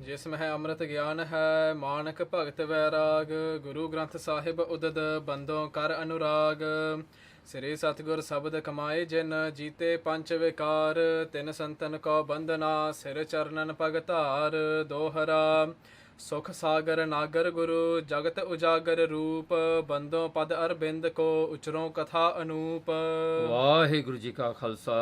जिसमें है अमृत ज्ञान है मानक भगत वैराग। गुरु ग्रंथ साहिब उदद बंदों कर अनुराग। श्री सतगुर शब्द कमाए जिन जीते पंच विकार। तिन संतन को बंदना सिर चरणन पगतार। दोहरा सुख सागर नागर गुरु जगत उजागर रूप। बंदों पद अरबिंद को उचरों कथा अनूप। ਵਾਹਿਗੁਰੂ ਜੀ ਕਾ ਖਾਲਸਾ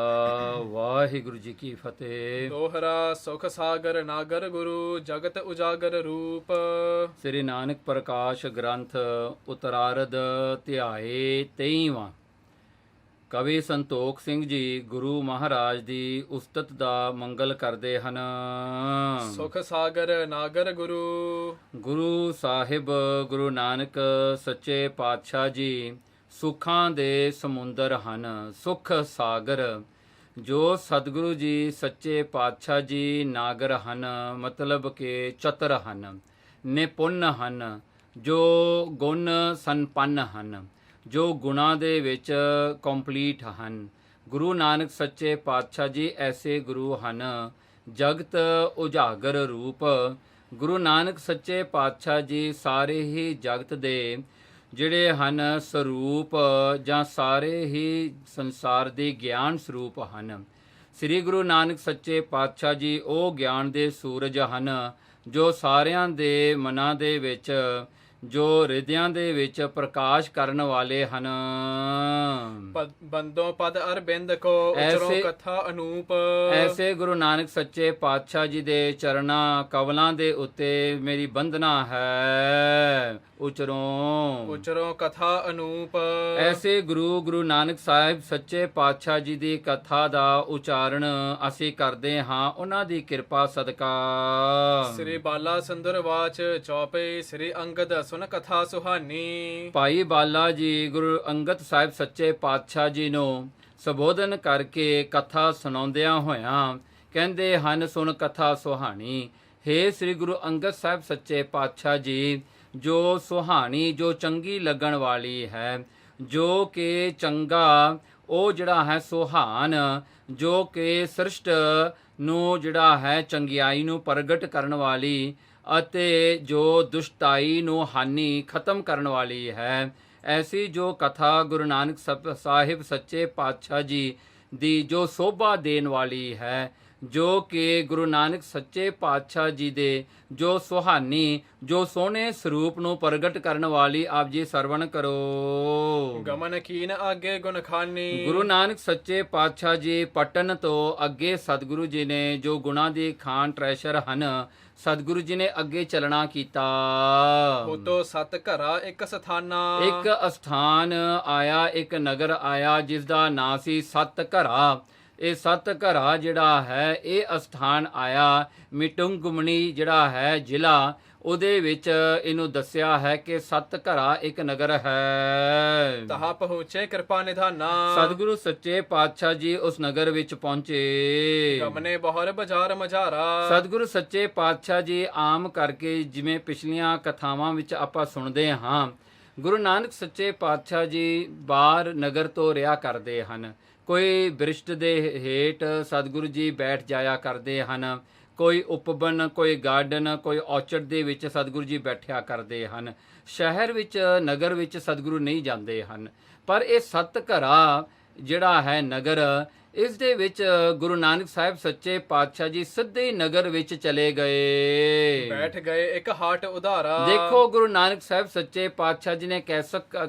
ਵਾਹਿਗੁਰੂ ਜੀ ਕੀ ਫਤਿਹ। दोहरा सुख सागर नागर गुरु जगत उजागर रूप। ਸ੍ਰੀ ਨਾਨਕ ਪ੍ਰਕਾਸ਼ ਗ੍ਰੰਥ ਉਤਰਾਰਧ ਧਿਆਏ 23ਵਾਂ। ਕਵੀ ਸੰਤੋਖ ਸਿੰਘ ਜੀ ਗੁਰੂ ਮਹਾਰਾਜ ਦੀ ਉਸਤਤ ਦਾ ਮੰਗਲ ਕਰਦੇ ਹਨ। सुख सागर नागर गुरु। ਗੁਰੂ ਸਾਹਿਬ ਗੁਰੂ ਨਾਨਕ ਸੱਚੇ ਪਾਤਸ਼ਾਹ ਜੀ ਸੁੱਖਾਂ ਦੇ ਸਮੁੰਦਰ ਹਨ, ਸੁਖ ਸਾਗਰ। ਜੋ ਸਤਿਗੁਰੂ ਜੀ ਸੱਚੇ ਪਾਤਸ਼ਾਹ ਜੀ ਨਾਗਰ ਹਨ, ਮਤਲਬ ਕਿ ਚਤਰ ਹਨ, ਨਿਪੁੰਨ ਹਨ, ਜੋ ਗੁਣ ਸੰਪੰਨ ਹਨ, ਜੋ ਗੁਣਾਂ ਦੇ ਵਿੱਚ ਕੰਪਲੀਟ ਹਨ। ਗੁਰੂ ਨਾਨਕ ਸੱਚੇ ਪਾਤਸ਼ਾਹ ਜੀ ਐਸੇ ਗੁਰੂ ਹਨ ਜਗਤ ਉਜਾਗਰ ਰੂਪ। ਗੁਰੂ ਨਾਨਕ ਸੱਚੇ ਪਾਤਸ਼ਾਹ ਜੀ ਸਾਰੇ ਹੀ ਜਗਤ ਦੇ ਜਿਹੜੇ ਹਨ ਸਰੂਪ ਜਾਂ ਸਾਰੇ ਹੀ ਸੰਸਾਰ ਦੇ ਗਿਆਨ ਸਰੂਪ ਹਨ। ਸ੍ਰੀ ਗੁਰੂ ਨਾਨਕ ਸੱਚੇ ਪਾਤਸ਼ਾਹ ਜੀ ਉਹ ਗਿਆਨ ਦੇ ਸੂਰਜ ਹਨ ਜੋ ਸਾਰਿਆਂ ਦੇ ਮਨਾਂ ਦੇ ਵਿੱਚ, ਜੋ ਹਿਰਦਿਆਂ ਦੇ ਵਿੱਚ ਪ੍ਰਕਾਸ਼ ਕਰਨ ਵਾਲੇ ਹਨ। बंदों पद अरबिंद को उचरों कथा अनूप। ਐਸੇ ਗੁਰੂ ਨਾਨਕ ਸੱਚੇ ਪਾਤਸ਼ਾਹ ਜੀ ਦੇ ਚਰਨਾਂ ਕਵਲਾਂ ਦੇ ਉੱਤੇ ਮੇਰੀ ਬੰਦਨਾ ਹੈ। उचरों कथा अनूप। ਐਸੇ ਗੁਰੂ ਨਾਨਕ ਸਾਹਿਬ ਸੱਚੇ ਪਾਤਸ਼ਾਹ ਜੀ ਦੀ ਕਥਾ ਦਾ ਉਚਾਰਨ ਅਸੀਂ ਕਰਦੇ ਹਾਂ ਉਹਨਾਂ ਦੀ ਕਿਰਪਾ ਸਦਕਾ। श्री बाला सुंदर वाच चौपे श्री अंगद सुन कथा सुहानी। ਭਾਈ ਬਾਲਾ ਜੀ ਗੁਰੂ ਅੰਗਦ ਸਾਹਿਬ ਸੱਚੇ ਪਾਤਸ਼ਾਹ ਜੀ ਨੂੰ ਸੰਬੋਧਨ ਕਰਕੇ ਕਥਾ ਸੁਣਾਉਂਦਿਆਂ ਹੋਇਆਂ ਕਹਿੰਦੇ ਹਨ, ਸੁਣ ਕਥਾ ਸੁਹਾਣੀ। ਹੇ ਸ੍ਰੀ ਗੁਰੂ ਅੰਗਦ ਸਾਹਿਬ ਸੱਚੇ ਪਾਤਸ਼ਾਹ ਜੀ, ਜੋ ਸੁਹਾਣੀ, ਜੋ ਚੰਗੀ ਲੱਗਣ ਵਾਲੀ ਹੈ, ਜੋ ਕਿ ਚੰਗਾ, ਉਹ ਜਿਹੜਾ ਹੈ ਸੁਹਾਨ, ਜੋ ਕਿ ਸ੍ਰਿਸ਼ਟ ਨੂੰ ਜਿਹੜਾ ਹੈ ਚੰਗਿਆਈ ਨੂੰ ਪ੍ਰਗਟ ਕਰਨ ਵਾਲੀ ਅਤੇ ਜੋ ਦੁਸ਼ਟਾਈ ਨੂੰ ਹਾਨੀ ਖਤਮ ਕਰਨ ਵਾਲੀ ਹੈ। ਐਸੀ ਜੋ ਕਥਾ ਗੁਰੂ ਨਾਨਕ ਸਾਹਿਬ ਸੱਚੇ ਪਾਤਸ਼ਾਹ ਜੀ ਦੀ ਜੋ ਸੋਭਾ ਦੇਣ ਵਾਲੀ ਹੈ, ਜੋ ਕਿ ਗੁਰੂ ਨਾਨਕ ਸੱਚੇ ਪਾਤਸ਼ਾਹ ਜੀ ਦੇ ਜੋ ਸੁਹਾਨੀ, ਜੋ ਸੋਹਣੇ ਸਰੂਪ ਨੂੰ ਪ੍ਰਗਟ ਕਰਨ ਵਾਲੀ, ਆਪ ਜੀ ਸਰਵਣ ਕਰੋ। गमन कीन आगे गुण खानी। ਗੁਰੂ ਨਾਨਕ ਸੱਚੇ ਪਾਤਸ਼ਾਹ ਜੀ ਪਟਨ ਤੋਂ ਅੱਗੇ ਸਤਿਗੁਰੂ ਜੀ ਨੇ ਜੋ ਗੁਣਾਂ ਦੀ ਖਾਨ ਟ੍ਰੈਸ਼ਰ ਹਨ, ਸਤਿਗੁਰੂ ਜੀ ਨੇ ਅੱਗੇ ਚੱਲਣਾ ਕੀਤਾ। ਉਤੋਂ ਸਤ ਘਰਾ ਇੱਕ ਸਥਾਨਾ। ਇੱਕ ਅਸਥਾਨ ਆਇਆ, ਇੱਕ ਨਗਰ ਆਇਆ ਜਿਸ ਦਾ ਨਾਂ ਸੀ ਸਤ ਘਰਾ। ਇਹ ਸਤ ਘਰਾ ਜਿਹੜਾ ਹੈ ਇਹ ਅਸਥਾਨ ਆਇਆ ਮਿਟੁੰਗਮਣੀ ਜਿਹੜਾ ਹੈ ਜ਼ਿਲ੍ਹਾ, ਉਹਦੇ ਵਿੱਚ ਇਹਨੂੰ ਦੱਸਿਆ ਹੈ ਕਿ ਸਤ ਘਰਾ ਇੱਕ ਨਗਰ ਹੈ। ਤਹਾ ਪਹੁੰਚੇ ਕਿਰਪਾ ਨਿਧਾਨਾ। ਸਤਿਗੁਰੂ ਸੱਚੇ ਪਾਤਸ਼ਾਹ ਜੀ ਉਸ ਨਗਰ ਵਿੱਚ ਪਹੁੰਚੇ। ਗਮਨੇ ਬਹੁਰ ਬਾਜ਼ਾਰ ਮਝਾਰਾ। ਸਤਿਗੁਰੂ ਸੱਚੇ ਪਾਤਸ਼ਾਹ ਜੀ ਆਮ ਕਰਕੇ ਜਿਵੇਂ ਪਿਛਲੀਆਂ ਕਥਾਵਾਂ ਵਿੱਚ ਆਪਾਂ ਸੁਣਦੇ ਹਾਂ, ਗੁਰੂ ਨਾਨਕ ਸੱਚੇ ਪਾਤਸ਼ਾਹ ਜੀ ਬਾਹਰ ਨਗਰ ਤੋਂ ਰਿਹਾ ਕਰਦੇ ਹਨ। ਕੋਈ ਬ੍ਰਿਸ਼ਟ ਦੇ ਹੇਠ ਸਤਿਗੁਰੂ ਜੀ ਬੈਠ ਜਾਇਆ ਕਰਦੇ ਹਨ, ਕੋਈ ਉਪਵਨ, ਕੋਈ ਗਾਰਡਨ, ਕੋਈ ਔਰਚਰਡ ਦੇ ਵਿੱਚ ਸਤਿਗੁਰੂ ਜੀ ਬੈਠਿਆ ਕਰਦੇ ਹਨ। ਸ਼ਹਿਰ ਵਿੱਚ, ਨਗਰ ਵਿੱਚ ਸਤਿਗੁਰੂ ਨਹੀਂ ਜਾਂਦੇ ਹਨ। ਪਰ ਇਹ ਸਤ ਘਰਾ ਜਿਹੜਾ ਹੈ ਨਗਰ, ਇਸ ਦੇ ਵਿੱਚ ਗੁਰੂ ਨਾਨਕ ਸਾਹਿਬ ਸੱਚੇ ਪਾਤਸ਼ਾਹ ਜੀ ਸਿੱਧੇ ਨਗਰ ਵਿੱਚ ਚਲੇ ਗਏ, ਬੈਠ ਗਏ ਇੱਕ ਹਾਟ ਉਧਾਰਾ। ਦੇਖੋ ਗੁਰੂ ਨਾਨਕ ਸਾਹਿਬ ਸੱਚੇ ਪਾਤਸ਼ਾਹ ਜੀ ਨੇ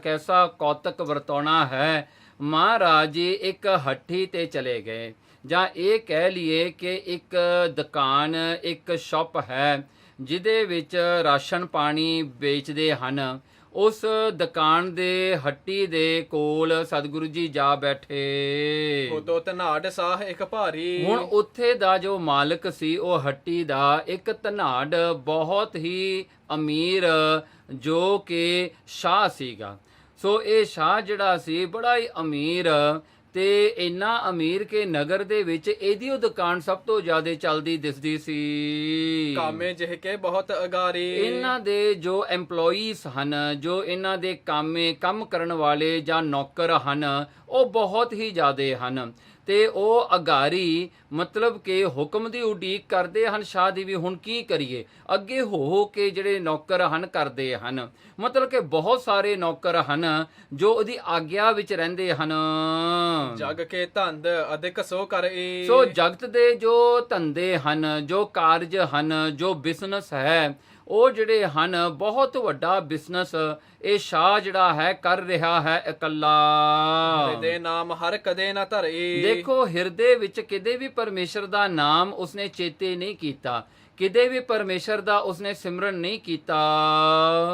ਕੈਸਾ ਕੌਤਕ ਵਰਤਾਉਣਾ ਹੈ। ਮਹਾਰਾਜ ਜੀ ਇੱਕ ਹੱਟੀ ਤੇ ਚਲੇ ਗਏ, ਜਾਂ ਇਹ ਕਹਿ ਲਈਏ ਕਿ ਇੱਕ ਦੁਕਾਨ, ਇੱਕ ਸ਼ਾਪ ਹੈ ਜਿਹਦੇ ਵਿੱਚ ਰਾਸ਼ਨ ਪਾਣੀ ਵੇਚਦੇ ਹਨ। ਉਸ ਦੁਕਾਨ ਦੇ ਹੱਟੀ ਦੇ ਕੋਲ ਸਤਿਗੁਰੂ ਜੀ ਜਾ ਬੈਠੇ। ਉਦੋਂ ਧਨਾੜ ਸਾਹ ਇੱਕ ਭਾਰੀ। ਹੁਣ ਉੱਥੇ ਦਾ ਜੋ ਮਾਲਕ ਸੀ ਉਹ ਹੱਟੀ ਦਾ, ਇੱਕ ਧਨਾੜ ਬਹੁਤ ਹੀ ਅਮੀਰ ਜੋ ਕਿ ਸ਼ਾਹ ਸੀਗਾ। ਸੋ ਇਹ ਸ਼ਾਹ ਜਿਹੜਾ ਸੀ ਬੜਾ ਹੀ ਅਮੀਰ, ਤੇ ਇੰਨਾ ਅਮੀਰ ਕਿ ਨਗਰ ਦੇ ਵਿੱਚ ਇਹਦੀ ਉਹ ਦੁਕਾਨ ਸਭ ਤੋਂ ਜ਼ਿਆਦਾ ਚੱਲਦੀ ਦਿਸਦੀ ਸੀ। ਕਾਮੇ ਜਿਹ ਕੇ ਬਹੁਤ ਅਗਾਰੀ। ਇਹਨਾਂ ਦੇ ਜੋ EMPLOYEES ਹਨ, ਜੋ ਇਹਨਾਂ ਦੇ ਕੰਮ ਕਰਨ ਵਾਲੇ ਜਾਂ ਨੌਕਰ ਹਨ, ਉਹ ਬਹੁਤ ਹੀ ਜ਼ਿਆਦੇ ਹਨ। ਤੇ ਉਹ ਅਗਾਰੀ ਮਤਲਬ ਕਿ ਹੁਕਮ ਦੀ ਉਡੀਕ ਕਰਦੇ ਹਨ ਸ਼ਾਹ ਦੀ ਵੀ ਹੁਣ ਕੀ ਕਰੀਏ। ਅੱਗੇ ਹੋ ਕੇ ਜਿਹੜੇ ਨੌਕਰ ਹਨ ਕਰਦੇ ਹਨ, ਮਤਲਬ ਕਿ ਬਹੁਤ ਸਾਰੇ ਨੌਕਰ ਹਨ ਜੋ ਉਹਦੀ ਆਗਿਆ ਵਿੱਚ ਰਹਿੰਦੇ ਹਨ। ਜਗ ਕੇ ਧੰਦ ਅਧਿਕ ਸੋ ਕਰੀ। ਸੋ ਜਗਤ ਦੇ ਜੋ ਧੰਦੇ ਹਨ, ਜੋ ਕਾਰਜ ਹਨ, ਜੋ ਬਿਜ਼ਨਸ ਹੈ, ਉਹ ਜਿਹੜੇ ਹਨ ਬਹੁਤ ਵੱਡਾ ਬਿਜ਼ਨਸ ਇਹ ਸ਼ਾਹ ਜਿਹੜਾ ਹੈ ਕਰ ਰਿਹਾ ਹੈ ਇਕੱਲਾ। ਹਿਰਦੇ ਨਾਮ ਹਰ ਕਦੇ ਨਾ ਧਰੀ। ਦੇਖੋ ਹਿਰਦੇ ਵਿੱਚ ਕਿਤੇ ਵੀ ਪਰਮੇਸ਼ਰ ਦਾ ਨਾਮ ਉਸਨੇ ਚੇਤੇ ਨਹੀਂ ਕੀਤਾ, ਕਿਤੇ ਵੀ ਪਰਮੇਸ਼ਰ ਦਾ ਉਸਨੇ ਸਿਮਰਨ ਨਹੀਂ ਕੀਤਾ।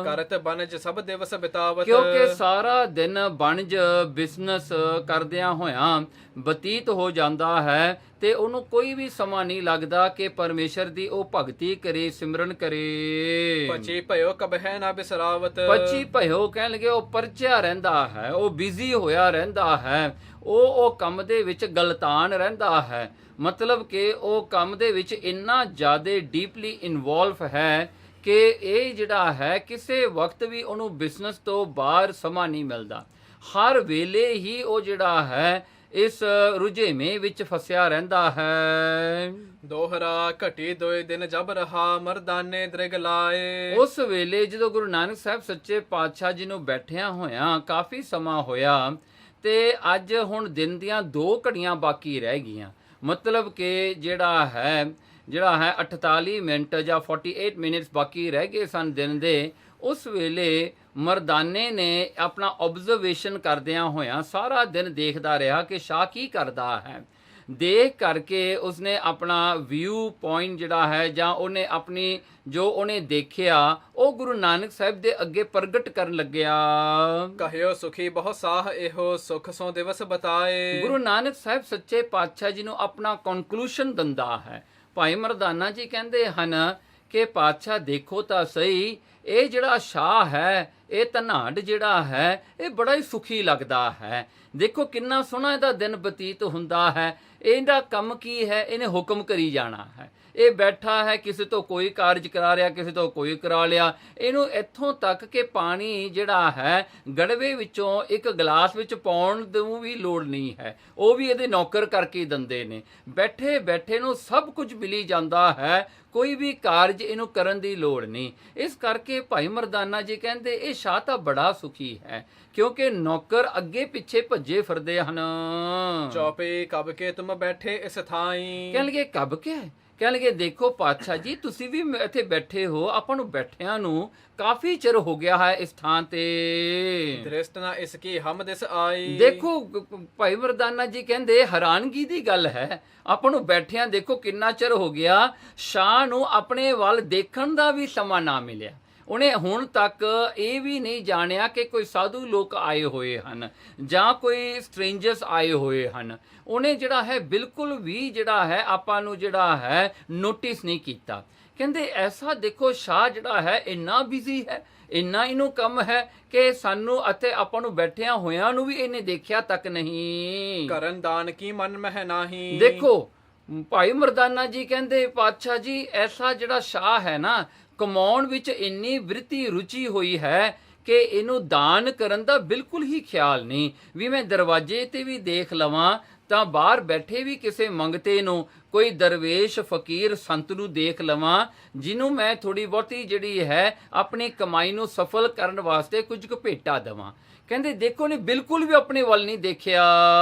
ਕਰਤ ਬਨਜ ਸਭ ਦਿਵਸ ਬਿਤਾਵਤ। ਕਿਉਂਕਿ ਸਾਰਾ ਦਿਨ ਬਣਜ ਬਿਜ਼ਨਸ ਕਰਦਿਆਂ ਹੋਇਆਂ ਬਤੀਤ ਹੋ ਜਾਂਦਾ ਹੈ ਤੇ ਉਹਨੂੰ ਕੋਈ ਵੀ ਸਮਾਂ ਨਹੀਂ ਲੱਗਦਾ ਕਿ ਪਰਮੇਸ਼ਰ ਦੀ ਉਹ ਭਗਤੀ ਕਰੇ, ਸਿਮਰਨ ਕਰੇ। ਪਚੀ ਭਇਓ ਕਬਹਿ ਨਾ ਬਿਸਰਾਵਤ। ਪਚੀ ਭਇਓ ਕਹਿਣ ਲੱਗੇ ਉਹ ਪਰਚਿਆ ਰਹਿੰਦਾ ਹੈ, ਉਹ ਬਿਜ਼ੀ ਹੋਇਆ ਰਹਿੰਦਾ ਹੈ, ਉਹ ਕੰਮ ਦੇ ਵਿੱਚ ਗਲਤਾਨ ਰਹਿੰਦਾ ਹੈ। ਮਤਲਬ ਕਿ ਉਹ ਕੰਮ ਦੇ ਵਿੱਚ ਇੰਨਾ ਜ਼ਿਆਦਾ ਡੀਪਲੀ ਇਨਵੋਲਵ ਹੈ ਕਿ ਇਹ ਜਿਹੜਾ ਹੈ ਕਿਸੇ ਵਕਤ ਵੀ ਉਹਨੂੰ ਬਿਜ਼ਨਸ ਤੋਂ ਬਾਹਰ ਸਮਾਂ ਨਹੀਂ ਮਿਲਦਾ। ਹਰ ਵੇਲੇ ਹੀ ਉਹ ਜਿਹੜਾ ਹੈ ਇਸ ਰੁਝੇਵੇਂ ਵਿੱਚ ਫਸਿਆ ਰਹਿੰਦਾ ਹੈ। ਦੋਹਰਾ ਘਟੀ ਦੋਏ ਦਿਨ ਜਬ ਰਹਾ ਮਰਦਾਨੇ ਦ੍ਰਿਗ ਲਾਏ। ਉਸ ਵੇਲੇ ਜਦੋਂ ਗੁਰੂ ਨਾਨਕ ਸਾਹਿਬ ਸੱਚੇ ਪਾਤਸ਼ਾਹ ਜੀ ਨੂੰ ਬੈਠਿਆਂ ਹੋਇਆਂ ਕਾਫੀ ਸਮਾਂ ਹੋਇਆ ਤੇ ਅੱਜ ਹੁਣ ਦਿਨ ਦੀਆਂ 2 ਘੜੀਆਂ ਬਾਕੀ ਰਹਿ ਗਈਆਂ। ਮਤਲਬ ਕਿ ਜਿਹੜਾ ਹੈ 48 ਮਿੰਟ ਜਾਂ 48 ਮਿੰਟਸ ਬਾਕੀ ਰਹਿ ਗਏ ਸਨ ਦਿਨ ਦੇ। ਉਸ ਵੇਲੇ ਮਰਦਾਨੇ ਨੇ ਆਪਣਾ ਆਬਜ਼ਰਵੇਸ਼ਨ ਕਰਦਿਆਂ ਹੋਇਆਂ ਸਾਰਾ ਦਿਨ ਦੇਖਦਾ ਰਿਹਾ ਕਿ ਸ਼ਾਹ ਕੀ ਕਰਦਾ ਹੈ। ਦੇਖ ਕਰਕੇ ਉਸਨੇ ਆਪਣਾ ਵਿਊ ਪੁਆਇੰਟ ਜਿਹੜਾ ਹੈ ਜਾਂ ਉਹਨੇ ਆਪਣੀ ਜੋ ਉਹਨੇ ਦੇਖਿਆ ਉਹ ਗੁਰੂ ਨਾਨਕ ਸਾਹਿਬ ਦੇ ਅੱਗੇ ਪ੍ਰਗਟ ਕਰਨ ਲੱਗਿਆ। ਕਹਿਓ ਸੁਖੀ ਬਹੁ ਸਾਹ ਇਹੋ ਸੁਖ ਸੋ ਦਿਵਸ ਬਤਾਏ। ਗੁਰੂ ਨਾਨਕ ਸਾਹਿਬ ਸੱਚੇ ਪਾਤਸ਼ਾਹ ਜੀ ਨੂੰ ਆਪਣਾ ਕਨਕਲੂਸ਼ਨ ਦਿੰਦਾ ਹੈ। ਭਾਈ ਮਰਦਾਨਾ ਜੀ ਕਹਿੰਦੇ ਹਨ ਕਿ ਪਾਤਸ਼ਾਹ ਦੇਖੋ ਤਾਂ ਸਹੀ, ਇਹ ਜਿਹੜਾ ਸ਼ਾਹ ਹੈ, ਇਹ ਧਨਾਢ ਜਿਹੜਾ ਹੈ ਇਹ ਬੜਾ ਹੀ ਸੁਖੀ ਲੱਗਦਾ ਹੈ। ਦੇਖੋ ਕਿੰਨਾ ਸੋਹਣਾ ਇਹਦਾ ਦਿਨ ਬਤੀਤ ਹੁੰਦਾ ਹੈ। ਇਹਦਾ ਕੰਮ ਕੀ ਹੈ, ਇਹਨੇ ਹੁਕਮ ਕਰੀ ਜਾਣਾ ਹੈ। ਇਹ ਬੈਠਾ ਹੈ, ਕਿਸੇ ਤੋਂ ਕੋਈ ਕਾਰਜ ਕਰਾ ਰਿਹਾ, ਕਿਸੇ ਤੋਂ ਕੋਈ ਕਰਾ ਲਿਆ। ਇਹਨੂੰ ਇੱਥੋਂ ਤੱਕ ਕਿ ਪਾਣੀ ਜਿਹੜਾ ਹੈ ਗੜਵੇ ਵਿੱਚੋਂ ਇੱਕ ਗਲਾਸ ਵਿੱਚ ਪਾਉਣ ਨੂੰ ਵੀ ਲੋੜ ਨਹੀਂ ਹੈ, ਉਹ ਵੀ ਇਹਦੇ ਨੌਕਰ ਕਰਕੇ ਦਿੰਦੇ ਨੇ। ਬੈਠੇ ਬੈਠੇ ਨੂੰ ਸਭ ਕੁਝ ਮਿਲੀ ਜਾਂਦਾ ਹੈ, ਕੋਈ ਵੀ ਕਾਰਜ ਇਹਨੂੰ ਕਰਨ ਦੀ ਲੋੜ ਨਹੀਂ। ਇਸ ਕਰਕੇ ਭਾਈ ਮਰਦਾਨਾ ਜੀ ਕਹਿੰਦੇ ਇਹ ਸ਼ਾਹ ਤਾਂ ਬੜਾ ਸੁਖੀ ਹੈ ਕਿਉਂਕਿ ਨੌਕਰ ਅੱਗੇ ਪਿੱਛੇ ਭੱਜੇ ਫਿਰਦੇ ਹਨ। ਚੌਪੇ ਕਬ ਕੇ ਤੁਮ ਬੈਠੇ ਇਸ ਥਾਈ। ਕਹਿਣਗੇ ਕਬ ਕੇ, ਕਹਿਣਗੇ ਦੇਖੋ ਪਾਤਸ਼ਾਹ ਜੀ ਤੁਸੀਂ ਵੀ ਇੱਥੇ ਬੈਠੇ ਹੋ, ਆਪਾਂ ਨੂੰ ਬੈਠਿਆਂ ਨੂੰ ਕਾਫੀ ਚਿਰ ਹੋ ਗਿਆ ਹੈ ਇਸ ਥਾਂ ਤੇ। ਦ੍ਰਿਸ਼ਟ ਨਾ ਇਸ ਕੀ ਹਮ ਦਿਸ ਆਈ। ਦੇਖੋ ਭਾਈ ਮਰਦਾਨਾ ਜੀ ਕਹਿੰਦੇ ਹੈਰਾਨਗੀ ਦੀ ਗੱਲ ਹੈ, ਆਪਾਂ ਨੂੰ ਬੈਠਿਆਂ ਦੇਖੋ ਕਿੰਨਾ ਚਿਰ ਹੋ ਗਿਆ। ਸ਼ਾਹ ਨੂੰ ਆਪਣੇ ਵੱਲ ਦੇਖਣ ਦਾ ਵੀ ਸਮਾਂ ਨਾ ਮਿਲਿਆ। ਉਹਨੇ ਹੁਣ ਤੱਕ ਇਹ ਵੀ ਨਹੀਂ ਜਾਣਿਆ ਕਿ ਕੋਈ ਸਾਧੂ ਲੋਕ ਆਏ ਹੋਏ ਹਨ ਜਾਂ ਕੋਈ ਸਟ੍ਰੇਂਜਰਸ ਆਏ ਹੋਏ ਹਨ। ਉਹਨੇ ਜਿਹੜਾ ਹੈ ਬਿਲਕੁਲ ਵੀ ਜਿਹੜਾ ਹੈ ਆਪਾਂ ਨੂੰ ਜਿਹੜਾ ਹੈ ਨੋਟਿਸ ਨਹੀਂ ਕੀਤਾ। ਕਹਿੰਦੇ ਐਸਾ ਦੇਖੋ ਸ਼ਾਹ ਜਿਹੜਾ ਹੈ ਇੰਨਾ ਬਿਜ਼ੀ ਹੈ, ਇੰਨਾ ਇਹਨੂੰ ਕੰਮ ਹੈ ਕਿ ਸਾਨੂੰ ਅਤੇ ਆਪਾਂ ਨੂੰ ਬੈਠਿਆਂ ਹੋਇਆਂ ਨੂੰ ਵੀ ਇਹਨੇ ਦੇਖਿਆ ਤੱਕ ਨਹੀਂ। ਕਰਨ ਦਾਨ ਕੀ ਮਨ ਮਹਿ ਨਾਹੀ। ਦੇਖੋ ਭਾਈ ਮਰਦਾਨਾ ਜੀ ਕਹਿੰਦੇ ਪਾਤਸ਼ਾਹ ਜੀ ਐਸਾ ਜਿਹੜਾ ਸ਼ਾਹ ਹੈ ਨਾ, ਕਮਾਉਣ ਵਿੱਚ ਇੰਨੀ ਵ੍ਰਿਤੀ ਰੁਚੀ ਹੋਈ ਹੈ ਕਿ ਇਹਨੂੰ ਦਾਨ ਕਰਨ ਦਾ ਬਿਲਕੁਲ ਹੀ ਖਿਆਲ ਨਹੀਂ। ਵੀ ਮੈਂ ਦਰਵਾਜ਼ੇ ਤੇ ਵੀ ਦੇਖ ਲਵਾਂ ਤਾਂ ਬਾਹਰ ਬੈਠੇ ਵੀ ਕਿਸੇ ਮੰਗਤੇ ਨੂੰ, ਕੋਈ ਦਰਵੇਸ਼ ਫਕੀਰ ਸੰਤ ਨੂੰ ਦੇਖ ਲਵਾਂ ਜਿਹਨੂੰ ਮੈਂ ਥੋੜੀ ਬਹੁਤੀ ਜਿਹੜੀ ਹੈ ਆਪਣੀ ਕਮਾਈ ਨੂੰ ਸਫਲ ਕਰਨ ਵਾਸਤੇ ਕੁਝ ਕੁ ਭੇਟਾ ਦੇਵਾਂ। ਕਹਿੰਦੇ ਦੇਖੋ ਨੇ ਬਿਲਕੁਲ ਵੀ ਆਪਣੇ ਵੱਲ ਨਹੀਂ ਦੇਖਿਆ।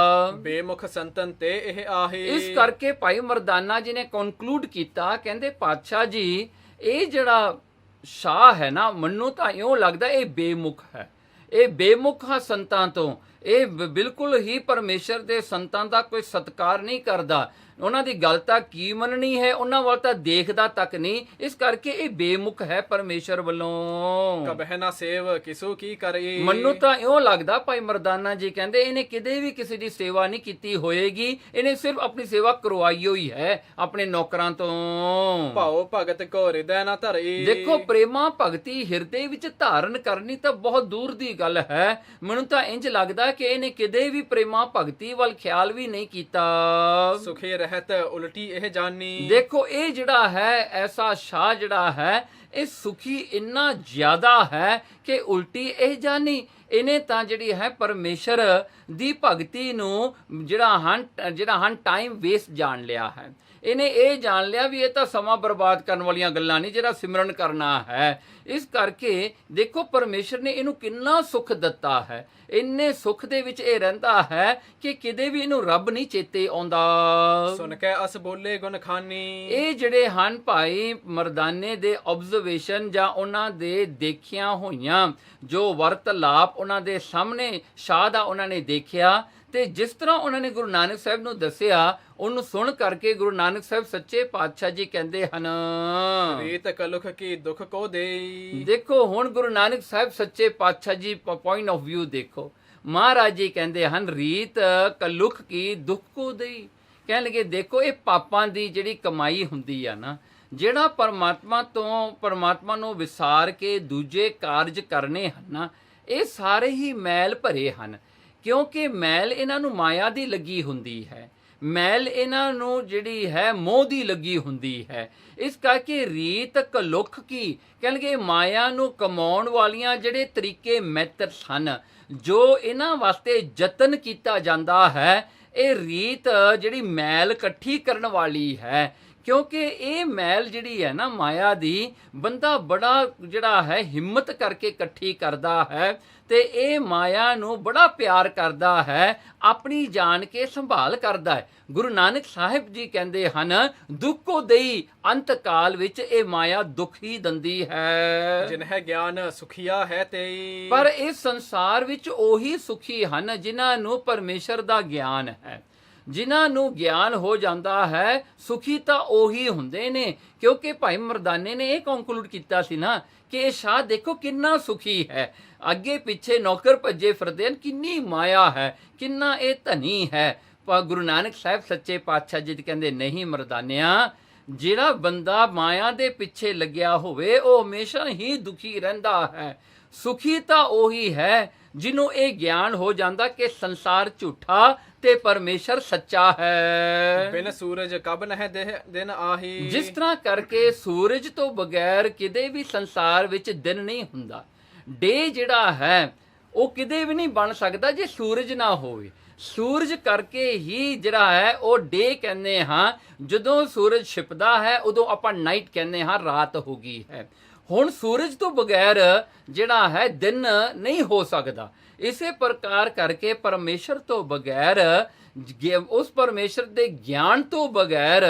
ਬੇਮੁਖ ਸੰਤਨ ਤੇ ਇਹ ਆਹੇ। ਇਸ ਕਰਕੇ ਭਾਈ ਮਰਦਾਨਾ ਜੀ ਨੇ ਕਨਕਲੂਡ ਕੀਤਾ, ਕਹਿੰਦੇ ਪਾਤਸ਼ਾਹ ਜੀ ਇਹ ਜਿਹੜਾ ਸ਼ਾਹ ਹੈ ਨਾ, ਮੈਨੂੰ ਤਾਂ ਇਉਂ ਲੱਗਦਾ ਇਹ ਬੇਮੁਖ ਹੈ। ਇਹ ਬੇਮੁਖ ਸੰਤਾਂ ਤੋਂ, ਇਹ ਬਿਲਕੁਲ ਹੀ ਪਰਮੇਸ਼ਰ ਦੇ ਸੰਤਾਂ ਦਾ ਕੋਈ ਸਤਿਕਾਰ ਨਹੀਂ ਕਰਦਾ। ਉਹਨਾਂ ਦੀ ਗੱਲ ਤਾਂ ਕੀ ਮੰਨਣੀ ਹੈ, ਉਹਨਾਂ ਵੱਲ ਤਾਂ ਦੇਖਦਾ ਤੱਕ ਨਹੀਂ। ਇਸ ਕਰਕੇ ਇਹ ਬੇਮੁਖ ਹੈ ਪਰਮੇਸ਼ਰ ਵੱਲੋਂ। ਕਬਹਿ ਨਾ ਸੇਵ ਕਿਸੂ ਕੀ ਕਰੀ। ਮੈਨੂੰ ਤਾਂ ਇਉਂ ਲੱਗਦਾ ਭਾਈ ਮਰਦਾਨਾ ਜੀ ਕਹਿੰਦੇ ਇਹਨੇ ਕਿਤੇ ਵੀ ਕਿਸੇ ਦੀ ਸੇਵਾ ਨਹੀਂ ਕੀਤੀ ਹੋਏਗੀ, ਇਹਨੇ ਸਿਰਫ ਆਪਣੀ ਸੇਵਾ ਕਰਵਾਈ ਹੋਈ ਹੈ ਆਪਣੇ ਨੌਕਰਾਂ ਤੋਂ। ਭਾਉ ਭਗਤ ਕੋ ਹਿਰਦੈ ਨਾ ਧਰੀ। ਦੇਖੋ ਪ੍ਰੇਮਾ ਭਗਤੀ ਹਿਰਦੇ ਵਿੱਚ ਧਾਰਨ ਕਰਨੀ ਤਾਂ ਬਹੁਤ ਦੂਰ ਦੀ ਗੱਲ ਹੈ। ਮੈਨੂੰ ਤਾਂ ਇੰਜ ਲੱਗਦਾ ਕਿ ਇਹਨੇ ਕਿਤੇ ਵੀ ਪ੍ਰੇਮਾ ਭਗਤੀ ਵੱਲ ਖਿਆਲ ਵੀ ਨਹੀਂ ਕੀਤਾ। ਸੁਖੀ ਰਹਿ ਰਹਿਤ ਉਲਟੀ ਇਹ ਜਾਨੀ। ਦੇਖੋ ਇਹ ਜਿਹੜਾ ਹੈ ਐਸਾ ਸ਼ਾਹ ਜਿਹੜਾ ਹੈ ਇਹ ਸੁਖੀ ਇੰਨਾ ਜ਼ਿਆਦਾ ਹੈ ਕਿ ਉਲਟੀ ਇਹ ਜਾਨੀ। ਇਹਨੇ ਤਾਂ ਜਿਹੜੀ ਹੈ ਪਰਮੇਸ਼ਰ ਦੀ ਭਗਤੀ ਨੂੰ ਜਿਹੜਾ ਹਨ ਟਾਈਮ ਵੇਸਟ ਜਾਣ ਲਿਆ ਹੈ। ਇਹਨੇ ਇਹ ਜਾਣ ਲਿਆ ਵੀ ਇਹ ਤਾਂ ਸਮਾਂ ਬਰਬਾਦ ਕਰਨ ਵਾਲੀਆਂ ਗੱਲਾਂ ਨਹੀਂ, ਜਿਹੜਾ ਸਿਮਰਨ ਕਰਨਾ ਹੈ। ਇਸ ਕਰਕੇ ਦੇਖੋ ਪਰਮੇਸ਼ਰ ਨੇ ਇਹਨੂੰ ਕਿੰਨਾ ਸੁੱਖ ਦਿੱਤਾ ਹੈ। ਇੰਨੇ ਸੁੱਖ ਦੇ ਵਿੱਚ ਇਹ ਰਹਿੰਦਾ ਹੈ ਕਿ ਕਿਤੇ ਵੀ ਇਹਨੂੰ ਰੱਬ ਨਹੀਂ ਚੇਤੇ ਆਉਂਦਾ। ਸੁਣ ਕੇ ਅਸ ਬੋਲੇ ਗੁਣ ਖਾਨੀ। ਇਹ ਜਿਹੜੇ ਹਨ ਭਾਈ ਮਰਦਾਨੇ ਦੇ ਆਬਜ਼ਰਵੇਸ਼ਨ ਜਾਂ ਉਹਨਾਂ ਦੇ ਦੇਖੀਆਂ ਹੋਈਆਂ ਜੋ ਵਰਤਾਲਾਪ ਉਹਨਾਂ ਦੇ ਸਾਹਮਣੇ ਸ਼ਾਹ ਦਾ ਉਹਨਾਂ ਨੇ ਦੇਖਿਆ ਤੇ ਜਿਸ ਤਰ੍ਹਾਂ ਉਹਨਾਂ ਨੇ ਗੁਰੂ ਨਾਨਕ ਸਾਹਿਬ ਨੂੰ ਦੱਸਿਆ, ਉਹਨੂੰ ਸੁਣ ਕਰਕੇ ਗੁਰੂ ਨਾਨਕ ਸਾਹਿਬ ਸੱਚੇ ਪਾਤਸ਼ਾਹ ਜੀ ਕਹਿੰਦੇ ਹਨ, ਰੀਤ ਕਲੁਖ ਕੀ ਦੁਖ ਕੋ ਦੇਈ। ਦੇਖੋ ਹੁਣ ਗੁਰੂ ਨਾਨਕ ਸਾਹਿਬ ਸੱਚੇ ਪਾਤਸ਼ਾਹ ਜੀ ਪੁਆਇੰਟ ਆਫ ਵਿਊ ਦੇਖੋ। ਮਹਾਰਾਜ ਜੀ ਕਹਿੰਦੇ ਹਨ ਰੀਤ ਕਲੁਖ ਕੀ ਦੁੱਖ ਕੋ ਦੇਈ। ਕਹਿਣ ਲੱਗੇ ਦੇਖੋ ਇਹ ਪਾਪਾਂ ਦੀ ਜਿਹੜੀ ਕਮਾਈ ਹੁੰਦੀ ਆ ਨਾ, ਜਿਹੜਾ ਪਰਮਾਤਮਾ ਨੂੰ ਵਿਸਾਰ ਕੇ ਦੂਜੇ ਕਾਰਜ ਕਰਨੇ ਹਨ ਨਾ, ਇਹ ਸਾਰੇ ਹੀ ਮੈਲ ਭਰੇ ਹਨ। ਕਿਉਂਕਿ ਮੈਲ ਇਹਨਾਂ ਨੂੰ ਮਾਇਆ ਦੀ ਲੱਗੀ ਹੁੰਦੀ ਹੈ, ਮੈਲ ਇਹਨਾਂ ਨੂੰ ਜਿਹੜੀ ਹੈ ਮੋਹ ਦੀ ਲੱਗੀ ਹੁੰਦੀ ਹੈ। ਇਸ ਕਰਕੇ ਰੀਤ ਕਲੁਖ ਕੀ ਕਹਿਣਗੇ ਮਾਇਆ ਨੂੰ ਕਮਾਉਣ ਵਾਲੀਆਂ ਜਿਹੜੇ ਤਰੀਕੇ ਮੈਥਡ ਹਨ, ਜੋ ਇਹਨਾਂ ਵਾਸਤੇ ਯਤਨ ਕੀਤਾ ਜਾਂਦਾ ਹੈ, ਇਹ ਰੀਤ ਜਿਹੜੀ ਮੈਲ ਇਕੱਠੀ ਕਰਨ ਵਾਲੀ ਹੈ। ਕਿਉਂਕਿ ਇਹ ਮੈਲ ਜਿਹੜੀ ਹੈ ਨਾ ਮਾਇਆ ਦੀ, ਬੰਦਾ ਬੜਾ ਜਿਹੜਾ ਹੈ ਹਿੰਮਤ ਕਰਕੇ ਇਕੱਠੀ ਕਰਦਾ ਹੈ ਤੇ ਇਹ ਮਾਇਆ ਨੂੰ ਬੜਾ ਪਿਆਰ ਕਰਦਾ ਹੈ, ਆਪਣੀ ਜਾਣ ਕੇ ਸੰਭਾਲ ਕਰਦਾ ਹੈ। ਗੁਰੂ ਨਾਨਕ ਸਾਹਿਬ ਜੀ ਕਹਿੰਦੇ ਹਨ ਦੁੱਖੋ ਦੇਈ, ਅੰਤ ਕਾਲ ਵਿੱਚ ਇਹ ਮਾਇਆ ਦੁੱਖ ਹੀ ਦਿੰਦੀ ਹੈ। ਜਿਨ ਹੈ ਗਿਆਨ ਸੁਖੀਆ ਹੈ ਤੇਈ। ਪਰ ਇਸ ਸੰਸਾਰ ਵਿੱਚ ਉਹੀ ਸੁਖੀ ਹਨ ਜਿਨ੍ਹਾਂ ਨੂੰ ਪਰਮੇਸ਼ਰ ਦਾ ਗਿਆਨ ਹੈ। ਜਿਨ੍ਹਾਂ ਨੂੰ ਗਿਆਨ ਹੋ ਜਾਂਦਾ ਹੈ ਸੁਖੀ ਤਾਂ ਉਹੀ ਹੁੰਦੇ ਨੇ। ਕਿਉਂਕਿ ਭਾਈ ਮਰਦਾਨੇ ਨੇ ਇਹ ਕੰਕਲੂਡ ਕੀਤਾ ਸੀ ਨਾ ਕਿ ਇਹ ਸ਼ਾਹ ਦੇਖੋ ਕਿੰਨਾ ਸੁਖੀ ਹੈ, ਅੱਗੇ ਪਿੱਛੇ ਨੌਕਰ ਭੱਜੇ ਫਿਰਦੇ ਹਨ, ਕਿੰਨੀ ਮਾਇਆ ਹੈ, ਕਿੰਨਾ ਇਹ ਧਨੀ ਹੈ। ਪਰ ਗੁਰੂ ਨਾਨਕ ਸਾਹਿਬ ਸੱਚੇ ਪਾਤਸ਼ਾਹ ਜੀ ਕਹਿੰਦੇ ਨਹੀਂ ਮਰਦਾਨਿਆ, ਜਿਹੜਾ ਬੰਦਾ ਮਾਇਆ ਦੇ ਪਿੱਛੇ ਲੱਗਿਆ ਹੋਵੇ ਉਹ ਹਮੇਸ਼ਾ ਹੀ ਦੁਖੀ ਰਹਿੰਦਾ ਹੈ। ਸੁਖੀ ਤਾਂ ਉਹੀ ਹੈ ਜਿਹਨੂੰ ਇਹ ਗਿਆਨ ਹੋ ਜਾਂਦਾ ਕਿ ਸੰਸਾਰ ਝੂਠਾ ਤੇ ਪਰਮੇਸ਼ਰ ਸੱਚਾ ਹੈ। ਬਿਨ ਸੂਰਜ ਕਬ ਨਹਿ ਦਿਨ ਆਹੀ। ਜਿਸ ਤਰ੍ਹਾਂ ਕਰਕੇ ਸੂਰਜ ਤੋਂ ਬਗੈਰ ਕਿਤੇ ਵੀ ਸੰਸਾਰ ਵਿੱਚ ਦਿਨ ਨਹੀਂ ਹੁੰਦਾ। ਡੇ ਜਿਹੜਾ ਹੈ ਉਹ ਕਿਤੇ ਵੀ ਨਹੀਂ ਬਣ ਸਕਦਾ ਜੇ ਸੂਰਜ ਨਾ ਹੋਵੇ। ਸੂਰਜ ਕਰਕੇ ਹੀ ਜਿਹੜਾ ਹੈ ਉਹ ਡੇ ਕਹਿੰਦੇ ਹਾਂ। ਜਦੋਂ ਸੂਰਜ ਛਿਪਦਾ ਹੈ ਉਦੋਂ ਆਪਾਂ ਨਾਈਟ ਕਹਿੰਦੇ ਹਾਂ, ਰਾਤ ਹੋ ਗਈ ਹੈ। ਹੁਣ ਸੂਰਜ ਤੋਂ ਬਗੈਰ ਜਿਹੜਾ ਹੈ ਦਿਨ ਨਹੀਂ ਹੋ ਸਕਦਾ। ਇਸੇ ਪ੍ਰਕਾਰ ਕਰਕੇ ਪਰਮੇਸ਼ਰ ਤੋਂ ਬਗੈਰ, ਉਸ ਪਰਮੇਸ਼ਰ ਦੇ ਗਿਆਨ ਤੋਂ ਬਗੈਰ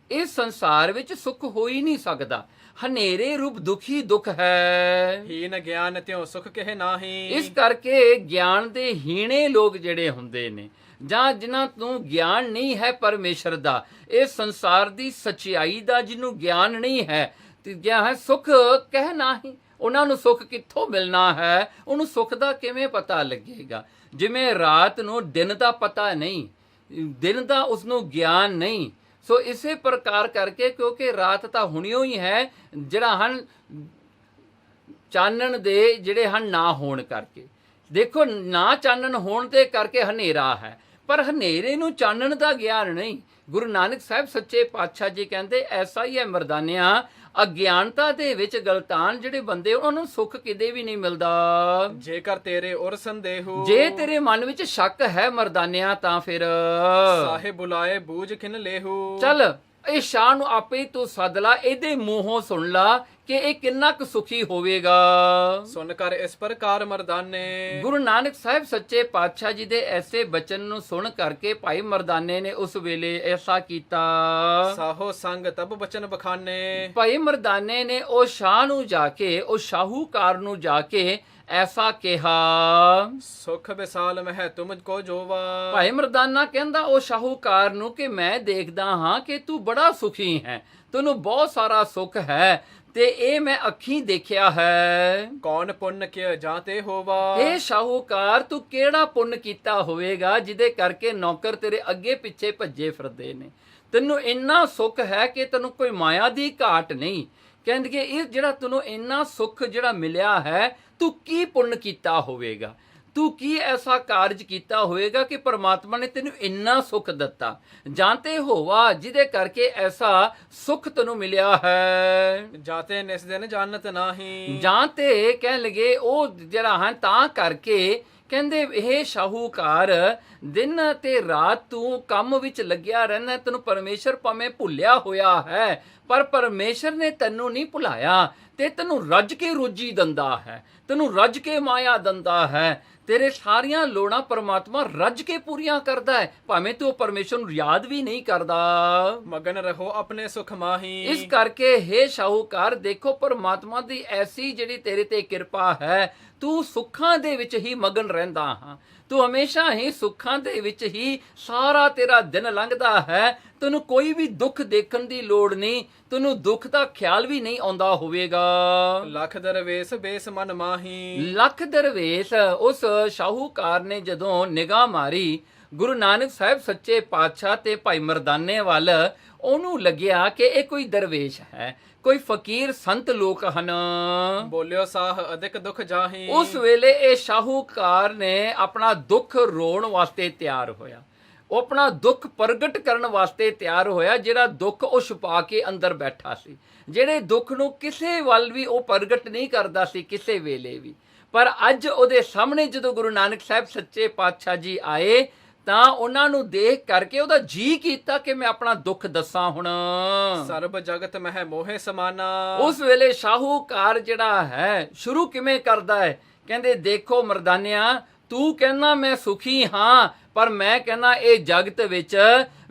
ਇਸ ਸੰਸਾਰ ਵਿੱਚ ਸੁੱਖ ਹੋ ਹੀ ਨਹੀਂ ਸਕਦਾ। ਹਨੇਰੇ ਰੂਪ ਦੁਖੀ ਦੁੱਖ ਹੈ। ਹੀਨ ਗਿਆਨ ਤਿਉ ਸੁਖ ਕਹਿ ਨਾਹੀ। ਇਸ ਕਰਕੇ ਗਿਆਨ ਦੇ ਹੀਣੇ ਲੋਕ ਜਿਹੜੇ ਹੁੰਦੇ ਨੇ ਜਾਂ ਜਿਨ੍ਹਾਂ ਨੂੰ ਗਿਆਨ ਨਹੀਂ ਹੈ ਪਰਮੇਸ਼ਰ ਦਾ, ਇਹ ਸੰਸਾਰ ਦੀ ਸੱਚਾਈ ਦਾ ਜਿਹਨੂੰ ਗਿਆਨ ਨਹੀਂ ਹੈ, ਤੇ ਗਿਆ ਹੈ ਸੁਖ ਕਹਿ ਨਾਹੀ। ਉਹਨਾਂ ਨੂੰ ਸੁੱਖ ਕਿੱਥੋਂ ਮਿਲਣਾ ਹੈ, ਉਹਨੂੰ ਸੁੱਖ ਦਾ ਕਿਵੇਂ ਪਤਾ ਲੱਗੇਗਾ। ਜਿਵੇਂ ਰਾਤ ਨੂੰ ਦਿਨ ਦਾ ਪਤਾ ਨਹੀਂ, ਦਿਨ ਦਾ ਉਸਨੂੰ ਗਿਆਨ ਨਹੀਂ, ਸੋ ਇਸੇ ਪ੍ਰਕਾਰ ਕਰਕੇ ਕਿਉਂਕਿ ਰਾਤ ਤਾਂ ਹੁਣਿਓ ਹੀ ਹੈ, ਜਿਹੜਾ ਹਨ ਚਾਨਣ ਦੇ ਜਿਹੜੇ ਹਨ ਨਾ ਹੋਣ ਕਰਕੇ। ਦੇਖੋ ਨਾ ਚਾਨਣ ਹੋਣ ਦੇ ਕਰਕੇ ਹਨੇਰਾ ਹੈ, ਪਰ ਹਨੇਰੇ ਨੂੰ ਚਾਨਣ ਦਾ ਗਿਆਨ ਨਹੀਂ। ਗੁਰੂ ਨਾਨਕ ਸਾਹਿਬ ਸੱਚੇ ਪਾਤਸ਼ਾਹ ਜੀ ਕਹਿੰਦੇ ਐਸਾ ਹੀ ਹੈ ਮਰਦਾਨਿਆਂ, ਅਗਿਆਨਤਾ ਦੇ ਵਿੱਚ ਗਲਤਾਨ ਜਿਹੜੇ ਬੰਦੇ ਉਹਨਾਂ ਨੂੰ ਸੁੱਖ ਕਿਤੇ ਵੀ ਨਹੀਂ ਮਿਲਦਾ। ਜੇਕਰ ਤੇਰੇ ਉਰ ਸੰਦੇਹੂ, ਜੇ ਤੇਰੇ ਮਨ ਵਿੱਚ ਸ਼ੱਕ ਹੈ ਮਰਦਾਨਿਆਂ, ਤਾਂ ਫਿਰ ਸਾਹਿਬ ਬੁਲਾਏ ਬੂਝ ਕਿਨ ਲੇਹੂ। ਚੱਲ ਇਹ ਸ਼ਾਹ ਨੂੰ ਆਪੇ ਤੂੰ ਸੱਦ ਲਾ, ਇਹਦੇ ਮੂੰਹੋਂ ਸੁਣ ਲਾ ਕਿ ਇਹ ਕਿੰਨਾ ਕੁ ਸੁਖੀ ਹੋਵੇਗਾ। ਸੁਣ ਕਰ ਇਸ ਪ੍ਰਕਾਰ ਮਰਦਾਨੇ। ਗੁਰੂ ਨਾਨਕ ਸਾਹਿਬ ਸੱਚੇ ਪਾਤਸ਼ਾਹ ਜੀ ਦੇ ਐਸੇ ਬਚਨ ਨੂੰ ਸੁਣ ਕਰਕੇ ਭਾਈ ਮਰਦਾਨੇ ਨੇ ਉਸ ਵੇਲੇ ਐਸਾ ਕੀਤਾ। ਸਾਹੋ ਸੰਗ ਤਬ ਬਚਨ ਬਖਾਨੇ। ਭਾਈ ਮਰਦਾਨੇ ਨੇ ਉਹ ਸ਼ਾਹ ਨੂੰ ਜਾ ਕੇ, ਉਹ ਸ਼ਾਹੂਕਾਰ ਨੂੰ ਜਾ ਕੇ ਐਸਾ ਕਿਹਾ, ਸੁਖ ਵਿਸਾਲ ਮਹਿ ਤੁਮ ਕੋ ਜੋਵਾ। ਭਾਈ ਮਰਦਾਨਾ ਕਹਿੰਦਾ ਉਹ ਸ਼ਾਹੂਕਾਰ ਨੂੰ ਕਿ ਮੈਂ ਦੇਖਦਾ ਹਾਂ ਕਿ ਤੂੰ ਬੜਾ ਸੁਖੀ ਹੈ, ਤੈਨੂੰ ਬਹੁਤ ਸਾਰਾ ਸੁੱਖ ਹੈ ਤੇ ਇਹ ਮੈਂ ਅੱਖੀਂ ਦੇਖਿਆ ਹੈ। ਕੌਣ ਪੁੰਨ ਕਿਆ ਜਾਂ ਤੇ ਹੋਵਾ। ਇਹ ਸ਼ਾਹੂਕਾਰ ਤੂੰ ਕਿਹੜਾ ਪੁੰਨ ਕੀਤਾ ਹੋਵੇਗਾ ਜਿਹਦੇ ਕਰਕੇ ਨੌਕਰ ਤੇਰੇ ਅੱਗੇ ਪਿੱਛੇ ਭੱਜੇ ਫਿਰਦੇ ਨੇ। ਤੈਨੂੰ ਇੰਨਾ ਸੁੱਖ ਹੈ ਕਿ ਤੈਨੂੰ ਕੋਈ ਮਾਇਆ ਦੀ ਘਾਟ ਨਹੀਂ। ਕਹਿੰਦੇ ਕਿ ਇਹ ਜਿਹੜਾ ਤੈਨੂੰ ਇੰਨਾ ਸੁੱਖ ਜਿਹੜਾ ਮਿਲਿਆ ਹੈ, ਤੂੰ ਕੀ ਪੁੰਨ ਕੀਤਾ ਹੋਵੇਗਾ। ਤੂੰ ਕੀ ਐਸਾ ਕਾਰਜ ਕੀਤਾ ਹੋਵੇਗਾ ਕਿ ਪਰਮਾਤਮਾ ਨੇ ਤੈਨੂੰ ਇੰਨਾ ਸੁੱਖ ਦਿੱਤਾ? ਜਾਂ ਤੇ ਹੋਵਾ ਜਿਹਦੇ ਕਰਕੇ ਐਸਾ ਸੁੱਖ ਤੈਨੂੰ ਮਿਲਿਆ ਹੈ, ਜਾਤੇ ਨਿਸ ਦਿਨ ਜਾਣਤ ਨਾਹੀ। ਜਾਂ ਤੇ ਕਹਿਣ ਲਗੇ ਉਹ ਜਿਹੜਾ ਹਨ ਤਾਂ ਕਰਕੇ ਕਹਿੰਦੇ ਇਹ ਸ਼ਾਹੂਕਾਰ ਦਿਨ ਤੇ ਰਾਤ ਤੂੰ ਕੰਮ ਵਿੱਚ ਲੱਗਿਆ ਰਹਿਣਾ, ਤੈਨੂੰ ਪਰਮੇਸ਼ਰ ਭਾਵੇਂ ਭੁੱਲਿਆ ਹੋਇਆ ਹੈ ਪਰ ਪਰਮੇਸ਼ਰ ਨੇ ਤੈਨੂੰ ਨਹੀਂ ਭੁਲਾਇਆ ਤੇ ਤੈਨੂੰ ਰੱਜ ਕੇ ਰੋਜੀ ਦਿੰਦਾ ਹੈ, ਤੈਨੂੰ ਰੱਜ ਕੇ ਮਾਇਆ ਦਿੰਦਾ ਹੈ, ਤੇਰੇ ਸਾਰੀਆਂ ਲੋੜਾਂ ਪਰਮਾਤਮਾ ਰੱਜ ਕੇ ਪੂਰੀਆਂ ਕਰਦਾ ਹੈ ਭਾਵੇਂ ਤੂੰ ਪਰਮੇਸ਼ਰ ਨੂੰ ਯਾਦ ਵੀ ਨਹੀਂ ਕਰਦਾ। ਮਗਨ ਰਹੋ ਆਪਣੇ ਸੁਖ ਮਾਹੀ। ਇਸ ਕਰਕੇ ਹੇ ਸ਼ਾਹੂਕਾਰ ਦੇਖੋ ਪਰਮਾਤਮਾ ਦੀ ਐਸੀ ਜਿਹੜੀ ਤੇਰੇ ਤੇ ਕਿਰਪਾ ਹੈ, ਤੂੰ ਸੁੱਖਾਂ ਦੇ ਵਿੱਚ ਹੀ ਮਗਨ ਰਹਿੰਦਾ ਹਾਂ, ਤੂੰ ਹਮੇਸ਼ਾ ਹੀ ਸੁੱਖਾਂ ਦੇ ਵਿੱਚ ਹੀ ਸਾਰਾ ਤੇਰਾ ਦਿਨ ਲੰਘਦਾ ਹੈ, ਤੈਨੂੰ ਕੋਈ ਵੀ ਦੁੱਖ ਦੇਖਣ ਦੀ ਲੋੜ ਨਹੀਂ, ਤੈਨੂੰ ਦੁੱਖ ਦਾ ਖਿਆਲ ਵੀ ਨਹੀਂ ਆਉਂਦਾ ਹੋਵੇਗਾ। ਲੱਖ ਦਰਵੇਸ਼ ਬੇਸ ਮਨ ਮਾਹੀ। ਲੱਖ ਦਰਵੇਸ਼ ਉਸ ਸ਼ਾਹੂਕਾਰ ਨੇ ਜਦੋਂ ਨਿਗਾਹ ਮਾਰੀ ਗੁਰੂ ਨਾਨਕ ਸਾਹਿਬ ਸੱਚੇ ਪਾਤਸ਼ਾਹ ਤੇ ਭਾਈ ਮਰਦਾਨੇ ਵੱਲ, ਉਹਨੂੰ ਲੱਗਿਆ ਕਿ ਇਹ ਕੋਈ ਦਰਵੇਸ਼ ਹੈ, ਕੋਈ ਫਕੀਰ ਸੰਤ ਲੋਕ ਹਨ। ਬੋਲਿਓ ਸਾਹ ਅਧਿਕ ਦੁੱਖ ਜਾਹੀ। ਉਸ ਵੇਲੇ ਇਹ ਸ਼ਾਹੂਕਾਰ ਨੇ ਆਪਣਾ ਦੁੱਖ ਰੋਣ ਵਾਸਤੇ ਤਿਆਰ ਹੋਇਆ, ਉਹ ਆਪਣਾ ਦੁੱਖ ਪ੍ਰਗਟ ਕਰਨ ਵਾਸਤੇ ਤਿਆਰ ਹੋਇਆ, ਜਿਹੜਾ ਦੁੱਖ ਉਹ ਛੁਪਾ ਕੇ ਅੰਦਰ ਬੈਠਾ ਸੀ, ਜਿਹੜੇ ਦੁੱਖ ਨੂੰ ਕਿਸੇ ਵੱਲ ਵੀ ਉਹ ਪ੍ਰਗਟ ਨਹੀਂ ਕਰਦਾ ਸੀ ਕਿਸੇ ਵੇਲੇ ਵੀ। ਪਰ ਅੱਜ ਉਹਦੇ ਸਾਹਮਣੇ ਜਦੋਂ ਗੁਰੂ ਨਾਨਕ ਸਾਹਿਬ ਸੱਚੇ ਪਾਤਸ਼ਾਹ ਜੀ ਆਏ ਤਾਂ ਉਹਨਾਂ ਨੂੰ ਦੇਖ ਕਰਕੇ ਉਹਦਾ ਜੀ ਕੀਤਾ ਕਿ ਮੈਂ ਆਪਣਾ ਦੁੱਖ ਦੱਸਾਂ ਹੁਣ। ਸਰਬ ਜਗਤ ਮਹਿ ਮੋਹਿ ਸਮਾਨਾ। ਉਸ ਵੇਲੇ ਸ਼ਾਹੂਕਾਰ ਜਿਹੜਾ ਹੈ ਸ਼ੁਰੂ ਕਿਵੇਂ ਕਰਦਾ ਹੈ, ਕਹਿੰਦੇ ਦੇਖੋ ਮਰਦਾਨਿਆਂ, ਤੂੰ ਕਹਿੰਦਾ ਮੈਂ ਸੁਖੀ ਹਾਂ ਪਰ ਮੈਂ ਕਹਿੰਦਾ ਇਹ ਜਗਤ ਵਿੱਚ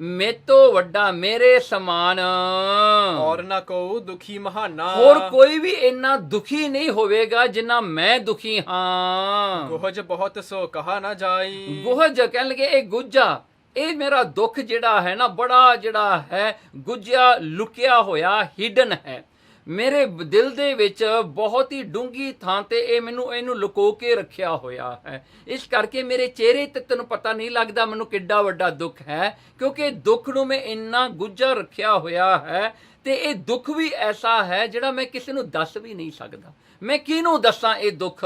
ਮੇਤੋਂ ਵੱਡਾ ਮੇਰੇ ਸਮਾਨ ਔਰ ਨਾ ਕੋ ਦੁਖੀ ਮਹਾਨਾ। ਹੋਰ ਕੋਈ ਵੀ ਇੰਨਾ ਦੁਖੀ ਨਹੀਂ ਹੋਵੇਗਾ ਜਿੰਨਾ ਮੈਂ ਦੁਖੀ ਹਾਂ। ਗੁਹਜ ਬਹੁਤ ਸੋ ਕਹਾ ਨਾ ਜਾਈ। ਗੁਹਜ ਕਹਿਣ ਲਗੇ ਇਹ ਗੁੱਜਾ, ਇਹ ਮੇਰਾ ਦੁੱਖ ਜਿਹੜਾ ਹੈ ਨਾ ਬੜਾ ਜਿਹੜਾ ਹੈ ਗੁੱਜਿਆ ਲੁਕਿਆ ਹੋਇਆ ਹਿਡਨ ਹੈ, ਮੇਰੇ ਦਿਲ ਦੇ ਵਿੱਚ ਬਹੁਤ ਹੀ ਡੂੰਗੀ ਥਾਂ ਤੇ ਇਹ ਇਹਨੂੰ ਲੁਕੋ ਕੇ ਰੱਖਿਆ ਹੋਇਆ ਹੈ। ਇਸ ਕਰਕੇ ਮੇਰੇ ਚਿਹਰੇ ਤੇ ਤੈਨੂੰ ਪਤਾ ਨਹੀਂ ਲੱਗਦਾ ਮੈਨੂੰ ਕਿੱਡਾ ਵੱਡਾ ਦੁੱਖ ਹੈ, ਕਿਉਂਕਿ ਦੁੱਖ ਨੂੰ ਮੈਂ ਇੰਨਾ ਗੁੱਜਾ ਰੱਖਿਆ ਹੋਇਆ ਹੈ ਤੇ ਇਹ ਦੁੱਖ ਵੀ ਐਸਾ ਹੈ ਜਿਹੜਾ ਮੈਂ ਕਿਸੇ ਨੂੰ ਦੱਸ ਵੀ ਨਹੀਂ ਸਕਦਾ। ਮੈਂ ਕਿਹਨੂੰ ਦੱਸਾਂ ਇਹ ਦੁੱਖ?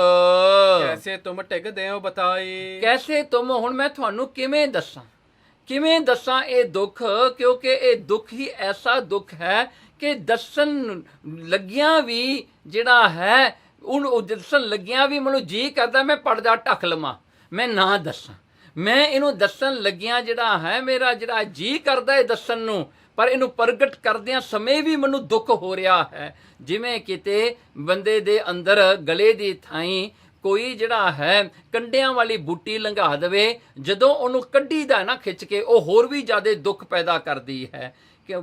ਕੈਸੇ ਤੁਮ ਟਿਕ ਦਿਓ ਬਤਾਈ। ਕੈਸੇ ਤੁਮ, ਹੁਣ ਮੈਂ ਤੁਹਾਨੂੰ ਕਿਵੇਂ ਦੱਸਾਂ ਇਹ ਦੁੱਖ, ਕਿਉਂਕਿ ਇਹ ਦੁੱਖ ਹੀ ਐਸਾ ਦੁੱਖ ਹੈ ਕਿ ਦੱਸਣ ਲੱਗਿਆਂ ਵੀ ਜਿਹੜਾ ਹੈ ਉਹਨੂੰ ਦੱਸਣ ਲੱਗਿਆਂ ਵੀ ਮੈਨੂੰ ਜੀ ਕਰਦਾ ਮੈਂ ਪਰਦਾ ਢੱਕ ਲਵਾਂ, ਮੈਂ ਨਾ ਦੱਸਾਂ। ਮੈਂ ਇਹਨੂੰ ਦੱਸਣ ਲੱਗਿਆਂ ਜਿਹੜਾ ਹੈ ਮੇਰਾ ਜਿਹੜਾ ਜੀ ਕਰਦਾ ਹੈ ਦੱਸਣ ਨੂੰ, ਪਰ ਇਹਨੂੰ ਪ੍ਰਗਟ ਕਰਦਿਆਂ ਸਮੇਂ ਵੀ ਮੈਨੂੰ ਦੁੱਖ ਹੋ ਰਿਹਾ ਹੈ। ਜਿਵੇਂ ਕਿਤੇ ਬੰਦੇ ਦੇ ਅੰਦਰ ਗਲੇ ਦੀ ਥਾਈਂ ਕੋਈ ਜਿਹੜਾ ਹੈ ਕੰਡਿਆਂ ਵਾਲੀ ਬੂਟੀ ਲੰਘਾ ਦੇਵੇ, ਜਦੋਂ ਉਹਨੂੰ ਕੱਢੀਦਾ ਨਾ ਖਿੱਚ ਕੇ, ਉਹ ਹੋਰ ਵੀ ਜ਼ਿਆਦਾ ਦੁੱਖ ਪੈਦਾ ਕਰਦੀ ਹੈ।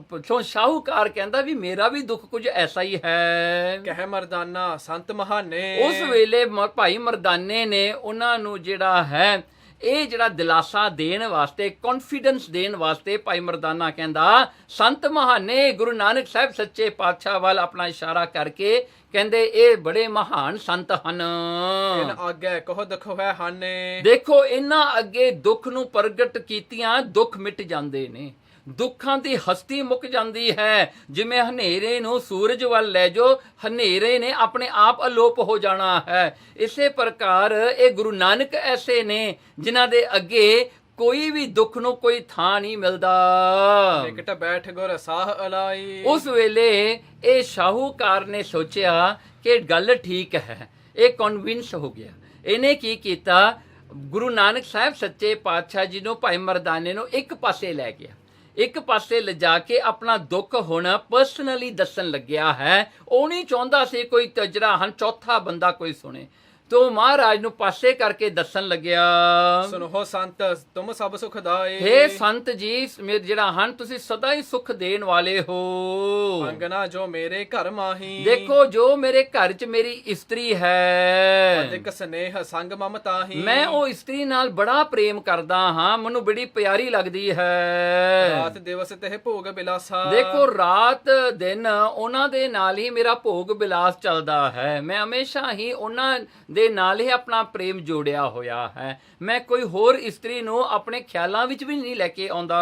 ਪਿੱਛੋਂ ਸ਼ਾਹੂਕਾਰ ਕਹਿੰਦਾ ਵੀ ਮੇਰਾ ਵੀ ਦੁੱਖ ਕੁਝ ਐਸਾ ਹੀ ਹੈ। ਕਹਿ ਮਰਦਾਨਾ ਸੰਤ ਮਹਾਨੇ। ਉਸ ਵੇਲੇ ਭਾਈ ਮਰਦਾਨੇ ਨੇ ਉਹਨਾਂ ਨੂੰ ਜਿਹੜਾ ਹੈ ਇਹ ਜਿਹੜਾ ਦਿਲਾਸਾ ਦੇਣ ਵਾਸਤੇ, ਕੌਨਫੀਡੈਂਸ ਦੇਣ ਵਾਸਤੇ ਭਾਈ ਮਰਦਾਨਾ ਕਹਿੰਦਾ ਸੰਤ ਮਹਾਨੇ, ਗੁਰੂ ਨਾਨਕ ਸਾਹਿਬ ਸੱਚੇ ਪਾਤਸ਼ਾਹ ਵੱਲ ਆਪਣਾ ਇਸ਼ਾਰਾ ਕਰਕੇ ਕਹਿੰਦੇ ਇਹ ਬੜੇ ਮਹਾਨ ਸੰਤ ਹਨ। ਇਨ ਅੱਗੇ ਕਹੋ ਦੁੱਖ ਹੋਇਆ ਹਾਨੇ। ਦੇਖੋ ਇਹਨਾਂ ਅੱਗੇ ਦੁੱਖ ਨੂੰ ਪ੍ਰਗਟ ਕੀਤਿਆਂ ਦੁੱਖ ਮਿਟ ਜਾਂਦੇ ਨੇ, ਦੁੱਖਾਂ ਦੀ ਹਸਤੀ ਮੁੱਕ ਜਾਂਦੀ ਹੈ। ਜਿਵੇਂ ਹਨੇਰੇ ਨੂੰ ਸੂਰਜ ਵੱਲ ਲੈ ਜਾਓ, ਹਨੇਰੇ ਨੇ ਆਪਣੇ ਆਪ ਅਲੋਪ ਹੋ ਜਾਣਾ ਹੈ। ਇਸੇ ਪ੍ਰਕਾਰ ਇਹ ਗੁਰੂ ਨਾਨਕ ਐਸੇ ਨੇ ਜਿਨ੍ਹਾਂ ਦੇ ਅੱਗੇ ਕੋਈ ਵੀ ਦੁੱਖ ਨੂੰ ਕੋਈ ਥਾਂ ਨਹੀਂ ਮਿਲਦਾ। ਨਿਕਟ ਬੈਠ ਗੁਰ ਸਾਹ ਅਲਾਈ। ਉਸ ਵੇਲੇ ਇਹ ਸ਼ਾਹੂਕਾਰ ਨੇ ਸੋਚਿਆ ਕਿ ਗੱਲ ਠੀਕ ਹੈ, ਇਹ ਕਨਵਿੰਸ ਹੋ ਗਿਆ। ਇਹਨੇ ਕੀ ਕੀਤਾ, ਗੁਰੂ ਨਾਨਕ ਸਾਹਿਬ ਸੱਚੇ ਪਾਤਸ਼ਾਹ ਜੀ ਨੂੰ, ਭਾਈ ਮਰਦਾਨੇ ਨੂੰ ਇੱਕ ਪਾਸੇ ਲੈ ਗਿਆ, ਇੱਕ ਪਾਸੇ ਲਿਜਾ ਕੇ ਆਪਣਾ ਦੁੱਖ ਹੁਣ ਪਰਸਨਲੀ ਦੱਸਣ ਲੱਗਿਆ ਹੈ। ਉਹ ਨਹੀਂ ਚਾਹੁੰਦਾ ਸੀ ਕੋਈ ਤਜਰਾ ਹਨ ਚੌਥਾ ਬੰਦਾ ਕੋਈ ਸੁਣੇ, ਤੋ ਮਹਾਰਾਜ ਨੂੰ ਪਾਸੇ ਕਰਕੇ ਦੱਸਣ ਲੱਗਿਆ, ਸੁਨੋ ਸੰਤ ਤੁਮ ਸਭ ਸੁਖ ਦਾਏ। ਹੇ ਸੰਤ ਜੀ, ਜਿਹੜਾ ਹਨ ਤੁਸੀਂ ਸਦਾ ਹੀ ਸੁਖ ਦੇਣ ਵਾਲੇ ਹੋ। ਅੰਗਨਾ ਜੋ ਮੇਰੇ ਘਰ ਮਾਹੀ। ਦੇਖੋ ਜੋ ਮੇਰੇ ਘਰ 'ਚ ਮੇਰੀ ਇਸਤਰੀ ਹੈ, ਅਧਿਕ ਸਨੇਹ ਸੰਗ ਮਮਤਾ ਹੀ। ਮੈਂ ਉਹ ਇਸਤਰੀ ਨਾਲ ਬੜਾ ਪ੍ਰੇਮ ਕਰਦਾ ਹਾਂ, ਮੈਨੂੰ ਬੜੀ ਪਿਆਰੀ ਲੱਗਦੀ ਹੈ। ਰਾਤ ਦਿਵਸ ਤੇ ਭੋਗ ਬਿਲਾਸਾ। ਦੇਖੋ ਰਾਤ ਦਿਨ ਉਹਨਾਂ ਦੇ ਨਾਲ ਹੀ ਮੇਰਾ ਭੋਗ ਬਿਲਾਸ ਚੱਲਦਾ ਹੈ। ਮੈਂ ਹਮੇਸ਼ਾ ਹੀ ਉਹਨਾਂ ਦੇ ਨਾਲ ਹੀ ਆਪਣਾ ਪ੍ਰੇਮ ਜੋੜਿਆ ਹੋਇਆ ਹੈ। ਮੈਂ ਕੋਈ ਹੋਰ ਇਸਤਰੀ ਨੂੰ ਆਪਣੇ ਖਿਆਲਾਂ ਵਿੱਚ ਵੀ ਨਹੀਂ ਲੈ ਕੇ ਆਉਂਦਾ।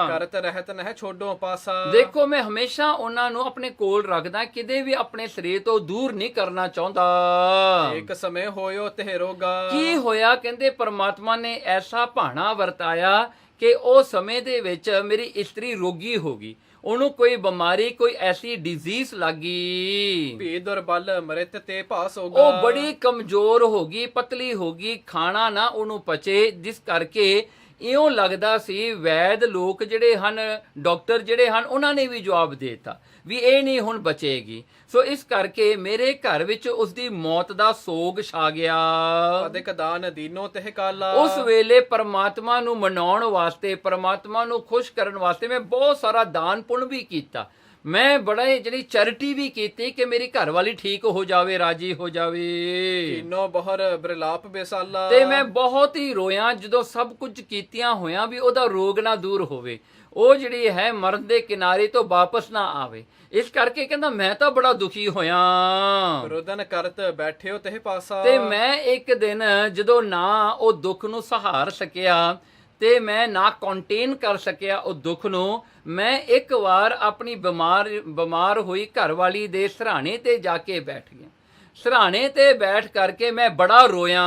ਕਰਤ ਰਹਿਤ ਨਹਿ ਛੋਡੋ ਪਾਸਾ। ਦੇਖੋ ਮੈਂ ਹਮੇਸ਼ਾ ਉਹਨਾਂ ਨੂੰ ਆਪਣੇ ਕੋਲ ਰੱਖਦਾ, ਕਿਤੇ ਵੀ ਆਪਣੇ ਸਰੀਰ ਤੋਂ ਦੂਰ ਨਹੀਂ ਕਰਨਾ ਚਾਹੁੰਦਾ। ਇੱਕ ਸਮੇਂ ਹੋਇਓ ਤੇ ਰੋਗਾ। ਕੀ ਹੋਇਆ? ਕਹਿੰਦੇ ਪਰਮਾਤਮਾ ਨੇ ਐਸਾ ਭਾਣਾ ਵਰਤਾਇਆ ਕਿ ਉਹ ਸਮੇਂ ਦੇ ਵਿੱਚ ਮੇਰੀ ਇਸਤਰੀ ਰੋਗੀ ਹੋ ਗਈ, ਉਹਨੂੰ ਕੋਈ ਬਿਮਾਰੀ, ਕੋਈ ਐਸੀ ਡਿਜ਼ੀਜ਼ ਲੱਗੀ। ਭੀ ਦੁਰਬਲ ਮ੍ਰਿਤ ਤੇ ਭਾਸ ਹੋਗਾ। ਉਹ ਬੜੀ ਕਮਜ਼ੋਰ ਹੋ ਗਈ, ਪਤਲੀ ਹੋ ਗਈ, ਖਾਣਾ ਨਾ ਉਹਨੂੰ ਪਚੇ, ਜਿਸ ਕਰਕੇ ਇਉਂ ਲੱਗਦਾ ਸੀ ਵੈਦ ਲੋਕ ਜਿਹੜੇ ਹਨ, ਡਾਕਟਰ ਜਿਹੜੇ ਹਨ, ਉਹਨਾਂ ਨੇ ਵੀ ਜਵਾਬ ਦੇ ਦਿੱਤਾ ਵੀ ਇਹ ਨਹੀਂ ਹੁਣ ਬਚੇਗੀ। ਸੋ ਇਸ ਕਰਕੇ ਮੇਰੇ ਘਰ ਵਿੱਚ ਉਸਦੀ ਮੌਤ ਦਾ ਸੋਗ ਛਾ ਗਿਆ। ਅਦਿਕ ਦਾਨ ਦੀਨੋ ਤੇ ਕਾਲਾ। ਉਸ ਵੇਲੇ ਪਰਮਾਤਮਾ ਨੂੰ ਮਨਾਉਣ ਵਾਸਤੇ, ਪਰਮਾਤਮਾ ਨੂੰ ਖੁਸ਼ ਕਰਨ ਵਾਸਤੇ ਮੈਂ ਬਹੁਤ ਸਾਰਾ ਦਾਨ ਪੁੰਨ ਵੀ ਕੀਤਾ। ਮੈਂ ਬੜਾ ਜਿਹੜੀ ਚੈਰਿਟੀ ਵੀ ਕੀਤੀ ਕਿ ਮੇਰੀ ਘਰ ਵਾਲੀ ਠੀਕ ਹੋ ਜਾਵੇ, ਰਾਜੀ ਹੋ ਜਾਵੇ। ਕੀਨੋ ਬਹਰ ਬ੍ਰਿਲਾਪ ਬੇਸਾਲਾ। ਤੇ ਮੈਂ ਬਹੁਤ ਹੀ ਰੋਇਆ ਜਦੋਂ ਸਭ ਕੁਝ ਕੀਤਿਆਂ ਹੋਇਆਂ ਵੀ ਉਹਦਾ ਰੋਗ ਨਾ ਦੂਰ ਹੋਵੇ, ਉਹ ਜਿਹੜੀ ਹੈ ਮਰਨ ਦੇ ਕਿਨਾਰੇ ਤੋਂ ਵਾਪਸ ਨਾ ਆਵੇ। ਇਸ ਕਰਕੇ ਕਹਿੰਦਾ ਮੈਂ ਤਾਂ ਬੜਾ ਦੁਖੀ ਹੋਇਆ। ਰੋਦਨ ਕਰਤ ਬੈਠਿਓ ਤੇ ਪਾਸਾ। ਤੇ ਮੈਂ ਇੱਕ ਦਿਨ ਜਦੋਂ ਨਾ ਉਹ ਦੁੱਖ ਨੂੰ ਸਹਾਰ ਸਕਿਆ ਤੇ ਮੈਂ ਨਾ ਕੰਟੇਨ ਕਰ ਸਕਿਆ ਉਹ ਦੁੱਖ ਨੂੰ, ਮੈਂ ਇੱਕ ਵਾਰ ਆਪਣੀ ਬਿਮਾਰ ਹੋਈ ਘਰਵਾਲੀ ਦੇ ਸਿਰਹਾਣੇ ਤੇ ਜਾ ਕੇ ਬੈਠ ਗਿਆ। ਸਿਰਹਾਣੇ ਤੇ ਬੈਠ ਕਰਕੇ ਮੈਂ ਬੜਾ ਰੋਇਆ।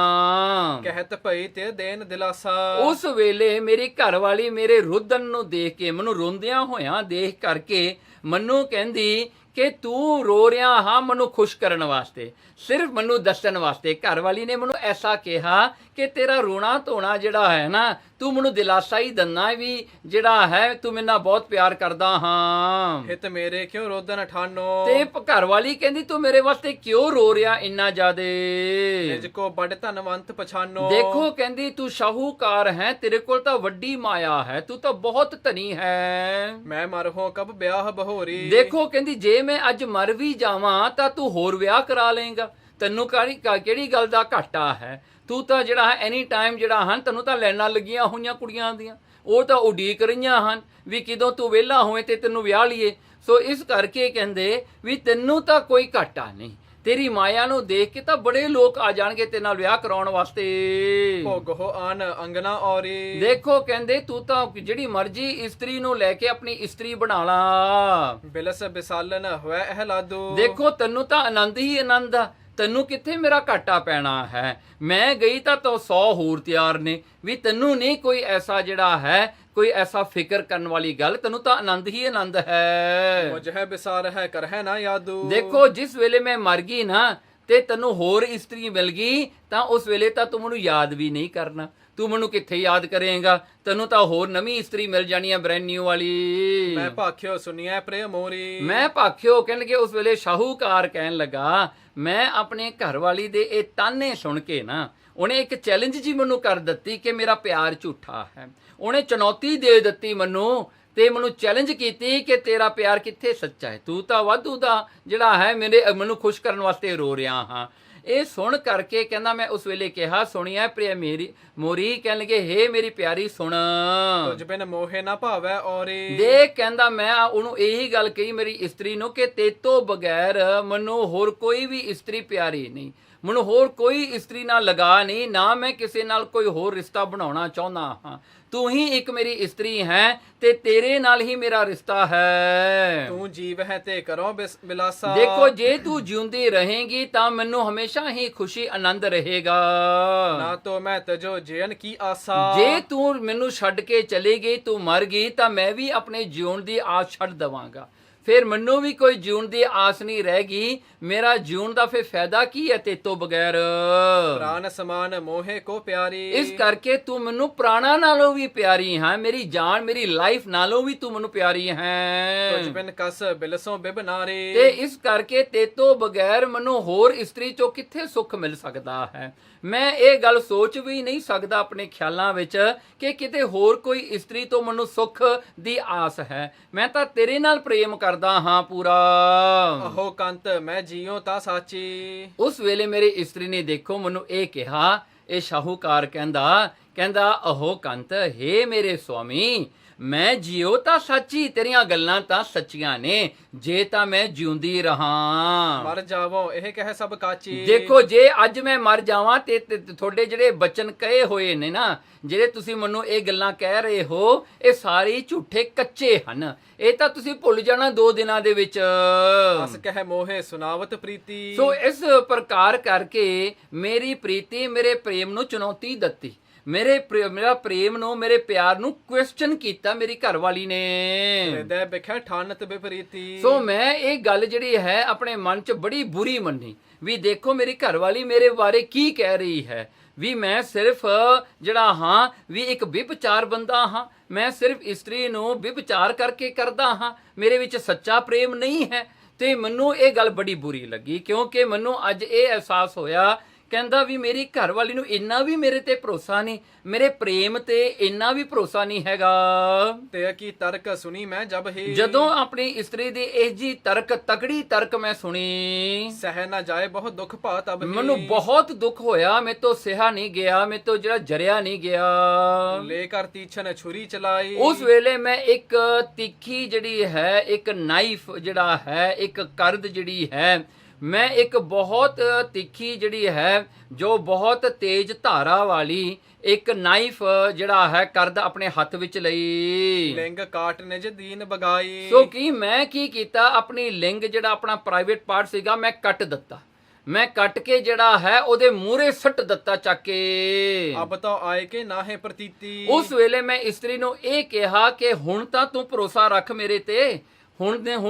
ਕਹਿਤ ਭਈ ਤੇ ਦੇਨ ਦਿਲਾਸਾ। ਉਸ ਵੇਲੇ ਮੇਰੀ ਘਰਵਾਲੀ ਮੇਰੇ ਰੁਦਨ ਨੂੰ ਦੇਖ ਕੇ, ਮੈਨੂੰ ਰੋਂਦਿਆਂ ਹੋਇਆਂ ਦੇਖ ਕਰਕੇ ਮੈਨੂੰ ਕਹਿੰਦੀ ਕਿ ਤੂੰ ਰੋ ਰਿਹਾ ਹਾਂ ਮੈਨੂੰ ਖੁਸ਼ ਕਰਨ ਵਾਸਤੇ, ਸਿਰਫ ਮੈਨੂੰ ਦੱਸਣ ਵਾਸਤੇ। ਘਰਵਾਲੀ ਨੇ ਮੈਨੂੰ ਐਸਾ ਕਿਹਾ ਕਿ ਤੇਰਾ ਰੋਣਾ ਧੋਣਾ ਜਿਹੜਾ ਹੈ ਨਾ, ਤੂੰ ਮੈਨੂੰ ਦਿਲਾਸਾ ਹੀ ਦਿੰਦਾ ਵੀ ਜਿਹੜਾ ਹੈ ਤੂੰ ਮੇਰੇ ਨਾਲ ਬਹੁਤ ਪਿਆਰ ਕਰਦਾ ਹਾਂ। ਹਿਤ ਮੇਰੇ ਕਿਉਂ ਰੋਦਨ ਠਾਨੋ। ਤੇ ਘਰਵਾਲੀ ਕਹਿੰਦੀ ਤੂੰ ਮੇਰੇ ਵਾਸਤੇ ਕਿਉਂ ਰੋ ਰਿਹਾ ਇੰਨਾ ਜ਼ਿਆਦੇ? ਨਿਜ ਕੋ ਬੜ ਧਨਵੰਤ ਪਛਾਨੋ। ਦੇਖੋ ਕਹਿੰਦੀ ਤੂੰ ਸ਼ਾਹੂਕਾਰ ਹੈ, ਤੇਰੇ ਕੋਲ ਤਾਂ ਵੱਡੀ ਮਾਇਆ ਹੈ, ਤੂੰ ਤਾਂ ਬਹੁਤ ਧਨੀ ਹੈ। ਮੈਂ ਮਰਹੋ ਕਬ ਵਿਆਹ ਬਹੋਰੀ। ਦੇਖੋ ਕਹਿੰਦੀ ਜੇ ਮੈਂ ਅੱਜ ਮਰ ਵੀ ਜਾਵਾਂ ਤਾਂ ਤੂੰ ਹੋਰ ਵਿਆਹ ਕਰਾ ਲਏਗਾ, ਤੈਨੂੰ ਕਿਹੜੀ ਗੱਲ ਦਾ ਘਾਟਾ ਹੈ? ਤੂੰ ਤਾਂ ਜਿਹੜਾ ਹੈ ਐਨੀ ਟਾਈਮ ਜਿਹੜਾ ਹਨ ਤੈਨੂੰ ਤਾਂ ਲੈਣਾ ਲੱਗੀਆਂ ਹੋਈਆਂ ਕੁੜੀਆਂ ਦੀਆਂ, ਉਹ ਤਾਂ ਉਡੀਕ ਰਹੀਆਂ ਹਨ ਵੀ ਕਿਦੋਂ ਤੂੰ ਵਿਹਲਾ ਹੋਵੇਂ ਤੇ ਤੈਨੂੰ ਵਿਆਹ ਲਈਏ। ਸੋ ਇਸ ਕਰਕੇ ਕਹਿੰਦੇ ਵੀ ਤੈਨੂੰ ਤਾਂ ਕੋਈ ਘਾਟਾ ਨਹੀਂ, ਤੇਰੀ ਮਾਇਆ ਨੂੰ ਦੇਖ ਕੇ ਤਾਂ ਬੜੇ ਲੋਕ ਆ ਜਾਣਗੇ ਤੇਰੇ ਨਾਲ ਵਿਆਹ ਕਰਾਉਣ ਵਾਸਤੇ। ਭੋਗੋ ਆਨ ਅੰਗਨਾ ਔਰੀ। ਦੇਖੋ ਕਹਿੰਦੇ ਤੂੰ ਤਾਂ ਜਿਹੜੀ ਮਰਜ਼ੀ ਇਸਤਰੀ ਨੂੰ ਲੈ ਕੇ ਆਪਣੀ ਇਸਤਰੀ ਬਣਾ ਲਾ। ਬਿਲਸ ਬਿਸਾਲਨ ਹੋਇ ਅਹਲਾਦੂ। ਦੇਖੋ ਤੈਨੂੰ ਤਾਂ ਆਨੰਦ ਹੀ ਆਨੰਦ ਆ, ਤੈਨੂੰ ਕਿੱਥੇ ਮੇਰਾ ਘਾਟਾ ਪੈਣਾ ਹੈ? ਮੈਂ ਗਈ ਤਾਂ 100 ਹੋਰ ਤਿਆਰ ਨੇ ਵੀ ਤੈਨੂੰ ਨਹੀਂ ਕੋਈ ਐਸਾ ਜਿਹੜਾ ਹੈ ਕੋਈ ਐਸਾ ਫਿਕਰ ਕਰਨ ਵਾਲੀ ਗੱਲ, ਤੈਨੂੰ ਤਾਂ ਆਨੰਦ ਹੀ ਆਨੰਦ ਹੈ। ਮੁਝ ਹੈ ਬਿਸਾਰ ਹੈ ਕਰ ਹੈ ਨਾ ਯਾਦੂ। ਦੇਖੋ ਜਿਸ ਵੇਲੇ ਮੈਂ ਮਰ ਗਈ ਨਾ ਤੇ ਤੈਨੂੰ ਹੋਰ ਇਸਤਰੀ ਮਿਲ ਗਈ ਤਾਂ ਉਸ ਵੇਲੇ ਤਾਂ ਤੂੰ ਮੈਨੂੰ ਯਾਦ ਵੀ ਨਹੀਂ ਕਰਨਾ। ਤੂੰ ਮੈਨੂੰ ਕਿੱਥੇ ਯਾਦ ਕਰੇਂਗਾ? ਤੈਨੂੰ ਤਾਂ ਹੋਰ ਨਵੀਂ ਇਸਤਰੀ ਮਿਲ ਜਾਣੀ ਹੈ, ਬ੍ਰੈਂਡ ਨਿਊ ਵਾਲੀ। ਮੈਂ ਭਾਖਿਓ ਸੁਣਿਆ ਪ੍ਰੇਮ ਮੋਰੀ। ਮੈਂ ਭਾਖਿਓ ਕਹਿਣਗੇ ਉਸ ਵੇਲੇ ਸ਼ਾਹੂਕਾਰ ਕਹਿਣ ਲੱਗਾ। ਮੈਂ ਆਪਣੇ ਘਰ ਵਾਲੀ ਦੇ ਇਹ ਤਾਨੇ ਸੁਣ ਕੇ ਨਾ, ਉਹਨੇ ਇੱਕ ਚੈਲੰਜ ਜੀ ਮੈਨੂੰ ਕਰ ਦਿੱਤੀ ਕਿ ਮੇਰਾ ਪਿਆਰ ਝੂਠਾ ਹੈ। ਉਹਨੇ ਚੁਣੌਤੀ ਦੇ ਦਿੱਤੀ ਮੈਨੂੰ ਤੇ ਮੈਨੂੰ ਚੈਲੰਜ ਕੀਤੀ ਕਿ ਤੇਰਾ ਪਿਆਰ ਕਿੱਥੇ ਸੱਚਾ ਹੈ, ਤੂੰ ਤਾਂ ਵਾਧੂ ਦਾ ਜਿਹੜਾ ਹੈ ਮੈਨੂੰ ਖੁਸ਼ ਕਰਨ ਵਾਸਤੇ ਰੋ ਰਿਹਾ ਹਾਂ। ਇਹ ਸੁਣ ਕਰਕੇ ਕਹਿੰਦਾ ਮੈਂ ਉਸ ਵੇਲੇ ਕਿਹਾ ਸੁਣਿਆ ਪ੍ਰਿਆ ਮੇਰੀ ਮੋਰੀ। ਕਹਿਣ ਲੱਗੇ ਹੇ ਮੇਰੀ ਪਿਆਰੀ ਸੁਣ। ਤੁਝ ਬਿਨ ਮੋਹੇ ਨਾ ਭਾਵੈ ਔਰੀ। ਦੇਖ ਕਹਿੰਦਾ ਮੈਂ ਉਹਨੂੰ ਇਹੀ ਗੱਲ ਕਹੀ ਮੇਰੀ ਇਸਤਰੀ ਨੂੰ ਕਿ ਤੇਤੋਂ ਬਗੈਰ ਮੈਨੂੰ ਹੋਰ ਕੋਈ ਵੀ ਇਸਤਰੀ ਪਿਆਰੀ ਨਹੀਂ, ਮੈਨੂੰ ਹੋਰ ਕੋਈ ਇਸਤਰੀ ਨਾਲ ਲਗਾ ਨਹੀਂ, ਨਾ ਮੈਂ ਕਿਸੇ ਨਾਲ ਕੋਈ ਹੋਰ ਰਿਸ਼ਤਾ ਬਣਾਉਣਾ ਚਾਹੁੰਦਾ ਹਾਂ। ਤੂੰ ਹੀ ਇੱਕ ਮੇਰੀ ਇਸਤਰੀ ਹੈ ਤੇ ਤੇਰੇ ਨਾਲ ਹੀ ਮੇਰਾ ਰਿਸ਼ਤਾ ਹੈ। ਤੂੰ ਜੀਵ ਹੈ ਤੇ ਕਰੋ ਬਿਲਾਸਾ। ਦੇਖੋ ਜੇ ਤੂੰ ਜਿਉਂਦੀ ਰਹੇਂਗੀ ਤਾਂ ਮੈਨੂੰ ਹਮੇਸ਼ਾ ਹੀ ਖੁਸ਼ੀ ਆਨੰਦ ਰਹੇਗਾ। ਨਾ ਤੋ ਮੈਂ ਤਜੋ ਜੀਵਨ ਕੀ ਆਸਾ। ਜੇ ਤੂੰ ਮੈਨੂੰ ਛੱਡ ਕੇ ਚਲੀ ਗਈ, ਤੂੰ ਮਰ ਗਈ ਤਾਂ ਮੈਂ ਵੀ ਆਪਣੇ ਜਿਉਣ ਦੀ ਆਸ ਛੱਡ ਦੇਵਾਂਗਾ। ਫਿਰ ਮੈਨੂੰ ਵੀ ਕੋਈ ਜਿਉਣ ਦੀ ਆਸ ਨਹੀਂ ਰਹੇਗੀ। ਮੇਰਾ ਜਿਉਣ ਦਾ ਫਿਰ ਫਾਇਦਾ ਕੀ ਹੈ ਤੇਤੋਂ ਬਗੈਰ? ਪ੍ਰਾਨ ਸਮਾਨ ਮੋਹੇ ਕੋ ਪਿਆਰੀ। ਇਸ ਕਰਕੇ ਤੂੰ ਮੈਨੂੰ ਪ੍ਰਾਣਾ ਨਾਲੋਂ ਵੀ ਪਿਆਰੀ ਹੈ, ਮੇਰੀ ਜਾਨ ਮੇਰੀ ਲਾਈਫ ਨਾਲੋਂ ਵੀ ਤੂੰ ਮੈਨੂੰ ਪਿਆਰੀ ਹੈ। ਤੁਝ ਬਿਨ ਕਸ ਬਿਲਸੋਂ ਬਿਬਨਾਰੀ। ਤੇ ਇਸ ਕਰਕੇ ਤੇਤੋਂ ਬਗੈਰ ਮੈਨੂੰ ਹੋਰ ਇਸਤਰੀ ਚੋਂ ਕਿੱਥੇ ਸੁੱਖ ਮਿਲ ਸਕਦਾ ਹੈ? ਮੈਂ ਇਹ ਗੱਲ ਸੋਚ ਵੀ ਨਹੀਂ ਸਕਦਾ ਆਪਣੇ ਖਿਆਲਾਂ ਵਿੱਚ ਕਿ ਕਿਤੇ ਹੋਰ ਕੋਈ ਇਸਤਰੀ ਤੋਂ ਮੈਨੂੰ ਸੁੱਖ ਦੀ ਆਸ ਹੈ। ਮੈਂ ਤਾਂ ਤੇਰੇ ਨਾਲ ਪ੍ਰੇਮ ਕਰਦਾ ਹਾਂ ਪੂਰਾ। ਅਹੋ ਕੰਤ ਮੈਂ ਜੀਉ ਤਾਂ ਸਾਚੀ। ਉਸ ਵੇਲੇ ਮੇਰੀ ਇਸਤਰੀ ਨੇ ਦੇਖੋ ਮੈਨੂੰ ਇਹ ਕਿਹਾ, ਇਹ ਸ਼ਾਹੂਕਾਰ ਕਹਿੰਦਾ ਅਹੋ ਕੰਤ ਹੇ ਮੇਰੇ ਸੁਆਮੀ, ਮੈਂ ਜਿਉ ਤਾਂ ਸੱਚੀ, ਤੇਰੀਆਂ ਗੱਲਾਂ ਤਾਂ ਸੱਚੀਆਂ ਨੇ, ਜੇ ਤਾਂ ਮੈਂ ਜਿਉਂਦੀ ਰਹਾਂ। ਮਰ ਜਾਵੋ ਇਹ ਕਹਿ ਸਭ ਕਾਚੀ। ਦੇਖੋ ਜੇ ਅੱਜ ਮੈਂ ਮਰ ਜਾਵਾਂ ਤੇ ਤੁਹਾਡੇ ਜਿਹੜੇ ਬਚਨ ਕਹੇ ਹੋਏ ਨੇ ਨਾ, ਜਿਹੜੇ ਤੁਸੀਂ ਮੈਨੂੰ ਇਹ ਗੱਲਾਂ ਕਹਿ ਰਹੇ ਹੋ, ਇਹ ਸਾਰੇ ਝੂਠੇ ਕੱਚੇ ਹਨ। ਇਹ ਤਾਂ ਤੁਸੀਂ ਭੁੱਲ ਜਾਣਾ 2 ਦਿਨਾਂ ਦੇ ਵਿੱਚ। ਅਸ ਕਹਿ ਮੋਹੇ ਸੁਨਾਵਤ ਪ੍ਰੀਤੀ। ਸੋ ਇਸ ਪ੍ਰਕਾਰ ਕਰਕੇ ਮੇਰੀ ਪ੍ਰੀਤੀ ਮੇਰੇ ਪ੍ਰੇਮ ਨੂੰ ਚੁਣੌਤੀ ਦਿੱਤੀ, ਮੇਰਾ ਪ੍ਰੇਮ ਨੂੰ, ਮੇਰੇ ਪਿਆਰ ਨੂੰ ਕੁਐਸਚਨ ਕੀਤਾ ਮੇਰੀ ਘਰਵਾਲੀ ਨੇ। ਹਿਰਦੈ ਬਿਖੈ ਠਾਨਤ ਵਿਪਰੀਤੀ। ਸੋ ਮੈਂ ਇਹ ਗੱਲ ਜਿਹੜੀ ਹੈ ਆਪਣੇ ਮਨ 'ਚ ਬੜੀ ਬੁਰੀ ਮੰਨੀ ਵੀ ਦੇਖੋ ਮੇਰੀ ਘਰਵਾਲੀ ਮੇਰੇ ਬਾਰੇ ਕੀ ਕਹਿ ਰਹੀ ਹੈ, ਵੀ ਮੈਂ ਸਿਰਫ ਜਿਹੜਾ ਹਾਂ ਵੀ ਇੱਕ ਵਿਭਚਾਰ ਬੰਦਾ ਹਾਂ, ਮੈਂ ਸਿਰਫ ਇਸਤਰੀ ਨੂੰ ਵਿਭਚਾਰ ਕਰਕੇ ਕਰਦਾ ਹਾਂ, ਮੇਰੇ ਵਿੱਚ ਸੱਚਾ ਪ੍ਰੇਮ ਨਹੀਂ ਹੈ। ਤੇ ਮੈਨੂੰ ਇਹ ਗੱਲ ਬੜੀ ਬੁਰੀ ਲੱਗੀ, ਕਿਉਂਕਿ ਮੈਨੂੰ ਅੱਜ ਇਹ ਅਹਿਸਾਸ ਹੋਇਆ, ਕਹਿੰਦਾ ਵੀ ਮੇਰੀ ਘਰਵਾਲੀ ਨੂੰ ਇੰਨਾ ਵੀ ਮੇਰੇ ਤੇ ਭਰੋਸਾ ਨਹੀਂ, ਮੇਰੇ ਪ੍ਰੇਮ ਤੇ ਇੰਨਾ ਵੀ ਭਰੋਸਾ ਨਹੀਂ ਹੈਗਾ। ਤੇ ਕੀ ਤਰਕ ਸੁਣੀ ਮੈਂ ਜਬ ਹੀ। ਜਦੋਂ ਆਪਣੀ ਇਸਤਰੀ ਦੀ ਇਹ ਜੀ ਤਕੜੀ ਤਰਕ ਮੈਂ ਸੁਣੀ, ਸਹਿ ਨਾ ਜਾਏ ਬਹੁਤ ਦੁੱਖ ਭਾ ਤਬ ਹੀ। ਮੈਨੂੰ ਬਹੁਤ ਦੁੱਖ ਹੋਇਆ, ਮੇਰੇ ਤੋਂ ਸਿਹਾ ਨਹੀਂ ਗਿਆ, ਮੇਰੇ ਤੋਂ ਜਿਹੜਾ ਜਰਿਆ ਨਹੀਂ ਗਿਆ। ਲੈ ਕਰ ਤੀਛਨ ਛੁਰੀ ਚਲਾਈ। ਉਸ ਵੇਲੇ ਮੈਂ ਇੱਕ ਤਿੱਖੀ ਜਿਹੜੀ ਹੈ, ਇੱਕ ਨਾਈਫ ਜਿਹੜਾ ਹੈ, ਇੱਕ ਕਰਦ ਜਿਹੜੀ ਹੈ, ਮੈਂ ਇੱਕ ਬਹੁਤ ਤਿੱਖੀ ਜਿਹੜੀ ਹੈ, ਜੋ ਬਹੁਤ ਤੇਜ਼ ਧਾਰਾ ਵਾਲੀ ਇੱਕ ਨਾਈਫ ਜਿਹੜਾ ਹੈ ਕਰਦ ਆਪਣੇ ਹੱਥ ਵਿੱਚ ਲਈ। ਲਿੰਗ ਕਾਟ ਨਿਜ ਦੀਨ ਬਗਾਈ। ਸੋ ਕੀ ਮੈਂ ਕੀ ਕੀਤਾ, ਆਪਣੀ ਲਿੰਗ ਜਿਹੜਾ ਆਪਣਾ ਪ੍ਰਾਈਵੇਟ ਪਾਰਟ ਸੀਗਾ ਮੈਂ ਕੱਟ ਦਿੱਤਾ, ਮੈਂ ਕੱਟ ਕੇ ਜਿਹੜਾ ਹੈ ਉਹਦੇ ਮੂਹਰੇ ਸੱਟ ਦਿੱਤਾ ਚੱਕ ਕੇ। ਅਬ ਤਾਂ ਆਏ ਕੇ ਨਾਹੇ ਪ੍ਰਤੀਤੀ। ਉਸ ਵੇਲੇ ਮੈਂ ਇਸਤਰੀ ਨੂੰ ਇਹ ਕਿਹਾ ਕਿ ਹੁਣ ਤਾਂ ਤੂੰ ਭਰੋਸਾ ਰੱਖ ਮੇਰੇ ਤੇ, ਹੁਣ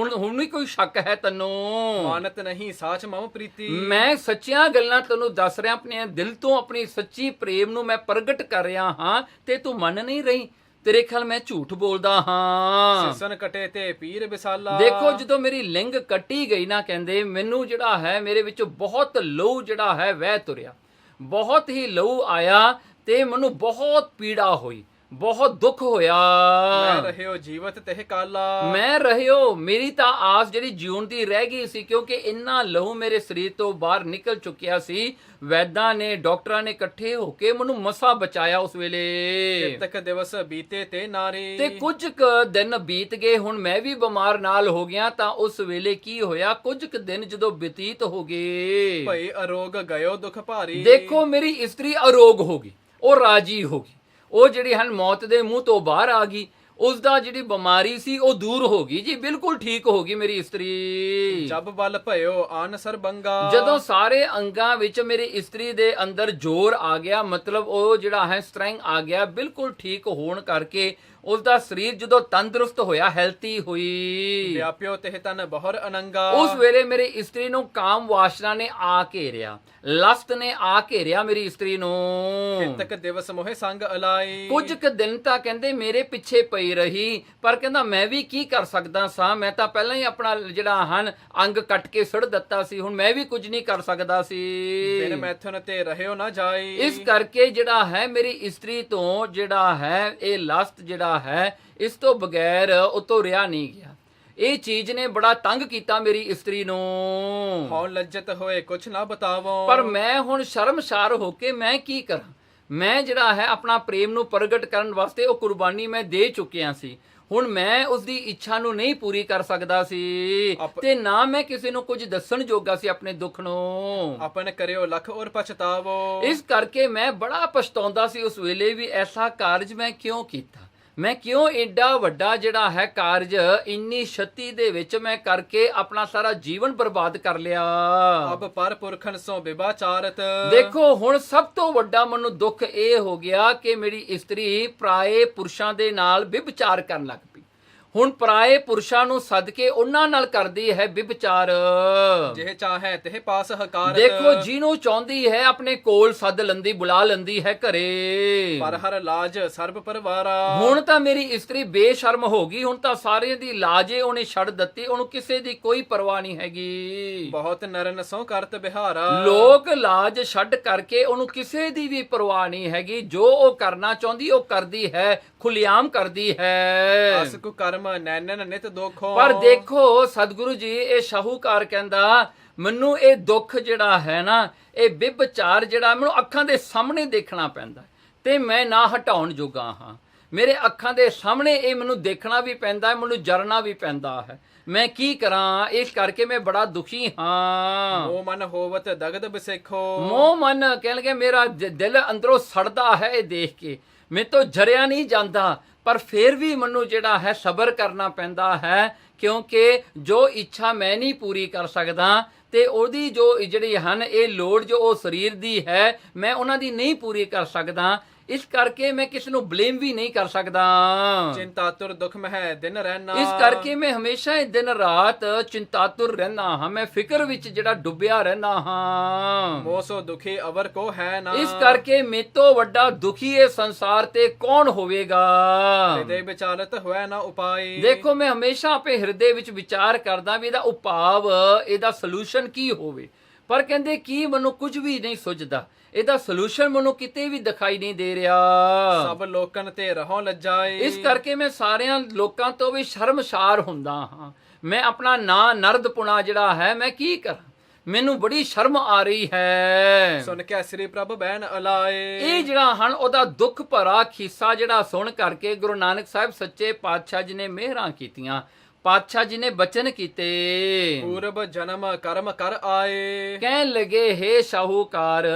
ਨਹੀਂ ਕੋਈ ਸ਼ੱਕ ਹੈ ਤੈਨੂੰ। ਮਾਨਤ ਨਹੀਂ ਸਾਚ ਮਮ ਪ੍ਰੀਤੀ। ਮੈਂ ਸੱਚੀਆਂ ਗੱਲਾਂ ਤੈਨੂੰ ਦੱਸ ਰਿਹਾ, ਆਪਣੇ ਦਿਲ ਤੋਂ ਆਪਣੀ ਸੱਚੀ ਪ੍ਰੇਮ ਨੂੰ ਮੈਂ ਪ੍ਰਗਟ ਕਰ ਰਿਹਾ ਹਾਂ, ਤੇ ਤੂੰ ਮੰਨ ਨਹੀਂ ਰਹੀ। ਤੇਰੇ ਖਿਆਲ ਮੈਂ ਝੂਠ ਬੋਲਦਾ ਹਾਂ। ਸਿਸਨ ਕਟੇ ਤੇ ਪੀਰ ਵਿਸਾਲਾ। ਦੇਖੋ ਜਦੋਂ ਮੇਰੀ ਲਿੰਗ ਕੱਟੀ ਗਈ ਨਾ, ਕਹਿੰਦੇ ਮੈਨੂੰ ਜਿਹੜਾ ਹੈ ਮੇਰੇ ਵਿੱਚੋਂ ਬਹੁਤ ਲਹੂ ਜਿਹੜਾ ਹੈ ਵਹਿ ਤੁਰਿਆ, ਬਹੁਤ ਹੀ ਲਹੂ ਆਇਆ, ਤੇ ਮੈਨੂੰ ਬਹੁਤ ਪੀੜਾ ਹੋਈ, ਬਹੁਤ ਦੁੱਖ ਹੋਇਆ। ਮੈਂ ਰਹਿਓ ਜੀਵਤ ਤੇ ਕਾਲਾ। ਮੈਂ ਰਹਿਓ, ਮੇਰੀ ਤਾਂ ਆਸ ਜਿਹੜੀ ਜਿਉਣ ਦੀ ਰਹਿ ਗਈ ਸੀ, ਕਿਉਂਕਿ ਇੰਨਾ ਲਹੂ ਮੇਰੇ ਸਰੀਰ ਤੋਂ ਬਾਹਰ ਨਿਕਲ ਚੁੱਕਿਆ ਸੀ। ਵੈਦਾਂ ਨੇ, ਡਾਕਟਰਾਂ ਨੇ ਇਕੱਠੇ ਹੋ ਕੇ ਮੈਨੂੰ ਮਸਾ ਬਚਾਇਆ ਉਸ ਵੇਲੇ। ਕਿਤਕ ਦਿਵਸ ਬੀਤੇ ਤੇ ਨਾਰੀ। ਤੇ ਕੁਝ ਕੁ ਦਿਨ ਬੀਤ ਗਏ, ਹੁਣ ਮੈਂ ਵੀ ਬਿਮਾਰ ਨਾਲ ਹੋ ਗਿਆ। ਤਾਂ ਉਸ ਵੇਲੇ ਕੀ ਹੋਇਆ, ਕੁਝ ਕੁ ਦਿਨ ਜਦੋਂ ਬਤੀਤ ਹੋ ਗਏ, ਭਈ ਅਰੋਗ ਗਇਓ ਦੁਖ ਭਾਰੀ। ਦੇਖੋ ਮੇਰੀ ਇਸਤਰੀ ਅਰੋਗ ਹੋ ਗਈ, ਉਹ ਰਾਜੀ ਹੋ ਗਈ, ਉਹ ਜਿਹੜੀ ਹਨ ਮੌਤ ਦੇ ਮੂੰਹ ਤੋਂ ਬਾਹਰ ਆ ਗਈ। ਉਸ ਦਾ ਜਿਹੜੀ ਬਿਮਾਰੀ ਸੀ ਉਹ ਦੂਰ ਹੋ ਗਈ ਜੀ, ਬਿਲਕੁਲ ਠੀਕ ਹੋ ਗਈ ਮੇਰੀ ਇਸਤਰੀ। ਜਬ ਬਲ ਭਇਓ ਆਨ ਸਰਬੰਗਾ। ਜਦੋਂ ਸਾਰੇ ਅੰਗਾਂ ਵਿੱਚ ਮੇਰੀ ਇਸਤਰੀ ਦੇ ਅੰਦਰ ਜ਼ੋਰ ਆ ਗਿਆ, ਮਤਲਬ ਉਹ ਜਿਹੜਾ ਹੈ ਸਟਰੈਂਗ ਆ ਗਿਆ, ਬਿਲਕੁਲ ਠੀਕ ਹੋਣ ਕਰਕੇ ਉਸ ਦਾ ਸਰੀਰ ਜਦੋਂ ਤੰਦਰੁਸਤ ਹੋਇਆ, ਹੈਲਥੀ ਹੋਈ, ਵਿਆਪਿਓ ਤੇ ਤਨ ਬਹੁਰ ਅਨੰਗਾ। ਉਸ ਵੇਲੇ ਮੇਰੀ ਇਸਤਰੀ ਨੂੰ ਕਾਮ ਵਾਸ਼ਨਾ ਨੇ ਆ ਘੇਰਿਆ, ਲਸਤ ਨੇ ਆ ਘੇਰਿਆ ਮੇਰੀ ਇਸਤਰੀ ਨੂੰ। ਕਿਤਕ ਦਿਵਸ ਮੋਹਿ ਸੰਗ ਅਲਾਈ। ਕੁਝ ਕੁ ਦਿਨ ਤਾਂ ਕਹਿੰਦੇ ਮੇਰੇ ਪਿੱਛੇ ਪਈ ਰਹੀ, ਪਰ ਕਹਿੰਦਾ ਮੈਂ ਵੀ ਕੀ ਕਰ ਸਕਦਾ ਸਾਂ, ਮੈਂ ਤਾਂ ਪਹਿਲਾਂ ਹੀ ਆਪਣਾ ਜਿਹੜਾ ਹਨ ਅੰਗ ਕੱਟ ਕੇ ਸੁੱਟ ਦਿੱਤਾ ਸੀ, ਹੁਣ ਮੈਂ ਵੀ ਕੁਝ ਨਹੀਂ ਕਰ ਸਕਦਾ ਸੀ। ਬਿਨ ਮੈਥੁਨ ਤੇ ਰਹਿਓ ਨਾ ਜਾਈ। ਇਸ ਕਰਕੇ ਜਿਹੜਾ ਹੈ ਮੇਰੀ ਇਸਤਰੀ ਤੋਂ ਜਿਹੜਾ ਹੈ ਇਹ ਲਸਤ ਜਿਹੜਾ ਹੈ, ਇਸ ਤੋਂ ਬਗੈਰ ਉਤੋਂ ਰਿਹਾ ਨਹੀਂ ਗਿਆ। ਇਹ ਚੀਜ਼ ਨੇ ਬੜਾ ਤੰਗ ਕੀਤਾ ਮੇਰੀ ਇਸਤਰੀ ਨੂੰ। ਹਉ ਲੱਜਤ ਹੋਏ ਕੁਛ ਨਾ ਬਤਾਵੋ। ਪਰ ਮੈਂ ਹੁਣ ਸ਼ਰਮਸਾਰ ਹੋ ਕੇ ਮੈਂ ਕੀ ਕਰਾਂ, ਮੈਂ ਜਿਹੜਾ ਹੈ ਆਪਣਾ ਪ੍ਰੇਮ ਨੂੰ ਪ੍ਰਗਟ ਕਰਨ ਵਾਸਤੇ ਉਹ ਕੁਰਬਾਨੀ ਮੈਂ ਦੇ ਚੁੱਕਿਆ ਸੀ। ਹੁਣ ਮੈਂ ਉਸ ਦੀ ਇੱਛਾ ਨੂੰ ਨਹੀਂ ਪੂਰੀ ਕਰ ਸਕਦਾ ਸੀ, ਤੇ ਨਾ ਮੈਂ ਕਿਸੇ ਨੂੰ ਕੁਝ ਦੱਸਣ ਜੋਗਾ ਸੀ ਆਪਣੇ ਦੁੱਖ ਨੂੰ। ਆਪਨ ਕਰਿਓ ਲਖ ਔਰ ਪਛਤਾਵੋ। ਇਸ ਕਰਕੇ ਮੈਂ ਬੜਾ ਪਛਤਾਉਂਦਾ ਸੀ ਉਸ ਵੇਲੇ ਵੀ, ਐਸਾ ਕਾਰਜ ਮੈਂ ਕਿਉਂ ਕੀਤਾ, ਮੈਂ ਕਿਉਂ ਏਡਾ ਵੱਡਾ ਜਿਹੜਾ ਹੈ ਕਾਰਜ ਇੰਨੀ ਛੱਤੀ ਦੇ ਵਿੱਚ ਮੈਂ ਕਰਕੇ ਆਪਣਾ ਸਾਰਾ ਜੀਵਨ ਬਰਬਾਦ ਕਰ ਲਿਆ। ਅਬ ਪਰ ਪੁਰਖਨ ਸੋ ਵਿਵਾਚਾਰਤ। ਦੇਖੋ ਹੁਣ ਸਭ ਤੋਂ ਵੱਡਾ ਮੈਨੂੰ ਦੁੱਖ ਇਹ ਹੋ ਗਿਆ ਕਿ ਮੇਰੀ ਇਸਤਰੀ ਪਰਾਏ ਪੁਰਸ਼ਾਂ ਦੇ ਨਾਲ ਵਿਭਚਾਰ ਕਰਨ ਲੱਗ ਪਈ। ਹੁਣ ਪਰਾਏ ਪੁਰਸ਼ਾਂ ਨੂੰ ਸੱਦ ਕੇ ਉਹਨਾਂ ਨਾਲ ਕਰਦੀ ਹੈ ਵਿਭਚਾਰ। ਜਿਹ ਚਾਹੇ ਤਿਹ ਪਾਸ ਹਕਾਰਤ। ਦੇਖੋ ਜਿਹਨੂੰ ਚਾਹੁੰਦੀ ਹੈ ਆਪਣੇ ਕੋਲ ਸੱਦ ਲੰਦੀ, ਬੁਲਾ ਲੰਦੀ ਹੈ ਘਰੇ। ਪਰ ਹਰ ਲਾਜ ਸਰਬ ਪਰਿਵਾਰਾ। ਹੁਣ ਤਾਂ ਮੇਰੀ ਇਸਤਰੀ ਬੇਸ਼ਰਮ ਹੋ ਗਈ, ਹੁਣ ਤਾਂ ਸਾਰਿਆਂ ਦੀ ਲਾਜੇ ਉਹਨੇ ਛੱਡ ਦਿੱਤੀ, ਉਹਨੂੰ ਕਿਸੇ ਦੀ ਕੋਈ ਪਰਵਾਹ ਨਹੀਂ ਹੈਗੀ। ਬਹੁਤ ਨਰਨ ਸੋ ਕਰਤ ਬਿਹਾਰਾ। ਲੋਕ ਲਾਜ ਛੱਡ ਕਰਕੇ ਉਹਨੂੰ ਕਿਸੇ ਦੀ ਵੀ ਪਰਵਾਹ ਨਹੀਂ ਹੈਗੀ, ਜੋ ਉਹ ਕਰਨਾ ਚਾਹੁੰਦੀ ਉਹ ਕਰਦੀ ਹੈ, ਖੁੱਲ੍ਹੇਆਮ ਕਰਦੀ ਹੈ। ਅਸ ਕੁ ਕਰਮ ਨੈਨਨ ਨਿਤ ਦੁਖੋ। ਪਰ ਦੇਖੋ ਸਤਿਗੁਰੂ ਜੀ, ਇਹ ਸ਼ਾਹੂਕਾਰ ਕਹਿੰਦਾ ਮੈਨੂੰ ਇਹ ਦੁੱਖ ਜਿਹੜਾ ਹੈ ਨਾ, ਇਹ ਵਿਭਚਾਰ ਜਿਹੜਾ ਮੈਨੂੰ ਅੱਖਾਂ ਦੇ ਸਾਹਮਣੇ ਦੇਖਣਾ ਪੈਂਦਾ, ਤੇ ਮੈਂ ਨਾ ਹਟਾਉਣ ਜੋਗਾ ਹਾਂ। ਮੇਰੇ ਅੱਖਾਂ ਦੇ ਸਾਹਮਣੇ ਇਹ ਮੈਨੂੰ ਦੇਖਣਾ ਵੀ ਪੈਂਦਾ ਹੈ, ਮੈਨੂੰ ਜਰਨਾ ਵੀ ਪੈਂਦਾ ਹੈ। ਮੈਂ ਕੀ ਕਰਾਂ? ਇਸ ਕਰਕੇ ਮੈਂ ਬੜਾ ਦੁਖੀ ਹਾਂ। ਮੋਹ ਮਨ ਹੋਵਤ ਦਗਦ ਬਿਸੇਖੋ। ਮੋਹ ਮਨ ਕਹਿਣ ਲੱਗੇ ਮੇਰਾ ਦਿਲ ਅੰਦਰੋਂ ਸੜਦਾ ਹੈ ਇਹ ਦੇਖ ਕੇ, ਮੇਰੇ ਤੋਂ ਜਰਿਆ ਨਹੀਂ ਜਾਂਦਾ, ਪਰ ਫਿਰ ਵੀ ਮੈਨੂੰ ਜਿਹੜਾ ਹੈ ਸਬਰ ਕਰਨਾ ਪੈਂਦਾ ਹੈ, ਕਿਉਂਕਿ ਜੋ ਇੱਛਾ ਮੈਂ ਨਹੀਂ ਪੂਰੀ ਕਰ ਸਕਦਾ ਤੇ ਉਹਦੀ ਜੋ ਜਿਹੜੀ ਹਨ ਇਹ ਲੋੜ ਜੋ ਉਹ ਸਰੀਰ ਦੀ ਹੈ ਮੈਂ ਉਹਨਾਂ ਦੀ ਨਹੀਂ ਪੂਰੀ ਕਰ ਸਕਦਾ। ਇਸ ਕਰਕੇ ਮੈਂ ਕਿਸੇ ਨੂੰ ਬਲੇਮ ਵੀ ਨਹੀਂ ਕਰ ਸਕਦਾ। ਚਿੰਤਾਤੁਰ ਦੁਖ ਮਹਿ ਦਿਨ ਰਹਿਣਾ। ਇਸ ਕਰਕੇ ਮੈਂ ਹਮੇਸ਼ਾ ਹੀ ਦਿਨ ਰਾਤ ਚਿੰਤਾਤੁਰ ਰਹਿਣਾ ਹਾਂ, ਮੈਂ ਫਿਕਰ ਵਿੱਚ ਜਿਹੜਾ ਡੁੱਬਿਆ ਰਹਿਣਾ ਹਾਂ। ਮੋਹ ਸੋ ਦੁਖੀ ਅਵਰ ਕੋ ਹੈ ਨਾ। ਇਸ ਕਰਕੇ ਮੇਰੇ ਤੋਂ ਵੱਡਾ ਦੁਖੀ ਇਹ ਸੰਸਾਰ ਤੇ ਕੌਣ ਹੋਵੇਗਾ? ਹਿਰਦੇ ਵਿਚਾਰਤ ਹੋਇ ਨਾ ਉਪਾਈ। ਦੇਖੋ ਮੈਂ ਹਮੇਸ਼ਾ ਆਪਣੇ ਹਿਰਦੇ ਵਿੱਚ ਵਿਚਾਰ ਕਰਦਾ ਵੀ ਇਹਦਾ ਉਪਾਅ, ਇਹਦਾ ਸੋਲੂਸ਼ਨ ਕੀ ਹੋਵੇ, ਪਰ ਕਹਿੰਦੇ ਕੀ ਮੈਨੂੰ ਕੁਝ ਵੀ ਨਹੀਂ ਸੁਝਦਾ, ਇਹਦਾ ਸੋਲੂਸ਼ਨ ਮੈਨੂੰ ਕਿਤੇ ਵੀ ਦਿਖਾਈ ਨਹੀਂ ਦੇ ਰਿਹਾ। ਸਭ ਲੋਕਨ ਤੇ ਰਹੋ ਲੱਜਾਏ। ਇਸ ਕਰਕੇ ਮੈਂ ਸਾਰਿਆਂ ਲੋਕਾਂ ਤੋਂ ਵੀ ਸ਼ਰਮਸ਼ਾਰ ਹੁੰਦਾ ਹਾਂ। ਮੈਂ ਆਪਣਾ ਨਾਂ ਨਰਦਪੁਣਾ ਜਿਹੜਾ ਹੈ ਮੈਂ ਕੀ ਕਰਾਂ, ਮੈਨੂੰ ਬੜੀ ਸ਼ਰਮ ਆ ਰਹੀ ਹੈ। ਸੁਣ ਕੇ ਸ੍ਰੀ ਪ੍ਰਭ ਬੈਨ ਅਲਾਏ। ਇਹ ਜਿਹੜਾ ਹਨ ਉਹਦਾ ਦੁੱਖ ਭਰਾ ਖੀਸਾ ਜਿਹੜਾ ਸੁਣ ਕਰਕੇ ਗੁਰੂ ਨਾਨਕ ਸਾਹਿਬ ਸੱਚੇ ਪਾਤਸ਼ਾਹ ਜੀ ਨੇ ਮਿਹਰਾਂ ਕੀਤੀਆਂ, ਪਾਤਸ਼ਾਹ ਜੀ ਨੇ ਬਚਨ ਕੀਤੇ। ਪੂਰਬ ਜਨਮ ਕਰਮ ਕਰ ਆਏ। ਕਹਿਣ ਲੱਗੇ ਹੇ ਸ਼ਾਹੂਕਾਰ,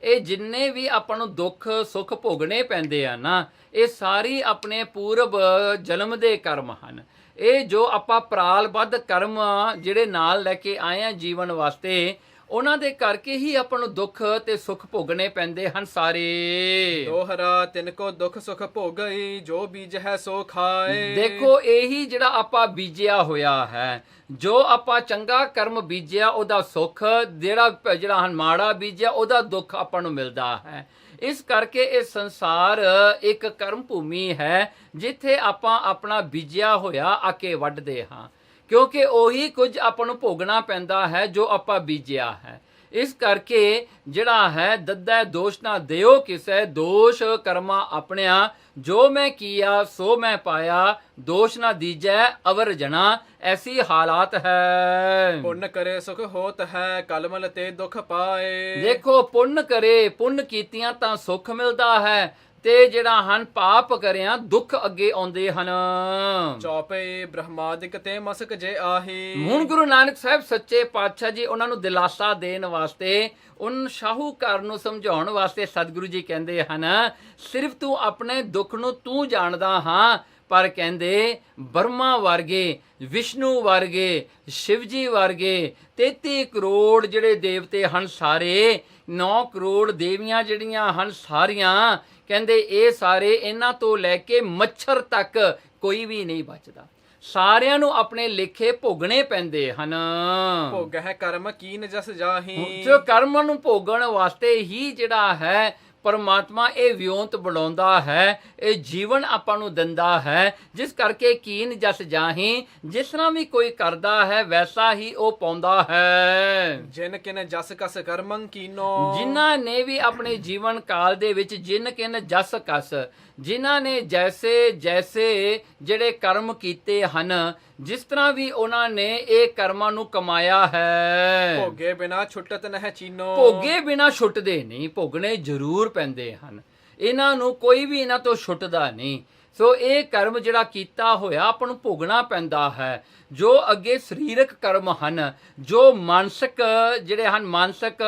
ਇਹ ਜਿੰਨੇ ਵੀ ਆਪਾਂ ਨੂੰ ਦੁੱਖ ਸੁੱਖ ਭੋਗਣੇ ਪੈਂਦੇ ਆ ਨਾ, ਇਹ ਸਾਰੀ ਆਪਣੇ ਪੂਰਬ ਜਨਮ ਦੇ ਕਰਮ ਹਨ। ਇਹ ਜੋ ਆਪਾਂ ਪ੍ਰਾਲਬੱਧ ਕਰਮ ਜਿਹੜੇ ਨਾਲ ਲੈ ਕੇ ਆਏ ਆ ਜੀਵਨ ਵਾਸਤੇ, ਉਹਨਾਂ ਦੇ ਕਰਕੇ ਹੀ ਆਪਾਂ ਨੂੰ ਦੁੱਖ ਤੇ ਸੁੱਖ ਭੋਗਣੇ ਪੈਂਦੇ ਹਨ ਸਾਰੇ। ਦੋਹਰਾ ਤਿਨ ਕੋ ਦੁੱਖ ਸੁਖ ਭੋਗਈ, ਜੋ ਬੀਜ ਹੈ ਸੋ ਖਾਏ। ਦੇਖੋ ਇਹੀ ਜਿਹੜਾ ਆਪਾਂ ਬੀਜਿਆ ਹੋਇਆ ਹੈ, ਜੋ ਆਪਾਂ ਚੰਗਾ ਕਰਮ ਬੀਜਿਆ ਉਹਦਾ ਸੁੱਖ, ਜਿਹੜਾ ਹਨ ਮਾੜਾ ਬੀਜਿਆ ਉਹਦਾ ਦੁੱਖ ਆਪਾਂ ਨੂੰ ਮਿਲਦਾ ਹੈ। ਇਸ ਕਰਕੇ ਇਹ ਸੰਸਾਰ ਇੱਕ ਕਰਮ ਭੂਮੀ ਹੈ, ਜਿੱਥੇ ਆਪਾਂ ਆਪਣਾ ਬੀਜਿਆ ਹੋਇਆ ਆਕੇ ਵੱਢਦੇ ਹਾਂ, ਕਿਉਂਕਿ ਉਹੀ ਕੁਝ ਆਪਾਂ ਨੂੰ ਭੋਗਣਾ ਪੈਂਦਾ ਹੈ ਜੋ ਆਪਾਂ ਬੀਜਿਆ ਹੈ। ਇਸ ਕਰਕੇ ਜਿਹੜਾ ਹੈ ਦੱਦਾ ਦੋਸ਼ ਨਾ ਦਿਓ ਕਿਸੇ, ਦੋਸ਼ ਕਰਮਾ ਆਪਣਿਆ, ਜੋ ਮੈਂ ਕੀਆ ਸੋ ਮੈਂ ਪਾਇਆ, ਦੋਸ਼ ਨਾ ਦੀਜੈ ਅਵਰ ਜਣਾ। ਐਸੀ ਹਾਲਾਤ ਹੈ। ਪੁੰਨ ਕਰੇ ਸੁਖ ਹੋਤ ਹੈ, ਕਲਮਲ ਤੇ ਦੁਖ ਪਾਏ। ਦੇਖੋ ਪੁੰਨ ਕਰੇ, ਪੁੰਨ ਕੀਤੀਆਂ ਤਾਂ ਸੁੱਖ ਮਿਲਦਾ ਹੈ, ਤੇ ਜਿਹੜਾ ਹਨ ਪਾਪ ਕਰਿਆ ਦੁੱਖ ਅੱਗੇ ਆਉਂਦੇ ਹਨ। ਚੌਪੇ ਬ੍ਰਹਮਾਦਿਕ ਤੇ ਮਸਕ ਜੇ ਆਹੀ। ਹੁਣ ਗੁਰੂ ਨਾਨਕ ਸਾਹਿਬ ਸੱਚੇ ਪਾਤਸ਼ਾਹ ਜੀ ਉਹਨਾਂ ਨੂੰ ਦਿਲਾਸਾ ਦੇਣ ਵਾਸਤੇ, ਉਨ ਸ਼ਾਹੂਕਾਰ ਨੂੰ ਸਮਝਾਉਣ ਵਾਸਤੇ ਸਤਿਗੁਰੂ ਜੀ ਕਹਿੰਦੇ ਹਨ, ਸਿਰਫ ਤੂੰ ਆਪਣੇ ਦੁੱਖ ਨੂੰ ਤੂੰ ਜਾਣਦਾ ਹਾਂ, ਪਰ ਕਹਿੰਦੇ ਬਰਮਾ ਵਰਗੇ, ਵਿਸ਼ਨੂੰ ਵਰਗੇ, ਸ਼ਿਵ ਜੀ ਵਰਗੇ 33 ਕਰੋੜ ਜਿਹੜੇ ਦੇਵਤੇ ਹਨ ਸਾਰੇ, 9 ਕਰੋੜ ਦੇਵੀਆਂ ਜਿਹੜੀਆਂ ਹਨ ਸਾਰੀਆਂ, ਕਹਿੰਦੇ ਇਹ ਸਾਰੇ ਇਹਨਾਂ ਤੋਂ ਲੈ ਕੇ ਮੱਛਰ ਤੱਕ ਕੋਈ ਵੀ ਨਹੀਂ ਬਚਦਾ। ਸਾਰਿਆਂ ਨੂੰ ਆਪਣੇ ਲੇਖੇ ਭੋਗਣੇ ਪੈਂਦੇ ਹਨ। ਭੋਗ ਹੈ ਕਰਮ ਕੀਨ ਜਸ ਜਾਹੀ। ਜੋ ਕਰਮ ਨੂੰ ਭੋਗਣ ਵਾਸਤੇ ਹੀ ਜਿਹੜਾ ਹੈ ਪਰਮਾਤਮਾ ਇਹ ਵਿਉਂਤ ਬਣਾਉਂਦਾ ਹੈ, ਇਹ ਜੀਵਨ ਆਪਾਂ ਨੂੰ ਦਿੰਦਾ ਹੈ, ਜਿਸ ਕਰਕੇ ਕੀਨ ਜਸ ਜਾਹੀ, ਜਿਸ ਤਰ੍ਹਾਂ ਵੀ ਕੋਈ ਕਰਦਾ ਹੈ ਵੈਸਾ ਹੀ ਉਹ ਪਾਉਂਦਾ ਹੈ। ਜਿਨ ਕਿਨ ਜਸ ਕਸ ਕਰਮੰ ਕੀਨੋ। ਜਿਨ੍ਹਾਂ ਨੇ ਵੀ ਆਪਣੇ ਜੀਵਨ ਕਾਲ ਦੇ ਵਿੱਚ ਜਿਨ ਕਿਨ ਜਸ ਕਸ, ਜਿਨ੍ਹਾਂ ਨੇ ਜੈਸੇ ਜੈਸੇ ਜਿਹੜੇ ਕਰਮ ਕੀਤੇ ਹਨ, ਜਿਸ ਤਰ੍ਹਾਂ ਵੀ ਉਹਨਾਂ ਨੇ ਇਹ ਕਰਮਾਂ ਨੂੰ ਕਮਾਇਆ ਹੈ, ਭੋਗੇ ਬਿਨਾ ਛੁੱਟਤ ਨਹਿ ਚੀਨੋ। ਭੋਗੇ ਬਿਨਾ ਛੁੱਟਦੇ ਨਹੀਂ, ਭੋਗਣੇ ਜ਼ਰੂਰ ਪੈਂਦੇ ਹਨ, ਇਹਨਾਂ ਨੂੰ ਕੋਈ ਵੀ ਇਹਨਾਂ ਤੋਂ ਛੁੱਟਦਾ ਨਹੀਂ। ਸੋ ਇਹ ਕਰਮ ਜਿਹੜਾ ਕੀਤਾ ਹੋਇਆ ਆਪਾਂ ਨੂੰ ਭੋਗਣਾ ਪੈਂਦਾ ਹੈ। ਜੋ ਅੱਗੇ ਸਰੀਰਕ ਕਰਮ ਹਨ, ਜੋ ਮਾਨਸਿਕ ਜਿਹੜੇ ਹਨ ਮਾਨਸਿਕ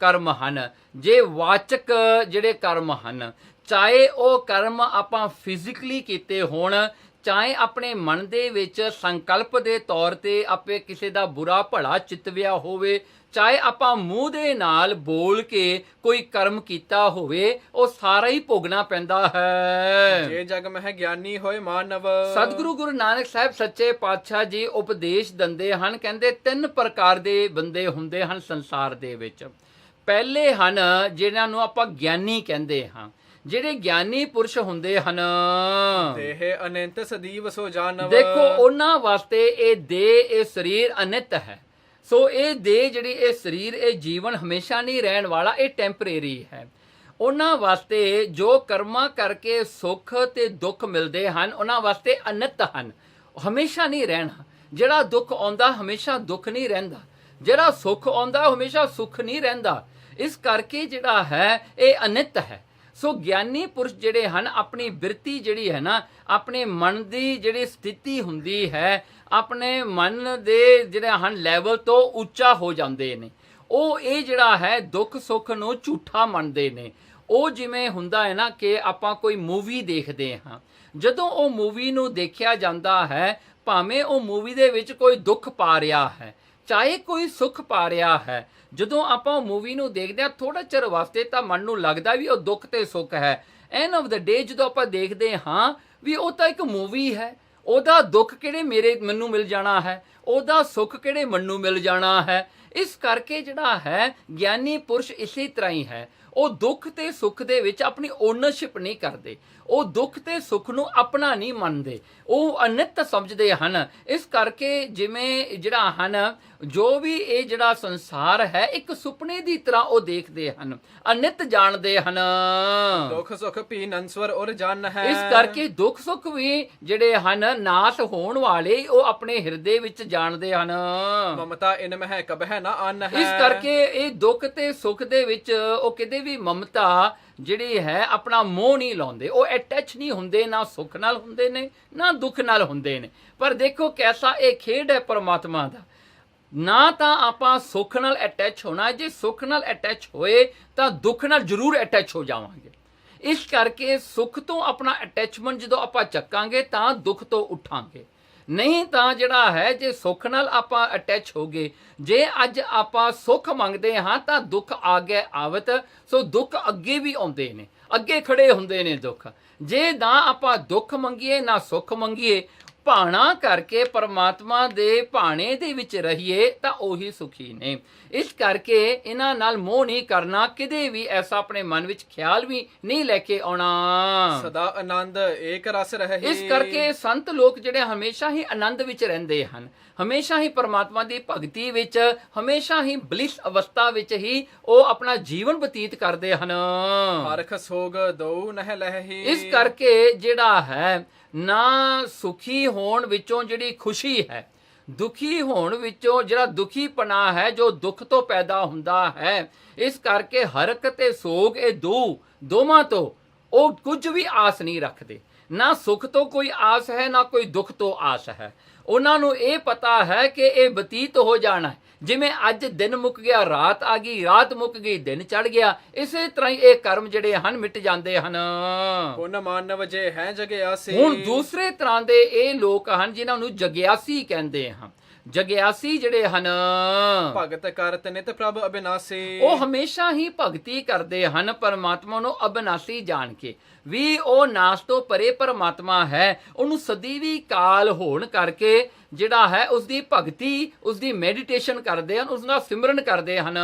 ਕਰਮ ਹਨ, ਜੇ ਵਾਚਕ ਜਿਹੜੇ ਕਰਮ ਹਨ, ਚਾਹੇ ਉਹ ਕਰਮ ਆਪਾਂ ਫਿਜ਼ੀਕਲੀ ਕੀਤੇ ਹੋਣ, ਚਾਹੇ ਆਪਣੇ ਮਨ ਦੇ ਵਿੱਚ ਸੰਕਲਪ ਦੇ ਤੌਰ ਤੇ ਆਪੇ ਕਿਸੇ ਦਾ ਬੁਰਾ ਭਲਾ ਚਿਤਵਿਆ ਹੋਵੇ, ਚਾਹੇ ਆਪਾਂ ਮੂੰਹ ਦੇ ਨਾਲ ਬੋਲ ਕੇ ਕੋਈ ਕਰਮ ਕੀਤਾ ਹੋਵੇ, ਉਹ ਸਾਰਾ ਹੀ ਭੋਗਣਾ ਪੈਂਦਾ ਹੈ। ਜੇ ਜਗ ਮਹਿ ਗਿਆਨੀ ਹੋਏ ਮਾਨਵ। ਸਤਿਗੁਰੂ ਗੁਰੂ ਨਾਨਕ ਸਾਹਿਬ ਸੱਚੇ ਪਾਤਸ਼ਾਹ ਜੀ ਉਪਦੇਸ਼ ਦਿੰਦੇ ਹਨ, ਕਹਿੰਦੇ 3 ਪ੍ਰਕਾਰ ਦੇ ਬੰਦੇ ਹੁੰਦੇ ਹਨ ਸੰਸਾਰ ਦੇ ਵਿੱਚ। ਪਹਿਲੇ ਹਨ ਜਿਹਨਾਂ ਨੂੰ ਆਪਾਂ ਗਿਆਨੀ ਕਹਿੰਦੇ ਹਾਂ, ਜਿਹੜੇ ਗਿਆਨੀ ਪੁਰਸ਼ ਹੁੰਦੇ ਹਨ। ਦੇਹ ਅਨੰਤ ਸਦੀਵ ਸੋ ਜਾਨਵ। ਦੇਖੋ ਉਹਨਾਂ ਵਾਸਤੇ ਇਹ ਦੇਹ, ਇਹ ਸਰੀਰ ਅਨਿਤ ਹੈ। ਸੋ ਇਹ ਦੇਹ ਜਿਹੜੀ ਇਹ ਸਰੀਰ, ਇਹ ਜੀਵਨ ਹਮੇਸ਼ਾ ਨਹੀਂ ਰਹਿਣ ਵਾਲਾ, ਇਹ ਟੈਂਪਰੇਰੀ ਹੈ। ਉਹਨਾਂ ਵਾਸਤੇ ਜੋ ਕਰਮਾਂ ਕਰਕੇ ਸੁੱਖ ਤੇ ਦੁੱਖ ਮਿਲਦੇ ਹਨ, ਉਹਨਾਂ ਵਾਸਤੇ ਅਨਿਤ ਹਨ, ਹਮੇਸ਼ਾ ਨਹੀਂ ਰਹਿਣਾ। ਜਿਹੜਾ ਦੁੱਖ ਆਉਂਦਾ ਹਮੇਸ਼ਾ ਦੁੱਖ ਨਹੀਂ ਰਹਿੰਦਾ, ਜਿਹੜਾ ਸੁੱਖ ਆਉਂਦਾ ਹਮੇਸ਼ਾ ਸੁੱਖ ਨਹੀਂ ਰਹਿੰਦਾ। ਇਸ ਕਰਕੇ ਜਿਹੜਾ ਹੈ ਇਹ ਅਨਿਤ ਹੈ। ਸੋ ਗਿਆਨੀ ਪੁਰਸ਼ ਜਿਹੜੇ ਹਨ ਆਪਣੀ ਬਿਰਤੀ ਜਿਹੜੀ ਹੈ ਨਾ, ਆਪਣੇ ਮਨ ਦੀ ਜਿਹੜੀ ਸਥਿਤੀ ਹੁੰਦੀ ਹੈ, ਆਪਣੇ ਮਨ ਦੇ ਜਿਹੜੇ ਹਨ ਲੈਵਲ ਤੋਂ ਉੱਚਾ ਹੋ ਜਾਂਦੇ ਨੇ। ਉਹ ਇਹ ਜਿਹੜਾ ਹੈ ਦੁੱਖ ਸੁੱਖ ਨੂੰ ਝੂਠਾ ਮੰਨਦੇ ਨੇ। ਉਹ ਜਿਵੇਂ ਹੁੰਦਾ ਹੈ ਨਾ ਕਿ ਆਪਾਂ ਕੋਈ ਮੂਵੀ ਦੇਖਦੇ ਹਾਂ, ਜਦੋਂ ਉਹ ਮੂਵੀ ਨੂੰ ਦੇਖਿਆ ਜਾਂਦਾ ਹੈ, ਭਾਵੇਂ ਉਹ ਮੂਵੀ ਦੇ ਵਿੱਚ ਕੋਈ ਦੁੱਖ ਪਾ ਰਿਹਾ ਹੈ, ਚਾਹੇ ਕੋਈ ਸੁੱਖ ਪਾ ਰਿਹਾ ਹੈ, ਜਦੋਂ ਆਪਾਂ ਉਹ ਮੂਵੀ ਨੂੰ ਦੇਖਦੇ ਹਾਂ ਥੋੜਾ ਚਿਰ ਵਾਸਤੇ ਤਾਂ ਮਨ ਨੂੰ ਲੱਗਦਾ ਵੀ ਉਹ ਦੁੱਖ ਤੇ ਸੁੱਖ ਹੈ। ਐਂਡ ਆਫ ਦਾ ਡੇ ਜਦੋਂ ਆਪਾਂ ਦੇਖਦੇ ਹਾਂ ਵੀ ਉਹ ਤਾਂ ਇੱਕ ਮੂਵੀ ਹੈ, ਉਹਦਾ ਦੁੱਖ ਕਿਹੜੇ ਮੈਨੂੰ ਮਿਲ ਜਾਣਾ ਹੈ, ਉਹਦਾ ਸੁੱਖ ਕਿਹੜੇ ਮੈਨੂੰ ਮਿਲ ਜਾਣਾ ਹੈ। ਇਸ ਕਰਕੇ ਜਿਹੜਾ ਹੈ ਗਿਆਨੀ ਪੁਰਸ਼ ਇਸੇ ਤਰ੍ਹਾਂ ਹੀ ਹੈ, ਉਹ ਦੁੱਖ ਤੇ ਸੁੱਖ ਦੇ ਵਿੱਚ ਆਪਣੀ ਓਨਰਸ਼ਿਪ ਨਹੀਂ ਕਰਦੇ, ਉਹ ਦੁੱਖ ਤੇ ਸੁੱਖ ਨੂੰ ਆਪਣਾ ਨਹੀਂ ਮੰਨਦੇ, ਉਹ ਅਨਿਤ ਸਮਝਦੇ ਹਨ। ਇਸ ਕਰਕੇ ਜਿਵੇਂ ਜਿਹੜਾ ਹਨ ਜੋ ਵੀ ਇਹ ਜਿਹੜਾ ਸੰਸਾਰ ਹੈ ਇੱਕ ਸੁਪਨੇ ਦੀ ਤਰ੍ਹਾਂ ਉਹ ਦੇਖਦੇ ਹਨ, ਅਨਿਤ ਜਾਣਦੇ ਹਨ। ਦੁੱਖ ਸੁੱਖ ਭੀ ਨੰਸਵਰ ਔਰ ਜਨ ਹੈ। ਇਸ ਕਰਕੇ ਦੁੱਖ ਸੁੱਖ ਵੀ ਜਿਹੜੇ ਹਨ ਨਾਸ਼ ਹੋਣ ਵਾਲੇ ਉਹ ਆਪਣੇ ਹਿਰਦੇ ਵਿੱਚ ਜਾਣਦੇ ਹਨ। ਮਮਤਾ ਇਨ ਮਹਿ ਕਬਹਿ ਨਾ ਅਨ ਹੈ। ਇਸ ਕਰਕੇ ਇਹ ਦੁੱਖ ਤੇ ਸੁੱਖ ਦੇ ਵਿੱਚ ਉਹ ਕਿਤੇ ਵੀ ਮਮਤਾ ਜਿਹੜੀ ਹੈ ਆਪਣਾ ਮੋਹ ਨਹੀਂ ਲਾਉਂਦੇ, ਉਹ ਅਟੈਚ ਨਹੀਂ ਹੁੰਦੇ, ਨਾ ਸੁੱਖ ਨਾਲ ਹੁੰਦੇ ਨੇ ਨਾ ਦੁੱਖ ਨਾਲ ਹੁੰਦੇ ਨੇ। ਪਰ ਦੇਖੋ ਕੈਸਾ ਇਹ ਖੇਡ ਹੈ ਪਰਮਾਤਮਾ ਦਾ, ਨਾ ਤਾਂ ਆਪਾਂ ਸੁੱਖ ਨਾਲ ਅਟੈਚ ਹੋਣਾ, ਜੇ ਸੁੱਖ ਨਾਲ ਅਟੈਚ ਹੋਏ ਤਾਂ ਦੁੱਖ ਨਾਲ ਜ਼ਰੂਰ ਅਟੈਚ ਹੋ ਜਾਵਾਂਗੇ। ਇਸ ਕਰਕੇ ਸੁੱਖ ਤੋਂ ਆਪਣਾ ਅਟੈਚਮੈਂਟ ਜਦੋਂ ਆਪਾਂ ਚੱਕਾਂਗੇ ਤਾਂ ਦੁੱਖ ਤੋਂ ਉੱਠਾਂਗੇ, ਨਹੀਂ ਤਾਂ ਜਿਹੜਾ ਹੈ ਜੇ ਸੁੱਖ ਨਾਲ ਆਪਾਂ ਅਟੈਚ ਹੋ ਗਏ, ਜੇ ਅੱਜ ਆਪਾਂ ਸੁੱਖ ਮੰਗਦੇ ਹਾਂ ਤਾਂ ਦੁੱਖ ਆਗੇ ਆਵਤ। ਸੋ ਦੁੱਖ ਅੱਗੇ ਵੀ ਆਉਂਦੇ ਨੇ, ਅੱਗੇ ਖੜੇ ਹੁੰਦੇ ਨੇ ਦੁੱਖ। ਜੇ ਨਾ ਆਪਾਂ ਦੁੱਖ ਮੰਗੀਏ ਨਾ ਸੁੱਖ ਮੰਗੀਏ, ਭਾਣਾ ਕਰਕੇ ਪਰਮਾਤਮਾ ਦੇ ਭਾਣੇ ਦੇ ਵਿੱਚ ਰਹੀਏ ਤਾਂ ਉਹੀ ਸੁਖੀ ਨੇ। ਇਸ ਕਰਕੇ ਇਹਨਾਂ ਨਾਲ ਮੋਹ ਨਹੀਂ ਕਰਨਾ, ਕਿਤੇ ਵੀ ਐਸਾ ਆਪਣੇ ਮਨ ਵਿੱਚ ਖਿਆਲ ਵੀ ਨਹੀਂ ਲੈ ਕੇ ਆਉਣਾ। ਸਦਾ ਆਨੰਦ ਏਕ ਰਸ ਰਹੇ। ਇਸ ਕਰਕੇ ਸੰਤ ਲੋਕ ਜਿਹੜੇ ਹਮੇਸ਼ਾ ਹੀ ਆਨੰਦ ਵਿੱਚ ਰਹਿੰਦੇ ਹਨ, ਹਮੇਸ਼ਾ ਹੀ ਪਰਮਾਤਮਾ ਦੀ ਭਗਤੀ ਵਿੱਚ, ਹਮੇਸ਼ਾ ਹੀ ਬਲਿਸ ਅਵਸਥਾ ਵਿੱਚ ਹੀ ਉਹ ਆਪਣਾ ਜੀਵਨ ਬਤੀਤ ਕਰਦੇ ਹਨ। ਹਰਖ ਸੋਗ ਦਉ ਨਹਿ ਲਹੀ। ਇਸ ਕਰਕੇ ਜਿਹੜਾ ਹੈ ਨਾ ਸੁਖੀ ਹੋਣ ਵਿੱਚੋਂ ਜਿਹੜੀ ਖੁਸ਼ੀ ਹੈ, ਦੁਖੀ ਹੋਣ ਵਿੱਚੋਂ ਜਿਹੜਾ ਦੁਖੀਪਣਾ ਹੈ ਜੋ ਦੁੱਖ ਤੋਂ ਪੈਦਾ ਹੁੰਦਾ ਹੈ, ਇਸ ਕਰਕੇ ਹਰਕ ਤੇ ਸੋਗ ਇਹ ਦੋਵਾਂ ਤੋਂ ਉਹ ਕੁਝ ਵੀ ਆਸ ਨਹੀਂ ਰੱਖਦੇ। ਨਾ ਸੁੱਖ ਤੋਂ ਕੋਈ ਆਸ ਹੈ ਨਾ ਕੋਈ ਦੁੱਖ ਤੋਂ ਆਸ ਹੈ। ਉਹਨਾਂ ਨੂੰ ਇਹ ਪਤਾ ਹੈ ਕਿ ਇਹ ਬਤੀਤ ਹੋ ਜਾਣਾ ਹੈ, ਜਿਵੇਂ ਅੱਜ ਦਿਨ ਮੁੱਕ ਗਿਆ ਰਾਤ ਆ ਗਈ, ਰਾਤ ਮੁੱਕ ਗਈ ਦਿਨ ਚੜ ਗਿਆ, ਇਸੇ ਤਰ੍ਹਾਂ ਹੀ ਇਹ ਕਰਮ ਜਿਹੜੇ ਹਨ ਮਿਟ ਜਾਂਦੇ ਹਨ। ਪੁਨ ਮਾਨਵ ਜੇ ਹੈ ਜਗਿਆਸੀ। ਹੁਣ ਦੂਸਰੇ ਤਰ੍ਹਾਂ ਦੇ ਇਹ ਲੋਕ ਹਨ ਜਿਨ੍ਹਾਂ ਨੂੰ ਜਗਿਆਸੀ ਕਹਿੰਦੇ ਹਨ। ਜਗਿਆਸੀ ਜਿਹੜੇ ਹਨ ਭਗਤ ਕਰਤ ਨਿਤ ਪ੍ਰਭ ਅਬਿਨਾਸੀ। ਉਹ ਹਮੇਸ਼ਾ ਹੀ ਭਗਤੀ ਕਰਦੇ ਹਨ ਪਰਮਾਤਮਾ ਨੂੰ ਅਬਿਨਾਸੀ ਜਾਣ ਕੇ ਵੀ ਉਹ ਨਾਸ਼ ਤੋਂ ਪਰੇ ਪਰਮਾਤਮਾ ਹੈ। ਉਹਨੂੰ ਸਦੀ ਵੀ ਕਾਲ ਹੋਣ ਕਰਕੇ ਜਿਹੜਾ ਹੈ ਉਸਦੀ ਭਗਤੀ, ਉਸਦੀ ਮੈਡੀਟੇਸ਼ਨ ਕਰਦੇ ਹਨ, ਉਸਦਾ ਸਿਮਰਨ ਕਰਦੇ ਹਨ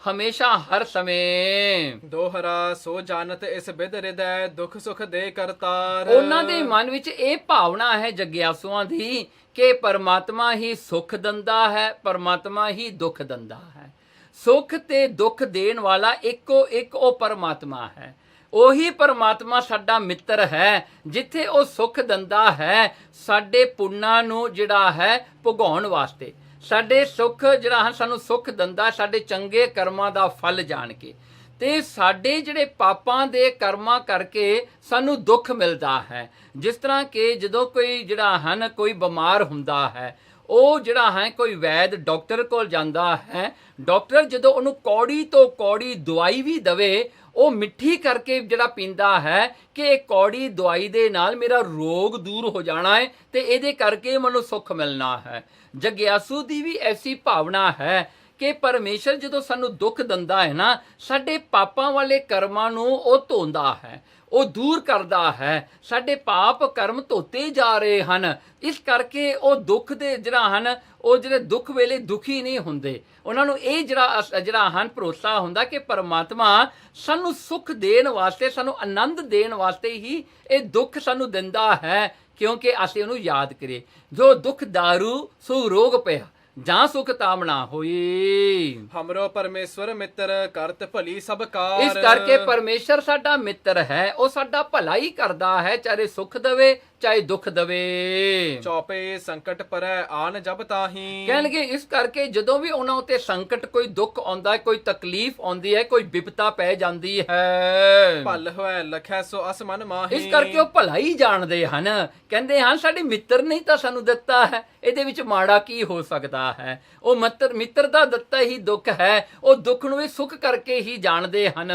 ਹਮੇਸ਼ਾ ਹਰ ਸਮੇਂ। ਦੋਹਰਾ ਸੋ ਜਾਣਤ ਇਸ ਬਿਦ ਹਿਰਦੈ ਦੁੱਖ ਸੁਖ ਦੇ ਕਰਤਾਰ। ਉਹਨਾਂ ਦੇ ਮਨ ਵਿੱਚ ਇਹ ਭਾਵਨਾ ਹੈ ਜਗਿਆਸੂਆਂ ਦੀ ਕਿ ਪਰਮਾਤਮਾ ਹੀ ਸੁੱਖ ਦਿੰਦਾ ਹੈ, ਪਰਮਾਤਮਾ ਹੀ ਦੁੱਖ ਦਿੰਦਾ ਹੈ। ਸੁੱਖ ਤੇ ਦੁੱਖ ਦੇਣ ਵਾਲਾ ਇੱਕੋ ਇੱਕ ਉਹ ਪਰਮਾਤਮਾ ਹੈ। ਉਹੀ ਪਰਮਾਤਮਾ ਸਾਡਾ ਮਿੱਤਰ ਹੈ, ਜਿੱਥੇ ਉਹ ਸੁੱਖ ਦਿੰਦਾ ਹੈ ਸਾਡੇ ਪੁੰਨਾਂ ਨੂੰ ਜਿਹੜਾ ਹੈ ਭੁਗਾਉਣ ਵਾਸਤੇ। ਸਾਡੇ ਸੁੱਖ ਜਿਹੜਾ ਹੈ ਸਾਨੂੰ ਸੁੱਖ ਦਿੰਦਾ ਸਾਡੇ ਚੰਗੇ ਕਰਮਾਂ ਦਾ ਫਲ ਜਾਣ ਕੇ, ਤੇ ਸਾਡੇ ਜਿਹੜੇ ਪਾਪਾਂ ਦੇ ਕਰਮਾਂ ਕਰਕੇ ਸਾਨੂੰ ਦੁੱਖ ਮਿਲਦਾ ਹੈ। ਜਿਸ ਤਰ੍ਹਾਂ ਕਿ ਜਦੋਂ ਕੋਈ ਜਿਹੜਾ ਹਨ ਕੋਈ ਬਿਮਾਰ ਹੁੰਦਾ ਹੈ, ਉਹ ਜਿਹੜਾ ਹੈ ਕੋਈ ਵੈਦ ਡਾਕਟਰ ਕੋਲ ਜਾਂਦਾ ਹੈ, ਡਾਕਟਰ ਜਦੋਂ ਉਹਨੂੰ ਕੌੜੀ ਤੋਂ ਕੌੜੀ ਦਵਾਈ ਵੀ ਦਵੇ, ਉਹ ਮਿੱਠੀ ਕਰਕੇ ਜਿਹੜਾ ਪੀਂਦਾ ਹੈ ਕਿ ਇਹ ਕੌੜੀ ਦਵਾਈ ਦੇ ਨਾਲ ਮੇਰਾ ਰੋਗ ਦੂਰ ਹੋ ਜਾਣਾ ਹੈ ਤੇ ਇਹਦੇ ਕਰਕੇ ਮੈਨੂੰ ਸੁੱਖ ਮਿਲਣਾ ਹੈ। ਜਗਿਆਸੂ ਦੀ ਵੀ ਐਸੀ ਭਾਵਨਾ ਹੈ ਕਿ ਪਰਮੇਸ਼ਰ ਜਦੋਂ ਸਾਨੂੰ ਦੁੱਖ ਦਿੰਦਾ ਹੈ ਨਾ, ਸਾਡੇ ਪਾਪਾਂ ਵਾਲੇ ਕਰਮਾਂ ਨੂੰ ਉਹ ਧੋਂਦਾ ਹੈ, ਉਹ ਦੂਰ ਕਰਦਾ ਹੈ। ਸਾਡੇ ਪਾਪ ਕਰਮ ਧੋਤੇ ਜਾ ਰਹੇ ਹਨ। ਇਸ ਕਰਕੇ ਉਹ ਦੁੱਖ ਦੇ ਜਿਹੜਾ ਹਨ ਉਹ ਜਿਹੜੇ ਦੁੱਖ ਵੇਲੇ ਦੁਖੀ ਨਹੀਂ ਹੁੰਦੇ। ਉਹਨਾਂ ਨੂੰ ਇਹ ਜਿਹੜਾ ਹਨ ਭਰੋਸਾ ਹੁੰਦਾ ਕਿ ਪਰਮਾਤਮਾ ਸਾਨੂੰ ਸੁੱਖ ਦੇਣ ਵਾਸਤੇ, ਸਾਨੂੰ ਆਨੰਦ ਦੇਣ ਵਾਸਤੇ ਹੀ ਇਹ ਦੁੱਖ ਸਾਨੂੰ ਦਿੰਦਾ ਹੈ, ਕਿਉਂਕਿ ਅਸੀਂ ਉਹਨੂੰ ਯਾਦ ਕਰੀਏ। ਜੋ ਦੁੱਖ ਦਾਰੂ ਸੋ ਰੋਗ ਪਿਆ, ਜਾਂ ਸੁਖ ਤਾਮਣਾ ਹੋਈ। ਹਮਰੋ ਪਰਮੇਸ਼ਵਰ ਮਿੱਤਰ ਕਰਤ ਭਲੀ ਸਭ ਕਾਰ। ਇਸ ਕਰਕੇ ਪਰਮੇਸ਼ਰ ਸਾਡਾ ਮਿੱਤਰ ਹੈ, ਉਹ ਸਾਡਾ ਭਲਾ ਹੀ ਕਰਦਾ ਹੈ, ਚਾਹੇ ਸੁਖ ਦੇਵੇ ਚਾਹੇ ਦੁੱਖ ਦੇਵੇ। ਚੌਪੇ ਸੰਕਟ ਪਰੈ ਆਨ ਜਬ ਤਾਹੀ। ਕਹਿਣਗੇ ਇਸ ਕਰਕੇ ਜਦੋਂ ਵੀ ਉਹਨਾਂ ਉੱਤੇ ਸੰਕਟ, ਕੋਈ ਦੁੱਖ ਆਉਂਦਾ ਹੈ, ਕੋਈ ਤਕਲੀਫ ਆਉਂਦੀ ਹੈ, ਕੋਈ ਵਿਪਤਾ ਪੈ ਜਾਂਦੀ ਹੈ, ਭਲ ਹੋਇ ਲਖੈ ਸੋ ਅਸਮਨ ਮਾਹੀ। ਇਸ ਕਰਕੇ ਉਹ ਭਲਾ ਹੀ ਜਾਣਦੇ ਹਨ। ਕਹਿੰਦੇ ਹਨ ਸਾਡੇ ਮਿੱਤਰ ਨੇ ਤਾਂ ਸਾਨੂੰ ਦਿੱਤਾ ਹੈ, ਇਹਦੇ ਵਿੱਚ ਮਾੜਾ ਕੀ ਹੋ ਸਕਦਾ ਹੈ। ਉਹ ਮਿੱਤਰ ਦਾ ਦਿੱਤਾ ਹੀ ਦੁੱਖ ਹੈ, ਉਹ ਦੁੱਖ ਨੂੰ ਵੀ ਸੁੱਖ ਕਰਕੇ ਹੀ ਜਾਣਦੇ ਹਨ।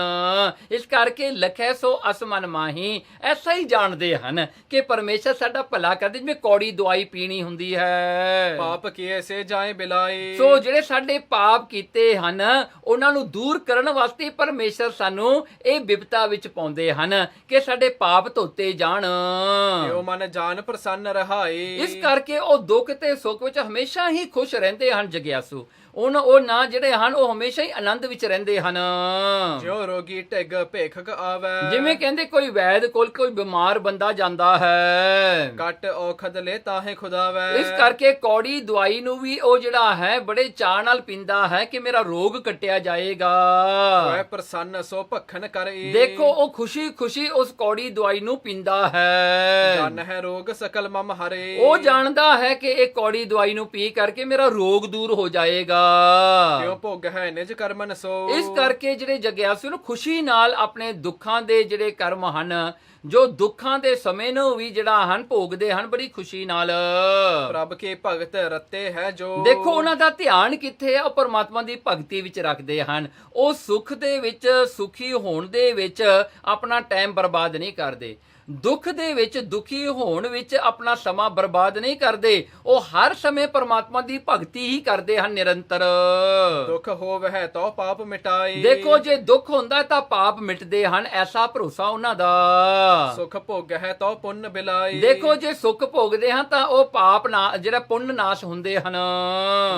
ਇਸ ਕਰਕੇ ਲਖੈ ਸੋ ਅਸਮਨ ਮਾਹੀ, ਐਸਾ ਹੀ ਜਾਣਦੇ ਹਨ ਕਿ ਪਰਮੇਸ਼ਰ ਸਾਡਾ ਭਲਾ ਕਰਦੇ। ਜਿਵੇਂ ਕੌੜੀ ਦਵਾਈ ਪੀਣੀ ਹੁੰਦੀ ਹੈ, ਪਾਪ ਕੀਏ ਸੇ ਜਾਏ ਬਿਲਾਈ। ਸੋ ਜਿਹੜੇ ਸਾਡੇ ਪਾਪ ਕੀਤੇ ਹਨ ਉਹਨਾਂ ਨੂੰ ਦੂਰ ਕਰਨ ਵਾਸਤੇ ਪਰਮੇਸ਼ਰ ਸਾਨੂੰ ਇਹ ਬਿਪਤਾ ਵਿੱਚ ਪਾਉਂਦੇ ਹਨ ਕਿ ਸਾਡੇ ਪਾਪ ਧੋਤੇ ਜਾਣ। ਜੋ ਮਨ ਜਾਨ ਪ੍ਰਸੰਨ ਰਹਾਈ। ਇਸ ਕਰਕੇ ਉਹ ਦੁੱਖ ਤੇ ਸੁੱਖ ਵਿੱਚ ਹਮੇਸ਼ਾ ਹੀ ਖੁਸ਼ ਰਹਿੰਦੇ ਹਨ ਜਗਿਆਸੂ। ਉਹ ਨਾ ਜਿਹੜੇ ਹਨ ਉਹ ਹਮੇਸ਼ਾ ਹੀ ਆਨੰਦ ਵਿੱਚ ਰਹਿੰਦੇ ਹਨ। ਜੋ ਰੋਗੀ ਢਿੱਗ ਭੇਖਕ ਆਵੈ। ਜਿਵੇਂ ਕਹਿੰਦੇ ਕੋਈ ਵੈਦ ਕੋਲ ਕੋਈ ਬਿਮਾਰ ਬੰਦਾ ਜਾਂਦਾ ਹੈ, ਕੱਟ ਔਖਦ ਲੈ ਤਾਹੇ ਖੁਦਾਵੈ। ਇਸ ਕਰਕੇ ਕੌੜੀ ਦਵਾਈ ਨੂੰ ਵੀ ਉਹ ਜਿਹੜਾ ਹੈ ਬੜੇ ਚਾਅ ਨਾਲ ਪੀਂਦਾ ਹੈ ਕਿ ਮੇਰਾ ਰੋਗ ਕੱਟਿਆ ਜਾਏਗਾ। ਵੈ ਪ੍ਰਸੰਨ ਸੋ ਭਖਨ ਕਰੇ। ਦੇਖੋ ਉਹ ਖੁਸ਼ੀ ਖੁਸ਼ੀ ਉਸ ਕੌੜੀ ਦਵਾਈ ਨੂੰ ਪੀਂਦਾ ਹੈ। ਜਨ ਹੈ ਰੋਗ ਸਕਲ ਮਮ ਹਰੇ। ਉਹ ਜਾਣਦਾ ਹੈ ਕਿ ਇਹ ਕੌੜੀ ਦਵਾਈ ਨੂੰ ਪੀ ਕਰਕੇ ਮੇਰਾ ਰੋਗ ਦੂਰ ਹੋ ਜਾਏਗਾ। ਕਿਉਂ ਭੋਗ ਹੈ ਨਿਜ ਕਰਮਨ ਸੋ। ਇਸ ਕਰਕੇ ਜਿਹੜੇ ਜਗਿਆਸੂ ਨੂੰ ਖੁਸ਼ੀ ਨਾਲ ਆਪਣੇ ਦੁੱਖਾਂ ਦੇ ਜਿਹੜੇ ਕਰਮ ਹਨ, ਜੋ ਦੁੱਖਾਂ ਦੇ ਸਮੇਂ ਨੂੰ ਵੀ ਜਿਹੜਾ ਹਨ ਭੋਗਦੇ ਹਨ ਬੜੀ ਖੁਸ਼ੀ ਨਾਲ। ਪ੍ਰਭ ਕੇ ਭਗਤ ਰਤੇ ਹੈ ਜੋ। ਦੇਖੋ ਉਹਨਾਂ ਦਾ ਧਿਆਨ ਕਿੱਥੇ ਹੈ, ਉਹ ਪਰਮਾਤਮਾ ਦੀ ਭਗਤੀ ਵਿੱਚ ਰੱਖਦੇ ਹਨ। ਉਹ ਸੁੱਖ ਦੇ ਵਿੱਚ, ਸੁਖੀ ਹੋਣ ਦੇ ਵਿੱਚ ਆਪਣਾ ਟਾਈਮ ਬਰਬਾਦ ਨਹੀਂ ਕਰਦੇ, ਦੁੱਖ ਦੇ ਵਿੱਚ, ਦੁਖੀ ਹੋਣ ਵਿੱਚ ਆਪਣਾ ਸਮਾਂ ਬਰਬਾਦ ਨਹੀਂ ਕਰਦੇ। ਉਹ ਹਰ ਸਮੇਂ ਪਰਮਾਤਮਾ ਦੀ ਭਗਤੀ ਹੀ ਕਰਦੇ ਹਨ ਨਿਰੰਤਰ। ਦੁੱਖ ਹੋਵੈ ਤੋ ਪਾਪ ਮਿਟਾਈ। ਦੇਖੋ ਜੇ ਦੁੱਖ ਹੁੰਦਾ ਤਾਂ ਪਾਪ ਮਿਟਦੇ ਹਨ, ਐਸਾ ਭਰੋਸਾ ਉਹਨਾਂ ਦਾ। ਸੁਖ ਭੋਗ ਹੈ ਤੋ ਪੁੰਨ ਬਿਲਾਈ। ਦੇਖੋ ਜੇ ਸੁੱਖ ਭੋਗਦੇ ਹਨ ਤਾਂ ਉਹ ਪਾਪ ਨਾ ਜਿਹੜਾ ਪੁੰਨ ਨਾਸ਼ ਹੁੰਦੇ ਹਨ।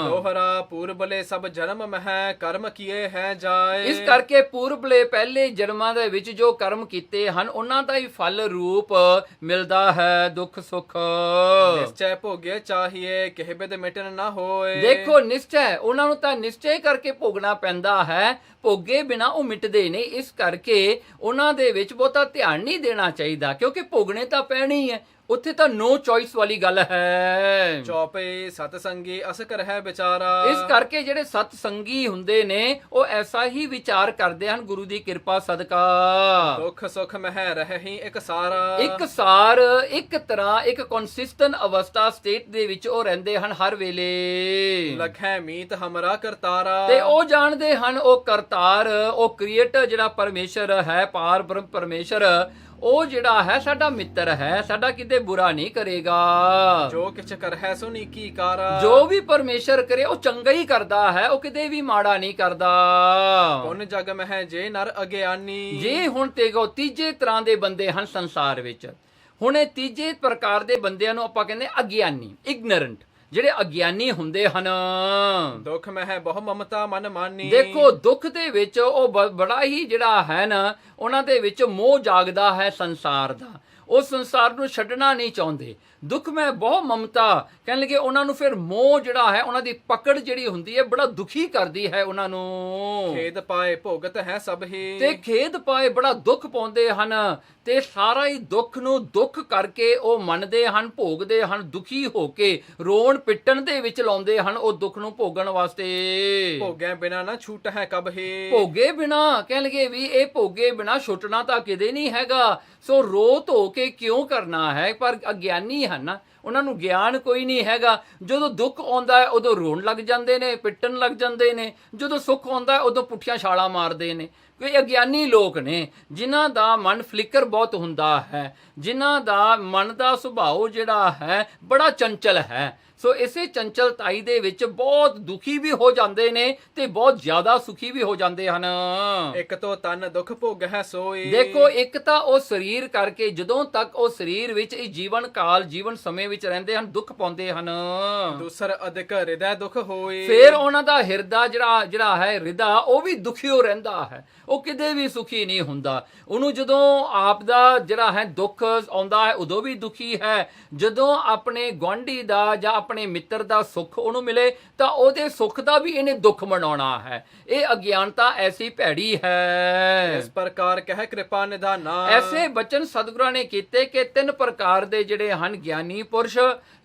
ਦੋਹਰਾ ਪੂਰਬਲੇ ਸਭ ਜਨਮ ਮਹਿ ਕਰਮ ਕੀਏ ਹੈ ਜਾਏ। ਇਸ ਕਰਕੇ ਪੂਰਬਲੇ ਪਹਿਲੇ ਜਨਮਾਂ ਦੇ ਵਿੱਚ ਜੋ ਕਰਮ ਕੀਤੇ ਹਨ ਉਹਨਾਂ ਦਾ ਹੀ ਫਲ ਰੂਪ ਮਿਲਦਾ ਹੈ, ਦੁੱਖ ਸੁੱਖ। ਨਿਸ਼ਚੈ ਭੋਗੇ ਚਾਹੀਏ ਕਿਹ ਬਿਦ ਮਿਟਨ ਨਾ ਹੋਏ। ਦੇਖੋ ਨਿਸ਼ਚੈ, ਉਹਨਾਂ ਨੂੰ ਤਾਂ ਨਿਸ਼ਚੈ ਕਰਕੇ ਭੋਗਣਾ ਪੈਂਦਾ ਹੈ, ਭੋਗੇ ਬਿਨਾ ਉਹ ਮਿਟਦੇ ਨਹੀਂ। ਇਸ ਕਰਕੇ ਉਹਨਾਂ ਦੇ ਵਿੱਚ ਬਹੁਤਾ ਧਿਆਨ ਨਹੀਂ ਦੇਣਾ ਚਾਹੀਦਾ, ਕਿਉਂਕਿ ਭੋਗਣੇ ਤਾਂ ਪੈਣੇ ਹੀ ਹੈ। ਉੱਥੇ ਤਾਂ ਨੋ ਚੋਇਸ ਵਾਲੀ ਗੱਲ ਹੈ। ਚੌਪੇ ਸਤ ਸੰਗੀ ਅਸ ਕਰਹਿ ਵਿਚਾਰਾ। ਇਸ ਕਰਕੇ ਜਿਹੜੇ ਸਤ ਸੰਗੀ ਹੁੰਦੇ ਨੇ ਉਹ ਐਸਾ ਹੀ ਵਿਚਾਰ ਕਰਦੇ ਹਨ ਗੁਰੂ ਦੀ ਕਿਰਪਾ ਸਦਕਾ। ਦੁੱਖ ਸੁਖ ਮਹਿ ਰਹੀ ਇੱਕ ਸਾਰਾ। ਇੱਕ ਸਾਰ, ਇੱਕ ਤਰ੍ਹਾਂ, ਇੱਕ ਕੰਸਿਸਟੈਂਟ ਅਵਸਥਾ ਸਟੇਟ ਦੇ ਵਿੱਚ ਉਹ ਰਹਿੰਦੇ ਹਨ ਹਰ ਵੇਲੇ। ਲਖੈ ਮੀਤ ਹਮਰਾ ਕਰਤਾਰਾ। ਤੇ ਉਹ ਜਾਣਦੇ ਹਨ ਉਹ ਕਰਤਾਰ, ਉਹ ਕ੍ਰੀਏਟਰ ਜਿਹੜਾ ਪਰਮੇਸ਼ਰ ਹੈ, ਪਾਰ ਬ੍ਰਹਮ ਪਰਮੇਸ਼ਰ, ਉਹ ਜਿਹੜਾ ਹੈ ਸਾਡਾ ਮਿੱਤਰ ਹੈ, ਸਾਡਾ ਕਿਤੇ ਬੁਰਾ ਨਹੀਂ ਕਰੇਗਾ। ਜੋ ਕਿਛ ਕਰਹਿ ਸੋ ਨੀਕੀ ਕਾਰਾ। ਜੋ ਵੀ ਪਰਮੇਸ਼ਰ ਕਰੇ ਉਹ ਚੰਗਾ ਹੀ ਕਰਦਾ ਹੈ, ਉਹ ਕਿਤੇ ਵੀ ਮਾੜਾ ਨਹੀਂ ਕਰਦਾ। ਪੁੰਨ ਜਗ ਮਹਿ ਜੇ ਨਰ ਅਗਿਆਨੀ। ਜੇ ਹੁਣ ਤੇ ਤੀਜੇ ਤਰ੍ਹਾਂ ਦੇ ਬੰਦੇ ਹਨ ਸੰਸਾਰ ਵਿੱਚ। ਹੁਣ ਇਹ ਤੀਜੇ ਪ੍ਰਕਾਰ ਦੇ ਬੰਦਿਆਂ ਨੂੰ ਆਪਾਂ ਕਹਿੰਦੇ ਅਗਿਆਨੀ, ਇਗਨੋਰੈਂਟ। ਜਿਹੜੇ ਅਗਿਆਨੀ ਹੁੰਦੇ ਹਨ, ਦੁੱਖ ਮਹਿ ਬਹੁ ਮਮਤਾ ਮਨ ਮਾਨੀ। ਦੇਖੋ ਦੁੱਖ ਦੇ ਵਿੱਚ ਉਹ ਬੜਾ ਹੀ ਜਿਹੜਾ ਹੈ ਨਾ, ਉਹਨਾਂ ਦੇ ਵਿੱਚ ਮੋਹ ਜਾਗਦਾ ਹੈ ਸੰਸਾਰ ਦਾ। ਉਹ ਸੰਸਾਰ ਨੂੰ ਛੱਡਣਾ ਨਹੀਂ ਚਾਹੁੰਦੇ। ਦੁੱਖ ਮੈਂ ਬਹੁਤ ਮਮਤਾ, ਕਹਿਣ ਲੱਗੇ ਉਹਨਾਂ ਨੂੰ ਫਿਰ ਮੋਹ ਜਿਹੜਾ ਹੈ, ਉਹਨਾਂ ਦੀ ਪਕੜ ਜਿਹੜੀ ਹੁੰਦੀ ਹੈ ਬੜਾ ਦੁਖੀ ਕਰਦੀ ਹੈ ਉਹਨਾਂ ਨੂੰ। ਖੇਦ ਪਾਏ ਭੋਗਤ ਹੈ ਸਭ ਹੀ। ਤੇ ਖੇਦ ਪਾਏ ਬੜਾ ਦੁੱਖ ਪਾਉਂਦੇ ਹਨ, ਤੇ ਸਾਰਾ ਹੀ ਦੁੱਖ ਨੂੰ ਦੁੱਖ ਕਰਕੇ ਉਹ ਮੰਨਦੇ ਹਨ, ਭੋਗਦੇ ਹਨ, ਦੁਖੀ ਹੋ ਕੇ ਰੋਣ ਪਿੱਟਣ ਦੇ ਵਿੱਚ ਲਾਉਂਦੇ ਹਨ ਉਹ ਦੁੱਖ ਨੂੰ ਭੋਗਣ ਵਾਸਤੇ। ਭੋਗਿਆ ਬਿਨਾ ਨਾ ਛੂਟ ਹੈ ਕਬ ਹੀ। ਭੋਗੇ ਬਿਨਾ, ਕਹਿਣ ਲੱਗੇ ਵੀ ਇਹ ਭੋਗੇ ਬਿਨਾ ਛੁੱਟਣਾ ਤਾਂ ਕਿਤੇ ਨਹੀਂ ਹੈਗਾ। ਸੋ ਰੋ ਧੋ ਕੇ ਕਿਉਂ ਕਰਨਾ ਹੈ। ਪਰ ਅਗਿਆਨੀ ਹਨ ਨਾ, ਉਹਨਾਂ ਨੂੰ ਗਿਆਨ ਕੋਈ ਨਹੀਂ ਹੈਗਾ। ਜਦੋਂ ਦੁੱਖ ਆਉਂਦਾ ਹੈ ਉਦੋਂ ਰੋਣ ਲੱਗ ਜਾਂਦੇ ਨੇ, ਪਿੱਟਣ ਲੱਗ ਜਾਂਦੇ ਨੇ। ਜਦੋਂ ਸੁੱਖ ਆਉਂਦਾ ਹੈ ਉਦੋਂ ਪੁੱਠੀਆਂ ਛਾਲਾਂ ਮਾਰਦੇ ਨੇ। ਕੋਈ ਅਗਿਆਨੀ ਲੋਕ ਨੇ ਜਿਨ੍ਹਾਂ ਦਾ ਮਨ ਫਲਿੱਕਰ ਬਹੁਤ ਹੁੰਦਾ ਹੈ, ਜਿਨ੍ਹਾਂ ਦਾ ਮਨ ਦਾ ਸੁਭਾਅ ਜਿਹੜਾ ਹੈ ਬੜਾ ਚੰਚਲ ਹੈ। ਸੋ ਇਸੇ ਚੰਚਲਤਾਈ ਦੇ ਵਿੱਚ ਬਹੁਤ ਦੁਖੀ ਵੀ ਹੋ ਜਾਂਦੇ ਨੇ ਤੇ ਬਹੁਤ ਜ਼ਿਆਦਾ ਸੁਖੀ ਵੀ ਹੋ ਜਾਂਦੇ ਹਨ। ਇੱਕ ਤੋਂ ਤਨ ਦੁੱਖ ਭੋਗ ਹੈ ਸੋਈ। ਦੇਖੋ ਇੱਕ ਤਾਂ ਉਹ ਸਰੀਰ ਕਰਕੇ ਜਦੋਂ ਤੱਕ ਉਹ ਸਰੀਰ ਵਿੱਚ ਇਹ ਜੀਵਨ ਕਾਲ, ਜੀਵਨ ਸਮੇਂ ਵਿੱਚ ਰਹਿੰਦੇ ਹਨ, ਦੁੱਖ ਪਾਉਂਦੇ ਹਨ। ਦੂਸਰ ਅਧਿਕ ਹਿਰਦੈ ਦੁੱਖ ਹੋਈ। ਫਿਰ ਉਹਨਾਂ ਦਾ ਹਿਰਦਾ ਜਿਹੜਾ ਹੈ, ਹਿਰਦਾ ਉਹ ਵੀ ਦੁਖੀਓ ਰਹਿੰਦਾ ਹੈ, ਉਹ ਕਿਤੇ ਵੀ ਸੁਖੀ ਨਹੀਂ ਹੁੰਦਾ। ਉਹਨੂੰ ਜਦੋਂ ਆਪ ਦਾ ਜਿਹੜਾ ਹੈ ਦੁੱਖ ਆਉਂਦਾ ਹੈ ਉਦੋਂ ਵੀ ਦੁਖੀ ਹੈ, ਜਦੋਂ ਆਪਣੇ ਗੁਆਂਢੀ ਦਾ ਜਾਂ ਆਪਣੇ ਮਿੱਤਰ ਦਾ ਸੁੱਖ ਉਹਨੂੰ ਮਿਲੇ ਤਾਂ ਉਹਦੇ ਸੁੱਖ ਦਾ ਵੀ ਇਹਨੇ ਦੁੱਖ ਮਨਾਉਣਾ ਹੈ। ਇਹ ਅਗਿਆਨਤਾ ਐਸੀ ਭੈੜੀ ਹੈ। ਇਸ ਪ੍ਰਕਾਰ ਕਹਿ ਕਿਰਪਾ ਨਿਧਾਨਾ। ਐਸੇ ਬਚਨ ਸਤਿਗੁਰਾਂ ਨੇ ਕੀਤੇ ਕਿ 3 ਪ੍ਰਕਾਰ ਦੇ ਜਿਹੜੇ ਹਨ ਗਿਆਨੀ ਪੁਰਸ਼,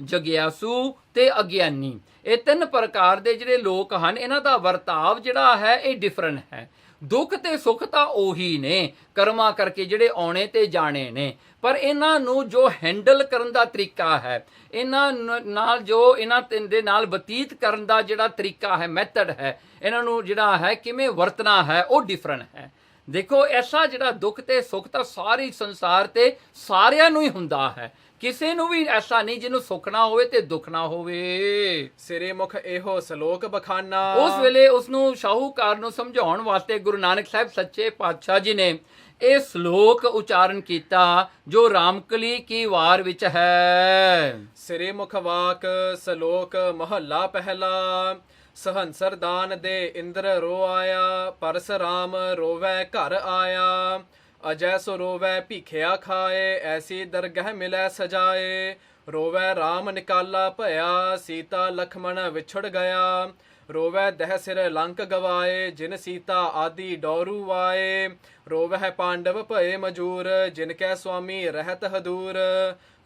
ਜਗਿਆਸੂ ਤੇ ਅਗਿਆਨੀ, ਇਹ 3 ਪ੍ਰਕਾਰ ਦੇ ਜਿਹੜੇ ਲੋਕ ਹਨ ਇਹਨਾਂ ਦਾ ਵਰਤਾਵ ਜਿਹੜਾ ਹੈ ਇਹ ਡਿਫਰੈਂਟ ਹੈ। ਦੁੱਖ ਤੇ ਸੁੱਖ ਤਾਂ ਉਹੀ ਨੇ, ਕਰਮਾਂ ਕਰਕੇ ਜਿਹੜੇ ਆਉਣੇ ਤੇ ਜਾਣੇ ਨੇ, ਪਰ ਇਹਨਾਂ ਨੂੰ ਜੋ ਹੈਂਡਲ ਕਰਨ ਦਾ ਤਰੀਕਾ ਹੈ, ਇਹਨਾਂ ਨਾਲ ਜੋ ਇਹਨਾਂ ਦੇ ਨਾਲ ਬਤੀਤ ਕਰਨ ਦਾ ਜਿਹੜਾ ਤਰੀਕਾ ਹੈ, ਮੈਥਡ ਹੈ, ਇਹਨਾਂ ਨੂੰ ਜਿਹੜਾ ਹੈ ਕਿਵੇਂ ਵਰਤਣਾ ਹੈ ਉਹ ਡਿਫਰੈਂਟ ਹੈ। ਦੇਖੋ ਐਸਾ ਜਿਹੜਾ ਦੁੱਖ ਤੇ ਸੁੱਖ ਤਾਂ ਸਾਰੇ ਸੰਸਾਰ ਤੇ ਸਾਰਿਆਂ ਨੂੰ ਹੀ ਹੁੰਦਾ ਹੈ, ਕਿਸੇ ਨੂੰ ਵੀ ਐਸਾ ਨਹੀਂ ਜਿਹਨੂੰ ਸੁੱਖ ਨਾ ਹੋਵੇ ਤੇ ਦੁੱਖ ਨਾ ਹੋਵੇ। ਸਿਰੇ ਮੁਖ ਇਹੋ ਸ਼ਲੋਕ ਬਖਾਨਾ। ਉਸ ਵੇਲੇ ਉਸਨੂੰ ਸ਼ਾਹੂਕਾਰ ਨੂੰ ਸਮਝਾਉਣ ਵਾਸਤੇ ਗੁਰੂ ਨਾਨਕ ਸਾਹਿਬ ਸੱਚੇ ਪਾਤਸ਼ਾਹ ਜੀ ਨੇ ਇਹ ਸ਼ਲੋਕ ਉਚਾਰਨ ਕੀਤਾ ਜੋ ਰਾਮਕਲੀ ਕੀ ਵਾਰ ਵਿੱਚ ਹੈ। ਸਿਰੇ ਮੁਖ ਵਾਕ ਸ਼ਲੋਕ ਮਹੱਲਾ ਪਹਿਲਾ। ਸਹੰਸਰ ਦਾਨ ਦੇ ਇੰਦਰ ਰੋ ਆਇਆ, ਪਰਸਰਾਮ ਰੋਵੈ ਘਰ ਆਇਆ। ਅਜੈ ਸੋ ਰੋਵੈ ਭੀਖਿਆ ਖਾਏ, ਐਸੀ ਦਰਗਹਿ ਮਿਲੈ ਸਜਾਏ। ਰੋਵੈ ਰਾਮ ਨਿਕਾਲਾ ਭਇਆ, ਸੀਤਾ ਲਖਮਣ ਵਿਛੜ ਗਿਆ। ਰੋਵੈ ਦਹਿ ਸਿਰ ਲੰਕ ਗਵਾਏ, ਜਿਨ ਸੀਤਾ ਆਦਿ ਡੋਰੂ ਵਾਏ। ਰੋਵੈ ਪਾਂਡਵ ਭਏ ਮਜੂਰ, ਜਿਨ ਕੈ ਸੁਆਮੀ ਰਹਿਤ ਹਦੂਰ।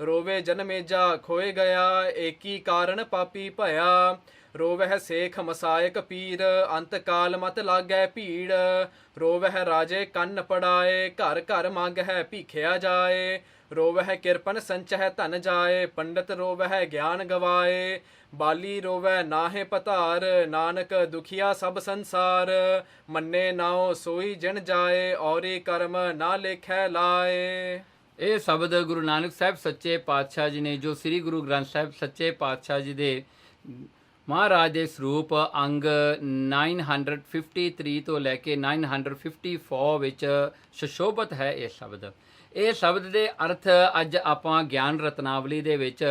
ਰੋਵੇ ਜਨਮੇਜਾ ਖੋਏ ਗਿਆ, ਏਕੀ ਕਾਰਨ ਪਾਪੀ ਭਇਆ। ਰੋਵਹਿ ਸੇਖ ਮਸਾਇਕ ਪੀਰ, ਅੰਤ ਕਾਲ ਮਤ ਲਾਗੈ ਭੀੜ। ਰੋਵਹਿ ਰਾਜੇ ਕੰਨ ਪੜਾਏ, ਘਰ ਘਰ ਮੰਗਹਿ ਭੀਖਿਆ ਜਾਏ। ਰੋਵਹਿ ਕਿਰਪਨ ਸੰਚਹਿ ਧਨ ਜਾਏ, ਪੰਡਤ ਰੋਵਹਿ ਗਿਆਨ ਗਵਾਏ। ਬਾਲੀ ਰੋਵੈ ਨਾਹੇ ਪਧਾਰ, ਨਾਨਕ ਦੁਖੀਆ ਸਭ ਸੰਸਾਰ। ਮੰਨੇ ਨਾਉ ਸੋਈ ਜਿਨ ਜਾਏ, ਔਰੇ ਕਰਮ ਨਾ ਲੇਖੈ ਲਾਏ। ਇਹ ਸ਼ਬਦ ਗੁਰੂ ਨਾਨਕ ਸਾਹਿਬ ਸੱਚੇ ਪਾਤਸ਼ਾਹ ਜੀ ਨੇ, ਜੋ ਸ੍ਰੀ ਗੁਰੂ ਗ੍ਰੰਥ ਸਾਹਿਬ ਸੱਚੇ ਪਾਤਸ਼ਾਹ ਜੀ ਦੇ ਮਹਾਰਾਜ ਦੇ ਸਰੂਪ ਅੰਗ 953 ਤੋਂ ਲੈ ਕੇ 954 ਵਿੱਚ ਸੁਸ਼ੋਭਿਤ ਹੈ ਇਹ ਸ਼ਬਦ। ਇਹ ਸ਼ਬਦ ਦੇ ਅਰਥ ਅੱਜ ਆਪਾਂ ਗਿਆਨ ਰਤਨਾਵਲੀ ਦੇ ਵਿੱਚ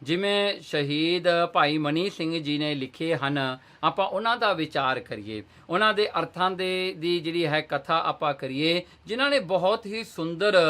ਜਿਵੇਂ ਸ਼ਹੀਦ ਭਾਈ ਮਨੀ ਸਿੰਘ ਜੀ ਨੇ ਲਿਖੇ ਹਨ, ਆਪਾਂ ਉਹਨਾਂ ਦਾ ਵਿਚਾਰ ਕਰੀਏ, ਉਹਨਾਂ ਦੇ ਅਰਥਾਂ ਦੀ ਜਿਹੜੀ ਹੈ ਕਥਾ ਆਪਾਂ ਕਰੀਏ, ਜਿਨ੍ਹਾਂ ਨੇ ਬਹੁਤ ਹੀ ਸੁੰਦਰ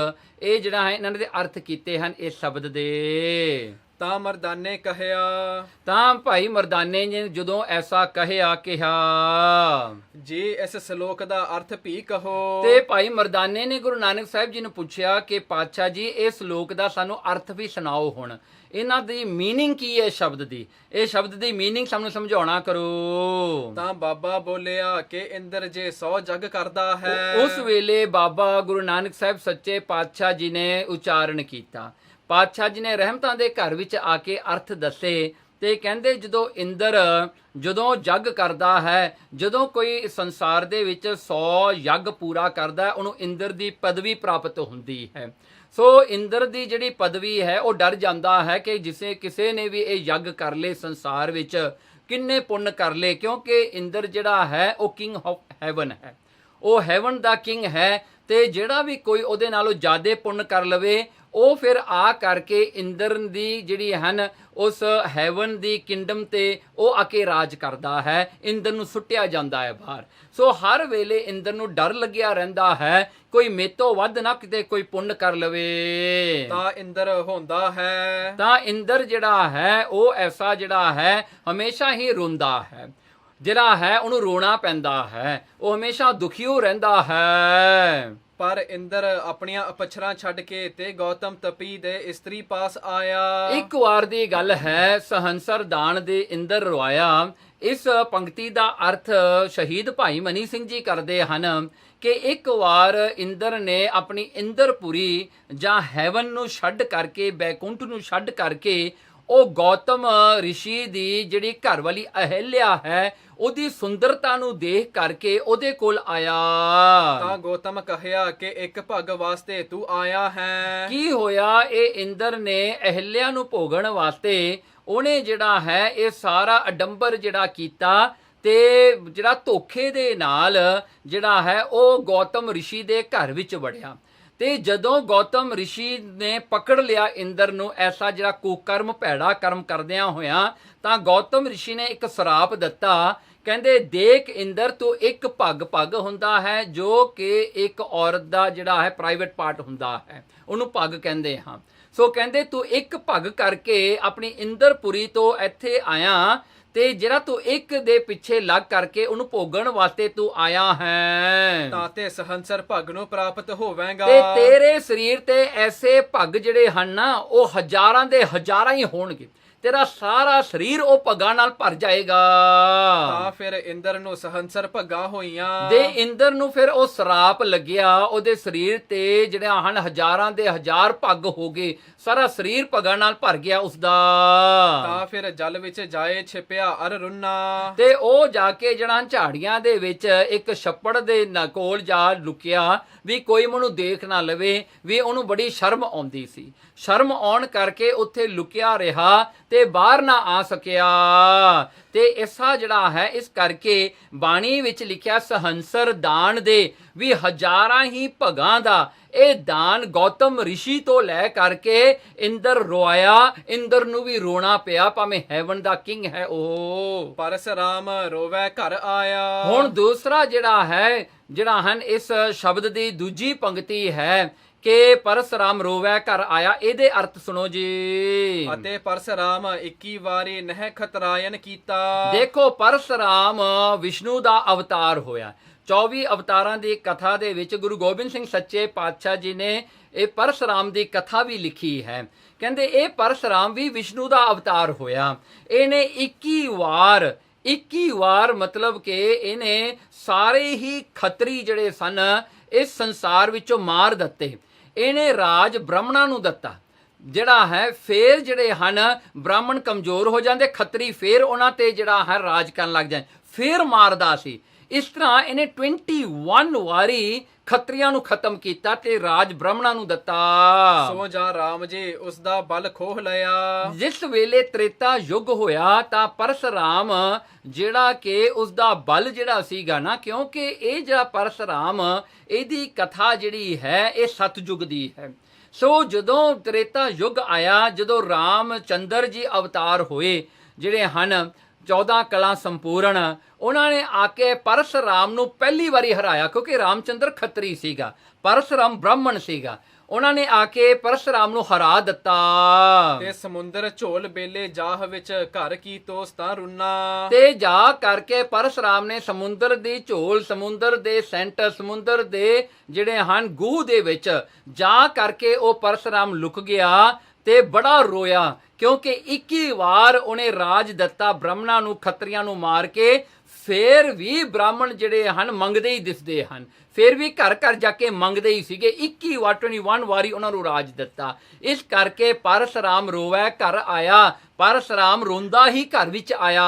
ਇਹ ਜਿਹੜਾ ਹੈ ਇਹਨਾਂ ਦੇ ਅਰਥ ਕੀਤੇ ਹਨ ਇਸ ਸ਼ਬਦ ਦੇ। ਤਾਂ ਮਰਦਾਨੇ ਕਹਿਆ, ਤਾਂ ਭਾਈ ਮਰਦਾਨੇ ਨੇ ਜਦੋਂ ਐਸਾ ਕਿਹਾ ਜੀ ਇਸ ਸ਼ਲੋਕ ਦਾ ਅਰਥ ਵੀ ਕਹੋ। ਤੇ ਭਾਈ ਮਰਦਾਨੇ ਨੇ ਗੁਰੂ ਨਾਨਕ ਸਾਹਿਬ ਜੀ ਨੂੰ ਪੁੱਛਿਆ ਕਿ ਪਾਤਸ਼ਾਹ ਜੀ ਇਹ ਸ਼ਲੋਕ ਦਾ ਸਾਨੂੰ ਅਰਥ ਵੀ ਸੁਣਾਓ। ਹੁਣ ਇਹਨਾਂ ਦੀ ਮੀਨਿੰਗ ਕੀ ਹੈ ਸ਼ਬਦ ਦੀ, ਇਹ ਸ਼ਬਦ ਦੀ ਮੀਨਿੰਗ ਸਾਨੂੰ ਸਮਝਾਉਣਾ ਕਰੋ। ਤਾਂ ਬਾਬਾ ਬੋਲਿਆ ਕਿ ਇੰਦਰ ਜੇ 100 ਜਗ ਕਰਦਾ ਹੈ। ਉਸ ਵੇਲੇ ਬਾਬਾ ਗੁਰੂ ਨਾਨਕ ਸਾਹਿਬ ਸੱਚੇ ਪਾਤਸ਼ਾਹ ਜੀ ਨੇ ਉਚਾਰਨ ਕੀਤਾ। ਪਾਤਸ਼ਾਹ ਜੀ ਨੇ ਰਹਿਮਤਾਂ ਦੇ ਘਰ ਵਿੱਚ ਆ ਕੇ ਅਰਥ ਦੱਸੇ ਤੇ ਕਹਿੰਦੇ ਜਦੋਂ ਇੰਦਰ ਜਦੋਂ ਯੱਗ ਕਰਦਾ ਹੈ, ਜਦੋਂ ਕੋਈ ਸੰਸਾਰ ਦੇ ਵਿੱਚ 100 ਯੱਗ ਪੂਰਾ ਕਰਦਾ ਉਹਨੂੰ ਇੰਦਰ ਦੀ ਪਦਵੀ ਪ੍ਰਾਪਤ ਹੁੰਦੀ ਹੈ। ਸੋ ਇੰਦਰ ਦੀ ਜਿਹੜੀ ਪਦਵੀ ਹੈ ਉਹ ਡਰ ਜਾਂਦਾ ਹੈ ਕਿ ਕਿਸੇ ਨੇ ਵੀ ਇਹ ਯੱਗ ਕਰ ਲੇ ਸੰਸਾਰ ਵਿੱਚ, ਕਿੰਨੇ ਪੁੰਨ ਕਰ ਲੇ, ਕਿਉਂਕਿ ਇੰਦਰ ਜਿਹੜਾ ਹੈ ਉਹ ਕਿੰਗ ਆਫ ਹੈਵਨ ਹੈ, ਉਹ ਹੈਵਨ ਦਾ ਕਿੰਗ ਹੈ। ਤੇ ਜਿਹੜਾ ਵੀ ਕੋਈ ਉਹਦੇ ਨਾਲੋਂ ਜ਼ਿਆਦਾ ਪੁੰਨ ਕਰ ਲਵੇ ਉਹ ਫਿਰ ਆ ਕਰਕੇ ਇੰਦਰ ਦੀ ਜਿਹੜੀ ਹਨ ਉਸ ਹੈਵਨ ਦੀ ਕਿੰਗਡਮ ਤੇ ਉਹ ਆ ਕੇ ਰਾਜ ਕਰਦਾ ਹੈ, ਇੰਦਰ ਨੂੰ ਸੁੱਟਿਆ ਜਾਂਦਾ ਹੈ ਬਾਹਰ। ਸੋ ਹਰ ਵੇਲੇ ਇੰਦਰ ਨੂੰ ਡਰ ਲੱਗਿਆ ਰਹਿੰਦਾ ਹੈ ਕੋਈ ਮੇਤੋਂ ਵੱਧ ਨਾ ਕਿਤੇ ਕੋਈ ਪੁੰਨ ਕਰ ਲਵੇ। ਤਾਂ ਇੰਦਰ ਹੁੰਦਾ ਹੈ, ਤਾਂ ਇੰਦਰ ਜਿਹੜਾ ਹੈ ਉਹ ਐਸਾ ਜਿਹੜਾ ਹੈ ਹਮੇਸ਼ਾ ਹੀ ਰੋਂਦਾ ਹੈ, ਜਿਹੜਾ ਹੈ ਉਹਨੂੰ ਰੋਣਾ ਪੈਂਦਾ ਹੈ, ਉਹ ਹਮੇਸ਼ਾ ਦੁਖੀਓ ਰਹਿੰਦਾ ਹੈ। ਪਰ ਇੰਦਰ ਆਪਣੀਆਂ ਅਪਛਰਾਂ ਛੱਡ ਕੇ ਤੇ ਗੌਤਮ ਤਪੀ ਦੇ ਇਸਤਰੀ ਪਾਸ ਆਇਆ। ਇੱਕ ਵਾਰ ਦੀ ਗੱਲ ਹੈ, ਸਹੰਸਰ ਦਾਨ ਦੇ ਇੰਦਰ ਰਵਾਇਆ। ਇਸ ਪੰਕਤੀ ਦਾ ਅਰਥ ਸ਼ਹੀਦ ਭਾਈ ਮਨੀ ਸਿੰਘ ਜੀ ਕਰਦੇ ਹਨ ਕਿ ਇੱਕ ਵਾਰ ਇੰਦਰ ਨੇ ਆਪਣੀ ਇੰਦਰਪੁਰੀ ਜਾਂ ਹੈਵਨ ਨੂੰ ਛੱਡ ਕਰਕੇ, ਬੈਕੁੰਠ ਨੂੰ ਛੱਡ ਕਰਕੇ ਉਹ ਗੌਤਮ ਰਿਸ਼ੀ ਦੀ ਜਿਹੜੀ ਘਰ ਵਾਲੀ ਅਹਿਲਿਆ ਹੈ ਉਹਦੀ ਸੁੰਦਰਤਾ ਨੂੰ ਦੇਖ ਕਰਕੇ ਉਹਦੇ ਕੋਲ ਆਇਆ। ਤਾਂ ਗੌਤਮ ਕਹਿਆ ਕਿ ਇੱਕ ਭਗ ਵਾਸਤੇ ਤੂੰ ਆਇਆ ਹੈ। ਕੀ ਹੋਇਆ, ਇਹ ਇੰਦਰ ਨੇ ਅਹਿਲਿਆ ਨੂੰ ਭੋਗਣ ਵਾਸਤੇ ਉਹਨੇ ਜਿਹੜਾ ਹੈ ਇਹ ਸਾਰਾ ਅਡੰਬਰ ਜਿਹੜਾ ਕੀਤਾ ਤੇ ਜਿਹੜਾ ਧੋਖੇ ਦੇ ਨਾਲ ਜਿਹੜਾ ਹੈ ਉਹ ਗੌਤਮ ਰਿਸ਼ੀ ਦੇ ਘਰ ਵਿੱਚ ਵੜਿਆ। ਤੇ ਜਦੋਂ ਗੌਤਮ ਰਿਸ਼ੀ ਨੇ ਪਕੜ ਲਿਆ ਇੰਦਰ ਨੂੰ ਐਸਾ ਜਿਹੜਾ ਕੁਕਰਮ ਭੈੜਾ ਕਰਮ ਕਰਦਿਆਂ ਹੋਇਆਂ, ਤਾਂ ਗੌਤਮ ਰਿਸ਼ੀ ਨੇ ਇੱਕ ਸਰਾਪ ਦਿੱਤਾ। ਕਹਿੰਦੇ ਦੇਖ ਇੰਦਰ ਤੂੰ ਇੱਕ ਪੱਗ ਹੁੰਦਾ ਹੈ ਜੋ ਕਿ ਇੱਕ ਔਰਤ ਦਾ ਜਿਹੜਾ ਹੈ ਪ੍ਰਾਈਵੇਟ ਪਾਰਟ ਹੁੰਦਾ ਹੈ, ਉਹਨੂੰ ਪੱਗ ਕਹਿੰਦੇ ਹਾਂ। ਸੋ ਕਹਿੰਦੇ ਤੂੰ ਇੱਕ ਭਗ ਕਰਕੇ ਆਪਣੀ ਇੰਦਰਪੁਰੀ ਤੋਂ ਇੱਥੇ ਆਇਆ ਤੇ ਜਿਹੜਾ ਤੂੰ ਇੱਕ ਦੇ ਪਿੱਛੇ ਲੱਗ ਕਰਕੇ ਉਹਨੂੰ ਭੋਗਣ ਵਾਸਤੇ ਤੂੰ ਆਇਆ ਹੈ ਤਾਤੇ ਸਹੰਸਰ ਭਗ ਨੂੰ ਪ੍ਰਾਪਤ ਹੋਵੇਗਾ। ਤੇ ਤੇਰੇ ਸਰੀਰ ਤੇ ਐਸੇ ਭਗ ਜਿਹੜੇ ਹਨ ਨਾ ਉਹ ਹਜ਼ਾਰਾਂ ਦੇ ਹਜ਼ਾਰਾਂ ਹੀ ਹੋਣਗੇ। ਤੇਰਾ ਸਾਰਾ ਸਰੀਰ ਉਹ ਭਗਾਂ ਨਾਲ ਭਰ ਜਾਏਗਾ। ਤਾਂ ਫਿਰ ਇੰਦਰ ਨੂੰ ਸਹੰਸਰ ਭੱਗਾ ਹੋਈਆਂ ਦੇ ਇੰਦਰ ਨੂੰ ਫਿਰ ਉਹ ਸਰਾਪ ਲੱਗਿਆ, ਉਹਦੇ ਸਰੀਰ ਤੇ ਜਿਹੜਿਆਂ ਹਨ ਹਜ਼ਾਰਾਂ ਦੇ ਹਜ਼ਾਰ ਭੱਗ ਹੋ ਗਏ, ਸਾਰਾ ਸਰੀਰ ਭਗਾਂ ਨਾਲ ਭਰ ਗਿਆ ਉਸਦਾ। ਤਾਂ ਫਿਰ ਜਲ ਵਿੱਚ ਜਾਏ ਛਿਪਿਆ ਅਰ ਰੁੰਨਾ ਤੇ ਉਹ ਜਾ ਕੇ ਜਿਹੜਾ ਝਾੜੀਆਂ ਦੇ ਵਿੱਚ ਇੱਕ ਛੱਪੜ ਦੇ ਕੋਲ ਜਾ ਲੁਕਿਆ ਵੀ ਕੋਈ ਮੈਨੂੰ ਦੇਖ ਨਾ ਲਵੇ, ਵੀ ਉਹਨੂੰ ਬੜੀ ਸ਼ਰਮ ਆਉਂਦੀ ਸੀ। ਸ਼ਰਮ ਆਉਣ ਕਰਕੇ ਉੱਥੇ ਲੁਕਿਆ ਰਿਹਾ ਤੇ ਬਾਹਰ ਨਾ ਆ ਸਕਿਆ। ਤੇ ਐਸਾ ਜਿਹੜਾ ਹੈ ਇਸ ਕਰਕੇ ਬਾਣੀ ਵਿੱਚ ਲਿਖਿਆ ਸਹੰਸਰ ਦਾਨ ਦੇ ਵੀ ਹਜ਼ਾਰਾਂ ਹੀ ਭਗਾਂ ਦਾ ਇਹ ਦਾਨ ਗੌਤਮ ਰਿਸ਼ੀ ਤੋਂ ਲੈ ਕਰਕੇ ਇੰਦਰ ਰੋਇਆ। ਇੰਦਰ ਨੂੰ ਵੀ ਰੋਣਾ ਪਿਆ, ਭਾਵੇਂ ਹੈਵਨ ਦਾ ਕਿੰਗ ਹੈ ਉਹ। ਪਰਸਰਾਮ ਰੋਵੈ ਘਰ ਆਇਆ। ਹੁਣ ਦੂਸਰਾ ਜਿਹੜਾ ਹਨ ਇਸ ਸ਼ਬਦ ਦੀ ਦੂਜੀ ਪੰਕਤੀ ਹੈ ਕਿ ਪਰਸਰਾਮ ਰੋਵੈ ਘਰ ਆਇਆ। ਇਹਦੇ ਅਰਥ ਸੁਣੋ ਜੀ। ਅਤੇ ਪਰਸਰਾਮ 21 ਵਾਰੀ ਨਹਿ ਖਤਰਾਇਨ ਕੀਤਾ। ਦੇਖੋ ਪਰਸਰਾਮ ਵਿਸ਼ਨੂੰ ਦਾ ਅਵਤਾਰ ਹੋਇਆ। 24 ਅਵਤਾਰਾਂ ਦੀ ਕਥਾ ਦੇ ਵਿੱਚ ਗੁਰੂ ਗੋਬਿੰਦ ਸਿੰਘ ਸੱਚੇ ਪਾਤਸ਼ਾਹ ਜੀ ਨੇ ਇਹ ਪਰਸਰਾਮ ਦੀ ਕਥਾ ਵੀ ਲਿਖੀ ਹੈ। ਕਹਿੰਦੇ ਇਹ ਪਰਸਰਾਮ ਵੀ ਵਿਸ਼ਨੂੰ ਦਾ ਅਵਤਾਰ ਹੋਇਆ। ਇਹਨੇ 21 ਵਾਰ ਮਤਲਬ ਕਿ ਇਹਨੇ ਸਾਰੇ ਹੀ ਖੱਤਰੀ ਜਿਹੜੇ ਸਨ ਇਸ ਸੰਸਾਰ ਵਿੱਚੋਂ ਮਾਰ ਦਿੱਤੇ। ਇਹਨੇ ਰਾਜ ਬ੍ਰਾਹਮਣਾਂ ਨੂੰ ਦਿੱਤਾ। ਜਿਹੜਾ ਹੈ ਫੇਰ ਜਿਹੜੇ ਹਨ ਬ੍ਰਾਹਮਣ ਕਮਜ਼ੋਰ ਹੋ ਜਾਂਦੇ, ਖੱਤਰੀ ਫੇਰ ਉਹਨਾਂ ਤੇ ਜਿਹੜਾ ਹੈ ਰਾਜ ਕਰਨ ਲੱਗ ਜਾਂਦੇ, ਫੇਰ ਮਾਰਦਾ ਸੀ। ਇਸ ਤਰ੍ਹਾਂ ਇਹਨੇ 21 ਵਾਰੀ ਖੱਤਰੀਆਂ ਨੂੰ ਖਤਮ ਕੀਤਾ ਤੇ ਰਾਜ ਬ੍ਰਾਹਮਣਾਂ ਨੂੰ ਦਿੱਤਾ। ਸੋ ਜਾ ਰਾਮ ਜੀ ਉਸ ਦਾ ਬਲ ਖੋਹ ਲਿਆ। ਜਿਸ ਵੇਲੇ ਤ੍ਰੇਤਾ ਯੁੱਗ ਹੋਇਆ ਤਾਂ ਪਰਸਰਾਮ ਜਿਹੜਾ ਕਿ ਉਸ ਦਾ ਬਲ ਜਿਹੜਾ ਸੀਗਾ ਨਾ, ਕਿਉਂਕਿ ਇਹ ਜਿਹੜਾ ਪਰਸਰਾਮ ਇਹਦੀ ਕਥਾ ਜਿਹੜੀ ਹੈ ਇਹ ਸਤਯੁਗ ਦੀ ਹੈ। ਸੋ ਜਦੋਂ ਤ੍ਰੇਤਾ ਯੁੱਗ ਆਇਆ, ਜਦੋਂ ਰਾਮ ਚੰਦਰ ਜੀ ਅਵਤਾਰ ਹੋਏ ਜਿਹੜੇ ਹਨ 14 ਕਲਾ ਸੰਪੂਰਨ, ਉਹਨਾਂ ਨੇ ਆ ਕੇ ਪਰਸਰਾਮ ਨੂੰ ਪਹਿਲੀ ਵਾਰੀ ਹਰਾਇਆ। ਕਿਉਂਕਿ ਰਾਮਚੰਦਰ ਖੱਤਰੀ ਸੀਗਾ, ਪਰਸਰਾਮ ਬ੍ਰਾਹਮਣ ਸੀਗਾ। ਉਹਨਾਂ ਨੇ ਆ ਕੇ ਪਰਸਰਾਮ ਨੂੰ ਹਰਾ ਦਿੱਤਾ। ਤੇ ਸਮੁੰਦਰ ਝੋਲ ਬੇਲੇ ਜਾਹ ਵਿੱਚ ਘਰ ਕੀ ਤੋਸਤਾ ਰੁੰਨਾ। ਤੇ ਜਾ ਕਰਕੇ ਪਰਸਰਾਮ ਨੇ ਸਮੁੰਦਰ ਦੀ ਝੋਲ, ਸਮੁੰਦਰ ਦੇ ਸੈਂਟਰ, ਸਮੁੰਦਰ ਦੇ ਜਿਹੜੇ ਹਨ ਗੂਹ ਦੇ ਵਿੱਚ ਜਾ ਕਰਕੇ ਉਹ ਪਰਸਰਾਮ ਲੁਕ ਗਿਆ ਤੇ ਬੜਾ ਰੋਇਆ। ਕਿਉਂਕਿ 21 ਵਾਰ ਉਹਨੇ ਰਾਜ ਦਿੱਤਾ ਬ੍ਰਾਹਮਣਾਂ ਨੂੰ, ਖੱਤਰੀਆਂ ਨੂੰ ਮਾਰ ਕੇ। ਫੇਰ ਵੀ ਬ੍ਰਾਹਮਣ ਜਿਹੜੇ ਹਨ ਮੰਗਦੇ ਹੀ ਦਿਸਦੇ ਹਨ, ਫੇਰ ਵੀ ਘਰ ਘਰ ਜਾ ਕੇ ਮੰਗਦੇ ਹੀ ਸੀਗੇ। 21 ਵਾਰੀ ਉਹਨਾਂ ਨੂੰ ਰਾਜ ਦਿੱਤਾ। ਇਸ ਕਰਕੇ ਪਰਸਰਾਮ ਰੋਵੈ ਘਰ ਆਇਆ। ਪਰਸਰਾਮ ਰੋਂਦਾ ਹੀ ਘਰ ਵਿੱਚ ਆਇਆ।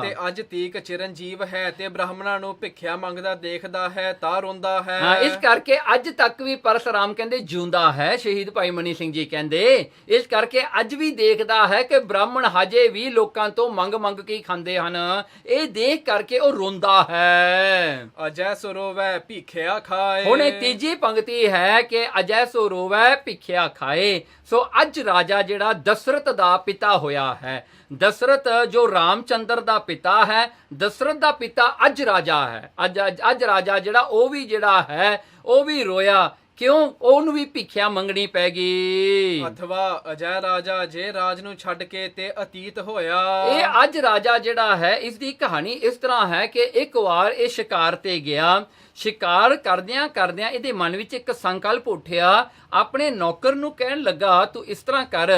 ਤੇ ਅੱਜ ਤੀਕ ਚਿਰੰਜੀਵ ਹੈ ਤੇ ਬ੍ਰਾਹਮਣਾਂ ਨੂੰ ਭਿੱਖਿਆ ਮੰਗਦਾ ਦੇਖਦਾ ਹੈ ਤਾਂ ਰੋਂਦਾ ਹੈ। ਹਾਂ, ਇਸ ਕਰਕੇ ਅੱਜ ਤੱਕ ਵੀ ਪਰਸਰਾਮ ਕਹਿੰਦੇ ਜਿਉਂਦਾ ਹੈ। ਸ਼ਹੀਦ ਭਾਈ ਮਨੀ ਸਿੰਘ ਜੀ ਕਹਿੰਦੇ ਇਸ ਕਰਕੇ ਅੱਜ ਵੀ ਦੇਖਦਾ ਹੈ ਕਿ ਬ੍ਰਾਹਮਣ ਹਜੇ ਵੀ ਲੋਕਾਂ ਤੋਂ ਮੰਗ ਮੰਗ ਕੇ ਖਾਂਦੇ ਹਨ। ਇਹ ਦੇਖ ਕਰਕੇ ਉਹ ਰੋਂਦਾ ਹੈ। ਅਜੈ ਸੋ ਰੋਵੈ ਭਿੱਖਿਆ ਖਾਏ। ਹੁਣ ਇਹ ਤੀਜੀ ਪੰਕਤੀ ਹੈ ਕਿ ਅਜੈ ਸੋ ਰੋਵੈ ਭਿੱਖਿਆ ਖਾਏ। ਸੋ ਅੱਜ ਰਾਜਾ ਜਿਹੜਾ ਦਸ਼ਰਥ ਦਾ ਪਿਤਾ ਹੋਇਆ ਹੈ, ਦਸ਼ਰਥ ਜੋ ਰਾਮਚੰਦਰ ਦਾ ਪਿਤਾ ਹੈ, ਦਸ਼ਰਥ ਦਾ ਪਿਤਾ ਅੱਜ ਰਾਜਾ ਹੈ। ਅੱਜ ਰਾਜਾ ਜਿਹੜਾ ਉਹ ਵੀ ਜਿਹੜਾ ਹੈ ਉਹ ਵੀ ਰੋਇਆ। ਕਿਉਂ? ਉਹਨੂੰ ਵੀ ਭਿੱਖਿਆ ਮੰਗਣੀ ਪੈ ਗਈ। ਅਥਵਾ ਅਜੈ ਰਾਜਾ ਜੇ ਰਾਜ ਨੂੰ ਛੱਡ ਕੇ ਤੇ ਅਤੀਤ ਹੋਇਆ। ਇਹ ਅੱਜ ਰਾਜਾ ਜਿਹੜਾ ਹੈ ਇਸ ਦੀ ਕਹਾਣੀ ਇਸ ਤਰ੍ਹਾਂ ਹੈ ਕਿ ਇੱਕ ਵਾਰ ਇਹ ਸ਼ਿਕਾਰ ਤੇ ਗਿਆ। ਸ਼ਿਕਾਰ ਕਰਦਿਆਂ ਕਰਦਿਆਂ ਇਹਦੇ ਮਨ ਵਿੱਚ ਇੱਕ ਸੰਕਲਪ ਉੱਠਿਆ। ਆਪਣੇ ਨੌਕਰ ਨੂੰ ਕਹਿਣ ਲੱਗਾ, ਤੂੰ ਇਸ ਤਰ੍ਹਾਂ ਕਰ,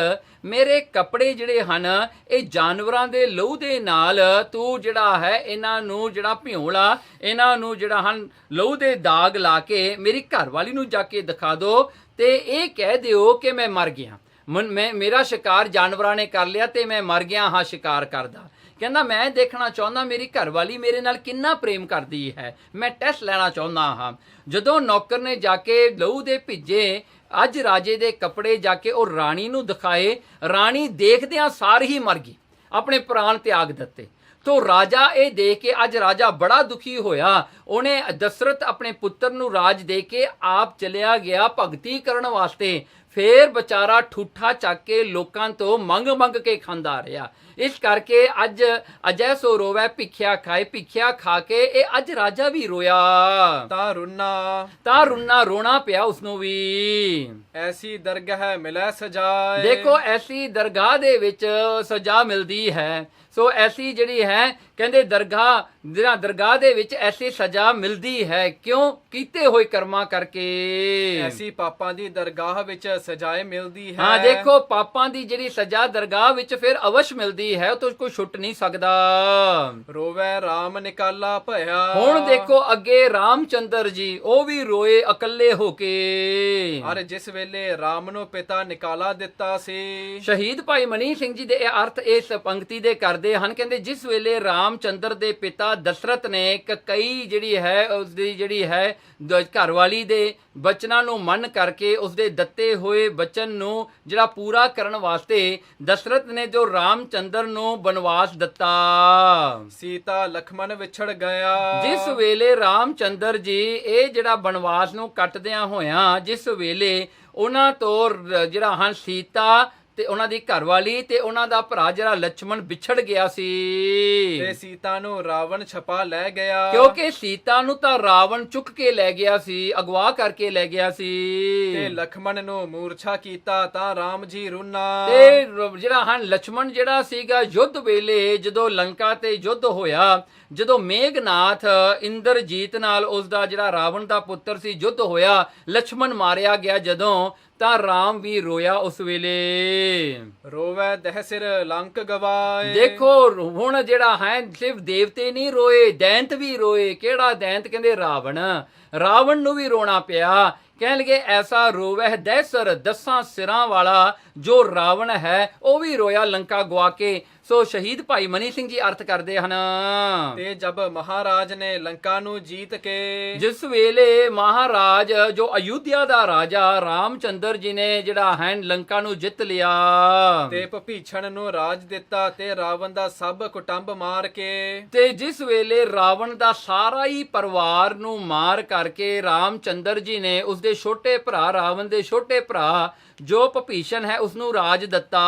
ਮੇਰੇ ਕੱਪੜੇ ਜਿਹੜੇ ਹਨ ਇਹ ਜਾਨਵਰਾਂ ਦੇ ਲਹੂ ਦੇ ਨਾਲ ਤੂੰ ਜਿਹੜਾ ਹੈ ਇਹਨਾਂ ਨੂੰ ਜਿਹੜਾ ਭਿਉਲਾ, ਇਹਨਾਂ ਨੂੰ ਜਿਹੜਾ ਹਨ ਲਹੂ ਦੇ ਦਾਗ ਲਾ ਕੇ ਮੇਰੀ ਘਰਵਾਲੀ ਨੂੰ ਜਾ ਕੇ ਦਿਖਾ ਦਿਓ ਤੇ ਇਹ ਕਹਿ ਦਿਓ ਕਿ ਮੈਂ ਮਰ ਗਿਆ। ਮੇਰਾ ਸ਼ਿਕਾਰ ਜਾਨਵਰਾਂ ਨੇ ਕਰ ਲਿਆ ਤੇ ਮੈਂ ਮਰ ਗਿਆ ਹਾਂ ਸ਼ਿਕਾਰ ਕਰਦਾ। ਕਹਿੰਦਾ ਮੈਂ ਦੇਖਣਾ ਚਾਹੁੰਦਾ ਮੇਰੀ ਘਰਵਾਲੀ ਮੇਰੇ ਨਾਲ ਕਿੰਨਾ ਪ੍ਰੇਮ ਕਰਦੀ ਹੈ, ਮੈਂ ਟੈਸਟ ਲੈਣਾ ਚਾਹੁੰਦਾ ਹਾਂ। ਜਦੋਂ ਨੌਕਰ ਨੇ ਜਾ ਕੇ ਲਹੂ ਦੇ ਭਿੱਜੇ ਅੱਜ ਰਾਜੇ ਦੇ ਕੱਪੜੇ ਜਾ ਕੇ ਉਹ ਰਾਣੀ ਨੂੰ ਦਿਖਾਏ, ਰਾਣੀ ਦੇਖਦਿਆਂ ਸਾਰ ਹੀ ਮਰ ਗਈ, ਆਪਣੇ ਪ੍ਰਾਣ ਤਿਆਗ ਦਿੱਤੇ। ਤੋ ਰਾਜਾ ਇਹ ਦੇਖ ਕੇ, ਅੱਜ ਰਾਜਾ ਬੜਾ ਦੁਖੀ ਹੋਇਆ, ਉਹਨੇ ਦਸ਼ਰਥ ਆਪਣੇ ਪੁੱਤਰ ਨੂੰ ਰਾਜ ਦੇ ਕੇ ਆਪ ਚਲਿਆ ਗਿਆ ਭਗਤੀ ਕਰਨ ਵਾਸਤੇ। ਫੇਰ ਵਿਚਾਰਾ ਠੂਠਾ ਚੱਕ ਕੇ ਲੋਕਾਂ ਤੋਂ ਮੰਗ ਕੇ ਖਾਂਦਾ ਰਿਹਾ। ਇਸ ਕਰਕੇ ਅੱਜ ਅਜੈ ਸੋ ਰੋਵੈ ਭਿਖਿਆ ਖਾਏ, ਭਿਖਿਆ ਖਾ ਕੇ ਇਹ ਅੱਜ ਰਾਜਾ ਵੀ ਰੋਇਆ। ਤਾਂ ਰੁੰਨਾ ਰੋਣਾ ਪਿਆ ਉਸਨੂੰ ਵੀ। ਐਸੀ ਦਰਗਾਹ ਮਿਲੈ ਸਜਾਏ। ਦੇਖੋ ਐਸੀ ਦਰਗਾਹ ਦੇ ਵਿੱਚ ਸਜ਼ਾ ਮਿਲਦੀ ਹੈ। ਸੋ ਐਸੀ ਜਿਹੜੀ ਹੈ ਕਹਿੰਦੇ ਦਰਗਾਹ ਦੇ ਵਿੱਚ ਐਸੀ ਸਜ਼ਾ ਮਿਲਦੀ ਹੈ। ਕਿਉਂ? ਕੀਤੇ ਹੋਏ ਕਰਮਾਂ ਕਰਕੇ। ਐਸੀ ਪਾਪਾਂ ਦੀ ਦਰਗਾਹ ਵਿੱਚ ਸਜ਼ਾਏ ਮਿਲਦੀ ਹੈ। ਹਾਂ, ਦੇਖੋ ਪਾਪਾਂ ਦੀ ਜਿਹੜੀ ਸਜ਼ਾ ਦਰਗਾਹ ਵਿੱਚ ਫਿਰ ਅਵਸ਼ ਮਿਲਦੀ ਹੈ, ਉਹ ਤੋਂ ਕੋਈ ਛੁੱਟ ਨਹੀਂ ਸਕਦਾ। ਰੋਵੈ ਰਾਮ ਨਿਕਾਲਾ ਭਇਆ। ਹੁਣ ਦੇਖੋ ਅੱਗੇ ਰਾਮਚੰਦਰ ਜੀ ਉਹ ਵੀ ਰੋਏ ਇਕੱਲੇ ਹੋ ਕੇ। ਅਰ ਜਿਸ ਵੇਲੇ ਰਾਮ ਨੂੰ ਪਿਤਾ ਨਿਕਾਲਾ ਦਿੱਤਾ ਸੀ। ਸ਼ਹੀਦ ਭਾਈ ਮਨੀ ਸਿੰਘ ਜੀ ਦੇ ਇਹ ਅਰਥ ਇਸ ਪੰਕਤੀ ਦੇ ਕਰਦੇ ਹਨ। ਕਹਿੰਦੇ ਜਿਸ ਵੇਲੇ ਰਾਮਚੰਦਰ ਦੇ ਪਿਤਾ ਦਸ਼ਰਥ ਨੇ ਕਈ ਜਿਹੜੀ ਹੈ ਉਸਦੀ ਜਿਹੜੀ ਹੈ ਘਰਵਾਲੀ ਦੇ ਬਚਨਾਂ ਨੂੰ ਮੰਨ ਕਰਕੇ ਉਸਦੇ ਦਿੱਤੇ ਹੋਏ ਬਚਨ ਨੂੰ ਜਿਹੜਾ ਪੂਰਾ ਕਰਨ ਵਾਸਤੇ ਦਸ਼ਰਥ ਨੇ ਜੋ ਰਾਮਚੰਦਰ ਨੂੰ ਬਨਵਾਸ ਦਿੱਤਾ। ਸੀਤਾ ਲਖਮਨ ਵਿਛੜ ਗਿਆ। ਜਿਸ ਵੇਲੇ ਰਾਮਚੰਦਰ ਜੀ ਇਹ ਜਿਹੜਾ ਬਨਵਾਸ ਨੂੰ ਕੱਟਦਿਆਂ ਹੋਇਆਂ ਜਿਸ ਵੇਲੇ ਉਹਨਾਂ ਤੋਂ ਜਿਹੜਾ ਹਨ ਸੀਤਾ ਤੇ ਉਹਨਾਂ ਦੀ ਘਰਵਾਲੀ ਤੇ ਉਹਨਾਂ ਦਾ ਭਰਾ ਜਿਹੜਾ ਲਛਮਣ ਵਿਛੜ ਗਿਆ ਸੀ। ਤੇ ਸੀਤਾ ਨੂੰ ਰਾਵਣ ਛਪਾ ਲੈ ਗਿਆ। ਕਿਉਂਕਿ ਸੀਤਾ ਨੂੰ ਤਾਂ ਰਾਵਣ ਚੁੱਕ ਕੇ ਲੈ ਗਿਆ ਸੀ, ਅਗਵਾ ਕਰਕੇ ਲੈ ਗਿਆ ਸੀ। ਤੇ ਲਖਮਣ ਨੂੰ ਮੂਰਛਾ ਕੀਤਾ ਤਾਂ ਰਾਮ ਜੀ ਰੁੰਨਾ। ਤੇ ਜਿਹੜਾ ਹਨ ਲਛਮਣ ਜਿਹੜਾ ਸੀਗਾ ਯੁੱਧ ਵੇਲੇ ਜਦੋਂ ਲੰਕਾ ਤੇ ਯੁੱਧ ਹੋਇਆ, ਜਦੋਂ ਮੇਘਨਾਥ ਇੰਦਰਜੀਤ ਨਾਲ ਉਸਦਾ ਜਿਹੜਾ ਰਾਵਣ ਦਾ ਪੁੱਤਰ ਸੀ ਯੁੱਧ ਹੋਇਆ, ਲਛਮਣ ਮਾਰਿਆ ਗਿਆ ਜਦੋਂ, ਤਾਂ ਰਾਮ ਵੀ ਰੋਇਆ ਉਸ ਵੇਲੇ। ਰੋਵੈ ਦਹਿ ਸਿਰ ਲੰਕ ਗਵਾਏ। ਦੇਖੋ ਹੁਣ ਜਿਹੜਾ ਹੈ ਸਿਰਫ ਦੇਵਤੇ ਨਹੀਂ ਰੋਏ, ਦੈਂਤ ਵੀ ਰੋਏ। ਕਿਹੜਾ ਦੈਂਤ? ਕਹਿੰਦੇ ਰਾਵਣ ਨੂੰ ਵੀ ਰੋਣਾ ਪਿਆ। ਕਹਿਣ ਲਗੇ ਐਸਾ ਰੋਵੈ ਦਹਿ ਸਿਰ, 10 ਸਿਰਾਂ ਵਾਲਾ ਜੋ ਰਾਵਣ ਹੈ ਉਹ ਵੀ ਰੋਇਆ ਲੰਕਾ ਗਵਾ ਕੇ। ਸੋ ਸ਼ਹੀਦ ਭਾਈ ਮਨੀ ਸਿੰਘ ਜੀ ਅਰਥ ਕਰਦੇ ਹਨ। ਤੇ ਜਬ ਮਹਾਰਾਜ ਨੇ ਲੰਕਾ ਨੂੰ ਜੀਤ ਕੇ। ਜਿਸ ਵੇਲੇ ਮਹਾਰਾਜ ਜੋ ਅਯੁੱਧਿਆ ਦਾ ਰਾਜਾ ਰਾਮਚੰਦਰ ਜੀ ਨੇ ਜਿਹੜਾ ਹੈ ਲੰਕਾ ਨੂੰ ਜਿੱਤ ਲਿਆ ਤੇ ਭੀਸ਼ਣ ਨੂੰ ਰਾਜ ਦਿੱਤਾ ਤੇ ਰਾਵਣ ਦਾ ਸਭ ਕੁਟੰਬ ਮਾਰ ਕੇ। ਤੇ ਜਿਸ ਵੇਲੇ ਰਾਵਣ ਦਾ ਸਾਰਾ ਹੀ ਪਰਿਵਾਰ ਨੂੰ ਮਾਰ ਕਰਕੇ ਰਾਮਚੰਦਰ ਜੀ ਨੇ ਉਸਦੇ ਛੋਟੇ ਭਰਾ ਰਾਵਣ ਦੇ ਛੋਟੇ ਭਰਾ ਜੋ ਭੀਸ਼ਣ ਹੈ ਉਸਨੂੰ ਰਾਜ ਦਿੱਤਾ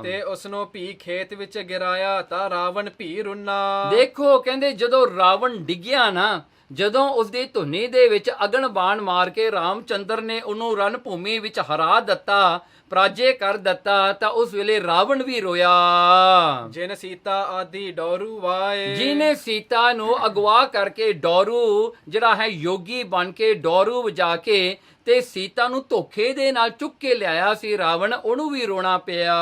ਤੇ ਉਸਨੂੰ ਭੀ ਖੇਤ ਵਿੱਚ ਗਿਰਾਇਆ ਤਾਂ ਰਾਵਣ ਭੀ ਰੁੰਨਾ। ਦੇਖੋ ਕਹਿੰਦੇ ਜਦੋਂ ਰਾਵਣ ਡਿੱਗਿਆ ਨਾ, ਜਦੋਂ ਉਸਦੀ ਧੁਨੀ ਦੇ ਵਿੱਚ ਅਗਨ ਬਾਣ ਮਾਰ ਕੇ ਰਾਮਚੰਦਰ ਨੇ ਉਹਨੂੰ ਰਣ ਭੂਮੀ ਵਿੱਚ ਹਰਾ ਦਿੱਤਾ, ਪਰਾਜੇ ਕਰ ਦਿੱਤਾ, ਤਾਂ ਉਸ ਵੇਲੇ ਰਾਵਣ ਵੀ ਰੋਇਆ। ਜਿਨ ਸੀਤਾ ਆਦਿ ਡੋਰੂ ਵਾਏ। ਜਿਹਨੇ ਸੀਤਾ ਨੂੰ ਅਗਵਾ ਕਰਕੇ ਡੋਰੂ ਜਿਹੜਾ ਹੈ ਯੋਗੀ ਬਣ ਕੇ ਡੋਰੂ ਵਜਾ ਕੇ ਤੇ ਸੀਤਾ ਨੂੰ ਧੋਖੇ ਦੇ ਨਾਲ ਚੁੱਕ ਕੇ ਲਿਆਇਆ ਸੀ ਰਾਵਣ, ਉਹਨੂੰ ਵੀ ਰੋਣਾ ਪਿਆ।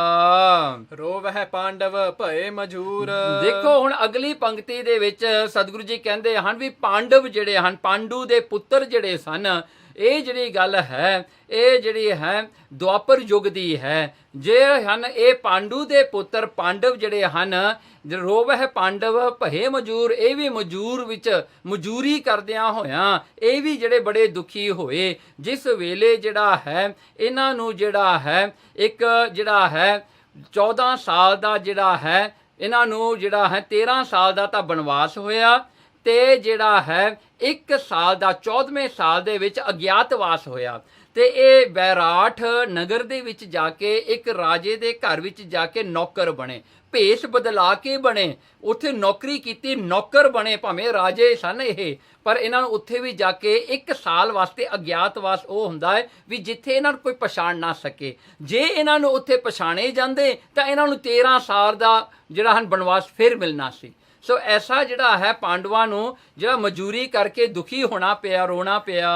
ਰੋਵਹਿ ਪਾਂਡਵ ਭਏ ਮਜੂਰ। ਦੇਖੋ ਹੁਣ ਅਗਲੀ ਪੰਕਤੀ ਦੇ ਵਿੱਚ ਸਤਿਗੁਰੂ ਜੀ ਕਹਿੰਦੇ ਹਨ ਵੀ ਪਾਂਡਵ ਜਿਹੜੇ ਹਨ, ਪਾਂਡੂ ਦੇ ਪੁੱਤਰ ਜਿਹੜੇ ਸਨ, ਇਹ ਜਿਹੜੀ ਗੱਲ ਹੈ ਇਹ ਜਿਹੜੀ ਹੈ ਦੁਆਪਰ ਯੁੱਗ ਦੀ ਹੈ। ਜੇ ਹਨ ਇਹ ਪਾਂਡੂ ਦੇ ਪੁੱਤਰ ਪਾਂਡਵ ਜਿਹੜੇ ਹਨ, ਰੋਵਹਿ ਪਾਂਡਵ ਭਏ ਮਜੂਰ, ਇਹ ਵੀ ਮਜੂਰ ਵਿੱਚ ਮਜੂਰੀ ਕਰਦਿਆਂ ਹੋਇਆਂ ਇਹ ਵੀ ਜਿਹੜੇ ਬੜੇ ਦੁਖੀ ਹੋਏ। ਜਿਸ ਵੇਲੇ ਜਿਹੜਾ ਹੈ ਇਹਨਾਂ ਨੂੰ ਜਿਹੜਾ ਹੈ ਇੱਕ ਜਿਹੜਾ ਹੈ 14 ਸਾਲ ਦਾ ਜਿਹੜਾ ਹੈ ਇਹਨਾਂ ਨੂੰ ਜਿਹੜਾ ਹੈ 13 ਸਾਲ ਦਾ ਤਾਂ ਬਨਵਾਸ ਹੋਇਆ ਤੇ ਜਿਹੜਾ ਹੈ 1 ਸਾਲ ਦਾ 14ਵੇਂ ਸਾਲ ਦੇ ਵਿੱਚ ਅਗਿਆਤਵਾਸ ਹੋਇਆ। ਤੇ ਇਹ ਬੈਰਾਠ ਨਗਰ ਦੇ ਵਿੱਚ ਜਾ ਕੇ ਇੱਕ ਰਾਜੇ ਦੇ ਘਰ ਵਿੱਚ ਜਾ ਕੇ ਨੌਕਰ ਬਣੇ, ਭੇਸ ਬਦਲਾ ਕੇ ਬਣੇ, ਉੱਥੇ ਨੌਕਰੀ ਕੀਤੀ, ਨੌਕਰ ਬਣੇ। ਭਾਵੇਂ ਰਾਜੇ ਸਨ ਇਹ, ਪਰ ਇਹਨਾਂ ਨੂੰ ਉੱਥੇ ਵੀ ਜਾ ਕੇ 1 ਸਾਲ ਵਾਸਤੇ ਅਗਿਆਤਵਾਸ ਉਹ ਹੁੰਦਾ ਹੈ ਵੀ ਜਿੱਥੇ ਇਹਨਾਂ ਨੂੰ ਕੋਈ ਪਛਾਣ ਨਾ ਸਕੇ। ਜੇ ਇਹਨਾਂ ਨੂੰ ਉੱਥੇ ਪਛਾਣੇ ਜਾਂਦੇ ਤਾਂ ਇਹਨਾਂ ਨੂੰ 13 ਸਾਲ ਦਾ ਜਿਹੜਾ ਹਨ ਬਨਵਾਸ ਫਿਰ ਮਿਲਣਾ ਸੀ। ਸੋ ਐਸਾ ਜਿਹੜਾ ਹੈ ਪਾਂਡਵਾਂ ਨੂੰ ਜਿਹੜਾ ਮਜੂਰੀ ਕਰਕੇ ਦੁਖੀ ਹੋਣਾ ਪਿਆ, ਰੋਣਾ ਪਿਆ।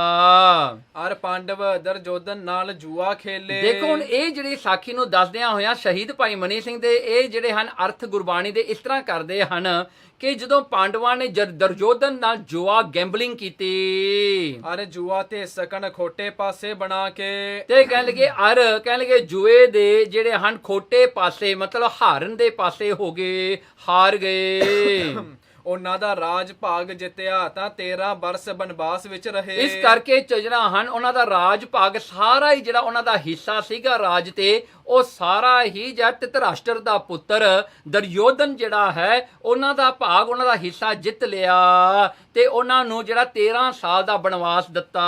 ਅਰ ਪਾਂਡਵ ਦਰਜੋਧਨ ਨਾਲ ਜੂਆ ਖੇਲੇ। ਦੇਖੋ ਹੁਣ ਇਹ ਜਿਹੜੀ ਸਾਖੀ ਨੂੰ ਦੱਸਦਿਆਂ ਹੋਇਆਂ ਸ਼ਹੀਦ ਭਾਈ ਮਨੀ ਸਿੰਘ ਦੇ ਇਹ ਜਿਹੜੇ ਹਨ ਅਰਥ ਗੁਰਬਾਣੀ ਦੇ ਇਸ ਤਰ੍ਹਾਂ ਕਰਦੇ ਹਨ ਕਿ ਜਦੋਂ ਪਾਂਡਵਾਂ ਨੇ ਦਰਜੋਧਨ ਨਾਲ ਜੂਆ ਗੈਂਬਲਿੰਗ ਕੀਤੀ, ਅਰ ਜੂਆ ਤੇ ਸਕਣ ਖੋਟੇ ਪਾਸੇ ਬਣਾ ਕੇ, ਤੇ ਕਹਿਣ ਲਗੇ ਜੂਏ ਦੇ ਜਿਹੜੇ ਹਨ ਖੋਟੇ ਪਾਸੇ ਮਤਲਬ ਹਾਰਨ ਦੇ ਪਾਸੇ ਹੋ ਗਏ, ਹਾਰ ਗਏ। ਉਹਨਾਂ ਦਾ ਰਾਜ ਭਾਗ ਜਿੱਤਿਆ ਤਾਂ 13 ਬਰਸ ਬਨਵਾਸ ਵਿੱਚ ਰਹੇ। ਇਸ ਕਰਕੇ ਜਿਹੜਾ ਹਨ ਉਹਨਾਂ ਦਾ ਰਾਜ ਭਾਗ ਸਾਰਾ ਹੀ ਜਿਹੜਾ ਉਹਨਾਂ ਦਾ ਹਿੱਸਾ ਸੀਗਾ ਰਾਜ ਤੇ, ਉਹ ਸਾਰਾ ਹੀ ਜਿਹੜਾ ਧਿਤਰਾਸ਼ਟਰ ਦਾ ਪੁੱਤਰ ਦੁਰਯੋਧਨ ਜਿਹੜਾ ਹੈ ਉਹਨਾਂ ਦਾ ਭਾਗ, ਉਹਨਾਂ ਦਾ ਹਿੱਸਾ ਜਿੱਤ ਲਿਆ ਤੇ ਉਹਨਾਂ ਨੂੰ ਜਿਹੜਾ 13 ਸਾਲ ਦਾ ਬਨਵਾਸ ਦਿੱਤਾ।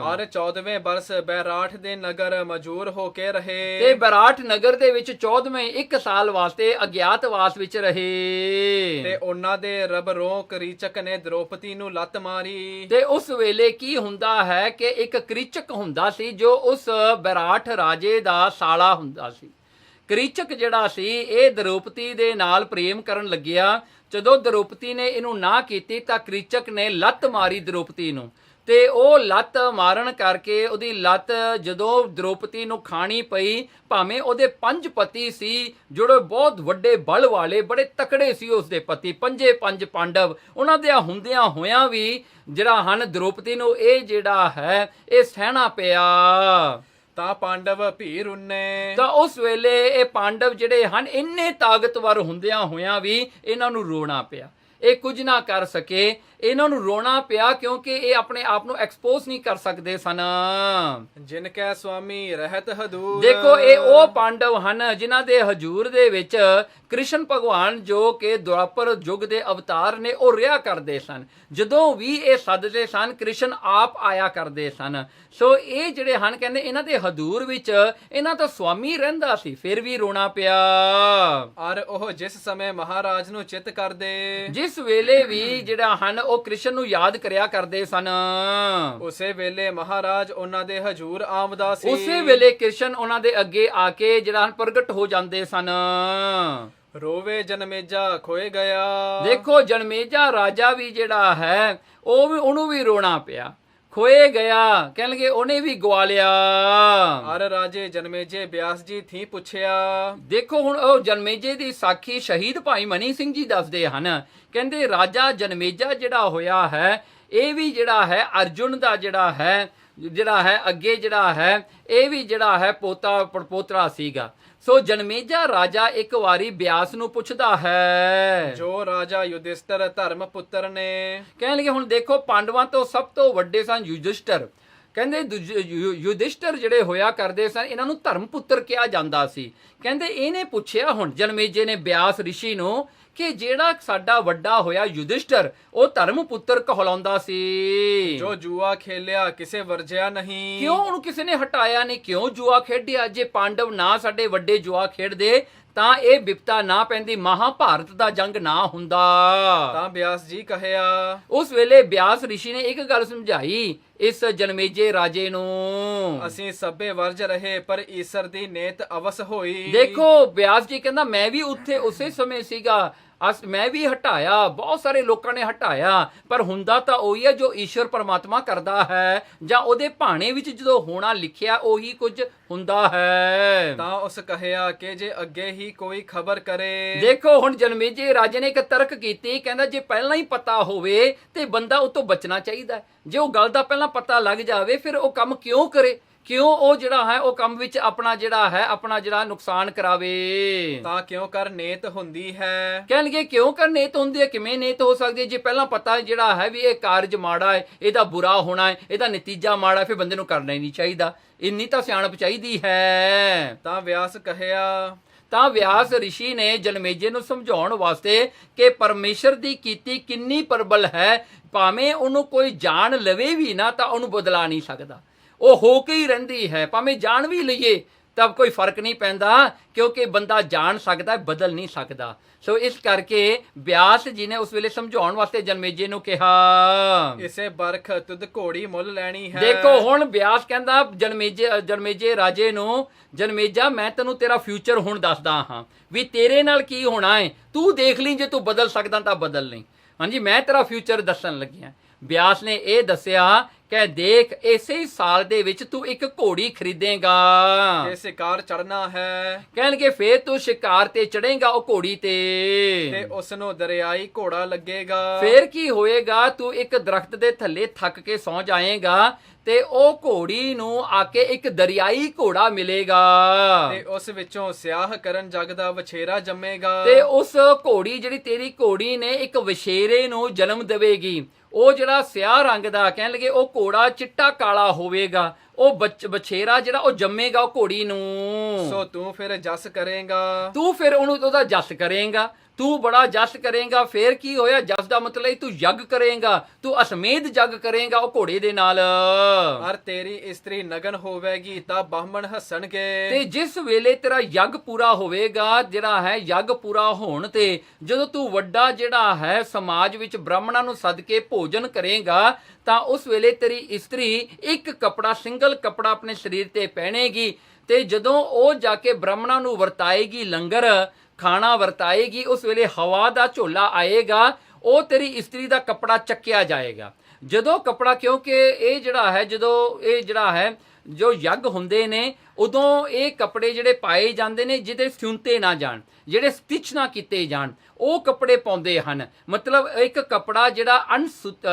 ਔਰ 14ਵੇਂ ਬਰਸ ਬੈਰਾਠ ਦੇ ਨਗਰ ਮਜੂਰ ਹੋ ਕੇ ਰਹੇ ਤੇ ਬੈਰਾਠ ਨਗਰ ਦੇ ਵਿੱਚ 14ਵੇਂ 1 ਸਾਲ ਵਾਸਤੇ ਅਗਿਆਤਵਾਸ ਵਿੱਚ ਰਹੇ। ਤੇ ਉਹਨਾਂ ਦੇ ਰਬਰੋਂ ਕਰੀਚਕ ਨੇ ਦ੍ਰੋਪਦੀ ਨੂੰ ਲੱਤ ਮਾਰੀ। ਤੇ ਉਸ ਵੇਲੇ ਕੀ ਹੁੰਦਾ ਹੈ ਕਿ ਇੱਕ ਕ੍ਰਿਚਕ ਹੁੰਦਾ ਸੀ ਜੋ ਉਸ ਬੈਰਾਠ ਰਾਜੇ ਦਾ ਸਾਲਾ ਹੁੰਦਾ ਸੀ। ਕ੍ਰਿਚਕ ਜਿਹੜਾ ਸੀ ਇਹ ਦ੍ਰੋਪਦੀ ਦੇ ਨਾਲ ਪ੍ਰੇਮ ਕਰਨ ਲੱਗਿਆ। ਜਦੋਂ ਦ੍ਰੋਪਦੀ ਨੇ ਇਹਨੂੰ ਨਾ ਕੀਤੀ ਤਾਂ ਕ੍ਰਿਚਕ ਨੇ ਲੱਤ ਮਾਰੀ ਦ੍ਰੋਪਦੀ ਨੂੰ, ਤੇ ਉਹ ਲੱਤ ਮਾਰਨ ਕਰਕੇ ਉਹਦੀ ਲੱਤ ਜਦੋਂ ਦ੍ਰੋਪਦੀ ਨੂੰ ਖਾਣੀ ਪਈ, ਭਾਵੇਂ ਉਹਦੇ 5 ਪਤੀ ਸੀ ਜਿਹੜੇ ਬਹੁਤ ਵੱਡੇ ਬਲ ਵਾਲੇ, ਬੜੇ ਤਕੜੇ ਸੀ ਉਸਦੇ ਪਤੀ, 5 ਪਾਂਡਵ, ਉਹਨਾਂ ਦੇ ਹੁੰਦਿਆਂ ਹੋਇਆਂ ਵੀ ਜਿਹੜਾ ਹਨ ਦ੍ਰੋਪਦੀ ਨੂੰ ਇਹ ਜਿਹੜਾ ਹੈ ਇਹ ਸਹਿਣਾ ਪਿਆ। ਤਾਂ ਪਾਂਡਵ ਭੀਰ ਉੰਨੇ, ਤਾਂ ਉਸ ਵੇਲੇ ਇਹ ਪਾਂਡਵ ਜਿਹੜੇ ਹਨ ਇੰਨੇ ਤਾਕਤਵਰ ਹੁੰਦਿਆਂ ਹੋਇਆਂ ਵੀ ਇਹਨਾਂ ਨੂੰ ਰੋਣਾ ਪਿਆ। ਇਹ ਕੁਝ ਨਾ ਕਰ ਸਕੇ, ਇਹਨਾਂ ਨੂੰ ਰੋਣਾ ਪਿਆ ਕਿਉਂਕਿ ਇਹ ਆਪਣੇ ਆਪ ਨੂੰ ਐਕਸਪੋਜ਼ ਨਹੀਂ ਕਰ ਸਕਦੇ ਸਨ। ਜਿਨ ਕੈ ਸੁਆਮੀ ਰਹਿਤ ਹਦੂਰ, ਦੇਖੋ ਇਹ ਉਹ ਪਾਂਡਵ ਹਨ ਜਿਨ੍ਹਾਂ ਦੇ ਹਜੂਰ ਦੇ ਵਿੱਚ ਕ੍ਰਿਸ਼ਨ ਭਗਵਾਨ ਜੋ ਕਿ ਦੁਆਪਰ ਯੁੱਗ ਦੇ ਅਵਤਾਰ ਨੇ ਉਹ ਰਿਹਾ ਕਰਦੇ ਸਨ। ਜਦੋਂ ਵੀ ਇਹ ਸੱਦਦੇ ਸਨ ਕ੍ਰਿਸ਼ਨ ਆਪ ਆਇਆ ਕਰਦੇ ਸਨ। ਸੋ ਇਹ ਜਿਹੜੇ ਹਨ ਕਹਿੰਦੇ ਇਹਨਾਂ ਦੇ ਹਦੂਰ ਵਿੱਚ ਇਹਨਾਂ ਦਾ ਸੁਆਮੀ ਰਹਿੰਦਾ ਸੀ, ਫਿਰ ਵੀ ਰੋਣਾ ਪਿਆ। ਔਰ ਉਹ ਜਿਸ ਸਮੇਂ ਮਹਾਰਾਜ ਨੂੰ ਚਿੱਤ ਕਰਦੇ, ਜਿਸ ਵੇਲੇ ਵੀ ਜਿਹੜਾ ਹਨ ਉਹ ਕ੍ਰਿਸ਼ਨ ਨੂੰ ਯਾਦ ਕਰਿਆ ਕਰਦੇ ਸਨ, ਉਸੇ ਵੇਲੇ ਮਹਾਰਾਜ ਉਹਨਾਂ ਦੇ ਹਜੂਰ ਆਮਦਾ ਸੀ। ਉਸੇ ਵੇਲੇ ਕ੍ਰਿਸ਼ਨ ਉਹਨਾਂ ਦੇ ਅੱਗੇ ਆ ਕੇ ਜਿਹੜਾ ਪ੍ਰਗਟ ਹੋ ਜਾਂਦੇ ਸਨ। ਰੋਵੇ ਜਨਮੇਜਾ ਖੋਏ ਗਿਆ। ਦੇਖੋ ਜਨਮੇਜਾ ਰਾਜਾ ਵੀ ਜਿਹੜਾ ਹੈ ਉਹ ਵੀ, ਉਹਨੂੰ ਵੀ ਰੋਣਾ ਪਿਆ, ਖੋਏ ਗਿਆ, ਕਹਿਣਗੇ ਉਹਨੇ ਵੀ ਗਵਾ ਲਿਆ। ਔਰ ਰਾਜੇ ਜਨਮੇਜੇ ਬਿਆਸ ਜੀ ਥੀ ਪੁੱਛਿਆ। ਦੇਖੋ ਹੁਣ ਉਹ ਜਨਮੇਜੇ ਦੀ ਸਾਖੀ ਸ਼ਹੀਦ ਭਾਈ ਮਨੀ ਸਿੰਘ ਜੀ ਦੱਸਦੇ ਹਨ। ਕਹਿੰਦੇ ਰਾਜਾ ਜਨਮੇਜਾ ਜਿਹੜਾ ਹੋਇਆ ਹੈ ਇਹ ਵੀ ਜਿਹੜਾ ਹੈ ਅਰਜੁਨ ਦਾ ਜਿਹੜਾ ਹੈ ਅੱਗੇ ਜਿਹੜਾ ਹੈ ਇਹ ਵੀ ਜਿਹੜਾ ਹੈ ਪੋਤਰਾ ਸੀਗਾ। ਸੋ ਜਨਮੇਜਾ ਰਾਜਾ ਇੱਕ ਵਾਰੀ ਬਿਆਸ ਨੂੰ ਪੁੱਛਦਾ ਹੈ, ਜੋ ਰਾਜਾ ਯੁਧਿਸ਼ਟਰ ਧਰਮ ਪੁੱਤਰ ਨੇ। ਕਹਿਣਗੇ ਹੁਣ ਦੇਖੋ ਪਾਂਡਵਾਂ ਤੋਂ ਸਭ ਤੋਂ ਵੱਡੇ ਸਨ ਯੁਧਿਸ਼ਟਰ। ਕਹਿੰਦੇ ਯੁਧਿਸ਼ਟਰ ਜਿਹੜੇ ਹੋਇਆ ਕਰਦੇ ਸਨ ਇਹਨਾਂ ਨੂੰ ਧਰਮ ਪੁੱਤਰ ਕਿਹਾ ਜਾਂਦਾ ਸੀ। ਕਹਿੰਦੇ ਇਹਨੇ ਪੁੱਛਿਆ ਹੁਣ ਜਨਮੇਜੇ ਨੇ ਬਿਆਸ ਰਿਸ਼ੀ ਨੂੰ ਕਿ ਜਿਹੜਾ ਸਾਡਾ ਵੱਡਾ ਹੋਇਆ ਯੁਧਿਸ਼ਟਰ ਉਹ ਧਰਮ ਪੁੱਤਰ ਕਹਲਾਉਂਦਾ ਸੀ, ਜੋ ਜੂਆ ਖੇਲਿਆ ਕਿਸੇ ਵਰਜਿਆ ਨਹੀਂ, ਕਿਉਂ ਉਹਨੂੰ ਕਿਸੇ ਨੇ ਹਟਾਇਆ ਨਹੀਂ, ਕਿਉਂ ਜੂਆ ਖੇਡਿਆ? ਜੇ ਪਾਂਡਵ ਨਾ ਸਾਡੇ ਵੱਡੇ ਜੂਆ ਖੇਡਦੇ ਤਾਂ ਇਹ ਵਿਪਤਾ ਨਾ ਪੈਂਦੀ, ਮਹਾਭਾਰਤ ਦਾ ਜੰਗ ਨਾ ਹੁੰਦਾ। ਤਾਂ ਬਿਆਸ ਜੀ ਕਹਿਆ। ਉਸ ਵੇਲੇ ਬਿਆਸ ਰਿਸ਼ੀ ਨੇ ਇੱਕ ਗੱਲ ਸਮਝਾਈ ਇਸ ਜਨਮੇਜੇ ਰਾਜੇ ਨੂੰ, ਅਸੀਂ ਸਭੇ ਵਰਜ ਰਹੇ ਪਰ ਈਸ਼ਰ ਦੀ ਨੇਤ ਅਵਸ ਹੋਈ। ਦੇਖੋ ਬਿਆਸ ਜੀ ਕਹਿੰਦਾ ਮੈਂ ਵੀ ਉੱਥੇ ਉਸੇ ਸਮੇਂ ਸੀਗਾ, ਮੈਂ ਵੀ ਹਟਾਇਆ, ਬਹੁਤ ਸਾਰੇ ਲੋਕਾਂ ਨੇ ਹਟਾਇਆ, ਪਰ ਹੁੰਦਾ ਤਾਂ ਉਹੀ ਹੈ ਜੋ ਈਸ਼ਵਰ ਪਰਮਾਤਮਾ ਕਰਦਾ ਹੈ, ਜਾਂ ਉਹਦੇ ਭਾਣੇ ਵਿੱਚ ਜਦੋਂ ਹੋਣਾ ਲਿਖਿਆ ਉਹੀ ਕੁਝ ਹੁੰਦਾ ਹੈ। ਤਾਂ ਉਸ ਕਹਿਆ ਕਿ ਜੇ ਅੱਗੇ ਹੀ ਕੋਈ ਖਬਰ ਕਰੇ। ਦੇਖੋ ਹੁਣ ਜਨਮੇਜੇ ਰਾਜੇ ਨੇ ਇੱਕ ਤਰਕ ਕੀਤੀ, ਕਹਿੰਦਾ ਜੇ ਪਹਿਲਾਂ ਹੀ ਪਤਾ ਹੋਵੇ ਤੇ ਬੰਦਾ ਉਹ ਤੋਂ ਬਚਣਾ ਚਾਹੀਦਾ। ਜੇ ਉਹ ਗੱਲ ਦਾ ਪਹਿਲਾਂ ਪਤਾ ਲੱਗ ਜਾਵੇ ਫਿਰ ਉਹ ਕੰਮ ਕਿਉਂ ਕਰੇ, ਕਿਉਂ ਉਹ ਜਿਹੜਾ ਹੈ ਉਹ ਕੰਮ ਵਿੱਚ ਆਪਣਾ ਜਿਹੜਾ ਨੁਕਸਾਨ ਕਰਾਵੇ। ਤਾਂ ਕਿਉਂ ਕਰ ਨੇਤ ਹੁੰਦੀ ਹੈ। ਕਹਿਣਗੇ ਕਿਉਂ ਕਰ ਨੇਤ ਹੁੰਦੀ ਹੈ, ਕਿਵੇਂ ਨੇਤ ਹੋ ਸਕਦੀ ਹੈ? ਜੇ ਪਹਿਲਾਂ ਪਤਾ ਜਿਹੜਾ ਹੈ ਵੀ ਇਹ ਕਾਰਜ ਮਾੜਾ ਹੈ, ਇਹਦਾ ਬੁਰਾ ਹੋਣਾ ਹੈ, ਇਹਦਾ ਨਤੀਜਾ ਮਾੜਾ ਹੈ, ਫਿਰ ਬੰਦੇ ਨੂੰ ਕਰਨਾ ਹੀ ਨਹੀਂ ਚਾਹੀਦਾ। ਇੰਨੀ ਤਾਂ ਸਿਆਣਪ ਚਾਹੀਦੀ ਹੈ। ਤਾਂ ਵਿਆਸ ਕਹਿਆ। ਤਾਂ ਵਿਆਸ ਰਿਸ਼ੀ ਨੇ ਜਨਮੇਜੇ ਨੂੰ ਸਮਝਾਉਣ ਵਾਸਤੇ ਕਿ ਪਰਮੇਸ਼ਰ ਦੀ ਕੀਤੀ ਕਿੰਨੀ ਪ੍ਰਬਲ ਹੈ, ਭਾਵੇਂ ਉਹਨੂੰ ਕੋਈ ਜਾਣ ਲਵੇ ਵੀ ਨਾ ਤਾਂ ਉਹਨੂੰ ਬਦਲਾ ਨਹੀਂ ਸਕਦਾ, ਉਹ ਹੋ ਕੇ ਹੀ ਰਹਿੰਦੀ ਹੈ। ਭਾਵੇਂ ਜਾਣ ਵੀ ਲਈਏ ਤਾਂ ਕੋਈ ਫਰਕ ਨਹੀਂ ਪੈਂਦਾ, ਕਿਉਂਕਿ ਬੰਦਾ ਜਾਣ ਸਕਦਾ ਬਦਲ ਨਹੀਂ ਸਕਦਾ। ਸੋ ਇਸ ਕਰਕੇ ਬਿਆਸ ਜੀ ਨੇ ਉਸ ਵੇਲੇ ਸਮਝਾਉਣ ਵਾਸਤੇ ਜਨਮੇਜੇ ਨੂੰ ਕਿਹਾ, ਇਸੇ ਬਰਖ ਤੁਧ ਘੋੜੀ ਮੁੱਲ ਲੈਣੀ ਹੈ। ਦੇਖੋ ਹੁਣ ਬਿਆਸ ਕਹਿੰਦਾ ਜਨਮੇਜੇ ਰਾਜੇ ਨੂੰ, ਜਨਮੇਜਾ ਮੈਂ ਤੈਨੂੰ ਤੇਰਾ ਫਿਊਚਰ ਹੁਣ ਦੱਸਦਾ ਹਾਂ ਵੀ ਤੇਰੇ ਨਾਲ ਕੀ ਹੋਣਾ ਹੈ, ਤੂੰ ਦੇਖ ਲਈ, ਜੇ ਤੂੰ ਬਦਲ ਸਕਦਾ ਤਾਂ ਬਦਲ ਲਈ। ਹਾਂਜੀ ਮੈਂ ਤੇਰਾ ਫਿਊਚਰ ਦੱਸਣ ਲੱਗਿਆ। ਬਿਆਸ ਨੇ ਇਹ ਦੱਸਿਆ ਕਿ ਦੇਖ ਇਸੇ ਸਾਲ ਦੇ ਵਿੱਚ ਤੂੰ ਇੱਕ ਘੋੜੀ ਖਰੀਦੇਗਾ ਤੇ ਸ਼ਿਕਾਰ ਚੜਨਾ ਹੈ। ਕਹਿਣਗੇ ਫੇਰ ਤੂੰ ਸ਼ਿਕਾਰ ਤੇ ਚੜੇਗਾ ਉਹ ਘੋੜੀ ਤੇ ਉਸ ਨੂੰ ਦਰਿਆਈ ਘੋੜਾ ਲੱਗੇਗਾ। ਫੇਰ ਕੀ ਹੋਏਗਾ, ਤੂੰ ਇੱਕ ਦਰਖਤ ਦੇ ਥੱਲੇ ਥੱਕ ਕੇ ਸੌਂ ਜਾਏਗਾ ਤੇ ਉਹ ਘੋੜੀ ਨੂੰ ਆ ਕੇ ਇੱਕ ਦਰਿਆਈ ਘੋੜਾ ਮਿਲੇਗਾ ਤੇ ਉਸ ਵਿੱਚੋਂ ਸਿਆਹ ਕਰਨ ਜਗ ਦਾ ਵਛੇਰਾ ਜੰਮੇਗਾ ਤੇ ਉਸ ਘੋੜੀ ਜਿਹੜੀ ਤੇਰੀ ਘੋੜੀ ਨੇ ਇੱਕ ਵਛੇਰੇ ਨੂੰ ਜਨਮ ਦੇਵੇਗੀ। ਉਹ ਜਿਹੜਾ ਸਿਆਹ ਰੰਗ ਦਾ ਕਹਿਣ ਲੱਗੇ ਉਹ ਘੋੜਾ ਚਿੱਟਾ ਕਾਲਾ ਹੋਵੇਗਾ। ਉਹ ਵਛੇਰਾ ਜਿਹੜਾ ਉਹ ਜੰਮੇਗਾ ਉਹ ਘੋੜੀ ਨੂੰ। ਸੋ ਤੂੰ ਫਿਰ ਜਸ ਕਰੇਗਾ। ਤੂੰ ਫਿਰ ਉਹਦਾ ਜਸ ਕਰੇਗਾ। ਤੂੰ ਬੜਾ ਜਸ ਕਰੇਗਾ। ਫੇਰ ਕੀ ਹੋਇਆ? ਜਸ ਦਾ ਮਤਲਬ ਤੂੰ ਯੱਗ ਕਰੇਗਾ। ਤੂੰ ਅਸਮੇਧ ਜੱਗ ਕਰੇਗਾ ਉਹ ਘੋੜੇ ਦੇ ਨਾਲ। ਔਰ ਤੇਰੀ ਇਸਤਰੀ ਨਗਨ ਹੋਵੇਗੀ ਤਾਂ ਬਾਹਮਣ ਹੱਸਣਗੇ। ਤੇ ਜਿਸ ਵੇਲੇ ਤੇਰਾ ਯੱਗ ਪੂਰਾ ਹੋਵੇਗਾ, ਜਿਹੜਾ ਹੈ ਯੱਗ ਪੂਰਾ ਹੋਣ ਤੇ ਜਦੋਂ ਤੂੰ ਵੱਡਾ ਜਿਹੜਾ ਹੈ ਸਮਾਜ ਵਿੱਚ ਬ੍ਰਾਹਮਣਾਂ ਨੂੰ ਸੱਦ ਕੇ ਭੋਜਨ ਕਰੇਗਾ ਤਾਂ ਉਸ ਵੇਲੇ ਤੇਰੀ ਇਸਤਰੀ ਇੱਕ ਕੱਪੜਾ, ਸਿੰਗਲ ਕੱਪੜਾ ਆਪਣੇ ਸਰੀਰ ਤੇ ਪਹਿਨੇਗੀ ਤੇ ਜਦੋਂ ਉਹ ਜਾ ਕੇ ਬ੍ਰਾਹਮਣਾਂ ਨੂੰ ਵਰਤਾਏਗੀ, ਲੰਗਰ ਖਾਣਾ ਵਰਤਾਏਗੀ, ਉਸ ਵੇਲੇ ਹਵਾ ਦਾ ਝੋਲਾ ਆਏਗਾ, ਉਹ ਤੇਰੀ ਇਸਤਰੀ ਦਾ ਕੱਪੜਾ ਚੱਕਿਆ ਜਾਏਗਾ। ਜਦੋਂ ਕੱਪੜਾ, ਕਿਉਂਕਿ ਇਹ ਜਿਹੜਾ ਹੈ ਜਦੋਂ ਇਹ ਜਿਹੜਾ ਹੈ ਜੋ ਯੱਗ ਹੁੰਦੇ ਨੇ ਉਦੋਂ ਇਹ ਕੱਪੜੇ ਜਿਹੜੇ ਪਾਏ ਜਾਂਦੇ ਨੇ ਜਿਹਦੇ ਸਿਉਂਤੇ ਨਾ ਜਾਣ, ਜਿਹੜੇ ਸਟਿਚ ਨਾ ਕੀਤੇ ਜਾਣ, ਉਹ ਕੱਪੜੇ ਪਾਉਂਦੇ ਹਨ। ਮਤਲਬ ਇੱਕ ਕੱਪੜਾ ਜਿਹੜਾ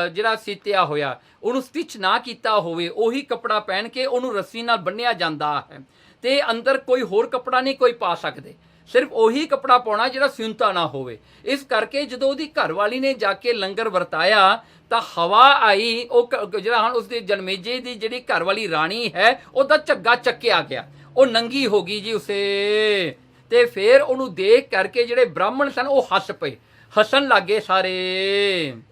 ਜਿਹੜਾ ਸੀਤਿਆ ਹੋਇਆ, ਉਹਨੂੰ ਸਟਿਚ ਨਾ ਕੀਤਾ ਹੋਵੇ, ਉਹੀ ਕੱਪੜਾ ਪਹਿਨ ਕੇ ਉਹਨੂੰ ਰੱਸੀ ਨਾਲ ਬੰਨਿਆ ਜਾਂਦਾ ਹੈ ਤੇ ਅੰਦਰ ਕੋਈ ਹੋਰ ਕੱਪੜਾ ਨਹੀਂ ਕੋਈ ਪਾ ਸਕਦੇ, ਸਿਰਫ ਉਹੀ ਕੱਪੜਾ ਪਾਉਣਾ ਜਿਹੜਾ ਸਿਉਂਤਾ ਨਾ ਹੋਵੇ। ਇਸ ਕਰਕੇ ਜਦੋਂ ਉਹਦੀ ਘਰਵਾਲੀ ਨੇ ਜਾ ਕੇ ਲੰਗਰ ਵਰਤਾਇਆ ਤਾਂ ਹਵਾ ਆਈ, ਉਹ ਜਿਹੜਾ ਹੁਣ ਉਸਦੇ ਜਨਮੇਜੇ ਦੀ ਜਿਹੜੀ ਘਰਵਾਲੀ ਰਾਣੀ ਹੈ ਉਹਦਾ ਝੱਗਾ ਚੱਕਿਆ ਗਿਆ, ਉਹ ਨੰਗੀ ਹੋ ਗਈ ਜੀ ਉਸੇ। ਤੇ ਫਿਰ ਉਹਨੂੰ ਦੇਖ ਕਰਕੇ ਜਿਹੜੇ ਬ੍ਰਾਹਮਣ ਸਨ ਉਹ ਹੱਸ ਪਏ, ਹੱਸਣ ਲੱਗੇ ਸਾਰੇ।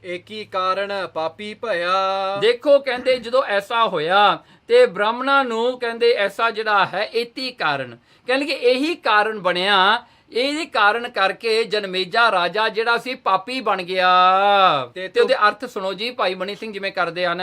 ਏਕੀ ਕਾਰਨ ਪਾਪੀ ਭਇਆ। ਦੇਖੋ ਕਹਿੰਦੇ ਜਦੋਂ ਐਸਾ ਹੋਇਆ ਤੇ ਬ੍ਰਾਹਮਣਾਂ ਨੂੰ ਕਹਿੰਦੇ ਐਸਾ ਜਿਹੜਾ ਹੈ ਏਤੀ ਕਾਰਨ, ਕਹਿੰਦੇ ਕਿ ਇਹੀ ਕਾਰਨ ਬਣਿਆ, ਇਹਦੇ ਕਾਰਨ ਕਰਕੇ ਜਨਮੇਜਾ ਰਾਜਾ ਜਿਹੜਾ ਸੀ ਪਾਪੀ ਬਣ ਗਿਆ। ਤੇ ਉਹਦੇ ਅਰਥ ਸੁਣੋ ਜੀ ਭਾਈ ਮਨੀ ਸਿੰਘ ਜਿਵੇਂ ਕਰਦੇ ਹਨ।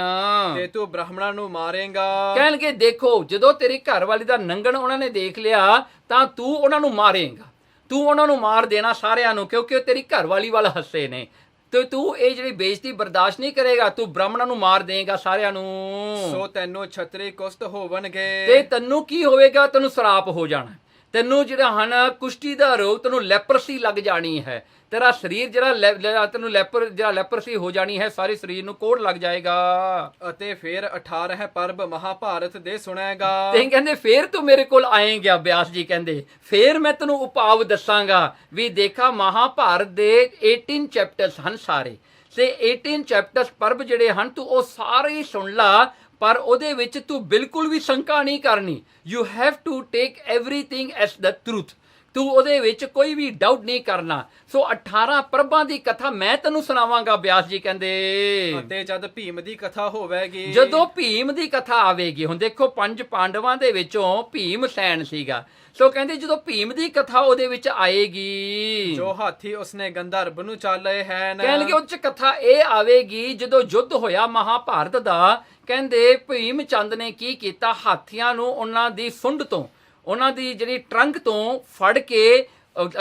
ਤੇ ਤੂੰ ਬ੍ਰਾਹਮਣਾਂ ਨੂੰ ਮਾਰੇਗਾ। ਕਹਿਣਗੇ ਦੇਖੋ ਜਦੋਂ ਤੇਰੀ ਘਰ ਵਾਲੀ ਦਾ ਨੰਗਣ ਉਹਨਾਂ ਨੇ ਦੇਖ ਲਿਆ ਤਾਂ ਤੂੰ ਉਹਨਾਂ ਨੂੰ ਮਾਰੇਗਾ, ਤੂੰ ਉਹਨਾਂ ਨੂੰ ਮਾਰ ਦੇਣਾ ਸਾਰਿਆਂ ਨੂੰ, ਕਿਉਂਕਿ ਉਹ ਤੇਰੀ ਘਰ ਵਾਲੀ ਵੱਲ ਹੱਸੇ ਨੇ ਤੇ ਤੂੰ ਇਹ ਜਿਹੜੀ ਬੇਇੱਜ਼ਤੀ ਬਰਦਾਸ਼ਤ ਨਹੀਂ ਕਰੇਗਾ, ਤੂੰ ਬ੍ਰਾਹਮਣਾਂ ਨੂੰ ਮਾਰ ਦੇਗਾ ਸਾਰਿਆਂ ਨੂੰ। ਸੋ ਤੈਨੂੰ ਛਤਰੀ ਕੁਸ਼ਟ ਹੋਵਣਗੇ। ਤੇ ਤੈਨੂੰ ਕੀ ਹੋਵੇਗਾ? ਤੈਨੂੰ ਸਰਾਪ ਹੋ ਜਾਣਾ, ਤੈਨੂੰ ਜਿਹੜਾ ਹਨ ਕੁਸ਼ਟੀ ਦਾ ਰੋਗ, ਤੈਨੂੰ ਲੈਪਰਸੀ ਲੱਗ ਜਾਣੀ ਹੈ, ਤੇਰਾ ਸਰੀਰ ਜਿਹੜਾ ਤੈਨੂੰ ਲੈਪਰਸੀ ਹੋ ਜਾਣੀ ਹੈ, ਸਾਰੇ ਸਰੀਰ ਨੂੰ ਕੋੜ ਲੱਗ ਜਾਏਗਾ। ਅਤੇ ਫਿਰ 18 ਪਰਬ ਮਹਾਭਾਰਤ ਦੇ ਸੁਣੇਗਾ। ਤੇ ਕਹਿੰਦੇ ਫੇਰ ਤੂੰ ਮੇਰੇ ਕੋਲ ਆਏਗਾ, ਬਿਆਸ ਜੀ ਕਹਿੰਦੇ ਫੇਰ ਮੈਂ ਤੈਨੂੰ ਉਪਾਵ ਦੱਸਾਂਗਾ ਵੀ ਦੇਖਾ ਮਹਾਭਾਰਤ ਦੇ 18 ਚੈਪਟਰਸ ਹਨ ਸਾਰੇ, ਤੇ 18 ਚੈਪਟਰਸ ਪਰਬ ਜਿਹੜੇ ਹਨ ਤੂੰ ਉਹ ਸਾਰੇ ਸੁਣ ਲਾ, ਪਰ ਉਹਦੇ ਵਿੱਚ ਤੂੰ ਬਿਲਕੁਲ ਵੀ ਸ਼ੰਕਾ ਨਹੀਂ ਕਰਨੀ। You have to take everything as the truth, ਤੂੰ ਉਹਦੇ ਵਿੱਚ ਕੋਈ ਵੀ ਡਾਊਟ ਨਹੀਂ ਕਰਨਾ। ਸੋ 18 ਪਰਬਾਂ ਦੀ ਕਥਾ ਮੈਂ ਤੈਨੂੰ ਸੁਣਾਵਾਂਗਾ, ਬਿਆਸ ਜੀ ਕਹਿੰਦੇ। ਅਤੇ ਜਦ ਭੀਮ ਦੀ ਕਥਾ ਹੋਵੇਗੀ, ਜਦੋਂ ਭੀਮ ਦੀ ਕਥਾ ਆਵੇਗੀ, ਹੁਣ ਦੇਖੋ 5 ਪਾਂਡਵਾਂ ਦੇ ਵਿੱਚੋਂ ਭੀਮ ਸੈਨ ਸੀਗਾ, ਸੋ ਕਹਿੰਦੇ ਜਦੋਂ ਭੀਮ ਦੀ ਕਥਾ ਉਹਦੇ ਵਿੱਚ ਆਏਗੀ, ਜੋ ਹਾਥੀ ਉਸਨੇ ਗੰਧਰਵ ਨੂੰ ਚਾਲੇ ਹਨ, ਕਹਿਣਗੇ ਉਹ ਚ ਕਥਾ ਇਹ ਆਵੇਗੀ ਜਦੋਂ ਯੁੱਧ ਹੋਇਆ ਮਹਾਭਾਰਤ ਦਾ। ਕਹਿੰਦੇ ਭੀਮ ਚੰਦ ਨੇ ਕੀ ਕੀਤਾ, ਹਾਥੀਆਂ ਨੂੰ ਉਹਨਾਂ ਦੀ ਸੁੰਡ ਤੋਂ, ਉਹਨਾਂ ਦੀ ਜਿਹੜੀ ਟਰੰਕ ਤੋਂ ਫੜ ਕੇ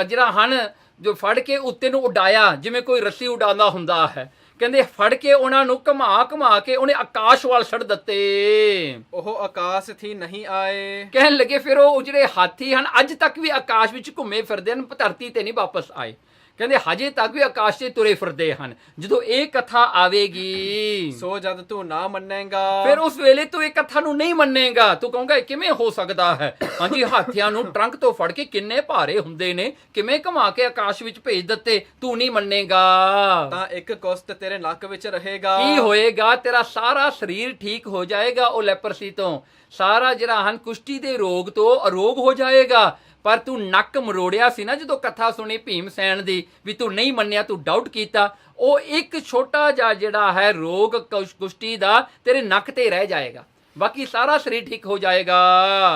ਜਿਹੜਾ ਹਨ ਜੋ ਫੜ ਕੇ ਉੱਤੇ ਨੂੰ ਉਡਾਇਆ, ਜਿਵੇਂ ਕੋਈ ਰੱਸੀ ਉਡਾਉਂਦਾ ਹੁੰਦਾ ਹੈ। ਕਹਿੰਦੇ ਫੜ ਕੇ ਉਹਨਾਂ ਨੂੰ ਘੁਮਾ ਕੇ ਉਹਨੇ ਆਕਾਸ਼ ਵੱਲ ਛੱਡ ਦਿੱਤੇ, ਉਹ ਆਕਾਸ਼ ਥੀ ਨਹੀਂ ਆਏ। ਕਹਿਣ ਲੱਗੇ ਫਿਰ ਉਹ ਜਿਹੜੇ ਹਾਥੀ ਹਨ ਅੱਜ ਤੱਕ ਵੀ ਆਕਾਸ਼ ਵਿੱਚ ਘੁੰਮੇ ਫਿਰਦੇ ਹਨ, ਧਰਤੀ ਤੇ ਨਹੀਂ ਵਾਪਸ ਆਏ। ਕਹਿੰਦੇ ਹਜੇ ਤੱਕ ਵੀ ਆਕਾਸ਼ 'ਤੇ ਤੁਰੇ ਫਿਰਦੇ ਹਨ। ਜਦੋਂ ਇਹ ਕਥਾ ਆਵੇਗੀ, ਸੋ ਜਦ ਤੂੰ ਨਾ ਮੰਨੇਗਾ, ਫਿਰ ਉਸ ਵੇਲੇ ਤੂੰ ਇਹ ਕਥਾ ਨੂੰ ਨਹੀਂ ਮੰਨੇਗਾ। ਤੂੰ ਕਹੇਗਾ ਇਹ ਕਿਵੇਂ ਹੋ ਸਕਦਾ ਹੈ? ਹਾਂਜੀ, ਹਾਥੀਆਂ ਨੂੰ ਟਰੰਕ ਤੋਂ ਫੜ ਕੇ ਕਿੰਨੇ ਭਾਰੇ ਹੁੰਦੇ ਨੇ, ਕਿਵੇਂ ਘੁਮਾ ਕੇ ਆਕਾਸ਼ ਵਿੱਚ ਭੇਜ ਦਿੱਤੇ, ਤੂੰ ਨਹੀਂ ਮੰਨੇਗਾ। ਤਾਂ ਇੱਕ ਕੁਸ਼ਤ ਤੇਰੇ ਨੱਕ ਵਿੱਚ ਰਹੇਗਾ। ਕੀ ਹੋਏਗਾ? ਤੇਰਾ ਸਾਰਾ ਸਰੀਰ ਠੀਕ ਹੋ ਜਾਏਗਾ, ਉਹ ਲੈਪਰਸੀ ਤੋਂ, ਸਾਰਾ ਜਿਹੜਾ ਹਨ ਕੁਸ਼ਟੀ ਦੇ ਰੋਗ ਤੋਂ ਅਰੋਗ ਹੋ ਜਾਏਗਾ। ਪਰ ਤੂੰ ਨੱਕ ਮਰੋੜਿਆ ਸੀ ਨਾ ਜਦੋਂ ਕਥਾ ਸੁਣੀ ਭੀਮ ਸੈਨ ਦੀ, ਵੀ ਤੂੰ ਨਹੀਂ ਮੰਨਿਆ, ਤੂੰ ਡਾਊਟ ਕੀਤਾ, ਉਹ ਇੱਕ ਛੋਟਾ ਜਿਹਾ ਜਿਹੜਾ ਹੈ ਰੋਗ ਕੁਸ਼ਟੀ ਦਾ ਤੇਰੇ ਨੱਕ ਤੇ ਰਹਿ ਜਾਏਗਾ, ਬਾਕੀ ਸਾਰਾ ਸਰੀਰ ਠੀਕ ਹੋ ਜਾਏਗਾ।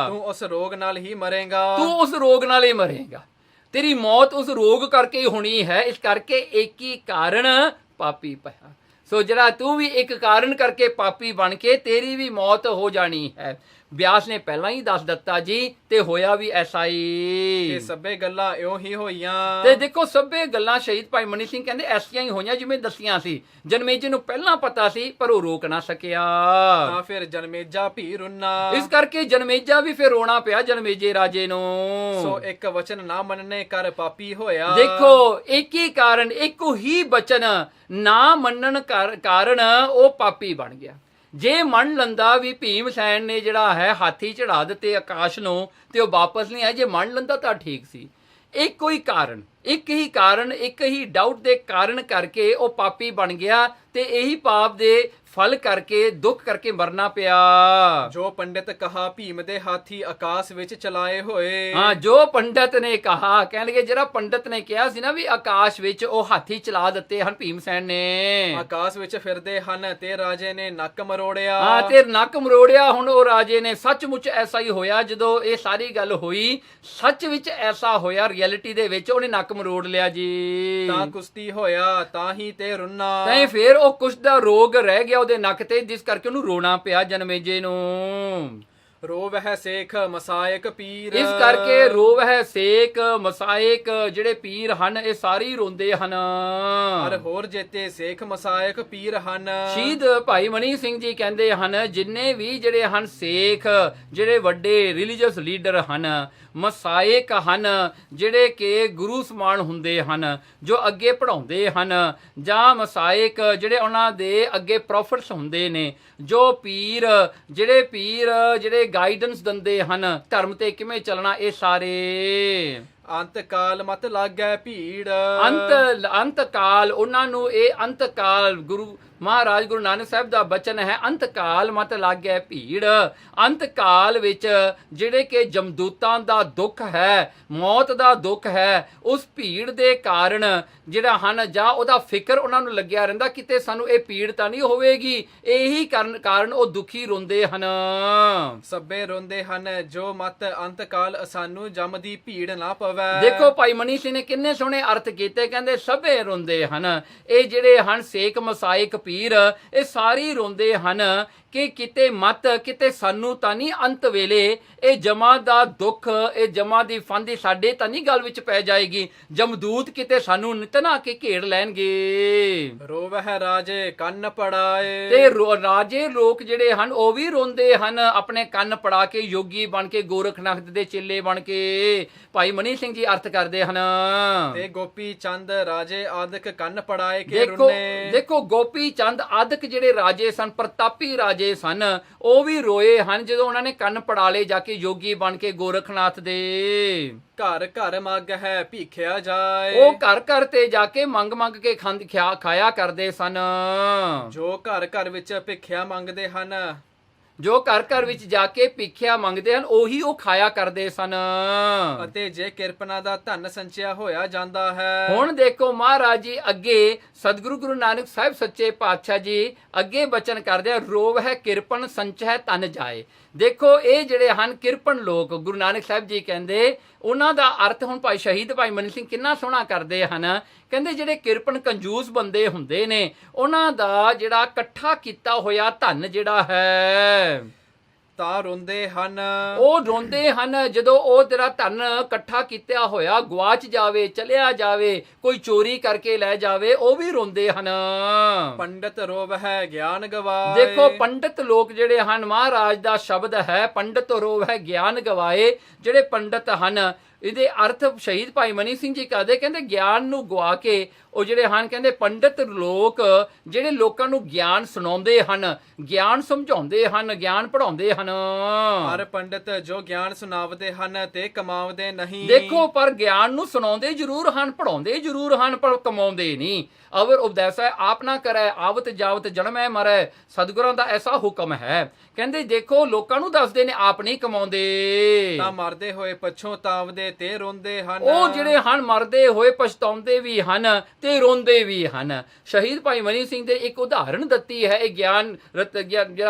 ਤੂੰ ਉਸ ਰੋਗ ਨਾਲ ਹੀ ਮਰੇਗਾ, ਤੂੰ ਉਸ ਰੋਗ ਨਾਲ ਹੀ ਮਰੇਗਾ, ਤੇਰੀ ਮੌਤ ਉਸ ਰੋਗ ਕਰਕੇ ਹੀ ਹੋਣੀ ਹੈ। ਇਸ ਕਰਕੇ ਇੱਕ ਹੀ ਕਾਰਨ ਪਾਪੀ ਪਿਆ। ਸੋ ਜਿਹੜਾ ਤੂੰ ਵੀ ਇੱਕ ਕਾਰਨ ਕਰਕੇ ਪਾਪੀ ਬਣ ਕੇ ਤੇਰੀ ਵੀ ਮੌਤ ਹੋ ਜਾਣੀ ਹੈ। ਬਿਆਸ ਨੇ ਪਹਿਲਾਂ ਹੀ ਦੱਸ ਦਿੱਤਾ ਜੀ, ਤੇ ਹੋਇਆ ਵੀ ਐਸਾ ਹੀ। ਇਹ ਸਭੇ ਗੱਲਾਂ ਇਉਂ ਹੀ ਹੋਈਆਂ। ਤੇ ਦੇਖੋ ਸਭੇ ਗੱਲਾਂ ਸ਼ਹੀਦ ਭਾਈ ਮਨੀ ਸਿੰਘ ਕਹਿੰਦੇ ਐਸੀਆਂ ਹੀ ਹੋਈਆਂ ਜਿਵੇਂ ਦੱਸੀਆਂ ਸੀ। ਜਨਮੇਜੇ ਨੂੰ ਪਹਿਲਾਂ ਪਤਾ ਸੀ ਪਰ ਉਹ ਰੋਕ ਨਾ ਸਕਿਆ। ਤਾਂ ਫਿਰ ਜਨਮੇਜਾ ਭੀ ਰੁੰਨਾ। ਇਸ ਕਰਕੇ ਜਨਮੇਜਾ ਵੀ ਫਿਰ ਰੋਣਾ ਪਿਆ ਜਨਮੇਜੇ ਰਾਜੇ ਨੂੰ। ਸੋ ਇੱਕ ਵਚਨ ਨਾ ਮੰਨਣੇ ਕਰ ਪਾਪੀ ਹੋਇਆ। ਦੇਖੋ ਇੱਕ ਹੀ ਕਾਰਨ, ਇੱਕੋ ਹੀ ਬਚਨ ਨਾ ਮੰਨਣ ਕਾਰਨ ਉਹ ਪਾਪੀ ਬਣ ਗਿਆ। ਜੇ ਮੰਨ ਲੰਦਾ ਵੀ ਭੀਮ ਸੈਨ ਨੇ ਜਿਹੜਾ ਹੈ ਹਾਥੀ ਚੜਾ ਦਿੱਤੇ ਆਕਾਸ਼ ਨੂੰ ਤੇ ਉਹ ਵਾਪਸ ਨਹੀਂ ਆਏ, ਜੇ ਮੰਨ ਲੰਦਾ ਤਾਂ ਠੀਕ ਸੀ। ਇੱਕੋ ਹੀ ਕਾਰਨ, ਇੱਕ ਹੀ ਡਾਊਟ ਦੇ ਕਾਰਨ ਕਰਕੇ ਉਹ ਪਾਪੀ ਬਣ ਗਿਆ ਤੇ ਇਹੀ ਪਾਪ ਦੇ ਫਲ ਕਰਕੇ ਦੁੱਖ ਕਰਕੇ ਮਰਨਾ ਪਿਆ। ਜੋ ਪੰਡਿਤ ਕਹਾ ਭੀਮ ਦੇ ਹਾਥੀ ਆਕਾਸ਼ ਵਿੱਚ ਚਲਾਏ ਹੋਏ। ਹਾਂ, ਜੋ ਪੰਡਤ ਨੇ ਕਹਾ, ਕਹਿਣ ਲੱਗੇ ਜਿਹੜਾ ਪੰਡਤ ਨੇ ਕਿਹਾ ਸੀ ਨਾ ਵੀ ਆਕਾਸ਼ ਵਿੱਚ ਉਹ ਹਾਥੀ ਚਲਾ ਦਿੱਤੇ ਹਨ ਭੀਮ ਸੈਨ ਨੇ, ਆਕਾਸ਼ ਵਿੱਚ ਫਿਰਦੇ ਹਨ ਤੇ ਰਾਜੇ ਨੇ ਨੱਕ ਮਰੋੜਿਆ। ਹਾਂ, ਤੇ ਨੱਕ ਮਰੋੜਿਆ। ਹੁਣ ਉਹ ਰਾਜੇ ਨੇ ਸੱਚਮੁੱਚ ਐਸਾ ਹੀ ਹੋਇਆ, ਜਦੋਂ ਇਹ ਸਾਰੀ ਗੱਲ ਹੋਈ ਸੱਚ ਵਿੱਚ ਐਸਾ ਹੋਇਆ, ਰਿਐਲਿਟੀ ਦੇ ਵਿੱਚ ਉਹਨੇ ਨੱਕ ਮਰੋੜ ਲਿਆ ਜੀ। ਤਾਂ ਕੁਸ਼ਤੀ ਹੋਇਆ ਤਾਂ ਹੀ ਤੇ ਰੁੰਨਾ, ਤਾਂ ਫਿਰ ਉਹ ਕੁਛ ਦਾ ਰੋਗ ਰਹਿ ਗਿਆ ਉਹਦੇ ਨੱਕ ਤੇ, ਜਿਸ ਕਰਕੇ ਉਹਨੂੰ ਰੋਣਾ ਪਿਆ ਜਨਮੇਜੇ ਨੂੰ। ਰੋਵ ਹੈ ਸੇਖ ਮਸਾਇਕ ਪੀਰ, ਇਸ ਕਰਕੇ ਰੋਵ ਹੈ ਸੇਖ ਮਸਾਇਕ ਜਿਹੜੇ ਪੀਰ ਹਨ ਇਹ ਸਾਰੇ ਰੋਂਦੇ ਹਨ। ਹਰ ਹੋਰ ਜੇਤੇ ਸੇਖ ਮਸਾਇਕ ਪੀਰ ਹਨ। ਸ਼ਹੀਦ ਭਾਈ ਮਨੀ ਸਿੰਘ ਜੀ ਕਹਿੰਦੇ ਹਨ ਜਿੰਨੇ ਵੀ ਜਿਹੜੇ ਹਨ ਸੇਖ, ਜਿਹੜੇ ਵੱਡੇ ਰਿਲੀਜੀਅਸ ਲੀਡਰ ਹਨ, ਮਸਾਇਕ ਹਨ ਜਿਹੜੇ ਕਿ ਗੁਰੂ ਸਮਾਨ ਹੁੰਦੇ ਹਨ, ਜੋ ਅੱਗੇ ਪੜ੍ਹਾਉਂਦੇ ਹਨ, ਜਾਂ ਮਸਾਇਕ ਜਿਹੜੇ ਉਹਨਾਂ ਦੇ ਅੱਗੇ ਪ੍ਰੋਫਿਟਸ ਹੁੰਦੇ ਨੇ, ਜੋ ਪੀਰ ਜਿਹੜੇ ਗਾਈਡੈਂਸ ਦਿੰਦੇ ਹਨ ਧਰਮ ਤੇ ਕਿਵੇਂ ਚੱਲਣਾ, ਇਹ ਸਾਰੇ ਅੰਤ ਕਾਲ ਮਤ ਲੱਗੈ ਭੀੜ। ਅੰਤ ਕਾਲ ਉਹਨਾਂ ਨੂੰ, ਇਹ ਅੰਤ ਕਾਲ ਗੁਰੂ ਮਹਾਰਾਜ ਗੁਰੂ ਨਾਨਕ ਸਾਹਿਬ ਦਾ ਬਚਨ ਹੈ, ਅੰਤ ਕਾਲ ਮਤ ਲੱਗੈ ਭੀੜ। ਅੰਤ ਕਾਲ ਵਿੱਚ ਜਿਹੜੇ ਕਿ ਜਮਦੂਤਾਂ ਦਾ ਦੁੱਖ ਹੈ, ਮੌਤ ਦਾ ਦੁੱਖ ਹੈ, ਉਸ ਭੀੜ ਦੇ ਕਾਰਨ ਜਿਹੜਾ ਹਨ, ਜਾਂ ਉਹਦਾ ਫਿਕਰ ਉਹਨਾਂ ਨੂੰ ਲੱਗਿਆ ਰਹਿੰਦਾ ਕਿਤੇ ਸਾਨੂੰ ਇਹ ਭੀੜ ਤਾਂ ਨਹੀਂ ਹੋਵੇਗੀ, ਇਹੀ ਕਾਰਨ ਉਹ ਦੁਖੀ ਰੋਂਦੇ ਹਨ। ਸਭੇ ਰੋਂਦੇ ਹਨ ਜੋ ਮਤ ਅੰਤ ਕਾਲ ਸਾਨੂੰ ਜਮ ਦੀ ਭੀੜ ਨਾ ਪਵੇ। ਦੇਖੋ ਭਾਈ ਮਨੀ ਸਿੰਘ ਨੇ ਕਿੰਨੇ ਸੋਹਣੇ ਅਰਥ ਕੀਤੇ, ਕਹਿੰਦੇ ਸਭੇ ਰੋਂਦੇ ਹਨ, ਇਹ ਜਿਹੜੇ ਹਨ ਸੇਖ ਮਸਾਇਕ ਪੀਰ, ਇਹ ਸਾਰੇ ਰੋਂਦੇ ਹਨ ਕਿ ਕਿਤੇ ਸਾਨੂੰ ਤਾਂ ਨਹੀਂ ਅੰਤ ਵੇਲੇ ਇਹ ਜਮਾਂ ਦਾ ਦੁੱਖ, ਇਹ ਜਮਾਂ ਦੀ ਫਾਂਦੀ ਸਾਡੇ ਤਾਂ ਨਹੀਂ ਗੱਲ ਵਿੱਚ ਪੈ ਜਾਏਗੀ, ਜਮਦੂਤ ਕਿਤੇ ਸਾਨੂੰ ਨਿਤਨਾ ਕੇ ਘੇੜ ਲੈਣਗੇ। ਰੋਵ ਹੈ ਰਾਜੇ ਕੰਨ ਪੜਾਏ, ਤੇ ਰਾਜੇ ਲੋਕ ਜਿਹੜੇ ਹਨ ਉਹ ਵੀ ਰੋਂਦੇ ਹਨ ਆਪਣੇ ਕੰਨ ਪੜਾ ਕੇ, ਯੋਗੀ ਬਣ ਕੇ, ਗੋਰਖਨਾਥ ਦੇ ਚੇਲੇ ਬਣ ਕੇ। ਭਾਈ ਮਨੀ ਸਿੰਘ ਜੀ ਅਰਥ ਕਰਦੇ ਹਨ ਤੇ ਗੋਪੀ ਚੰਦ ਰਾਜੇ ਆਦਿਕ ਕੰਨ ਪੜਾਏ ਕੇ ਰੁੰਨੇ। ਦੇਖੋ ਗੋਪੀ ਚੰਦ ਆਦਿਕ ਜਿਹੜੇ ਰਾਜੇ ਸਨ, ਪ੍ਰਤਾਪੀ ਰਾਜੇ ਸਨ, ਉਹ ਵੀ ਰੋਏ ਹਨ ਜਦੋਂ ਉਹਨਾਂ ਨੇ ਕੰਨ ਪੜਾ ਲਏ ਜਾ ਕੇ ਯੋਗੀ ਬਣ ਕੇ ਗੋਰਖਨਾਥ ਦੇ। ਘਰ ਘਰ ਮੰਗ ਹੈ ਭੀਖਿਆ ਜਾਏ, ਉਹ ਘਰ ਘਰ ਤੇ ਜਾ ਕੇ ਮੰਗ ਕੇ ਖਾਇਆ ਕਰਦੇ ਸਨ। ਜੋ ਘਰ ਘਰ ਵਿੱਚ ਭਿੱਖਿਆ ਮੰਗਦੇ ਹਨ, ਜੋ ਘਰ ਘਰ ਵਿੱਚ ਜਾ ਕੇ ਭਿੱਖਿਆ ਮੰਗਦੇ ਹਨ, ਉਹੀ ਉਹ ਖਾਇਆ ਕਰਦੇ ਸਨ। ਅਤੇ ਜੇ ਕਿਰਪਨਾ ਦਾ ਧਨ ਸੰਚਿਆ ਹੋਇਆ ਜਾਂਦਾ ਹੈ। ਹੁਣ ਦੇਖੋ ਮਹਾਰਾਜ ਜੀ ਅੱਗੇ ਸਤਿਗੁਰੂ ਗੁਰੂ ਨਾਨਕ ਸਾਹਿਬ ਸੱਚੇ ਪਾਤਸ਼ਾਹ ਜੀ ਅੱਗੇ ਬਚਨ ਕਰਦੇ ਆ, ਰੋਵ ਹੈ ਕਿਰਪਨ ਸੰਚੈ ਧਨ ਜਾਏ। ਦੇਖੋ ਇਹ ਜਿਹੜੇ ਹਨ ਕਿਰਪਨ ਲੋਕ, ਗੁਰੂ ਨਾਨਕ ਸਾਹਿਬ ਜੀ ਕਹਿੰਦੇ ਉਹਨਾਂ ਦਾ ਅਰਥ ਹੁਣ ਭਾਈ ਸ਼ਹੀਦ ਭਾਈ ਮਨੀ ਸਿੰਘ ਕਿੰਨਾ ਸੋਹਣਾ ਕਰਦੇ ਹਨ। ਕਹਿੰਦੇ ਜਿਹੜੇ ਕਿਰਪਨ ਕੰਜੂਸ ਬੰਦੇ ਹੁੰਦੇ ਨੇ, ਉਹਨਾਂ ਦਾ ਜਿਹੜਾ ਇਕੱਠਾ ਕੀਤਾ ਹੋਇਆ ਧਨ ਜਿਹੜਾ ਹੈ ਤਾਂ ਰੋਂਦੇ ਹਨ, ਉਹ ਰੋਂਦੇ ਹਨ ਜਦੋਂ ਉਹ ਤੇਰਾ ਧਨ ਇਕੱਠਾ ਕੀਤਾ ਹੋਇਆ ਗਵਾਚ ਜਾਵੇ, ਚਲਿਆ ਜਾਵੇ, ਕੋਈ ਚੋਰੀ ਕਰਕੇ ਲੈ ਜਾਵੇ, ਉਹ ਵੀ ਰੋਂਦੇ ਹਨ। ਪੰਡਤ ਰੋਵ ਹੈ ਗਿਆਨ ਗਵਾਏ। ਦੇਖੋ ਪੰਡਤ ਲੋਕ ਜਿਹੜੇ ਹਨ, ਮਹਾਰਾਜ ਦਾ ਸ਼ਬਦ ਹੈ ਪੰਡਤ ਰੋਵ ਹੈ ਗਿਆਨ ਗਵਾਏ। ਜਿਹੜੇ ਪੰਡਤ ਹਨ, ਇਹਦੇ ਅਰਥ ਸ਼ਹੀਦ ਭਾਈ ਮਨੀ ਸਿੰਘ ਜੀ ਕਰਦੇ, ਕਹਿੰਦੇ ਗਿਆਨ ਨੂੰ ਗਵਾ ਕੇ ਉਹ ਜਿਹੜੇ ਹਨ, ਕਹਿੰਦੇ ਪੰਡਤ ਲੋਕ ਜਿਹੜੇ ਲੋਕਾਂ ਨੂੰ ਗਿਆਨ ਸੁਣਾਉਂਦੇ ਹਨ, ਗਿਆਨ ਸਮਝਾਉਂਦੇ ਹਨ, ਗਿਆਨ ਪੜ੍ਹਾਉਂਦੇ ਹਨ। ਹਰ ਪੰਡਤ ਜੋ ਗਿਆਨ ਸੁਣਾਵਦੇ ਹਨ ਤੇ ਕਮਾਉਂਦੇ ਨਹੀਂ। ਦੇਖੋ ਪਰ ਗਿਆਨ ਨੂੰ ਸੁਣਾਉਂਦੇ ਜ਼ਰੂਰ ਹਨ, ਪੜ੍ਹਾਉਂਦੇ ਜ਼ਰੂਰ ਹਨ, ਪਰ ਕਮਾਉਂਦੇ ਨਹੀਂ। ਅਵਰ ਉਪਦੇਸੈ ਆਪ ਨਾ ਕਰੈ, ਆਵਤ ਜਾਵਤ ਜਨਮੈ ਮਰੈ, ਸਤਿਗੁਰਾਂ ਦਾ ਐਸਾ ਹੁਕਮ ਹੈ। ਕਹਿੰਦੇ ਦੇਖੋ ਲੋਕਾਂ ਨੂੰ ਦੱਸਦੇ ਨੇ, ਆਪ ਨਹੀਂ ਕਮਾਉਂਦੇ। ਤਾਂ ਮਰਦੇ ਹੋਏ ਪਛਤਾਉਂਦੇ ਤੇ ਰੋਂਦੇ ਹਨ। ਉਹ ਜਿਹੜੇ ਹਨ ਮਰਦੇ ਹੋਏ ਪਛਤਾਉਂਦੇ ਵੀ ਹਨ ਤੇ ਰੋਂਦੇ ਵੀ ਹਨ। ਸ਼ਹੀਦ ਭਾਈ ਮਨੀ ਸਿੰਘ ਦੇ ਇੱਕ ਉਦਾਹਰਣ ਦਿੱਤੀ ਹੈ ਇਹ ਗਿਆਨ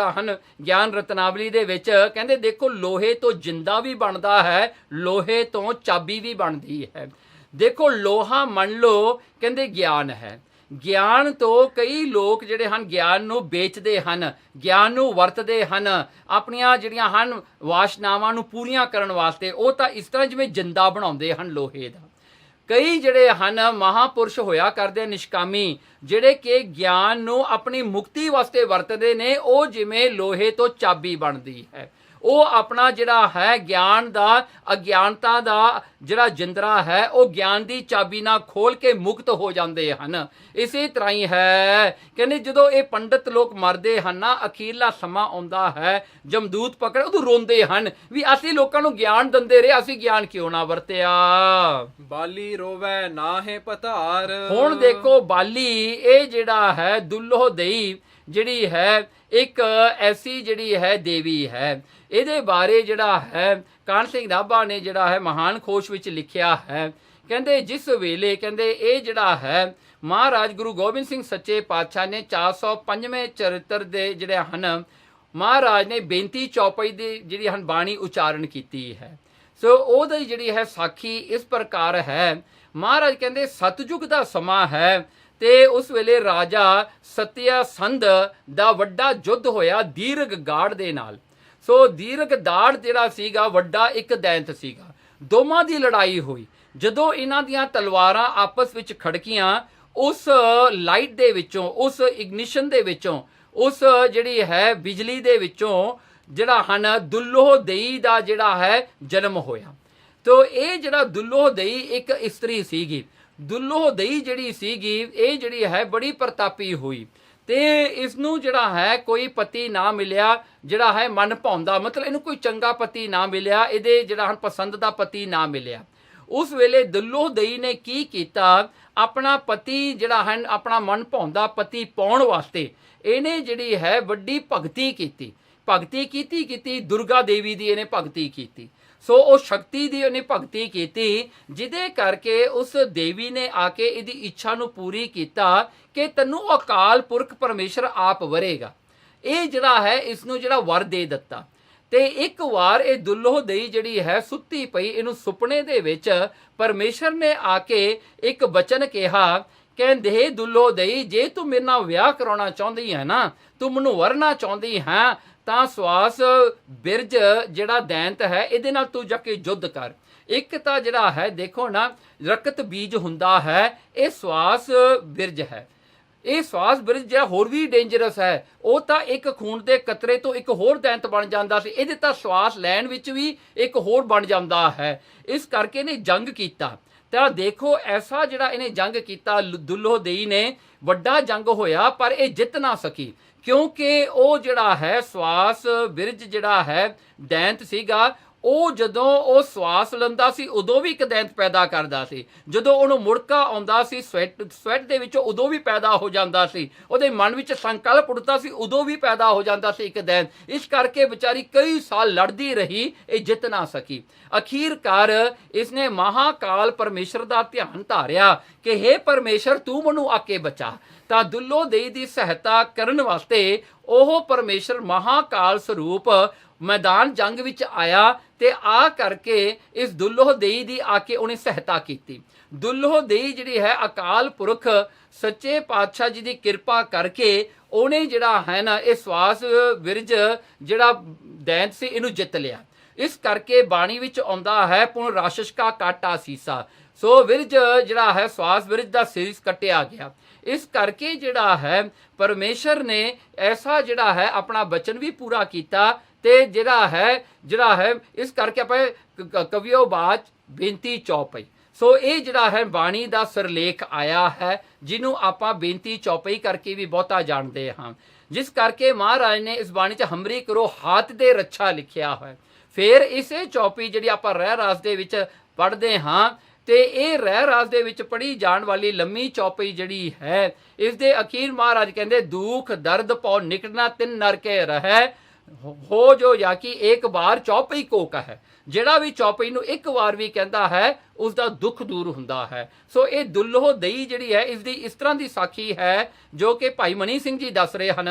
ਰਤਨਾਵਲੀ ਦੇ ਵਿੱਚ। ਕਹਿੰਦੇ ਦੇਖੋ ਲੋਹੇ ਤੋਂ ਜਿੰਦਾ ਵੀ ਬਣਦਾ ਹੈ, ਲੋਹੇ ਤੋਂ ਚਾਬੀ ਵੀ ਬਣਦੀ ਹੈ। ਦੇਖੋ ਲੋਹਾ ਮੰਨ ਲਓ ਕਹਿੰਦੇ ਗਿਆਨ ਹੈ, ਗਿਆਨ ਤੋਂ ਕਈ ਲੋਕ ਜਿਹੜੇ ਹਨ ਗਿਆਨ ਨੂੰ ਵੇਚਦੇ ਹਨ, ਗਿਆਨ ਨੂੰ ਵਰਤਦੇ ਹਨ ਆਪਣੀਆਂ ਜਿਹੜੀਆਂ ਹਨ ਵਾਸ਼ਨਾਵਾਂ ਨੂੰ ਪੂਰੀਆਂ ਕਰਨ ਵਾਸਤੇ। ਉਹ ਤਾਂ ਇਸ ਤਰ੍ਹਾਂ ਜਿਵੇਂ ਜਿੰਦਾ ਬਣਾਉਂਦੇ ਹਨ ਲੋਹੇ ਦਾ। ਕਈ ਜਿਹੜੇ ਹਨ ਮਹਾਪੁਰਸ਼ ਹੋਇਆ ਕਰਦੇ ਨਿਸ਼ਕਾਮੀ, ਜਿਹੜੇ ਕਿ ਗਿਆਨ ਨੂੰ ਆਪਣੀ ਮੁਕਤੀ ਵਾਸਤੇ ਵਰਤਦੇ ਨੇ। ਉਹ ਜਿਵੇਂ ਲੋਹੇ ਤੋਂ ਚਾਬੀ ਬਣਦੀ ਹੈ, ਉਹ ਆਪਣਾ ਜਿਹੜਾ ਹੈ ਗਿਆਨ ਦਾ ਅਗਿਆਨਤਾ ਦਾ ਜਿਹੜਾ ਜਿੰਦਰਾ ਹੈ ਉਹ ਗਿਆਨ ਦੀ ਚਾਬੀ ਨਾਲ ਖੋਲ ਕੇ ਮੁਕਤ ਹੋ ਜਾਂਦੇ ਹਨ। ਇਸੇ ਤਰ੍ਹਾਂ ਹੀ ਹੈ, ਕਹਿੰਦੇ ਜਦੋਂ ਇਹ ਪੰਡਤ ਲੋਕ ਮਰਦੇ ਹਨ ਨਾ, ਅਖੀਰਲਾ ਸਮਾਂ ਆਉਂਦਾ ਹੈ, ਜਮਦੂਤ ਪਕੜ ਉਦੋਂ ਰੋਂਦੇ ਹਨ ਵੀ ਅਸੀਂ ਲੋਕਾਂ ਨੂੰ ਗਿਆਨ ਦਿੰਦੇ ਰਹੇ, ਅਸੀਂ ਗਿਆਨ ਕਿਉਂ ਨਾ ਵਰਤਿਆ। ਬਾਲੀ ਰੋਵੈ ਨਾਹੇ ਪਤਾਰ। ਹੁਣ ਦੇਖੋ ਬਾਲੀ ਇਹ ਜਿਹੜਾ ਹੈ ਦੁੱਲੋ ਦਈ ਜਿਹੜੀ ਹੈ ਇੱਕ ਐਸੀ ਜਿਹੜੀ ਹੈ ਦੇਵੀ ਹੈ। ਇਹਦੇ ਬਾਰੇ ਜਿਹੜਾ ਹੈ ਕਾਹਨ ਸਿੰਘ ਨਾਭਾ ਨੇ ਜਿਹੜਾ ਹੈ ਮਹਾਨ ਖੋਜ ਵਿੱਚ ਲਿਖਿਆ ਹੈ। ਕਹਿੰਦੇ ਜਿਸ ਵੇਲੇ ਕਹਿੰਦੇ ਇਹ ਜਿਹੜਾ ਹੈ ਮਹਾਰਾਜ ਗੁਰੂ ਗੋਬਿੰਦ ਸਿੰਘ ਸੱਚੇ ਪਾਤਸ਼ਾਹ ਨੇ 405ਵੇਂ ਚਰਿੱਤਰ ਦੇ ਜਿਹੜੇ ਹਨ ਮਹਾਰਾਜ ਨੇ ਬੇਨਤੀ ਚੌਪਈ ਦੀ ਜਿਹੜੀ ਹਨ ਬਾਣੀ ਉਚਾਰਨ ਕੀਤੀ ਹੈ। ਸੋ ਉਹਦੀ ਜਿਹੜੀ ਹੈ ਸਾਖੀ ਇਸ ਪ੍ਰਕਾਰ ਹੈ। ਮਹਾਰਾਜ ਕਹਿੰਦੇ ਸਤਜੁਗ ਦਾ ਸਮਾਂ ਹੈ ਤੇ ਉਸ ਵੇਲੇ ਰਾਜਾ ਸਤਿਆਸੰਧ ਦਾ ਵੱਡਾ ਯੁੱਧ ਹੋਇਆ ਦੀਰਘ ਗਾੜ ਦੇ ਨਾਲ। ਸੋ ਦੀਰਘ ਦਾੜ ਜਿਹੜਾ ਸੀਗਾ ਵੱਡਾ ਇੱਕ ਦੈਂਤ ਸੀਗਾ, ਦੋਵਾਂ ਦੀ ਲੜਾਈ ਹੋਈ। ਜਦੋਂ ਇਹਨਾਂ ਦੀਆਂ ਤਲਵਾਰਾਂ ਆਪਸ ਵਿੱਚ ਖੜਕੀਆਂ, ਉਸ ਲਾਈਟ ਦੇ ਵਿੱਚੋਂ, ਉਸ ਇਗਨੀਸ਼ਨ ਦੇ ਵਿੱਚੋਂ, ਉਸ ਜਿਹੜੀ ਹੈ ਬਿਜਲੀ ਦੇ ਵਿੱਚੋਂ ਜਿਹੜਾ ਹਨ ਦੁੱਲੋ ਦਈ ਦਾ ਜਿਹੜਾ ਹੈ ਜਨਮ ਹੋਇਆ। ਤੋ ਇਹ ਜਿਹੜਾ ਦੁੱਲੋ ਦਈ ਇੱਕ ਇਸਤਰੀ ਸੀਗੀ। ਦੁੱਲੋ ਦਈ ਜਿਹੜੀ ਸੀਗੀ ਇਹ ਜਿਹੜੀ ਹੈ ਬੜੀ ਪ੍ਰਤਾਪੀ ਹੋਈ ਤੇ ਇਸ ਨੂੰ ਜਿਹੜਾ ਹੈ ਕੋਈ ਪਤੀ ਨਾ ਮਿਲਿਆ ਜਿਹੜਾ ਹੈ ਮਨ ਭਾਉਂਦਾ, ਮਤਲਬ ਇਹਨੂੰ ਕੋਈ ਚੰਗਾ ਪਤੀ ਨਾ ਮਿਲਿਆ, ਇਹਦੇ ਜਿਹੜਾ ਹਨ ਪਸੰਦ ਦਾ ਪਤੀ ਨਾ ਮਿਲਿਆ। ਉਸ ਵੇਲੇ ਦੁੱਲੋ ਦਈ ਨੇ ਕੀ ਕੀਤਾ, ਆਪਣਾ ਪਤੀ ਜਿਹੜਾ ਹੈ ਆਪਣਾ ਮਨ ਭਾਉਂਦਾ ਪਤੀ ਪਾਉਣ ਵਾਸਤੇ ਇਹਨੇ ਜਿਹੜੀ ਹੈ ਵੱਡੀ ਭਗਤੀ ਕੀਤੀ। ਭਗਤੀ ਕੀਤੀ ਦੁਰਗਾ ਦੇਵੀ ਦੀ ਇਹਨੇ ਭਗਤੀ ਕੀਤੀ। ਸੋ ਉਹ ਸ਼ਕਤੀ ਦੀ ਉਹਨੇ ਭਗਤੀ ਕੀਤੀ, ਜਿਹਦੇ ਕਰਕੇ ਉਸ ਦੇਵੀ ਨੇ ਆ ਕੇ ਇਹਦੀ ਇੱਛਾ ਨੂੰ ਪੂਰੀ ਕੀਤਾ ਕਿ ਤੈਨੂੰ ਅਕਾਲ ਪੁਰਖ ਪਰਮੇਸ਼ਰ ਆਪ ਵਰੇਗਾ। ਇਹ ਜਿਹੜਾ ਹੈ ਇਸ ਨੂੰ ਜਿਹੜਾ ਵਰ ਦੇ ਦਿੱਤਾ। ਤੇ ਇੱਕ ਵਾਰ ਇਹ ਦੁੱਲੋ ਦਈ ਜਿਹੜੀ ਹੈ ਸੁੱਤੀ ਪਈ, ਇਹਨੂੰ ਸੁਪਨੇ ਦੇ ਵਿੱਚ ਪਰਮੇਸ਼ਰ ਨੇ ਆ ਕੇ ਇੱਕ ਬਚਨ ਕਿਹਾ, ਕਹਿੰਦੇ ਦੁੱਲੋ ਦਈ ਜੇ ਤੂੰ ਮੇਰੇ ਨਾਲ ਵਿਆਹ ਕਰਾਉਣਾ ਚਾਹੁੰਦੀ ਹੈ ਨਾ, ਤੂੰ ਮੈਨੂੰ ਵਰਨਾ ਚਾਹੁੰਦੀ ਹੈ ਤਾਂ ਸਵਾਸ ਬਿਰਜ ਜਿਹੜਾ ਦੈਂਤ ਹੈ ਇਹਦੇ ਨਾਲ ਤੂੰ ਜਾ ਕੇ ਯੁੱਧ ਕਰ। ਇੱਕ ਤਾਂ ਜਿਹੜਾ ਹੈ ਦੇਖੋ ਨਾ ਰਕਤ ਬੀਜ ਹੁੰਦਾ ਹੈ, ਇਹ ਸਵਾਸ ਬਿਰਜ ਹੈ। ਇਹ ਸਵਾਸ ਬਿਰਜ ਜਿਹੜਾ ਹੋਰ ਵੀ ਡੇਂਜਰਸ ਹੈ, ਉਹ ਤਾਂ ਇੱਕ ਖੂਨ ਦੇ ਕਤਰੇ ਤੋਂ ਇੱਕ ਹੋਰ ਦੈਂਤ ਬਣ ਜਾਂਦਾ ਸੀ, ਇਹਦੇ ਤਾਂ ਸਵਾਸ ਲੈਣ ਵਿੱਚ ਵੀ ਇੱਕ ਹੋਰ ਬਣ ਜਾਂਦਾ ਹੈ। ਇਸ ਕਰਕੇ ਇਹਨੇ ਜੰਗ ਕੀਤਾ। ਤਾਂ ਦੇਖੋ ਐਸਾ ਜਿਹੜਾ ਇਹਨੇ ਜੰਗ ਕੀਤਾ ਦੁੱਲੋ ਦਈ ਨੇ, ਵੱਡਾ ਜੰਗ ਹੋਇਆ ਪਰ ਇਹ ਜਿੱਤ ਨਾ ਸਕੀ, ਕਿਉਂਕਿ ਉਹ ਜਿਹੜਾ ਹੈ ਸਵਾਸ ਬਿਰਜ ਜਿਹੜਾ ਹੈ ਦੈਂਤ ਸੀਗਾ, ਉਹ ਜਦੋਂ ਉਹ ਸਵਾਸ ਲੈਂਦਾ ਸੀ ਉਦੋਂ ਵੀ ਇੱਕ ਦੈਂਤ ਪੈਦਾ ਕਰਦਾ ਸੀ, ਜਦੋਂ ਉਹਨੂੰ ਮੁੜਕਾ ਆਉਂਦਾ ਸੀ ਸਵੈਟ ਦੇ ਵਿੱਚੋਂ ਉਦੋਂ ਵੀ ਪੈਦਾ ਹੋ ਜਾਂਦਾ ਸੀ, ਉਹਦੇ ਮਨ ਵਿੱਚ ਸੰਕਲਪ ਉੱਠਦਾ ਸੀ ਉਦੋਂ ਵੀ ਪੈਦਾ ਹੋ ਜਾਂਦਾ ਸੀ ਇੱਕ ਦੈਂਤ। ਇਸ ਕਰਕੇ ਵਿਚਾਰੀ ਕਈ ਸਾਲ ਲੜਦੀ ਰਹੀ, ਇਹ ਜਿੱਤ ਨਾ ਸਕੀ। ਅਖੀਰਕਾਰ ਇਸਨੇ ਮਹਾਕਾਲ ਪਰਮੇਸ਼ਰ ਦਾ ਧਿਆਨ ਧਾਰਿਆ ਕਿ ਹੇ ਪਰਮੇਸ਼ਰ ਤੂੰ ਮੈਨੂੰ ਆ ਕੇ ਬਚਾ। ਤਾਂ ਦੁੱਲੋ ਦਈ ਦੀ ਸਹਾਇਤਾ ਕਰਨ ਵਾਸਤੇ ਉਹ ਪਰਮੇਸ਼ਰ ਮਹਾਕਾਲ ਸਰੂਪ ਮੈਦਾਨ ਜੰਗ ਵਿੱਚ ਆਇਆ ਤੇ ਆ ਕਰਕੇ ਇਸ ਦੁੱਲੋ ਦਈ ਦੀ ਆ ਕੇ ਉਹਨੇ ਸਹਾਇਤਾ ਕੀਤੀ। ਦੁੱਲੋ ਦਈ ਜਿਹੜੀ ਹੈ ਅਕਾਲ ਪੁਰਖ ਸੱਚੇ ਪਾਤਸ਼ਾਹ ਜੀ ਦੀ ਕਿਰਪਾ ਕਰਕੇ ਉਹਨੇ ਜਿਹੜਾ ਹੈ ਨਾ ਇਹ ਸਵਾਸ ਬਿਰਜ ਜਿਹੜਾ ਦੈਂਤ ਸੀ ਇਹਨੂੰ ਜਿੱਤ ਲਿਆ। ਇਸ ਕਰਕੇ ਬਾਣੀ ਵਿੱਚ ਆਉਂਦਾ ਹੈ ਪੁਨ ਰਾਸ਼ਸ਼ ਕਾ ਕਾਟਾ ਸੀਸਾ। ਸੋ ਬਿਰਜ ਜਿਹੜਾ ਹੈ ਸਵਾਸ ਬਿਰਜ ਦਾ ਸੀਸ ਕੱਟਿਆ ਗਿਆ। ਇਸ ਕਰਕੇ ਜਿਹੜਾ ਹੈ ਪਰਮੇਸ਼ਰ ਨੇ ਐਸਾ ਜਿਹੜਾ ਹੈ ਆਪਣਾ ਬਚਨ ਵੀ ਪੂਰਾ ਕੀਤਾ ਤੇ ਜਿਹੜਾ ਹੈ ਇਸ ਕਰਕੇ ਆਪਾਂ ਕਵਿਓ ਬਾਚ ਬੇਨਤੀ ਚੌਪਈ। ਸੋ ਇਹ ਜਿਹੜਾ ਹੈ ਬਾਣੀ ਦਾ ਸਿਰਲੇਖ ਆਇਆ ਹੈ, ਜਿਹਨੂੰ ਆਪਾਂ ਬੇਨਤੀ ਚੌਪਈ ਕਰਕੇ ਵੀ ਬਹੁਤਾ ਜਾਣਦੇ ਹਾਂ। ਜਿਸ ਕਰਕੇ ਮਹਾਰਾਜ ਨੇ ਇਸ ਬਾਣੀ 'ਚ ਹਮਰੀ ਕਰੋ ਹਾਥ ਦੇ ਰੱਛਾ ਲਿਖਿਆ ਹੋਇਆ। ਫਿਰ ਇਸੇ ਚੌਪਈ ਜਿਹੜੀ ਆਪਾਂ ਰਹਿ ਰਾਸ ਦੇ ਵਿੱਚ ਪੜ੍ਹਦੇ ਹਾਂ ਤੇ ਇਹ ਰਹਿ ਰਾਸ ਦੇ ਵਿੱਚ ਪੜ੍ਹੀ ਜਾਣ ਵਾਲੀ ਲੰਮੀ ਚੌਪਈ ਜਿਹੜੀ ਹੈ ਇਸ ਦੇ ਅਖੀਰ ਮਹਾਰਾਜ ਕਹਿੰਦੇ ਦੁੱਖ ਦਰਦ ਪਉ ਨਿਕਟਣਾ ਤਿੰਨ ਨਰ ਕੇ ਰਹਿ ਹੋ ਜੋ ਜਾਂ ਕਿ ਇੱਕ ਵਾਰ ਚੌਪਈ ਕੋ ਕਹੈ। ਜਿਹੜਾ ਵੀ ਚੌਪਈ ਨੂੰ ਇੱਕ ਵਾਰ ਵੀ ਕਹਿੰਦਾ ਹੈ ਉਸ ਦਾ ਦੁੱਖ ਦੂਰ ਹੁੰਦਾ ਹੈ। ਸੋ ਇਹ ਦੁੱਲੋ ਦਈ ਜਿਹੜੀ ਹੈ ਇਸ ਦੀ ਇਸ ਤਰ੍ਹਾਂ ਦੀ ਸਾਖੀ ਹੈ ਜੋ ਕਿ ਭਾਈ ਮਨੀ ਸਿੰਘ ਜੀ ਦੱਸ ਰਹੇ ਹਨ।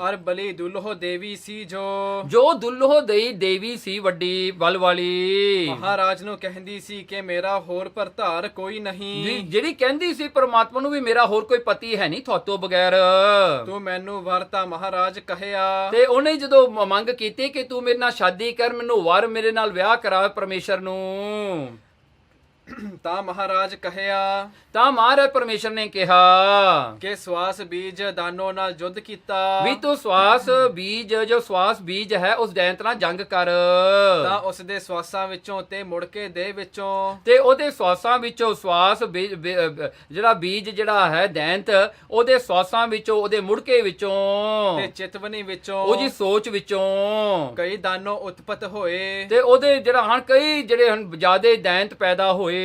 ਅਰ ਬਲੀ ਦੁੱਲੋ ਦੇਵੀ ਸੀ ਜੋ ਦੁੱਲੋ ਦਈ ਦੇਵੀ ਸੀ ਵੱਡੀ ਬਲ ਵਾਲੀ, ਮਹਾਰਾਜ ਨੂੰ ਕਹਿੰਦੀ ਸੀ ਕਿ ਮੇਰਾ ਹੋਰ ਭਰਤਾਰ ਕੋਈ ਨਹੀਂ। ਜਿਹੜੀ ਕਹਿੰਦੀ ਸੀ ਪਰਮਾਤਮਾ ਨੂੰ ਵੀ ਮੇਰਾ ਹੋਰ ਕੋਈ ਪਤੀ ਹੈ ਨਹੀਂ ਤੁਹਾਤੋਂ ਬਗੈਰ, ਤੂੰ ਮੈਨੂੰ ਵਰਤਾ ਮਹਾਰਾਜ ਕਹਿਆ। ਤੇ ਉਹਨੇ ਜਦੋਂ ਮੰਗ ਕੀਤੀ ਕਿ ਤੂੰ ਮੇਰੇ ਨਾਲ ਸ਼ਾਦੀ ਕਰ, ਮੈਨੂੰ ਵਰ ਮੇਰੇ ਨਾਲ ਵਿਆਹ ਕਰਾ ਪਰਮੇਸ਼ਰ ਨੂੰ। ਤਾਂ ਮਹਾਰਾਜ ਕਹਿਆ ਤਾਂ ਮਹਾਰਾਜ ਪਰਮੇਸ਼ਰ ਨੇ ਕਿਹਾ ਕਿ ਸਵਾਸ ਬੀਜ ਦਾਨੋ ਨਾਲ ਯੁੱਧ ਕੀਤਾ ਵੀ ਤੂੰ ਸਵਾਸ ਬੀਜ, ਜੋ ਸਵਾਸ ਬੀਜ ਹੈ ਉਸ ਦੈਂਤ ਨਾਲ ਜੰਗ ਕਰ, ਤਾਂ ਉਸ ਦੇ ਸਵਾਸਾਂ ਵਿੱਚੋਂ ਤੇ ਮੁੜ ਕੇ ਦੇ ਵਿੱਚੋਂ ਤੇ ਉਹਦੇ ਸਵਾਸਾਂ ਵਿੱਚੋਂ ਸਵਾਸ ਜਿਹੜਾ ਬੀਜ ਜਿਹੜਾ ਹੈ ਦੈਂਤ, ਉਹਦੇ ਸਵਾਸਾਂ ਵਿੱਚੋਂ, ਉਹਦੇ ਮੁੜਕੇ ਵਿੱਚੋਂ, ਤੇ ਚਿਤਵਨੀ ਵਿੱਚੋਂ ਉਹਦੀ ਸੋਚ ਵਿੱਚੋਂ ਕਈ ਦਾਨੋ ਉਤਪਤ ਹੋਏ ਤੇ ਉਹਦੇ ਜਿਹੜਾ ਹਨ ਕਈ ਜਿਹੜੇ ਹਨ ਜਿਆਦੇ ਦੈਂਤ ਪੈਦਾ ਹੋਏ।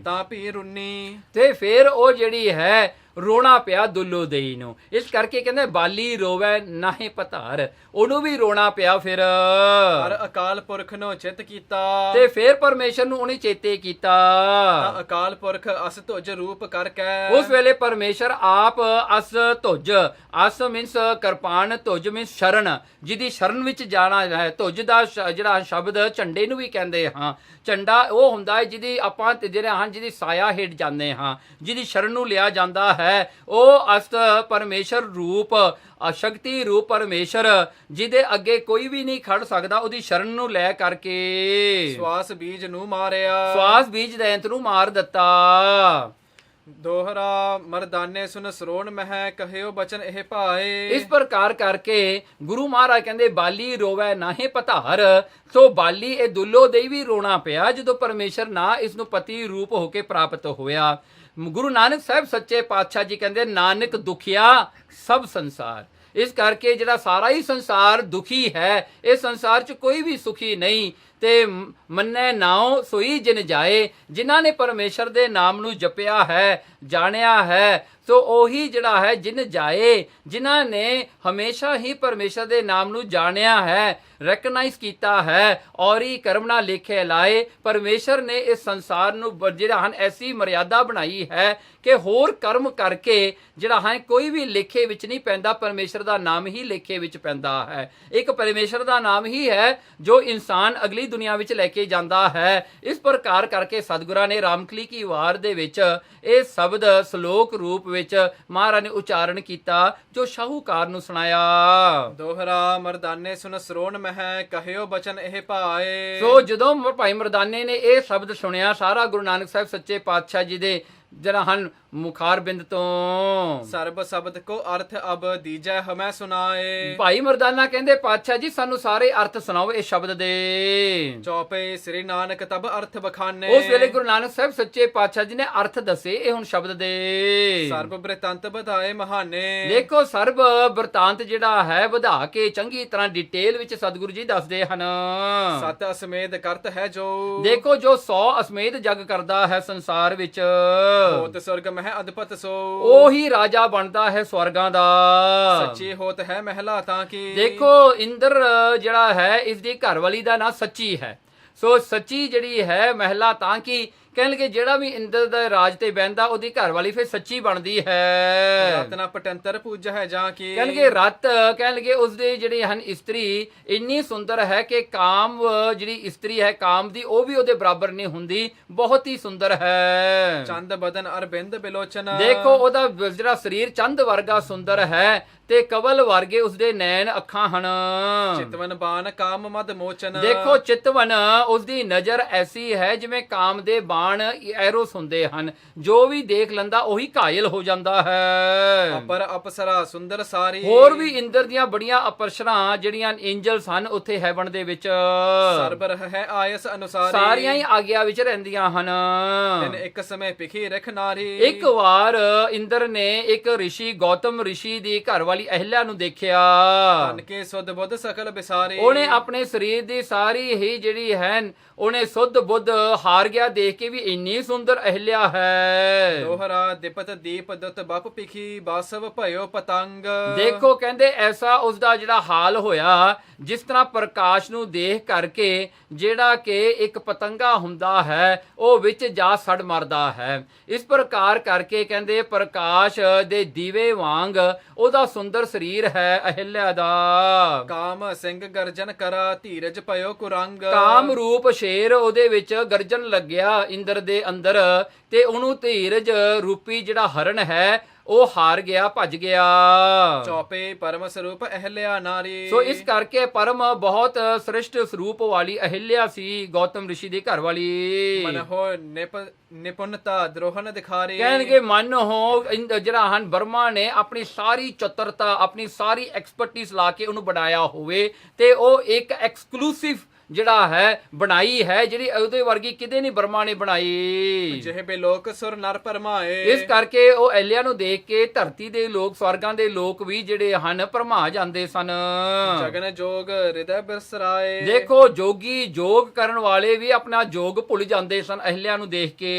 ਤਾਂ ਭੀ ਰੁੰਨੀ ਤੇ ਫਿਰ ਉਹ ਜਿਹੜੀ ਹੈ ਰੋਣਾ ਪਿਆ ਦੁੱਲੋ ਦੇਈ ਨੂੰ। ਇਸ ਕਰਕੇ ਕਹਿੰਦੇ ਬਾਲੀ ਰੋਵੇ ਨਾਹੀ ਪਧਾਰ, ਉਹਨੂੰ ਵੀ ਰੋਣਾ ਪਿਆ ਫਿਰ। ਹਰ ਅਕਾਲ ਪੁਰਖ ਨੂੰ ਚਿਤ ਕੀਤਾ ਤੇ ਫਿਰ ਪਰਮੇਸ਼ਰ ਨੂੰ ਉਹਨੇ ਚੇਤੇ ਕੀਤਾ। ਤਾਂ ਅਕਾਲ ਪੁਰਖ ਅਸ ਧੁਜ ਰੂਪ ਕਰਕੇ ਉਸ ਵੇਲੇ ਪਰਮੇਸ਼ਰ ਆਪ ਅਸ ਧੁਜ, ਅਸ ਮੀਨਸ ਕਿਰਪਾਨ, ਧੁਜ ਮੀਨਸ ਸ਼ਰਨ, ਜਿਹਦੀ ਸ਼ਰਨ ਵਿੱਚ ਜਾਣਾ ਹੈ। ਧੁਜ ਦਾ ਜਿਹੜਾ ਸ਼ਬਦ ਝੰਡੇ ਨੂੰ ਵੀ ਕਹਿੰਦੇ ਹਾਂ। ਝੰਡਾ ਉਹ ਹੁੰਦਾ ਹੈ ਜਿਹਦੀ ਆਪਾਂ ਜਿਹੜੇ ਹਨ ਜਿਹਦੀ ਸਾਇਆ ਹੇਠ ਜਾਂਦੇ ਹਾਂ, ਜਿਹਦੀ ਸ਼ਰਨ ਨੂੰ ਲਿਆ ਜਾਂਦਾ ਹੈ। ਉਹ ਅਸਤ ਪਰਮੇਸ਼ਰ ਰੂਪ, ਸ਼ਕਤੀ ਰੂਪ ਪਰਮੇਸ਼ਰ, ਜਿਹਦੇ ਅੱਗੇ ਕੋਈ ਵੀ ਨਹੀਂ ਖੜ ਸਕਦਾ, ਉਹਦੀ ਸ਼ਰਨ ਨੂੰ ਲੈ ਕਰਕੇ ਸਵਾਸ ਬੀਜ ਨੂੰ ਮਾਰਿਆ ਸਵਾਸ ਬੀਜ ਦੈਂਤ ਨੂੰ ਮਾਰ ਦਿੱਤਾ। ਦੋਹਰਾ ਮਰਦਾਨੇ ਸੁਨ ਸਰੋਣ ਮਹਿ ਕਹਿਓ ਬਚਨ ਇਹ ਭਾਏ। ਇਸ ਪ੍ਰਕਾਰ ਕਰਕੇ ਗੁਰੂ ਮਹਾਰਾਜ ਕਹਿੰਦੇ ਬਾਲੀ ਰੋਵੇ ਨਾਹੀ ਪਧਾਰ। ਸੋ ਬਾਲੀ ਇਹ ਦੁੱਲੋ ਦੇ ਵੀ ਰੋਣਾ ਪਿਆ ਜਦੋਂ ਪਰਮੇਸ਼ਰ ਨਾ ਇਸ ਨੂੰ ਪਤੀ ਰੂਪ ਹੋ ਕੇ ਪ੍ਰਾਪਤ ਹੋਇਆ। ਗੁਰੂ ਨਾਨਕ ਸਾਹਿਬ ਸੱਚੇ ਪਾਤਸ਼ਾਹ ਜੀ ਕਹਿੰਦੇ ਨਾਨਕ ਦੁਖੀਆ ਸਭ ਸੰਸਾਰ। ਇਸ ਕਰਕੇ ਜਿਹੜਾ ਸਾਰਾ ਹੀ ਸੰਸਾਰ ਦੁਖੀ ਹੈ, ਇਸ ਸੰਸਾਰ 'ਚ ਕੋਈ ਵੀ ਸੁਖੀ ਨਹੀਂ। ਤੇ ਮੰਨੈ ਨਾਉ ਸੋਈ ਜਿਨ ਜਾਏ, ਜਿਨ੍ਹਾਂ ਨੇ ਪਰਮੇਸ਼ਰ ਦੇ ਨਾਮ ਨੂੰ ਜਪਿਆ ਹੈ, ਜਾਣਿਆ ਹੈ, ਸੋ ਉਹੀ ਜਿਹੜਾ ਹੈ ਜਿਨ ਜਾਏ, ਜਿਨ੍ਹਾਂ ਨੇ ਹਮੇਸ਼ਾ ਹੀ ਪਰਮੇਸ਼ਰ ਦੇ ਨਾਮ ਨੂੰ ਜਾਣਿਆ ਹੈ, ਰੈਕਗਨਾਈਜ਼ ਕੀਤਾ ਹੈ, ਔਰ ਹੀ ਕਰਮ ਨਾਲ ਲੇਖੇ ਲਾਏ। ਪਰਮੇਸ਼ਰ ਨੇ ਇਸ ਸੰਸਾਰ ਨੂੰ ਜਿਹੜਾ ਹਨ ਐਸੀ ਮਰਿਆਦਾ ਬਣਾਈ ਹੈ ਕਿ ਹੋਰ ਕਰਮ ਕਰਕੇ ਜਿਹੜਾ ਹੈ ਕੋਈ ਵੀ ਲੇਖੇ ਵਿੱਚ ਨਹੀਂ ਪੈਂਦਾ, ਪਰਮੇਸ਼ਰ ਦਾ ਨਾਮ ਹੀ ਲੇਖੇ ਵਿੱਚ ਪੈਂਦਾ ਹੈ। ਇੱਕ ਪਰਮੇਸ਼ਰ ਦਾ ਨਾਮ ਹੀ ਹੈ ਜੋ ਇਨਸਾਨ ਅਗਲੀ ਦੁਨੀਆ ਵਿੱਚ ਲੈ ਕੇ ਜਾਂਦਾ ਹੈ। ਇਸ ਪ੍ਰਕਾਰ ਕਰਕੇ ਸਤਿਗੁਰਾਂ ਨੇ ਰਾਮਕਲੀ ਕੀ ਵਾਰ ਦੇ ਵਿੱਚ ਇਹ ਸ਼ਬਦ ਸ਼ਲੋਕ ਰੂਪ ਵਿੱਚ ਮਹਾਰਾਜ ਨੇ ਉਚਾਰਨ ਕੀਤਾ, ਜੋ ਸ਼ਾਹੂਕਾਰ ਨੂੰ ਸੁਣਾਇਆ। ਦੋਹਰਾ ਮਰਦਾਨੇ ਸੁਨ ਸਰੋਣ ਮਹਿ ਕਹਿਓ ਬਚਨ ਇਹ ਭਾਏ। ਸੋ ਜਦੋਂ ਭਾਈ ਮਰਦਾਨੇ ਨੇ ਇਹ ਸ਼ਬਦ ਸੁਣਿਆ, ਸਾਰਾ ਗੁਰੂ ਨਾਨਕ ਸਾਹਿਬ ਸੱਚੇ ਪਾਤਸ਼ਾਹ ਜੀ ਦੇ ਜਿਹੜਾ ਹਨ ਮੁਖਾਰ ਬਿੰਦ ਤੋਂ ਸਰਬ ਸ਼ਬਦ ਕੋ ਅਰਥ ਅਬ ਦੀਜੈ ਹਮੈ ਸੁਨਾਏ। ਭਾਈ ਮਰਦਾਨਾ ਕਹਿੰਦੇ ਪਾਤਸ਼ਾਹ ਜੀ ਸਾਨੂੰ ਸਾਰੇ ਅਰਥ ਸੁਣਾਓ ਇਸ ਸ਼ਬਦ ਦੇ। ਚੌਪੇ ਸ੍ਰੀ ਨਾਨਕ ਤਬ ਅਰਥ ਬਖਾਨੇ। ਉਸ ਵੇਲੇ ਗੁਰੂ ਨਾਨਕ ਸਾਹਿਬ ਸੱਚੇ ਪਾਤਸ਼ਾਹ ਜੀ ਨੇ ਅਰਥ ਦੱਸੇ ਇਹ ਹੁਣ ਸ਼ਬਦ ਦੇ। ਸਰਬ ਬ੍ਰਿਤਾਂਤ ਵਧਾਏ ਮਹਾਨੇ। ਦੇਖੋ ਸਰਬ ਬ੍ਰਿਤਾਂਤ ਜਿਹੜਾ ਹੈ ਵਧਾ ਕੇ ਚੰਗੀ ਤਰ੍ਹਾਂ ਡਿਟੇਲ ਵਿੱਚ ਸਤਿਗੁਰੂ ਜੀ ਦੱਸਦੇ ਹਨ। ਸਤ ਅਸਮੇਧ ਕਰਤ ਹੈ ਜੋ। ਦੇਖੋ ਜੋ 100 ਅਸਮੇਧ ਜਗ ਕਰਦਾ ਹੈ ਸੰਸਾਰ ਵਿੱਚ, ਹੋਤ ਸਵਰਗ ਮਹਿ ਅਦਪਤ ਸੋ। ਉਹੀ ਰਾਜਾ ਬਣਦਾ ਹੈ ਸਵਰਗਾਂ ਦਾ। ਸੱਚੀ ਹੋਤ ਹੈ ਮਹਿਲਾ ਤਾਂ ਕੀ। ਦੇਖੋ ਇੰਦਰ ਜਿਹੜਾ ਹੈ ਇਸ ਦੀ ਘਰਵਾਲੀ ਦਾ ਨਾਂ ਸੱਚੀ ਹੈ। ਸੋ ਸੱਚੀ ਜਿਹੜੀ ਹੈ ਮਹਿਲਾ ਤਾਂ ਕੀ ਕਹਿਣਗੇ, ਜਿਹੜਾ ਵੀ ਇੰਦਰ ਦੇ ਰਾਜ ਤੇ ਬਹਿੰਦਾ ਉਹਦੀ ਘਰਵਾਲੀ ਫਿਰ ਸੱਚੀ ਬਣਦੀ ਹੈ। ਰਤਨਾ ਪਟੰਤਰ ਪੂਜ ਹੈ ਜਾਂ ਕੀ। ਕਹਿਣਗੇ ਰਤ, ਕਹਿਣਗੇ ਉਸਦੇ ਜਿਹੜੇ ਹਨ ਇਸਤਰੀ ਇੰਨੀ ਸੁੰਦਰ ਹੈ ਕਿ ਕਾਮ ਜਿਹੜੀ ਇਸਤਰੀ ਹੈ ਕਾਮ ਦੀ ਉਹ ਵੀ ਉਹਦੇ ਬਰਾਬਰ ਨਹੀਂ ਹੁੰਦੀ, ਬਹੁਤ ਹੀ ਸੁੰਦਰ ਹੈ। ਚੰਦ ਬਦਨ ਅਰਬਿੰਦ ਬਿਲੋਚਨ। ਦੇਖੋ ਉਹਦਾ ਜਿਹੜਾ ਸਰੀਰ ਚੰਦ ਵਰਗਾ ਸੁੰਦਰ ਹੈ ਤੇ ਕਵਲ ਵਰਗੇ ਉਸਦੇ ਨੈਣ ਅੱਖਾਂ ਹਨ। ਚਿਤਵਨ ਬਾਣ ਕਾਮ ਮਦ ਮੋਚਨ। ਦੇਖੋ ਚਿਤਵਨ ਉਸਦੀ ਨਜ਼ਰ ਐਸੀ ਹੈ ਜਿਵੇਂ ਕਾਮ ਦੇ ਬਾਣ ਐਰੋਸ ਹੁੰਦੇ ਹਨ, ਜੋ ਵੀ ਦੇਖ ਲੈਂਦਾ ਉਹੀ ਘਾਇਲ ਹੋ ਜਾਂਦਾ ਹੈ। ਅਪਰ ਅਪਸਰਾ ਸੁੰਦਰ ਸਾਰੀ। ਹੋਰ ਵੀ ਇੰਦਰ ਦੀਆਂ ਬੜੀਆਂ ਅਪਸਰਾਂ ਜਿਹੜੀਆਂ ਐਂਜਲਸ ਹਨ ਉੱਥੇ ਹੈਵਨ ਦੇ ਵਿੱਚ, ਸਰਬਰ ਹੈ ਆਇਸ ਅਨੁਸਾਰੀ। ਸਾਰੀਆਂ ਹੀ ਆਗਿਆ ਵਿੱਚ ਰਹਿੰਦੀਆਂ ਹਨ। ਤਿਨ ਇੱਕ ਸਮੇਂ ਪਿਖੀ ਰਖ ਨਾਰੀ। ਇੱਕ ਵਾਰ ਇੰਦਰ ਨੇ ਇੱਕ ਰਿਸ਼ੀ ਗੌਤਮ ਰਿਸ਼ੀ ਦੀ ਘਰਵਾਲੀ ਅਹਿਲਿਆ ਨੂੰ ਦੇਖਿਆ। ਤਨ ਕੇ ਸੁਧ ਬੁੱਧ ਸਕਲ ਬਿਸਾਰੀ। ਉਹਨੇ ਆਪਣੇ ਸਰੀਰ ਦੀ ਸਾਰੀ ਹੀ ਜਿਹੜੀ ਹੈ ਉਹਨੇ ਸੁੱਧ ਬੁੱਧ ਹਾਰ ਗਿਆ ਦੇਖ ਕੇ ਵੀ ਇੰਨੀ ਸੁੰਦਰ ਅਹਿਲਿਆ ਹੈ। ਦੋਹਰਾ ਦਿਪਤ ਦੀਪ ਦੁੱਤ ਬਪ ਪਿਖੀ ਬਾਸਵ ਭਇਓ ਪਤੰਗ। ਦੇਖੋ ਕਹਿੰਦੇ ਐਸਾ ਉਸਦਾ ਜਿਹੜਾ ਹਾਲ ਹੋਇਆ ਜਿਸ ਤਰ੍ਹਾਂ ਪ੍ਰਕਾਸ਼ ਨੂੰ ਦੇਖ ਕਰਕੇ ਜਿਹੜਾ ਕਿ ਇੱਕ ਪਤੰਗਾ ਹੁੰਦਾ ਹੈ ਉਹ ਵਿੱਚ ਜਾ ਸੜ ਮਰਦਾ ਹੈ। ਇਸ ਪ੍ਰਕਾਰ ਕਰਕੇ ਕਹਿੰਦੇ ਪ੍ਰਕਾਸ਼ ਦੇ ਦੀਵੇ ਵਾਂਗ ਉਹਦਾ ਸੁੰਦਰ ਸਰੀਰ ਹੈ ਅਹਿਲਿਆ ਦਾ। ਕਾਮ ਸਿੰਘ ਗਰਜਨ ਕਰਾ ਧੀਰਜ ਭਇਓ ਕੁਰੰਗ। ਕਾਮ ਰੂਪ ਸ਼ੇਰ ਉਹਦੇ ਵਿੱਚ ਗਰਜਨ ਲੱਗਿਆ ਇੰਦਰ ਦੇ ਅੰਦਰ, ਤੇ ਉਹਨੂੰ ਧੀਰਜ ਰੂਪੀ ਜਿਹੜਾ ਹਰਨ ਹੈ ਉਹ ਹਾਰ ਗਿਆ, ਭੱਜ ਗਿਆ। ਚੌਪੇ ਪਰਮ ਸਰੂਪ ਅਹਿਲਿਆ ਨਾਰੀ। ਸੋ ਇਸ ਕਰਕੇ ਪਰਮ ਬਹੁਤ ਸ੍ਰਿਸ਼ਟ ਸਰੂਪ ਵਾਲੀ ਅਹਿਲਿਆ ਸੀ, ਗੌਤਮ ਰਿਸ਼ੀ ਦੀ ਘਰ ਵਾਲੀ। ਮਨ ਹੋ ਨਿਪੁੰਨਤਾ ਦਰੋਹਨ ਦਿਖਾਰੀ। ਕਹਿਣਗੇ ਮਨ ਹੋ ਜਿਹੜਾ ਹਨ ਬਰਮਾ ਨੇ ਆਪਣੀ ਸਾਰੀ ਚਤੁਰਤਾ, ਆਪਣੀ ਸਾਰੀ ਐਕਸਪਰਟਿਸ ਲਾ ਕੇ ਉਹਨੂੰ ਬਣਾਇਆ ਹੋਵੇ, ਤੇ ਉਹ ਇੱਕ ਐਕਸਕਲੂਸਿਵ ਜਿਹੜਾ ਹੈ ਬਣਾਈ ਹੈ, ਜਿਹੜੀ ਉਹਦੇ ਵਰਗੀ ਕਿਤੇ ਨਹੀਂ ਬਰਮਾ ਨੇ ਬਣਾਈ। ਜਿਹੇ ਬੇ ਲੋਕ ਸੁਰ ਨਰ ਪਰਮਾਏ। ਇਸ ਕਰਕੇ ਉਹ ਅਹਿਲਿਆ ਨੂੰ ਦੇਖ ਕੇ ਧਰਤੀ ਦੇ ਲੋਕ, ਸਵਰਗਾਂ ਦੇ ਲੋਕ ਵੀ ਜਿਹੜੇ ਹਨ ਭਰਮਾ ਜਾਂਦੇ ਸਨ। ਜਗਨ ਜੋਗ ਹਿਰਦੈ ਬਿਸਰਾਏ। ਦੇਖੋ ਜੋਗੀ, ਜੋਗ ਕਰਨ ਵਾਲੇ ਵੀ ਆਪਣਾ ਜੋਗ ਭੁੱਲ ਜਾਂਦੇ ਸਨ ਅਹਿਲਿਆ ਨੂੰ ਦੇਖ ਕੇ।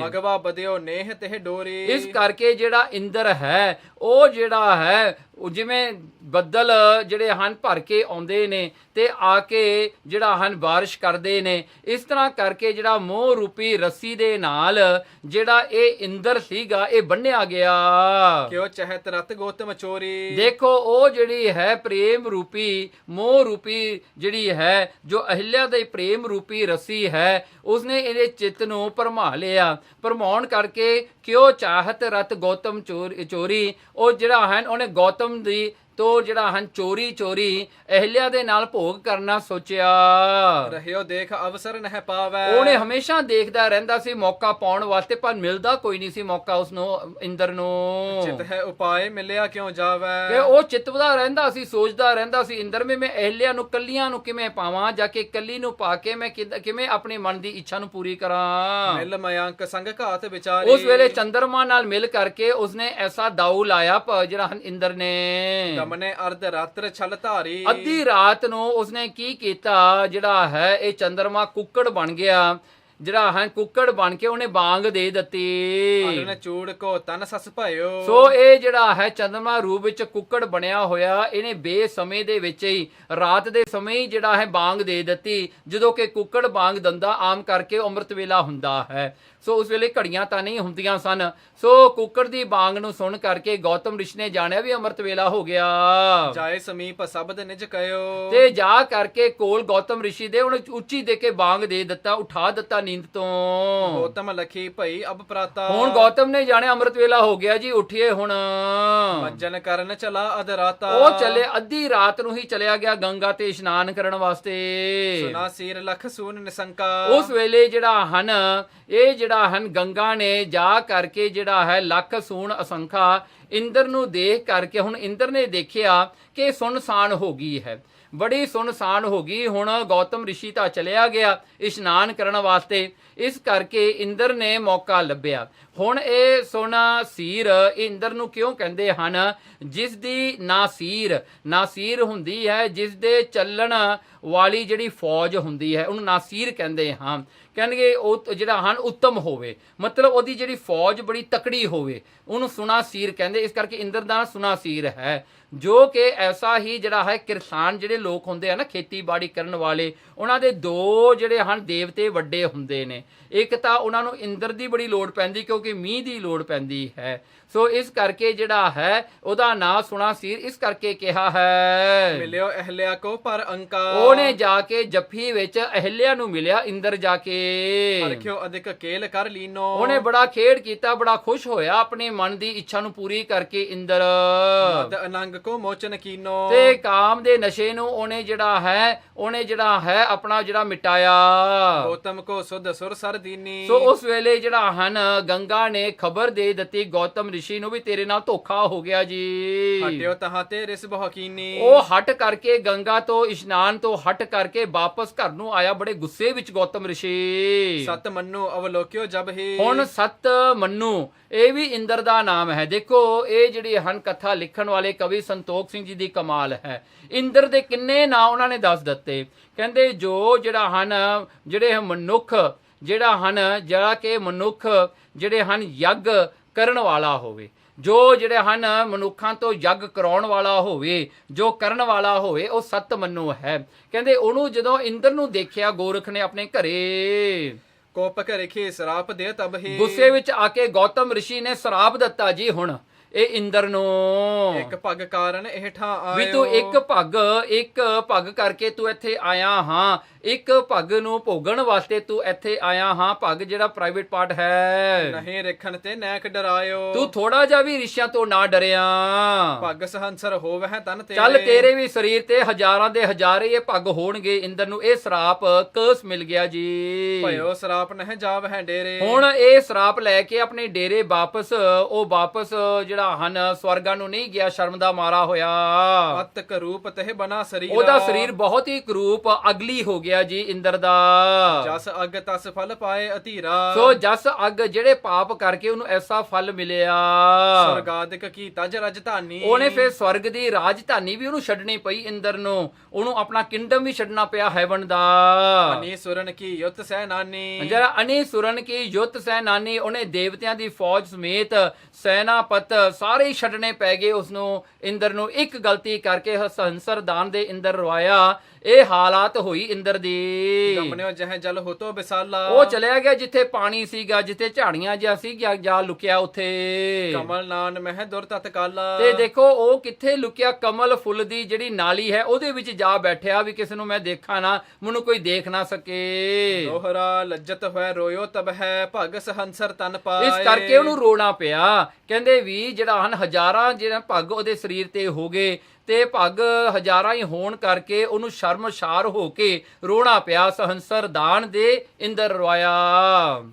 ਮਗਵਾ ਬਦਿਓ ਨੇਹ ਤੇ ਡੋਰੀ। ਇਸ ਕਰਕੇ ਜਿਹੜਾ ਇੰਦਰ ਹੈ ਉਹ ਜਿਹੜਾ ਹੈ ਉਹ ਜਿਵੇਂ ਬੱਦਲ ਜਿਹੜੇ ਹਨ ਭਰ ਕੇ ਆਉਂਦੇ ਨੇ ਤੇ ਆ ਕੇ ਜਿਹੜਾ ਹਨ ਬਾਰਿਸ਼ ਕਰਦੇ ਨੇ, ਇਸ ਤਰ੍ਹਾਂ ਕਰਕੇ ਜਿਹੜਾ ਮੋਹ ਰੂਪੀ ਰੱਸੀ ਦੇ ਨਾਲ ਜਿਹੜਾ ਇਹ ਇੰਦਰ ਸੀਗਾ ਇਹ ਬੰਨਿਆ ਗਿਆ। ਕਿਉ ਚਹਿਤ ਰਤ ਗੌਤਮ ਚੋਰੀ। ਦੇਖੋ ਉਹ ਜਿਹੜੀ ਹੈ ਪ੍ਰੇਮ ਰੂਪੀ, ਮੋਹ ਰੂਪੀ ਜਿਹੜੀ ਹੈ, ਜੋ ਅਹਿਲਿਆ ਦੇ ਪ੍ਰੇਮ ਰੂਪੀ ਰੱਸੀ ਹੈ, ਉਸਨੇ ਇਹਦੇ ਚਿੱਤ ਨੂੰ ਭਰਮਾ ਲਿਆ। ਭਰਮਾਉਣ ਕਰਕੇ ਕਿਉ ਚਾਹਤ ਰਤ ਗੌਤਮ ਚੋਰੀ, ਉਹ ਜਿਹੜਾ ਹੈ ਉਹਨੇ ਗੌਤਮ ਦੀ ਤੋਂ ਜਿਹੜਾ ਹਨ ਚੋਰੀ ਅਹਿਲਿਆ ਦੇ ਨਾਲ ਭੋਗ ਕਰਨਾ ਸੋਚਿਆ। ਰਹਿਓ ਦੇਖ ਅਵਸਰ ਨਹਿ ਪਾਵੈ। ਉਹਨੇ ਹਮੇਸ਼ਾ ਦੇਖਦਾ ਰਹਿੰਦਾ ਸੀ ਮੌਕਾ ਪਾਉਣ ਵਾਸਤੇ, ਪਰ ਮਿਲਦਾ ਕੋਈ ਨਹੀਂ ਸੀ ਮੌਕਾ ਉਸਨੂੰ, ਇੰਦਰ ਨੂੰ। ਚਿਤ ਹੈ ਉਪਾਏ ਮਿਲਿਆ ਕਿਉਂ ਜਾਵੈ। ਕਿ ਉਹ ਚਿਤਵਦਾ ਰਹਿੰਦਾ ਸੀ, ਸੋਚਦਾ ਰਹਿੰਦਾ ਸੀ ਇੰਦਰ ਮੈਂ ਅਹਿਲਿਆ ਨੂੰ ਕੱਲੀਆਂ ਨੂੰ ਕਿਵੇਂ ਪਾਵਾਂ, ਜਾ ਕੇ ਕੱਲੀ ਨੂੰ ਪਾ ਕੇ ਮੈਂ ਕਿਵੇਂ ਆਪਣੇ ਮਨ ਦੀ ਇੱਛਾ ਨੂੰ ਪੂਰੀ ਕਰਾਂ। ਮਿਲ ਮਯੰਕ ਸੰਗ ਘਾਤ ਵਿਚਾਰੀ। ਉਸ ਵੇਲੇ ਚੰਦਰਮਾ ਨਾਲ ਮਿਲ ਕਰਕੇ ਉਸਨੇ ਐਸਾ ਦਾਉ ਲਾਇਆ ਜਿਹੜਾ ਹਨ ਇੰਦਰ ਨੇ। ਦਮਨੇ ਅਰਧ ਰਾਤਰ ਛਲ ਧਾਰੀ। ਅੱਧੀ ਰਾਤ ਨੂੰ ਉਸਨੇ ਕੀ ਕੀਤਾ, ਜਿਹੜਾ ਹੈ ਇਹ ਚੰਦਰਮਾ ਕੁੱਕੜ ਬਣ ਗਿਆ, ਜਿਹੜਾ ਹੈ ਕੁੱਕੜ ਬਣ ਕੇ ਉਹਨੇ ਬਾਂਗ ਦੇ ਦਿੱਤੀ। ਅਰਨ ਚੂੜ ਕੋ ਤਨ ਸਸ ਭਇਓ। ਸੋ ਇਹ ਜਿਹੜਾ ਹੈ ਚੰਦਰਮਾ ਰੂਪ ਵਿੱਚ ਕੁੱਕੜ ਬਣਿਆ ਹੋਇਆ, ਇਹਨੇ ਬੇਸਮੇਂ ਦੇ ਵਿੱਚ ਹੀ, ਰਾਤ ਦੇ ਸਮੇਂ ਹੀ ਜਿਹੜਾ ਹੈ ਬਾਂਗ ਦੇ ਦਿੱਤੀ, ਜਦੋਂ ਕਿ ਕੁੱਕੜ ਬਾਂਗ ਦਿੰਦਾ ਆਮ ਕਰਕੇ ਅੰਮ੍ਰਿਤ ਵੇਲਾ ਹੁੰਦਾ ਹੈ। ਸੋ ਉਸ ਵੇਲੇ ਘੜੀਆਂ ਤਾਂ ਨਹੀਂ ਹੁੰਦੀਆਂ ਸਨ। ਸੋ ਕੁੱਕੜ ਦੀ ਬਾਂਗ ਨੂੰ ਸੁਣ ਕਰਕੇ ਗੌਤਮ ਰਿਸ਼ੀ ਨੇ ਜਾਣਿਆ ਵੀ ਅੰਮ੍ਰਿਤ ਵੇਲਾ ਹੋ ਗਿਆ। ਜਾਏ ਸਮੀਪ ਸ਼ਬਦ ਨਿਜ ਕਇਓ। ਤੇ ਜਾ ਕਰਕੇ ਕੋਲ ਗੌਤਮ ਰਿਸ਼ੀ ਦੇ ਉਹਨੇ ਉੱਚੀ ਦੇ ਕੇ ਬਾਂਗ ਦੇ ਦਿੱਤਾ, ਉਠਾ ਦਿੱਤਾ ਨੀਂਦ ਤੋਂ। ਗੌਤਮ ਲਖੀ ਭਈ ਅਬ ਪ੍ਰਾਤਾ। ਹੁਣ ਗੌਤਮ ਨੇ ਜਾਣਿਆ ਅੰਮ੍ਰਿਤ ਵੇਲਾ ਹੋ ਗਿਆ ਜੀ, ਉੱਠੀਏ ਹੁਣ। ਮੱਜਨ ਕਰਨ ਚਲਾ ਅਧ ਰਾਤਾ। ਉਹ ਚੱਲੇ ਅੱਧੀ ਰਾਤ ਨੂੰ ਹੀ ਚਲਿਆ ਗਿਆ ਗੰਗਾ ਤੇ ਇਸ਼ਨਾਨ ਕਰਨ ਵਾਸਤੇ। ਸੁਨਾ ਸੀਰ ਲਖ ਸੂਨ ਨਿਸੰਕਾ। ਉਸ ਵੇਲੇ ਜਿਹੜਾ ਹਨ ਇਹ ਜਿਹੜਾ ਹਨ ਗੰਗਾ ਨੇ ਜਾ ਕਰਕੇ ਜਿਹੜਾ ਹੈ ਲੱਖ ਸੂਣ ਅਸੰਖਾ ਇੰਦਰ ਨੂੰ ਦੇਖ ਕਰਕੇ, ਹੁਣ ਇੰਦਰ ਨੇ ਦੇਖਿਆ ਕਿ ਸੁਨਸਾਨ ਹੋ ਗਈ ਹੈ, ਬੜੀ ਸੁਨਸਾਨ ਹੋ ਗਈ। ਹੁਣ ਗੌਤਮ ਰਿਸ਼ੀ ਤਾਂ ਚਲਿਆ ਗਿਆ ਇਸ਼ਨਾਨ ਕਰਨ ਵਾਸਤੇ, ਇਸ ਕਰਕੇ ਇੰਦਰ ਨੇ ਮੌਕਾ ਲੱਭਿਆ। ਹੁਣ ਇਹ ਸੋਨਾ ਸੀਰ ਇੰਦਰ ਨੂੰ ਕਿਉਂ ਕਹਿੰਦੇ ਹਨ, ਜਿਸ ਦੀ ਨਾਸੀਰ ਹੁੰਦੀ ਹੈ, ਜਿਸ ਦੇ ਚੱਲਣ ਵਾਲੀ ਜਿਹੜੀ ਫੌਜ ਹੁੰਦੀ ਹੈ ਉਹਨੂੰ ਨਾਸੀਰ ਕਹਿੰਦੇ ਹਾਂ। ਕਹਿਣਗੇ ਉਹ ਜਿਹੜਾ ਹਨ ਉੱਤਮ ਹੋਵੇ, ਮਤਲਬ ਉਹਦੀ ਜਿਹੜੀ ਫੌਜ ਬੜੀ ਤਕੜੀ ਹੋਵੇ, ਉਹਨੂੰ ਸੁਨਾਸੀਰ ਕਹਿੰਦੇ। ਇਸ ਕਰਕੇ ਇੰਦਰ ਦਾ ਸੁਨਾਸੀਰ ਹੈ, ਜੋ ਕਿ ਐਸਾ ਹੀ ਜਿਹੜਾ ਹੈ ਕਿਰਸਾਨ ਜਿਹੜੇ ਲੋਕ ਹੁੰਦੇ ਆ ਨਾ, ਖੇਤੀਬਾੜੀ ਕਰਨ ਵਾਲੇ, ਉਹਨਾਂ ਦੇ ਦੋ ਜਿਹੜੇ ਹਨ ਦੇਵਤੇ ਵੱਡੇ ਹੁੰਦੇ ਨੇ। ਇੱਕ ਤਾਂ ਉਹਨਾਂ ਨੂੰ ਇੰਦਰ ਦੀ ਬੜੀ ਲੋੜ ਪੈਂਦੀ ਕਿਉਂਕਿ ਮੀਂਹ ਦੀ ਲੋੜ ਪੈਂਦੀ ਹੈ। ਸੋ ਇਸ ਕਰਕੇ ਜਿਹੜਾ ਹੈ ਉਹਦਾ ਨਾਂ ਸੁਨਾਸੀਰ ਇਸ ਕਰਕੇ ਕਿਹਾ ਹੈ। ਮਿਲਿਓ ਅਹਿਲਿਆ ਕੋ ਪਰ ਅੰਕਾ। ਉਹਨੇ ਜਾ ਕੇ ਜੱਫੀ ਵਿੱਚ ਅਹਿਲਿਆ ਨੂੰ ਮਿਲਿਆ ਇੰਦਰ ਜਾ ਕੇ। ਹਰਖਿਓ ਅਧਿਕ ਕੇਲ ਕਰ ਲੀਨੋ। ਉਹਨੇ ਬੜਾ ਖੇਡ ਕੀਤਾ, ਬੜਾ ਖੁਸ਼ ਹੋਇਆ ਆਪਣੇ ਮਨ ਦੀ ਇੱਛਾ ਨੂੰ ਪੂਰੀ ਕਰਕੇ ਇੰਦਰ। ਮਦ ਅਨੰਗ ਕੋ ਮੋਚਨ ਕੀਨੋ। ਤੇ ਕਾਮ ਦੇ ਨਸ਼ੇ ਨੂੰ ਉਹਨੇ ਜਿਹੜਾ ਹੈ ਆਪਣਾ ਜਿਹੜਾ ਮਿਟਾਇਆ। ਗੌਤਮ ਕੋ ਸੁਧ ਸੁਰ ਸਰ ਦੀਨੀ। ਸੋ ਉਸ ਵੇਲੇ ਜਿਹੜਾ ਹਨ ਗੰਗਾ ਨੇ ਖਬਰ ਦੇ ਦਿੱਤੀ ਗੌਤਮ ਰਿਸ਼ੀ ਨੂੰ ਵੀ ਤੇਰੇ ਨਾਲ ਧੋਖਾ ਹੋ ਗਿਆ ਜੀ। ਹਟਿਓ ਤਹਾਂ ਤੇ ਰਿਸ ਬਹਕੀਨੀ। ਉਹ ਹਟ ਕਰਕੇ ਗੰਗਾ ਤੋਂ ਇਸ਼ਨਾਨ ਤੋਂ ਹਟ ਕਰਕੇ ਵਾਪਸ ਘਰ ਨੂੰ ਆਇਆ ਬੜੇ ਗੁੱਸੇ ਵਿੱਚ ਗੌਤਮ ਰਿਸ਼ੀ। ਸਤ ਮੰਨੂ ਅਵਲੋਕਿਓ ਜਬ ਹੀ। ਹੁਣ ਸਤ ਮੰਨੂ ਇਹ ਵੀ ਇੰਦਰ ਦਾ ਨਾਮ ਹੈ। ਦੇਖੋ ਇਹ ਜਿਹੜੀ ਹਨ ਕਥਾ ਲਿਖਣ ਵਾਲੇ ਕਵੀ ਸੰਤੋਖ ਸਿੰਘ ਜੀ ਦੀ ਕਮਾਲ ਹੈ। ਇੰਦਰ ਦੇ ਕਿੰਨੇ ਨਾਂ ਉਹਨਾਂ ਨੇ ਦੱਸ ਦਿੱਤੇ। ਕਹਿੰਦੇ ਜੋ ਜਿਹੜਾ ਹਨ ਜਿਹੜੇ ਮਨੁੱਖ ਜਿਹੜਾ ਕਿ ਮਨੁੱਖ ਜਿਹੜੇ ਹਨ ਯੱਗ ਕਰਨ ਵਾਲਾ ਹੋਵੇ, ਜੋ ਜਿਹੜੇ ਹਨ ਮਨੁੱਖਾਂ ਤੋਂ ਯੱਗ ਕਰਾਉਣ ਵਾਲਾ ਹੋਵੇ, ਜੋ ਕਰਨ ਵਾਲਾ ਹੋਵੇ, ਉਹ ਸਤ ਮੰਨੂ ਹੈ। ਕਹਿੰਦੇ ਉਹਨੂੰ ਜਦੋਂ ਇੰਦਰ ਨੂੰ ਦੇਖਿਆ ਗੋਰਖ ਨੇ ਆਪਣੇ ਘਰੇ, ਕੋਪ ਘਰੇ ਖੇ ਸਰਾਪ ਦੇ ਤਬ ਹੀ। ਗੁੱਸੇ ਵਿੱਚ ਆ ਕੇ ਗੌਤਮ ਰਿਸ਼ੀ ਨੇ ਸਰਾਪ ਦਿੱਤਾ ਜੀ ਹੁਣ ਇਹ ਇੰਦਰ ਨੂੰ, ਇੱਕ ਪੱਗ ਕਾਰਨ ਇਹ ਠਾ ਆਇਓ। ਵੀ ਤੂੰ ਇੱਕ ਪੱਗ ਕਰਕੇ ਤੂੰ ਇੱਥੇ ਆਇਆ ਹਾਂ, ਇੱਕ ਪੱਗ ਨੂੰ ਭੋਗਣ ਵਾਸਤੇ ਤੂੰ ਇੱਥੇ ਆਇਆ ਹਾਂ। ਪੱਗ ਜਿਹੜਾ ਪ੍ਰਾਈਵੇਟ ਪਾਰਟ ਹੈ, ਨਹੀਂ ਰਿਖਣ ਤੇ ਨੈਕ ਡਰਾਇਓ। ਤੂੰ ਥੋੜਾ ਜਿਹਾ ਵੀ ਰਿਸ਼ੀਆਂ ਤੋਂ ਨਾ ਡਰਿਆ। ਪੱਗ ਸਹੰਸਰ ਹੋਵਹਿ ਤਨ ਤੇਰੇ। ਚੱਲ ਤੇਰੇ ਵੀ ਸਰੀਰ ਤੇ ਹਜ਼ਾਰਾਂ ਦੇ ਹਜ਼ਾਰੇ ਇਹ ਪੱਗ ਹੋਣਗੇ। ਇੰਦਰ ਨੂੰ ਇਹ ਸਰਾਪ ਕਰਸ ਮਿਲ ਗਿਆ ਜੀ। ਭਇਓ ਸਰਾਪ ਨਹਿ ਜਾਵਹਿ ਡੇਰੇ। ਹੁਣ ਇਹ ਸਰਾਪ ਲੈ ਕੇ ਆਪਣੇ ਡੇਰੇ ਵਾਪਸ ਜਿਹੜਾ ਹਨ ਸਵਰਗਾਂ ਨੂੰ ਨਹੀਂ ਗਿਆ, ਸ਼ਰਮ ਦਾ ਮਾਰਾ ਹੋਇਆ। ਅਤ ਕਰੂਪ ਤਹਿ ਬਨਾ ਸਰੀਰਾ। ਉਹਦਾ ਸਰੀਰ ਬਹੁਤ ਹੀ ਕਰੂਪ ਅਗਲੀ ਹੋ ਗਿਆ ਜੀ ਇੰਦਰ ਦਾ। ਜਸ ਅਗ ਤਸ ਫਲ ਪਾਏ ਅਧੀਰਾ। ਸੋ ਜਸ ਅਗ ਜਿਹੜੇ ਪਾਪ ਕਰਕੇ ਉਹਨੂੰ ਐਸਾ ਫਲ ਮਿਲਿਆ। ਸਵਰਗਾਦਿਕ ਕੀ ਤਜ ਰਜਧਾਨੀ। ਉਹਨੇ ਫਿਰ ਸਵਰਗ ਦੀ ਰਾਜਧਾਨੀ ਵੀ ਉਹਨੂੰ ਛੱਡਣੀ ਪਈ ਇੰਦਰ ਨੂੰ। ਉਹਨੂੰ ਆਪਣਾ ਕਿੰਗਡਮ ਵੀ ਛੱਡਣਾ ਪਿਆ ਹੈਵਨ ਦਾ। ਅਨੀ ਸੁਰਨ ਕੀ ਯੁੱਤ ਸੈਨਾਨੀ। ਜਿਹੜਾ ਅਨੀ ਸੁਰਨ ਕੀ ਯੁੱਤ ਸੈਨਾਨੀ, ਉਹਨੇ ਦੇਵਤਿਆਂ ਦੀ ਫੌਜ ਸਮੇਤ ਸੈਨਾਪਤ ਸਾਰੇ ਹੀ ਛੱਡਣੇ ਪੈ ਗਏ ਉਸਨੂੰ। ਇੰਦਰ ਨੂੰ ਇੱਕ ਗਲਤੀ ਕਰਕੇ ਹੰਸਰ ਦਾਨ ਦੇ ਇੰਦਰ ਰਵਾਇਆ। ਇਹ ਹਾਲਾਤ ਹੋਈ ਇੰਦਰ ਦੀ। ਗਮਨਿਓ ਜਹ ਜਲ ਹੋਤੋ ਬਿਸਾਲਾ। ਉਹ ਚਲਿਆ ਗਿਆ ਜਿੱਥੇ ਪਾਣੀ ਸੀਗਾ, ਜਿੱਥੇ ਝਾੜੀਆਂ ਜਿਹਾ ਸੀ, ਜਾ ਲੁਕਿਆ ਉੱਥੇ। ਕਮਲ ਨਾਨ ਮਹਿ ਦੁਰ ਤਤਕਾਲਾ। ਤੇ ਦੇਖੋ ਉਹ ਕਿੱਥੇ ਲੁਕਿਆ, ਕਮਲ ਫੁੱਲ ਦੀ ਜਿਹੜੀ ਨਾਲੀ ਹੈ ਉਹਦੇ ਵਿੱਚ ਜਾ ਬੈਠਿਆ ਵੀ ਕਿਸੇ ਨੂੰ ਮੈਂ ਦੇਖਾਂ ਨਾ, ਮੈਨੂੰ ਕੋਈ ਦੇਖ ਨਾ ਸਕੇ। ਦੋਹਰਾ ਲੱਜਤ ਹੋਇ ਰੋਇਓ ਤਬ ਹੈ ਭਗ ਸਹੰਸਰ ਤਨ ਪਾਏ। ਇਸ ਕਰਕੇ ਉਹਨੂੰ ਰੋਣਾ ਪਿਆ। ਕਹਿੰਦੇ ਵੀ ਜਿਹੜਾ ਹਨ ਹਜ਼ਾਰਾਂ ਜਿਹੜਾ ਭੱਗ ਉਹਦੇ ਸਰੀਰ ਤੇ ਹੋ ਗਏ, ਤੇ ਭੱਗ ਹਜ਼ਾਰਾਂ ਹੀ ਹੋਣ ਕਰਕੇ ਉਹਨੂੰ ਸ਼ਰਮਸ਼ਾਰ ਹੋ ਕੇ ਰੋਣਾ ਪਿਆ। ਸਹੰਸਰ ਦਾਨ ਦੇ ਇੰਦਰ ਰਵਾਇਆ।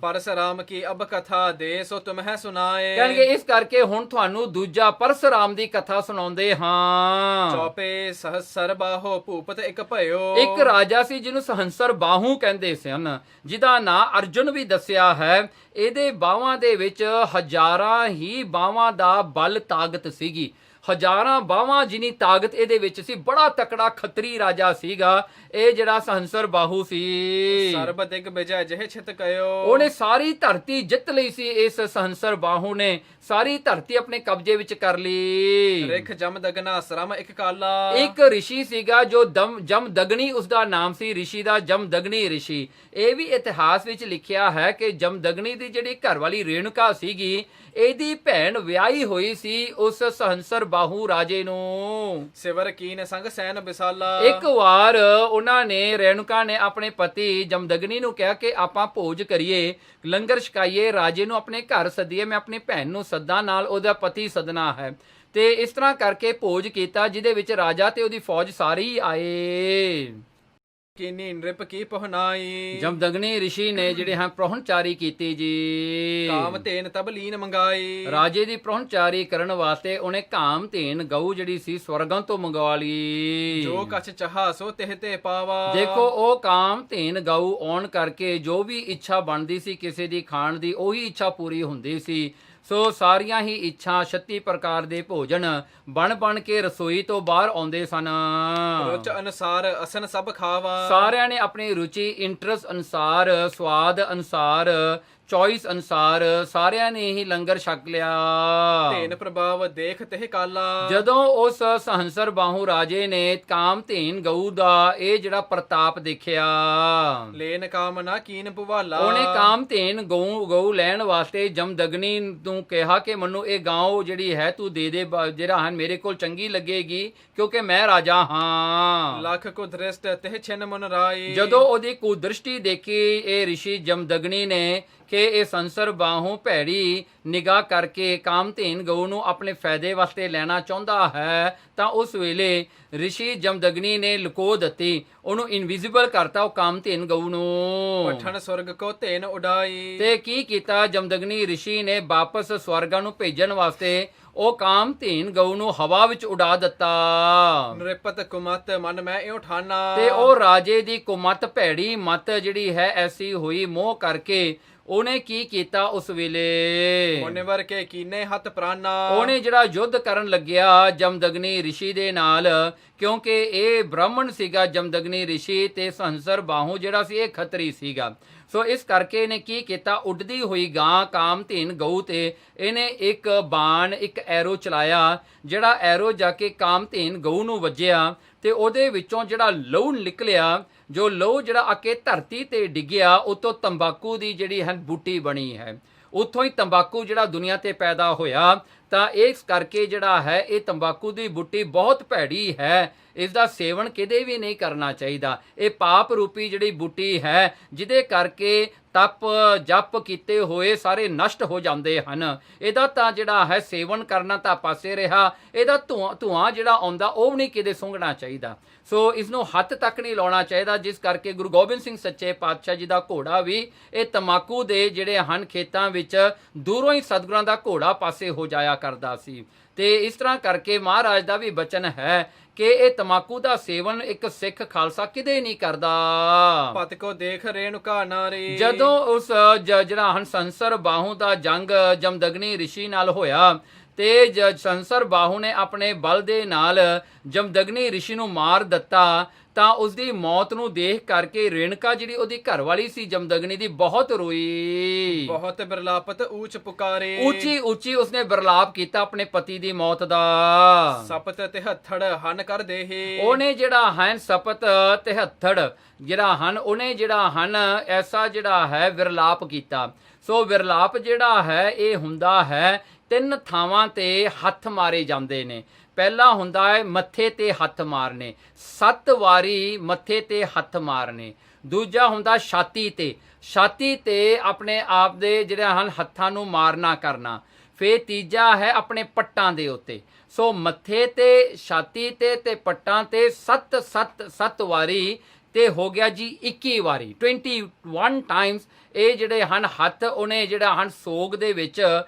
ਪਰਸਰਾਮ ਕੀ ਅਬ ਕਥਾ ਦੇ ਸੋ ਤੁਮਹਿ ਸੁਨਾਏ। ਕਹਿਣਗੇ ਇਸ ਕਰਕੇ ਹੁਣ ਤੁਹਾਨੂੰ ਦੂਜਾ ਪਰਸਰਾਮ ਦੀ ਕਥਾ ਸੁਣਾਉਂਦੇ ਹਾਂ। ਚੌਪੇ ਸਹਸਰ ਬਾਹੋ ਭੂਪਤ ਇੱਕ ਭਇਓ। ਇੱਕ ਰਾਜਾ ਸੀ ਜਿਹਨੂੰ ਸਹੰਸਰ ਬਾਹੂ ਕਹਿੰਦੇ ਸਨ, ਜਿਹਦਾ ਨਾਂ ਅਰਜੁਨ ਵੀ ਦੱਸਿਆ ਹੈ। ਇਹਦੇ ਬਾਹਾਂ ਦੇ ਵਿੱਚ ਹਜ਼ਾਰਾਂ ਹੀ ਬਾਹਾਂ ਦਾ ਬਲ ਤਾਕਤ ਸੀਗੀ। ਹਜ਼ਾਰਾਂ ਬਾਹਾਂ ਜਿੰਨੀ ਤਾਕਤ ਇਹਦੇ ਵਿੱਚ ਸੀ। ਬੜਾ ਤਕੜਾ ਖੱਤਰੀ ਰਾਜਾ ਸੀਗਾ ਇਹ ਜਿਹੜਾ ਸਹੰਸਰ ਬਾਹੂ ਸੀ। ਸਰਬ ਦਿਗ ਵਿਜੈ ਜਿਹੇ ਛਿਤ ਕਇਓ। ਉਹਨੇ ਸਾਰੀ ਧਰਤੀ ਜਿੱਤ ਲਈ ਸੀ। ਇਸ ਸਹੰਸਰ ਬਾਹੂ ਨੇ ਸਾਰੀ ਧਰਤੀ ਆਪਣੇ ਕਬਜ਼ੇ ਵਿੱਚ ਕਰ ਲਈ। ਰਿਖ ਜਮ ਦਗਨਾ ਸ਼ਰਮ ਇੱਕ ਕਾਲਾ। ਇੱਕ ਰਿਸ਼ੀ ਸੀਗਾ ਜੋ ਜਮਦਗਨੀ ਉਸਦਾ ਨਾਮ ਸੀ। ਰਿਸ਼ੀ ਦਾ ਜਮਦਗਨੀ ਰਿਸ਼ੀ। ਇਹ ਵੀ ਇਤਿਹਾਸ ਵਿੱਚ ਲਿਖਿਆ ਹੈ ਕਿ ਜਮਦਗਨੀ ਦੀ ਜਿਹੜੀ ਘਰਵਾਲੀ ਰੇਣੁਕਾ ਸੀਗੀ, ਇਹਦੀ ਭੈਣ ਵਿਆਹੀ ਹੋਈ ਸੀ ਉਸ ਸਹੰਸਰ ਬਾਹੂ ਰਾਜੇ ਨੂੰ। ਸਿਵਰ ਕੀਨ ਸੰਗ ਸੈਨ ਬਿਸਾਲਾ। ਇੱਕ ਵਾਰ ਉਹਨਾਂ ਨੇ ਰੇਣੁਕਾ ਨੇ ਆਪਣੇ ਪਤੀ ਜਮਦਗਨੀ ਨੂੰ ਕਿਹਾ ਕਿ ਆਪਾਂ ਭੋਜ ਕਰੀਏ, ਲੰਗਰ ਛਕਾਈਏ, ਰਾਜੇ ਨੂੰ ਆਪਣੇ ਘਰ ਸੱਦੀਏ, ਮੈਂ ਆਪਣੀ ਭੈਣ ਨੂੰ ਸੱਦਾ, ਨਾਲ ਉਹਦਾ ਪਤੀ ਸੱਦਣਾ ਹੈ। ਤੇ ਇਸ ਤਰ੍ਹਾਂ ਕਰਕੇ ਭੋਜ ਕੀਤਾ ਜਿਹਦੇ ਵਿੱਚ ਰਾਜਾ ਤੇ ਉਹਦੀ ਫੌਜ ਸਾਰੀ ਆਏ। ਕੀਨੀ ਨ੍ਰਿਪ ਕੀ ਪਹੁਨਾਈ। ਜਮਦਗਨੀ ਰਿਸ਼ੀ ਨੇ ਜਿਹੜੇ ਹਨ ਪ੍ਰੋਹਣਚਾਰੀ ਕੀਤੀ ਜੀ। ਕਾਮ ਧੇਨ ਤਬ ਲੀਨ ਮੰਗਾਈ। ਰਾਜੇ ਦੀ ਪ੍ਰੋਹਣਚਾਰੀ ਕਰਨ ਵਾਸਤੇ ਉਹਨੇ ਕਾਮ ਧੇਨ ਗਊ ਜਿਹੜੀ ਸੀ ਸਵਰਗਾਂ ਤੋਂ ਮੰਗਵਾ ਲਈ। ਜੋ ਕਛ ਚਾਹਾ ਸੋ ਤਿਹ ਤੇ ਪਾਵਾ। ਦੇਖੋ ਉਹ ਕਾਮ ਧੇਨ ਗਊ ਆਉਣ ਕਰਕੇ ਜੋ ਵੀ ਇੱਛਾ ਬਣਦੀ ਸੀ ਕਿਸੇ ਦੀ ਖਾਣ ਦੀ, ਉਹੀ ਇੱਛਾ ਪੂਰੀ ਹੁੰਦੀ ਸੀ। ਸੋ ਸਾਰੀਆਂ ਹੀ ਇੱਛਾ 36 ਪ੍ਰਕਾਰ ਦੇ ਭੋਜਨ ਬਣ ਕੇ ਰਸੋਈ ਤੋਂ ਬਾਹਰ ਆਉਂਦੇ ਸਨ। ਰੁਚ ਅਨੁਸਾਰ ਅਸਨ ਸਭ ਖਾਵਾ। ਸਾਰਿਆਂ ਨੇ ਆਪਣੀ ਰੁਚੀ, ਇੰਟਰਸਟ ਅਨੁਸਾਰ, ਸਵਾਦ ਅਨੁਸਾਰ, ਚੋਇਸ ਅਨੁਸਾਰ ਸਾਰਿਆਂ ਨੇ ਹੀ ਲੰਗਰ ਛਕ ਲਿਆ। ਧੇਨ ਪ੍ਰਭਾਵ ਦੇਖ ਤੇ ਕਾਲਾ। ਜਦੋਂ ਉਸ ਸਹੰਸਰ ਬਾਹੂ ਰਾਜੇ ਨੇ ਕਾਮ ਧੇਨ ਗਊ ਦਾ ਇਹ ਜਿਹੜਾ ਪ੍ਰਤਾਪ ਦੇਖਿਆ, ਲੈਨ ਕਾਮ ਨਾ ਕੀਨ ਭੁਵਾਲਾ। ਉਹਨੇ ਕਾਮ ਧੇਨ ਗਊ ਲੈਣ ਵਾਸਤੇ ਜਮਦਗਨੀ ਨੂੰ ਕਿਹਾ ਕਿ ਮੈਨੂੰ ਇਹ ਗਾਂ ਜਿਹੜੀ ਹੈ ਤੂੰ ਦੇ ਜਿਹੜਾ ਹਨ ਮੇਰੇ ਕੋਲ ਚੰਗੀ ਲੱਗੇਗੀ ਕਿਉਂਕਿ ਮੈਂ ਰਾਜਾ ਹਾਂ। ਲੱਖ ਕੋ ਦ੍ਰਿਸ਼ਟ ਤਿਹ ਛਿਨ ਮਨ ਰਾਈ। ਜਦੋਂ ਉਹਦੀ ਕੁਦ੍ਰਿਸ਼ਟੀ ਦੇਖੀ ਇਹ ਰਿਸ਼ੀ ਜਮਦਗਨੀ ਨੇ ਕਿ ਇਹ ਸੰਸਰ ਬਾਹੋਂ ਭੈੜੀ ਨਿਗਾਹ ਕਰਕੇ ਕਾਮਧੇਨ ਗਊ ਨੂੰ ਆਪਣੇ ਫਾਇਦੇ ਵਾਸਤੇ ਲੈਣਾ ਚਾਹੁੰਦਾ ਹੈ, ਤਾਂ ਉਸ ਵੇਲੇ ਰਿਸ਼ੀ ਜਮਦਗਨੀ ਨੇ ਲੁਕੋ ਦਿੱਤੀ, ਉਹਨੂੰ ਇਨਵਿਜ਼ੀਬਲ ਕਰਤਾ ਉਹ ਕਾਮਧੇਨ ਗਊ ਨੂੰ। ਪਠਣ ਸਵਰਗ ਕੋ ਧੇਨ ਉਡਾਈ। ਤੇ ਕੀ ਕੀਤਾ ਜਮਦਗਨੀ ਰਿਸ਼ੀ ਨੇ ਵਾਪਸ ਸਵਰਗਾਂ ਨੂੰ ਭੇਜਣ ਵਾਸਤੇ ਉਹ ਕਾਮਧੇਨ ਗਊ ਨੂੰ ਹਵਾ ਵਿੱਚ ਉਡਾ ਦਿੱਤਾ। ਨ੍ਰਿਪਤ ਕੁਮਤ ਮਨ ਮੈਂ ਇਉ ਠਾਨਾ। ਤੇ ਉਹ ਰਾਜੇ ਦੀ ਕੁਮਤ ਭੈੜੀ ਮਤ ਜਿਹੜੀ ਹੈ ਐਸੀ ਹੋਈ ਮੋਹ ਕਰਕੇ ਉਹਨੇ ਕੀ ਕੀਤਾ ਉਸ ਵੇਲੇ, ਮੁਨਿਵਰ ਕੇ ਕੀਨੇ ਹੱਥ ਪ੍ਰਾਨਾ। ਉਹਨੇ ਜਿਹੜਾ ਯੁੱਧ ਕਰਨ ਲੱਗਿਆ ਜਮਦਗਨੀ ਰਿਸ਼ੀ ਦੇ ਨਾਲ, ਕਿਉਂਕਿ ਇਹ ਬ੍ਰਾਹਮਣ ਸੀਗਾ ਜਮਦਗਨੀ ਰਿਸ਼ੀ ਤੇ ਸੰਸਰ ਬਾਹੂ ਜਿਹੜਾ ਸੀ ਇਹ ਖੱਤਰੀ ਸੀਗਾ। ਸੋ ਇਸ ਕਰਕੇ ਇਹਨੇ ਕੀ ਕੀਤਾ, ਉੱਡਦੀ ਹੋਈ ਗਾਂ ਕਾਮਧੇਨ ਗਊ ਤੇ ਇਹਨੇ ਇੱਕ ਬਾਣ ਇੱਕ ਐਰੋ ਚਲਾਇਆ, ਜਿਹੜਾ ਐਰੋ ਜਾ ਕੇ ਕਾਮਧੇਨ ਗਊ ਨੂੰ ਵੱਜਿਆ ਤੇ ਉਹਦੇ ਵਿੱਚੋਂ ਜਿਹੜਾ ਲਹੂ ਨਿਕਲਿਆ, ਜੋ ਲਹੂ ਜਿਹੜਾ ਆ ਕੇ ਧਰਤੀ ਤੇ ਡਿੱਗਿਆ, ਉਤੋਂ ਤੰਬਾਕੂ ਦੀ ਜਿਹੜੀ ਹੈ ਬੂਟੀ ਬਣੀ ਹੈ। ਉੱਥੋਂ ਹੀ ਤੰਬਾਕੂ ਜਿਹੜਾ ਦੁਨੀਆ ਤੇ ਪੈਦਾ ਹੋਇਆ ਤਾਂ ਇਸ ਕਰਕੇ ਜਿਹੜਾ ਹੈ ਇਹ ਤੰਬਾਕੂ ਦੀ ਬੁੱਟੀ ਬਹੁਤ ਭੈੜੀ ਹੈ, ਇਸ ਦਾ ਸੇਵਨ ਕਿਤੇ ਵੀ ਨਹੀਂ ਕਰਨਾ ਚਾਹੀਦਾ। ਇਹ ਪਾਪ ਰੂਪੀ ਜਿਹੜੀ ਬੁੱਟੀ ਹੈ ਜਿਹਦੇ ਕਰਕੇ ਤਪ ਜਪ ਕੀਤੇ ਹੋਏ ਸਾਰੇ ਨਸ਼ਟ ਹੋ ਜਾਂਦੇ ਹਨ। ਇਹਦਾ ਤਾਂ ਜਿਹੜਾ ਹੈ ਸੇਵਨ ਕਰਨਾ ਤਾਂ ਪਾਸੇ ਰਿਹਾ, ਇਹਦਾ ਧੂਆਂ ਜਿਹੜਾ ਆਉਂਦਾ ਉਹ ਵੀ ਨਹੀਂ ਕਿਤੇ ਸੁੰਘਣਾ ਚਾਹੀਦਾ। ਸੋ ਇਸ ਨੂੰ ਹੱਥ ਤੱਕ ਨਹੀਂ ਲਾਉਣਾ ਚਾਹੀਦਾ, ਜਿਸ ਕਰਕੇ ਗੁਰੂ ਗੋਬਿੰਦ ਸਿੰਘ ਸੱਚੇ ਪਾਤਸ਼ਾਹ ਜੀ ਦਾ ਘੋੜਾ ਵੀ ਇਹ ਤੰਬਾਕੂ ਦੇ ਜਿਹੜੇ ਹਨ ਖੇਤਾਂ ਵਿੱਚ ਦੂਰੋਂ ਹੀ ਸਤਿਗੁਰਾਂ ਦਾ ਘੋੜਾ ਪਾਸੇ ਹੋ ਜਾਇਆ ਕਰਦਾ ਸੀ। ਤੇ ਇਸ ਤਰ੍ਹਾਂ ਕਰਕੇ ਮਹਾਰਾਜ ਦਾ ਵੀ ਬਚਨ ਹੈ ਕਿ ਇਹ ਤੰਬਾਕੂ ਦਾ ਸੇਵਨ ਇੱਕ ਸਿੱਖ ਖਾਲਸਾ ਕਿਤੇ ਨਹੀਂ ਕਰਦਾ। ਪਤ ਕੋ ਦੇਖ ਰੇਣੁਕਾ ਨਾਰੀ। ਜਦੋਂ ਉਸ ਜਿਹੜਾ ਹੰਸਰ ਬਾਹੂ ਦਾ ਜੰਗ ਜਮਦਗਨੀ ਰਿਸ਼ੀ ਨਾਲ ਹੋਇਆ ਤੇ ਸੰਸਰ ਬਾਹੂ ਨੇ ਆਪਣੇ ਬਲ ਦੇ ਨਾਲ ਜਮਦਗਨੀ ਰਿਸ਼ੀ ਨੂੰ ਮਾਰ ਦਿੱਤਾ, ਤਾਂ ਉਸ ਦੀ ਮੌਤ ਨੂੰ ਦੇਖ ਕਰਕੇ ਰੇਣਕਾ ਜਿਹੜੀ ਉਹਦੀ ਘਰਵਾਲੀ ਸੀ ਜਮਦਗਨੀ ਦੀ ਬਹੁਤ ਰੋਈ, ਬਹੁਤ ਬਿਰਲਾਪਤ ਊਚ ਪੁਕਾਰੇ। ਉੱਚੀ ਉੱਚੀ ਉਸਨੇ ਬਿਰਲਾਪ ਕੀਤਾ ਆਪਣੇ ਪਤੀ ਦੀ ਮੌਤ ਦਾ। ਸਪਤ ਤਿਹੱਥੜ ਹਨ ਕਰ ਦੇਹੀ। ਉਹਨੇ ਜਿਹੜਾ ਹਨ ਸਪਤ ਤਿਹੱਥੜ ਜਿਹੜਾ ਹਨ ਉਹਨੇ ਜਿਹੜਾ ਹਨ ਐਸਾ ਜਿਹੜਾ ਹੈ ਵਿਰਲਾਪ ਕੀਤਾ। ਸੋ ਵਿਰਲਾਪ ਜਿਹੜਾ ਹੈ ਇਹ ਹੁੰਦਾ ਹੈ 3 ਥਾਵਾਂ ਤੇ ਹੱਥ ਮਾਰੇ ਜਾਂਦੇ ਨੇ। ਪਹਿਲਾ ਹੁੰਦਾ ਹੈ ਮੱਥੇ ਤੇ ਹੱਥ ਮਾਰਨੇ, 7 ਵਾਰੀ ਮੱਥੇ ਤੇ ਹੱਥ ਮਾਰਨੇ। ਦੂਜਾ ਹੁੰਦਾ ਛਾਤੀ ਤੇ ਆਪਣੇ ਆਪ ਦੇ ਜਿਹੜੇ ਹਨ ਹੱਥਾਂ ਨੂੰ ਮਾਰਨਾ ਕਰਨਾ। ਫਿਰ ਤੀਜਾ ਹੈ ਆਪਣੇ ਪੱਟਾਂ ਦੇ ਉੱਤੇ। ਸੋ ਮੱਥੇ ਤੇ, ਛਾਤੀ ਤੇ ਪੱਟਾਂ ਤੇ 7 ਵਾਰੀ ਤੇ ਹੋ ਗਿਆ ਜੀ 21 ਵਾਰੀ, 21 ਟਾਈਮਸ ਇਹ ਜਿਹੜੇ ਹਨ ਹੱਥ ਉਹਨੇ ਜਿਹੜਾ ਹਨ ਸੋਗ ਦੇ ਵਿੱਚ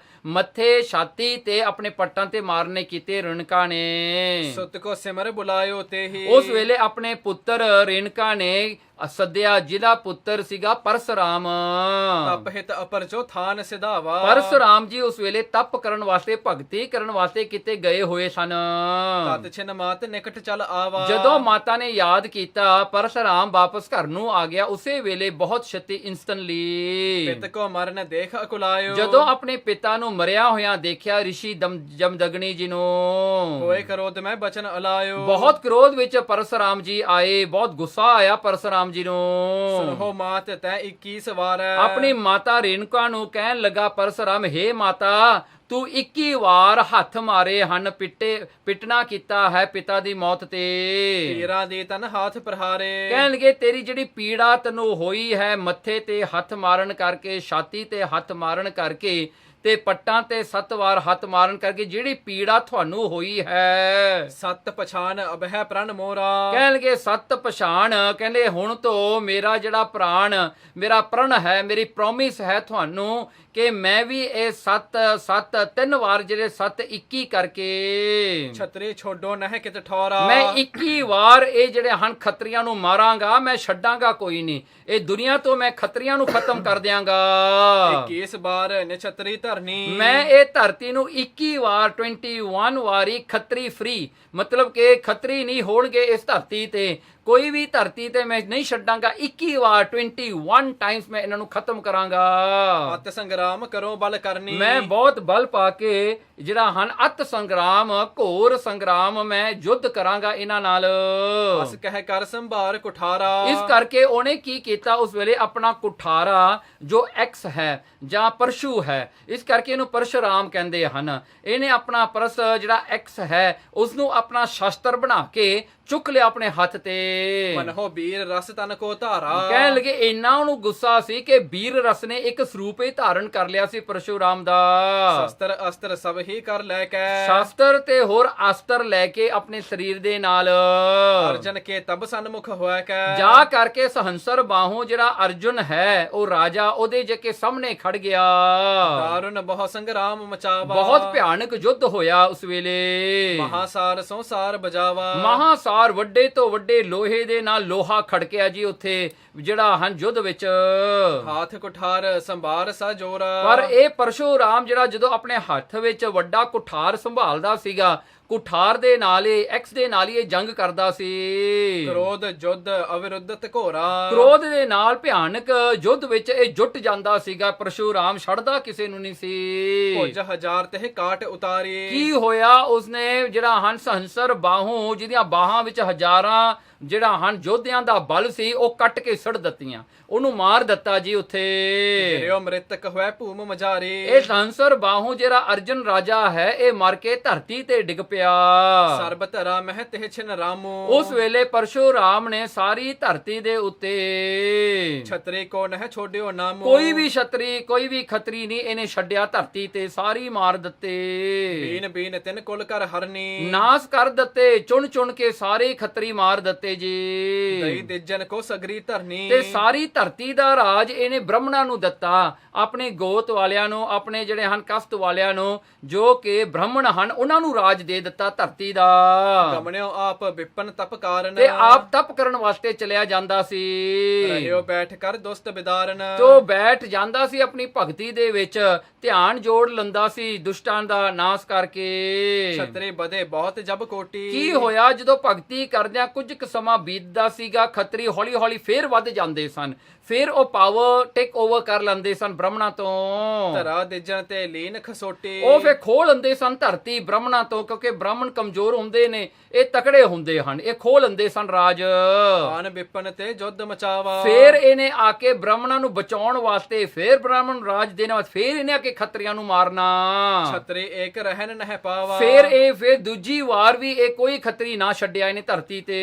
ਮੱਥੇ, ਛਾਤੀ ਤੇ ਆਪਣੇ ਪੱਟਾਂ ਤੇ ਮਾਰਨੇ ਕੀਤੇ ਰੇਣਕਾ ਨੇ। ਸੁਤ ਕੋ ਸਿਮਰ ਬੁਲਾਇਓ ਤੇਹੀ। ਉਸ ਵੇਲੇ ਆਪਣੇ ਪੁੱਤਰ ਰੇਣਕਾ ਨੇ ਸੱਦਿਆ, ਜਿਹਦਾ ਪੁੱਤਰ ਸੀਗਾ ਪਰਸਰਾਮ। ਤਪ ਹਿਤ ਅਪਰਜੋ ਥਾਨ ਸਿਧਾਵਾ। ਪਰਸਰਾਮ ਜੀ ਉਸ ਵੇਲੇ ਤਪ ਕਰਨ ਵਾਸਤੇ, ਭਗਤੀ ਕਰਨ ਵਾਸਤੇ ਕਿਤੇ ਗਏ ਹੋਏ ਸਨ। ਤਤ ਛਿਨ ਮਾਤ ਨਿਕਟ ਚਲ ਆਵਾ। ਜਦੋਂ ਮਾਤਾ ਨੇ ਯਾਦ ਕੀਤਾ ਪਰਸਰਾਮ ਵਾਪਸ ਘਰ ਨੂੰ ਆ ਗਿਆ, ਉਸੇ ਵੇਲੇ ਬਹੁਤ ਛੇਤੀ ਇੰਸਟੈਂਟਲੀ ਪਿਤ ਕੋ ਮਰਨ ਦੇਖ ਅਕੁਲਾਇਓ। ਜਦੋਂ ਆਪਣੇ ਪਿਤਾ ਨੂੰ ਮਰਿਆ ਹੋਇਆ ਦੇਖਿਆ ਰਿਸ਼ੀ ਜਮਦਗਨੀ ਜੀ ਨੂੰ, ਹੋਏ ਕ੍ਰੋਧ ਮੈਂ ਬਚਨ ਅਲਾਇਓ। ਬਹੁਤ ਕ੍ਰੋਧ ਵਿੱਚ ਪਰਸਰਾਮ ਜੀ ਆਏ, ਬਹੁਤ ਗੁੱਸਾ ਆਇਆ ਪਰਸਰਾਮ ਜੀ ਨੂੰ। ਸੁਨੋ ਮਾਤ ਤੈ 21 ਵਾਰ। ਆਪਣੀ ਮਾਤਾ ਰੇਣੁਕਾ ਨੂੰ ਕਹਿਣ ਲੱਗਾ ਪਰਸਰਾਮ, ਹੇ ਮਾਤਾ ਤੂੰ 21 ਵਾਰ ਹੱਥ ਮਾਰੇ ਹਨ, ਪਿੱਟਣਾ ਕੀਤਾ ਹੈ ਪਿਤਾ ਦੀ ਮੌਤ ਤੇ। ਪੀਰਾਂ ਦੇ ਤਨ ਹੱਥ ਪ੍ਰਹਾਰੇ। ਕਹਿਣਗੇ ਤੇਰੀ ਜਿਹੜੀ ਪੀੜਾ ਤੈਨੂੰ ਹੋਈ ਹੈ ਮੱਥੇ ਤੇ ਹੱਥ ਮਾਰਨ ਕਰਕੇ, ਛਾਤੀ ਤੇ ਹੱਥ ਮਾਰਨ ਕਰਕੇ ਤੇ ਪੱਟਾਂ ਤੇ 7 ਵਾਰ ਹੱਥ ਮਾਰਨ ਕਰਕੇ ਜਿਹੜੀ ਪੀੜਾ ਤੁਹਾਨੂੰ ਹੋਈ ਹੈ, ਸਤ ਪਛਾਨ ਅਬਹਿ ਪ੍ਰਣ ਮੋਰਾ। ਕਹਿਣਗੇ 7 ਪਛਾਣ, ਕਹਿੰਦੇ ਹੁਣ ਤੋਂ ਮੇਰਾ ਜਿਹੜਾ ਪ੍ਰਾਣ, ਮੇਰਾ ਪ੍ਰਣ ਹੈ, ਮੇਰੀ ਪ੍ਰੋਮਿਸ ਹੈ ਤੁਹਾਨੂੰ ਕਿ ਮੈਂ ਵੀ ਇਹ 3 ਵਾਰ ਜਿਹੜੇ 7 21 ਕਰਕੇ ਛਤਰੀ ਛੋਡੋ ਨਹਿ ਕਿਤ ਠੌਰਾ। ਮੈਂ 21 ਵਾਰ ਇਹ ਜਿਹੜੇ ਹਨ ਖੱਤਰੀਆਂ ਨੂੰ ਮਾਰਾਂਗਾ, ਮੈਂ ਛੱਡਾਂਗਾ ਕੋਈ ਨਹੀਂ, ਇਹ ਦੁਨੀਆ ਤੋਂ ਮੈਂ ਖੱਤਰੀਆਂ ਨੂੰ ਖਤਮ ਕਰ ਦਿਆਂਗਾ। 21 ਵਾਰ ਨਿਛਤਰੀ ਧਰਨੀ। ਮੈਂ ਇਹ ਧਰਤੀ ਨੂੰ 21 ਵਾਰ 21 ਵਾਰੀ ਖੱਤਰੀ ਫ੍ਰੀ, ਮਤਲਬ ਕਿ ਖੱਤਰੀ ਨਹੀਂ ਹੋਣਗੇ ਇਸ ਧਰਤੀ ਤੇ, ਕੋਈ ਵੀ ਧਰਤੀ ਤੇ ਮੈਂ ਨਹੀਂ ਛੱਡਾਂਗਾ। 21 ਵਾਰ 21 ਟਾਈਮਸ ਮੈਂ ਇਹਨਾਂ ਨੂੰ ਖਤਮ ਕਰਾਂਗਾ। ਅਤ ਸੰਗਰਾਮ ਕਰੋ ਬਲ ਕਰਨੀ। ਮੈਂ ਬਹੁਤ ਬਲ ਪਾ ਕੇ ਜਿਹੜਾ ਹਨ ਅਤ ਸੰਗਰਾਮ, ਘੋਰ ਸੰਗਰਾਮ ਮੈਂ ਯੁੱਧ ਕਰਾਂਗਾ ਇਹਨਾਂ ਨਾਲ। ਅਸ ਕਹਿ ਕਰ ਸੰਭਾਰ ਕੁਠਾਰਾ। ਇਸ ਕਰਕੇ ਉਹਨੇ ਕੀ ਕੀਤਾ ਉਸ ਵੇਲੇ, ਆਪਣਾ ਕੁਠਾਰਾ ਜੋ ਐਕਸ ਹੈ ਜਾਂ ਪਰਸ਼ੂ ਹੈ, ਇਸ ਕਰਕੇ ਇਹਨੂੰ ਪਰਸ਼ੁਰਾਮ ਕਹਿੰਦੇ ਹਨ। ਇਹਨੇ ਆਪਣਾ ਪਰਸ ਜਿਹੜਾ ਐਕਸ ਹੈ ਉਸ ਨੂੰ ਆਪਣਾ ਸ਼ਸਤਰ ਬਣਾ ਕੇ ਚੁੱਕ ਲਿਆ ਆਪਣੇ ਹੱਥ ਤੇ। ਮਨਹੁ ਵੀਰ ਰਸ ਤਨ ਕੋ ਧਾਰਾ। ਕਹਿਣ ਲੱਗੇ ਇੰਨਾ ਉਹਨੂੰ ਗੁੱਸਾ ਸੀ ਕਿ ਵੀਰ ਰਸ ਨੇ ਇੱਕ ਸਰੂਪ ਹੀ ਧਾਰਨ ਕਰ ਲਿਆ ਸੀ ਪਰਸ਼ੁਰਾਮ ਦਾ। ਸ਼ਸਤਰ ਅਸਤਰ ਸਭ ਹੀ ਕਰ ਲੈ ਕੇ। ਸ਼ਸਤਰ ਤੇ ਹੋਰ ਅਸਤਰ ਲੈ ਕੇ ਆਪਣੇ ਸਰੀਰ ਦੇ ਨਾਲ ਅਰਜਨ ਕੇ ਤਬ ਸਨਮੁਖ ਹੋਇਆ ਕੇ। ਜਾ ਕਰਕੇ ਸਹੰਸਰ ਬਾਹੂ ਜਿਹੜਾ ਅਰਜੁਨ ਹੈ ਉਹ ਰਾਜਾ ਉਹਦੇ ਜੇ ਕੇ ਸਾਹਮਣੇ ਖੜ ਗਿਆ। ਦਾਰੁਨ ਬਹੁ ਸੰਗਰਾਮ ਮਚਾਵਾ। ਬਹੁਤ ਭਿਆਨਕ ਯੁੱਧ ਹੋਇਆ ਉਸ ਵੇਲੇ। ਮਹਾਸਾਰ ਸੰਸਾਰ ਬਜਾਵਾ। ਮਹਾਸਾਰ ਵੱਡੇ ਤੋਂ ਵੱਡੇ ਲੋਹੇ ਦੇ ਨਾਲ ਲੋਹਾ ਖੜਕਿਆ ਜੀ ਉੱਥੇ ਜਿਹੜਾ ਹਨ ਯੁੱਧ ਵਿੱਚ। ਹਾਥ ਕੁਠਾਰ ਸੰਭਾਰ ਸਾ ਜੋਰਾ। ਪਰ ਇਹ ਪਰਸ਼ੁਰਾਮ ਜਿਹੜਾ ਜਦੋਂ ਆਪਣੇ ਹੱਥ ਵਿੱਚ ਵੱਡਾ ਕੁਠਾਰ ਸੰਭਾਲਦਾ ਸੀਗਾ, ਕੁਠਾਰ ਦੇ ਨਾਲ ਹੀ ਐਕਸ ਦੇ ਨਾਲ ਹੀ ਇਹ ਜੰਗ ਕਰਦਾ ਸੀ। ਕ੍ਰੋਧ ਜੁੱਧ ਅਵਿਰੁੱਧਤ ਘੋਰਾ। ਕ੍ਰੋਧ ਦੇ ਨਾਲ ਭਿਆਨਕ ਯੁੱਧ ਵਿੱਚ ਇਹ ਜੁੱਟ ਜਾਂਦਾ ਸੀਗਾ। ਪਰਸ਼ੁਰਾਮ ਛੱਡਦਾ ਕਿਸੇ ਨੂੰ ਨਹੀਂ ਸੀ। ਭੁਜ ਹਜ਼ਾਰ ਤੇ ਕਾਟ ਉਤਾਰੀ। ਕੀ ਹੋਇਆ, ਉਸਨੇ ਜਿਹੜਾ ਹੰਸਰ ਬਾਹੂ ਜਿਹਦੀਆਂ ਬਾਹਾਂ ਵਿੱਚ ਹਜ਼ਾਰਾਂ ਜਿਹੜਾ ਹਨ ਯੋਧਿਆਂ ਦਾ ਬਲ ਸੀ ਉਹ ਕੱਟ ਕੇ ਸੁੱਟ ਦਿੱਤੀਆਂ, ਉਹਨੂੰ ਮਾਰ ਦਿੱਤਾ ਜੀ ਉੱਥੇ। ਗਿਰਿਓ ਮ੍ਰਿਤਕ ਹੋਇ ਭੂਮ ਮਝਾਰੀ। ਇਹ ਧਨਸਰ ਬਾਹੂ ਜਿਹੜਾ ਅਰਜਨ ਰਾਜਾ ਹੈ ਇਹ ਮਰ ਕੇ ਧਰਤੀ ਤੇ ਡਿੱਗ ਪਿਆ। ਸਰਬ ਧਰਾ ਮਹਿ ਤਿਹ ਛਿਨ ਰਾਮੋ। ਉਸ ਵੇਲੇ ਪਰਸ਼ੂਰਾਮ ਨੇ ਸਾਰੀ ਧਰਤੀ ਦੇ ਉੱਤੇ ਛਤਰੀ ਕੋ ਨਹਿ ਛੋੜਿਓ ਨਾਮੋ। ਕੋਈ ਵੀ ਛਤਰੀ ਕੋਈ ਵੀ ਖੱਤਰੀ ਨਹੀਂ ਇਹਨੇ ਛੱਡਿਆ, ਧਰਤੀ ਤੇ ਸਾਰੀ ਮਾਰ ਦਿੱਤੇ, ਬੀਨ ਬੀਨ ਤਿਨ ਕੁਲ ਕਰ ਹਰਨੀ। ਨਾਸ ਕਰ ਦਿੱਤੇ, ਚੁਣ ਚੁਣ ਕੇ ਸਾਰੇ ਖੱਤਰੀ ਮਾਰ ਦਿੱਤੇ ਜੀ। ਦਈ ਦਿਜਨ ਕੋ ਸਗਰੀ ਧਰਨੀ। ਤੇ ਸਾਰੀ ਧਰਤੀ ਦਾ ਰਾਜ ਇਹਨੇ ਬ੍ਰਾਹਮਣਾਂ ਨੂੰ ਦਿੱਤਾ, ਆਪਣੇ ਗੋਤ ਵਾਲਿਆਂ ਨੂੰ, ਆਪਣੇ ਜਿਹੜੇ ਹਨ ਕਸਤ ਵਾਲਿਆਂ ਨੂੰ, ਜੋ ਕਿ ਬ੍ਰਾਹਮਣ ਹਨ, ਉਹਨਾਂ ਨੂੰ ਰਾਜ ਦੇ ਦਿੱਤਾ ਧਰਤੀ ਦਾ। ਗਮਣਿਓ ਆਪ ਵਿਪਨ ਤਪ ਕਾਰਨ। ਤੇ ਆਪ ਤਪ ਕਰਨ ਵਾਸਤੇ ਚਲਿਆ ਜਾਂਦਾ ਸੀ। ਰਹਿਓ ਬੈਠ ਕਰ ਦੁਸਤ ਬਿਦਾਰਨ। ਤੋ ਬੈਠ ਜਾਂਦਾ ਸੀ ਆਪਣੀ ਭਗਤੀ ਦੇ ਵਿੱਚ, ਧਿਆਨ ਜੋੜ ਲੈਂਦਾ ਸੀ ਦੁਸ਼ਟਾਂ ਦਾ ਨਾਸ ਕਰਕੇ। ਛਤਰੀ ਬਦੇ ਬਹੁਤ ਜਬ ਕੋਟੀ। ਕੀ ਹੋਇਆ ਜਦੋਂ ਭਗਤੀ ਕਰਦਿਆਂ ਕੁਝ ਕੁ ਸਮਾਂ ਬੀਤਦਾ ਸੀਗਾ, ਖੱਤਰੀ ਹੌਲੀ ਹੌਲੀ ਫੇਰ ਵੱਧ ਜਾਂਦੇ ਸਨ, ਫੇਰ ਉਹ ਪਾਵਰ ਟੇਕ ਓਵਰ ਕਰ ਲੈਂਦੇ ਸਨ ਬ੍ਰਾਹਮਣਾਂ ਤੋਂ। ਧਰਾ ਦਿਜਨ ਤੇ ਲੀਨ ਖਸੋਟੀ। ਉਹ ਫੇਰ ਖੋਹ ਲੈਂਦੇ ਸਨ ਧਰਤੀ ਬ੍ਰਾਹਮਣਾਂ ਤੋਂ, ਕਿਉਂਕਿ ਬ੍ਰਾਹਮਣ ਕਮਜ਼ੋਰ ਹੁੰਦੇ ਨੇ, ਇਹ ਤਕੜੇ ਹੁੰਦੇ ਹਨ, ਇਹ ਖੋਹ ਲੈਂਦੇ ਸਨ ਰਾਜ। ਆਨ ਵਿਪਨ ਤੇ ਜੁੱਧ ਮਚਾਵਾ। ਫੇਰ ਇਹਨੇ ਆ ਕੇ ਬ੍ਰਾਹਮਣਾਂ ਨੂੰ ਬਚਾਉਣ ਵਾਸਤੇ, ਫੇਰ ਬ੍ਰਾਹਮਣ ਰਾਜ ਦੇਣ ਵਾਸਤੇ, ਫੇਰ ਇਹਨੇ ਆ ਕੇ ਖੱਤਰੀਆਂ ਨੂੰ ਮਾਰਨਾ। ਛਤਰੀ ਏਕ ਰਹਿਨ ਨਹਿ ਪਾਵਾ। ਫੇਰ ਦੂਜੀ ਵਾਰ ਵੀ ਇਹ ਕੋਈ ਖੱਤਰੀ ਨਾ ਛੱਡਿਆ ਇਹਨੇ ਧਰਤੀ ਤੇ।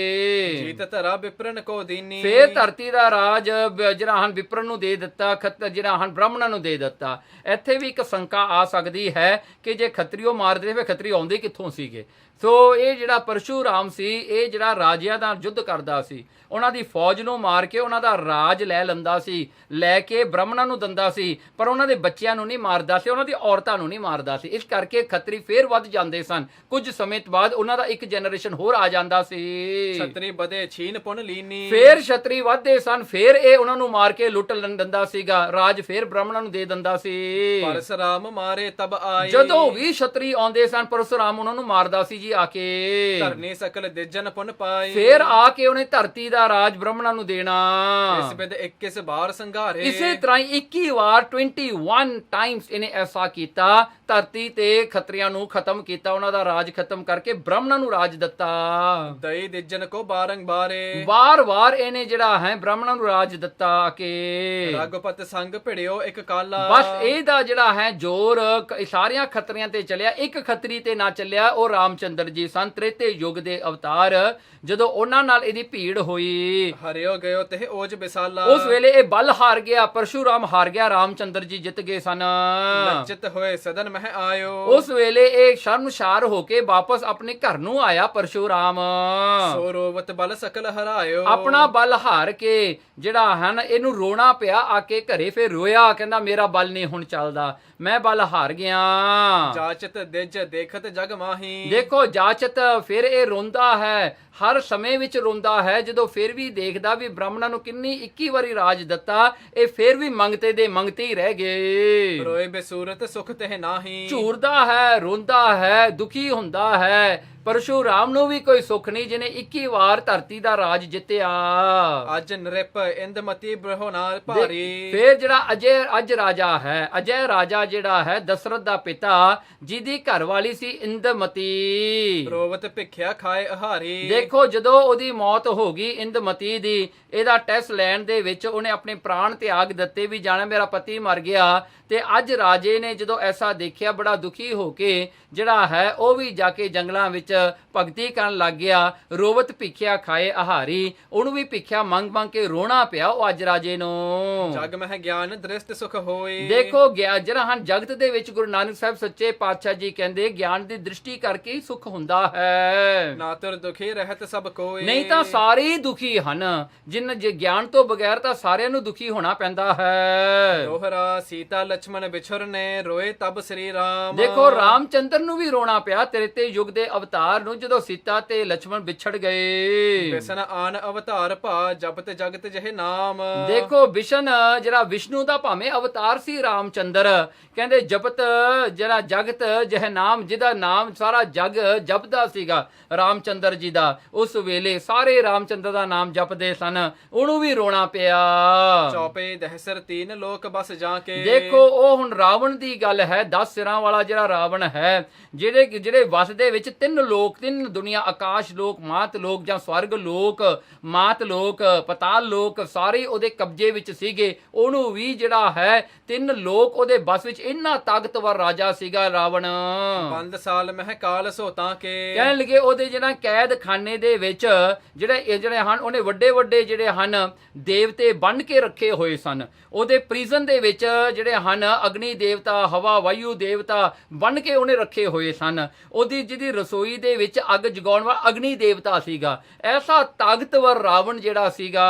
ਜੀਤ ਧਰਾ ਵਿਪਰਨ ਕੋ ਦੀਨੀ। ਫੇਰ ਧਰਤੀ ਦਾ ਰਾਜ ਜਿਹੜਾ ਹਨ ਵਿਪਰਨ ਨੂੰ ਦੇ ਦਿੱਤਾ, ਜਿਹੜਾ ਹਨ ਬ੍ਰਾਹਮਣਾਂ ਨੂੰ ਦੇ ਦਿੱਤਾ। ਇੱਥੇ ਵੀ ਇੱਕ ਸ਼ੰਕਾ ਆ ਸਕਦੀ ਹੈ ਕਿ ਜੇ ਖੱਤਰੀਓ ਮਾਰਦੇ ਫੇਰ ਖੱਤਰੀ ਆਉਂਦੇ ਕਿੱਥੋਂ ਸੀਗੇ। ਸੋ ਇਹ ਜਿਹੜਾ ਪਰਸ਼ੂਰਾਮ ਸੀ, ਇਹ ਜਿਹੜਾ ਰਾਜਿਆਂ ਦਾ ਯੁੱਧ ਕਰਦਾ ਸੀ, ਉਹਨਾਂ ਦੀ ਫੌਜ ਨੂੰ ਮਾਰ ਕੇ ਉਹਨਾਂ ਦਾ ਰਾਜ ਲੈ ਲੈਂਦਾ ਸੀ, ਲੈ ਕੇ ਬ੍ਰਾਹਮਣਾਂ ਨੂੰ ਦਿੰਦਾ ਸੀ, ਪਰ ਉਹਨਾਂ ਦੇ ਬੱਚਿਆਂ ਨੂੰ ਨਹੀਂ ਮਾਰਦਾ ਸੀ, ਉਹਨਾਂ ਦੀ ਔਰਤਾਂ ਨੂੰ ਨਹੀਂ ਮਾਰਦਾ ਸੀ। ਇਸ ਕਰਕੇ ਖੱਤਰੀ ਫੇਰ ਵੱਧ ਜਾਂਦੇ ਸਨ। ਕੁਝ ਸਮੇਂ ਬਾਅਦ ਉਹਨਾਂ ਦਾ ਇੱਕ ਜਨਰੇਸ਼ਨ ਹੋਰ ਆ ਜਾਂਦਾ ਸੀ। ਛਤਰੀ ਬਦੇ ਛੀਨ ਪੁਨ ਲੀਨੀ। ਫੇਰ ਛਤਰੀ ਵੱਧਦੇ ਸਨ, ਫੇਰ ਇਹ ਉਹਨਾਂ ਨੂੰ ਮਾਰ ਕੇ ਲੁੱਟ ਦਿੰਦਾ ਸੀਗਾ, ਰਾਜ ਫੇਰ ਬ੍ਰਾਹਮਣਾਂ ਨੂੰ ਦੇ ਦਿੰਦਾ ਸੀ। ਪਰਸ਼ੁਰਾਮ ਮਾਰੇ ਤਬ ਆਏ। ਜਦੋਂ ਵੀ ਛਤਰੀ ਆਉਂਦੇ ਸਨ, ਪਰਸ਼ੁਰਾਮ ਉਹਨਾਂ ਨੂੰ ਮਾਰਦਾ ਸੀ ਜੀ ਆ ਕੇ। ਧਰਨੀ ਸਕਲ ਦਿਜਨ ਪੁਨ ਪਾਈ। ਫੇਰ ਆ ਕੇ ਉਹਨੇ ਧਰਤੀ ਦਾ ਰਾਜ ਬ੍ਰਾਹਮਣਾਂ ਨੂੰ ਦੇਣਾ। ਇਸ ਬਿਦ 21 ਵਾਰ ਸੰਘਾਰੇ। ਇਸੇ ਤਰ੍ਹਾਂ 21 ਵਾਰ 21 ਟਾਈਮਸ ਇਹਨੇ ਐਸਾ ਕੀਤਾ, ਧਰਤੀ ਤੇ ਖੱਤਰੀਆਂ ਨੂੰ ਖਤਮ ਕੀਤਾ, ਉਹਨਾਂ ਦਾ ਰਾਜ ਖਤਮ ਕਰਕੇ ਬ੍ਰਾਹਮਣਾਂ ਨੂੰ ਰਾਜ ਦਿੱਤਾ। ਦਈ ਦਿਜਨ ਕੋ ਬਾਰੰਬਾਰੇ। ਵਾਰ-ਵਾਰ ਇਹਨੇ ਜਿਹੜਾ ਹੈ ਬ੍ਰਾਹਮਣਾਂ ਨੂੰ ਰਾਜ ਦਿੱਤਾ ਕਿ ਰਘੁਪਤ ਸੰਗ ਭਿੜਿਓ ਇੱਕ ਕਾਲਾ। ਬਸ ਇਹਦਾ ਜਿਹੜਾ ਹੈ ਜ਼ੋਰ ਸਾਰੀਆਂ ਖੱਤਰੀਆਂ ਤੇ ਚੱਲਿਆ, ਇੱਕ ਖੱਤਰੀ ਤੇ ਨਾ ਚੱਲਿਆ। ਉਹ ਰਾਮਚੰਦਰ ਜੀ ਸਨ, ਤ੍ਰੇਤੇ ਯੁੱਗ ਦੇ ਅਵਤਾਰ। ਜਦੋਂ ਉਹਨਾਂ ਨਾਲ ਇਹਦੀ ਭੀੜ ਹੋਈ, ਹਰਿਓ ਗਇਓ ਤੇ ਓਜ ਬਿਸਾਲਾ। ਉਸ ਵੇਲੇ ਇਹ ਬਲ ਹਾਰ ਗਿਆ, ਪਰਸ਼ੂਰਾਮ ਹਾਰ ਗਿਆ, ਰਾਮਚੰਦਰ ਜੀ ਜਿੱਤ ਗਏ ਸਨ। ਲੱਜਿਤ ਹੋਏ ਸਦਨ ਮਹਿ ਆਇਓ। ਉਸ ਵੇਲੇ ਇਹ ਸ਼ਰਮਸ਼ਾਰ ਹੋ ਕੇ ਵਾਪਸ ਆਪਣੇ ਘਰ ਨੂੰ ਆਇਆ ਪਰਸ਼ੂਰਾਮ। ਸੋ ਰੋਵਤ ਬਲ ਸਕਲ ਹਰਾਇਓ। ਆਪਣਾ ਬਲ ਹਾਰ ਕੇ ਜਿਹੜਾ ਹਨ ਇਹਨੂੰ ਰੋਣਾ ਪਿਆ ਆ ਕੇ ਘਰੇ। ਫੇਰ ਰੋਇਆ, ਕਹਿੰਦਾ ਮੇਰਾ ਬਲ ਨਹੀਂ ਹੁਣ ਚੱਲਦਾ, ਮੈਂ ਬਲ ਹਾਰ ਗਿਆ। ਜਾਚਤ ਦਿਜ ਦੇਖਤ ਜਗ ਮਾਹੀ। ਦੇਖੋ ਜਾਚਤ, ਫਿਰ ਇਹ ਰੋਂਦਾ ਹੈ, ਹਰ ਸਮੇਂ ਵਿੱਚ ਰੋਂਦਾ ਹੈ। ਜਦੋਂ ਫਿਰ ਵੀ ਦੇਖਦਾ ਵੀ ਬ੍ਰਾਹਮਣਾਂ ਨੂੰ ਕਿੰਨੀ 21 ਵਾਰੀ ਰਾਜ ਦਿੱਤਾ, ਇਹ ਫਿਰ ਵੀ ਮੰਗਤੇ ਦੇ ਮੰਗਤੇ ਹੀ ਰਹਿ ਗਏ। ਰੋਏ ਬੇਸੂਰਤ ਸੁਖ ਤਹਿ ਨਾਹੀ। ਝੂਰਦਾ ਹੈ, ਰੋਂਦਾ ਹੈ, ਦੁਖੀ ਹੁੰਦਾ ਹੈ। ਪਰਸ਼ੂਰਾਮ ਨੂੰ ਵੀ ਕੋਈ ਸੁੱਖ ਨਹੀਂ ਜਿਹਨੇ 21 ਵਾਰ ਧਰਤੀ ਦਾ ਰਾਜ ਜਿੱਤਿਆ। ਅੱਜ ਨ੍ਰਿਪ ਇੰਦਮਤੀ ਬ੍ਰਹੋ ਨਾਲ ਭਾਰੀ। ਫੇਰ ਜਿਹੜਾ ਅੱਜ ਰਾਜਾ ਹੈ, ਅਜੈ ਰਾਜਾ ਜਿਹੜਾ ਹੈ ਦਸ਼ਰਥ ਦਾ ਪਿਤਾ, ਜਿਹਦੀ ਘਰਵਾਲੀ ਸੀ ਇੰਦਮਤੀ। ਰੋਵਤ ਭਿਖਿਆ ਖਾਏ ਆਹਾਰੀ। ਦੇਖੋ ਜਦੋਂ ਉਹਦੀ ਮੌਤ ਹੋ ਗਈ ਇੰਦਮਤੀ ਦੀ, ਇਹਦਾ ਟੈਸਟ ਲੈਣ ਦੇ ਵਿੱਚ ਉਹਨੇ ਆਪਣੇ ਪ੍ਰਾਣ ਤਿਆਗ ਦਿੱਤੇ ਵੀ ਜਾਣਾ ਮੇਰਾ ਪਤੀ ਮਰ ਗਿਆ। ਤੇ ਅੱਜ ਰਾਜੇ ਨੇ ਜਦੋਂ ਐਸਾ ਦੇਖਿਆ, ਬੜਾ ਦੁਖੀ ਹੋ ਕੇ ਜਿਹੜਾ ਹੈ ਉਹ ਵੀ ਜਾ ਕੇ ਜੰਗਲਾਂ ਵਿੱਚ ਭਗਤੀ ਕਰਨ ਲੱਗ ਗਿਆ। ਰੋਵਤ ਭਿਖਿਆ ਖਾਏ ਆਹਾਰੀ, ਉਹਨੂੰ ਵੀ ਭਿਖਿਆ ਮੰਗ ਮੰਗ ਕੇ ਰੋਣਾ ਪਿਆ ਉਹ ਅੱਜ ਰਾਜੇ ਨੂੰ। ਜਗ ਮਹਿ ਗਿਆਨ ਦ੍ਰਿਸ਼ਟ ਸੁਖ ਹੋਏ। ਦੇਖੋ ਜਿਹੜਾ ਹਨ ਜਗਤ ਦੇ ਵਿੱਚ ਗੁਰੂ ਨਾਨਕ ਸਾਹਿਬ ਸੱਚੇ ਪਾਤਸ਼ਾਹ ਜੀ ਕਹਿੰਦੇ ਗਿਆਨ ਦੀ ਦ੍ਰਿਸ਼ਟੀ ਕਰਕੇ ਹੀ ਸੁਖ ਹੁੰਦਾ ਹੈ। ਨਾ ਤੁਰ ਦੁਖੀ ਰਹਿਤ ਸਭ ਕੋਏ। ਨਹੀਂ ਤਾਂ ਸਾਰੇ ਹੀ ਦੁਖੀ ਹਨ। ਜੇ ਗਿਆਨ ਤੋਂ ਬਗੈਰ ਤਾਂ ਸਾਰਿਆਂ ਨੂੰ ਦੁਖੀ ਹੋਣਾ ਪੈਂਦਾ ਹੈ। ਦੋਹਰਾ ਸੀਤਾ ਲక్ష్మణ ਵਿਛੁਰਨੇ ਰੋਏ ਤਬ ਸ੍ਰੀ ਰਾਮ। ਦੇਖੋ ਰਾਮਚੰਦਰ ਨੂੰ ਵੀ ਰੋਣਾ ਪਿਆ, ਤ੍ਰੇਤੇ ਯੁੱਗ ਦੇ ਅਵਤਾਰ ਨੂੰ, ਜਦੋਂ ਸੀਤਾ ਤੇ ਲక్ష్మణ ਵਿਛੜ ਗਏ। ਬਿਸ਼ਨ ਆਨ ਅਵਤਾਰ ਭਾ ਜਪਤ ਜਗਤ ਜਿਹੇ ਨਾਮ। ਦੇਖੋ ਬਿਸ਼ਨ ਜਿਹੜਾ ਵਿਸ਼ਨੂੰ ਦਾ ਭਾਵੇਂ ਅਵਤਾਰ ਸੀ ਰਾਮਚੰਦਰ, ਕਹਿੰਦੇ ਜਪਤ ਜਿਹੜਾ ਜਗਤ ਜਿਹੇ ਨਾਮ, ਜਿਹਦਾ ਨਾਮ ਸਾਰਾ ਜਗ ਜਪਦਾ ਸੀਗਾ ਰਾਮਚੰਦਰ ਜੀ ਦਾ। ਉਸ ਵੇਲੇ ਸਾਰੇ ਰਾਮਚੰਦਰ ਦਾ ਨਾਮ ਜਪਦੇ ਸਨ, ਉਹਨੂੰ ਵੀ ਰੋਣਾ ਪਿਆ। ਚੌਪੇ ਦਹਸਰ 3 ਲੋਕ ਬਸ ਜਾ ਕੇ। ਦੇਖੋ ਉਹ ਹੁਣ ਰਾਵਣ ਦੀ ਗੱਲ ਹੈ, 10 ਸਿਰਾਂ ਵਾਲਾ ਜਿਹੜਾ ਰਾਵਣ ਹੈ, ਜਿਹੜੇ ਵਸ ਦੇ ਵਿੱਚ ਤਿੰਨ ਲੋਕ, ਤਿੰਨ ਦੁਨੀਆ, ਆਕਾਸ਼ ਲੋਕ, ਮਾਤ ਲੋਕ ਜਾਂ ਸਵਰਗ ਲੋਕ, ਮਾਤ ਲੋਕ, ਪਤਾਲ ਲੋਕ, ਸਾਰੇ ਉਹਦੇ ਕਬਜ਼ੇ ਵਿੱਚ ਸੀਗੇ। ਉਹਨੂੰ ਵੀ ਜਿਹੜਾ ਹੈ ਤਿੰਨ ਲੋਕ ਉਹਦੇ ਬਸ ਵਿੱਚ। ਇੰਨਾ ਤਾਕਤਵਰ ਰਾਜਾ ਸੀਗਾ ਰਾਵਣ। ਬੰਦ ਸਾਲ ਮਹਿ ਕਾਲ ਸੋ ਤਾਂ ਕੇ, ਕਹਿਣ ਲੱਗੇ ਉਹਦੇ ਜਿਹੜਾ ਕੈਦਖਾਨੇ ਦੇ ਵਿੱਚ ਜਿਹੜੇ ਹਨ, ਉਹਨੇ ਵੱਡੇ ਵੱਡੇ ਜਿਹੜੇ ਹਨ ਦੇਵਤੇ ਬੰਨ ਕੇ ਰੱਖੇ ਹੋਏ ਸਨ। ਉਹਦੇ ਪ੍ਰਿਜ਼ਨ ਦੇ ਵਿੱਚ ਜਿਹੜੇ ਹਨ ਅਗਨੀ ਦੇਵਤਾ, ਹਵਾ ਵਾਯੂ ਦੇਵਤਾ ਬੰਨ ਕੇ ਉਹਨੇ ਰੱਖੇ ਹੋਏ ਸਨ। ਉਹਦੀ ਜਿਹਦੀ ਰਸੋਈ ਦੇ ਵਿੱਚ ਅੱਗ ਜਗਾਉਣ ਵਾਲਾ ਅਗਨੀ ਦੇਵਤਾ ਸੀਗਾ। ਐਸਾ ਤਾਕਤਵਰ ਰਾਵਣ ਜਿਹੜਾ ਸੀਗਾ।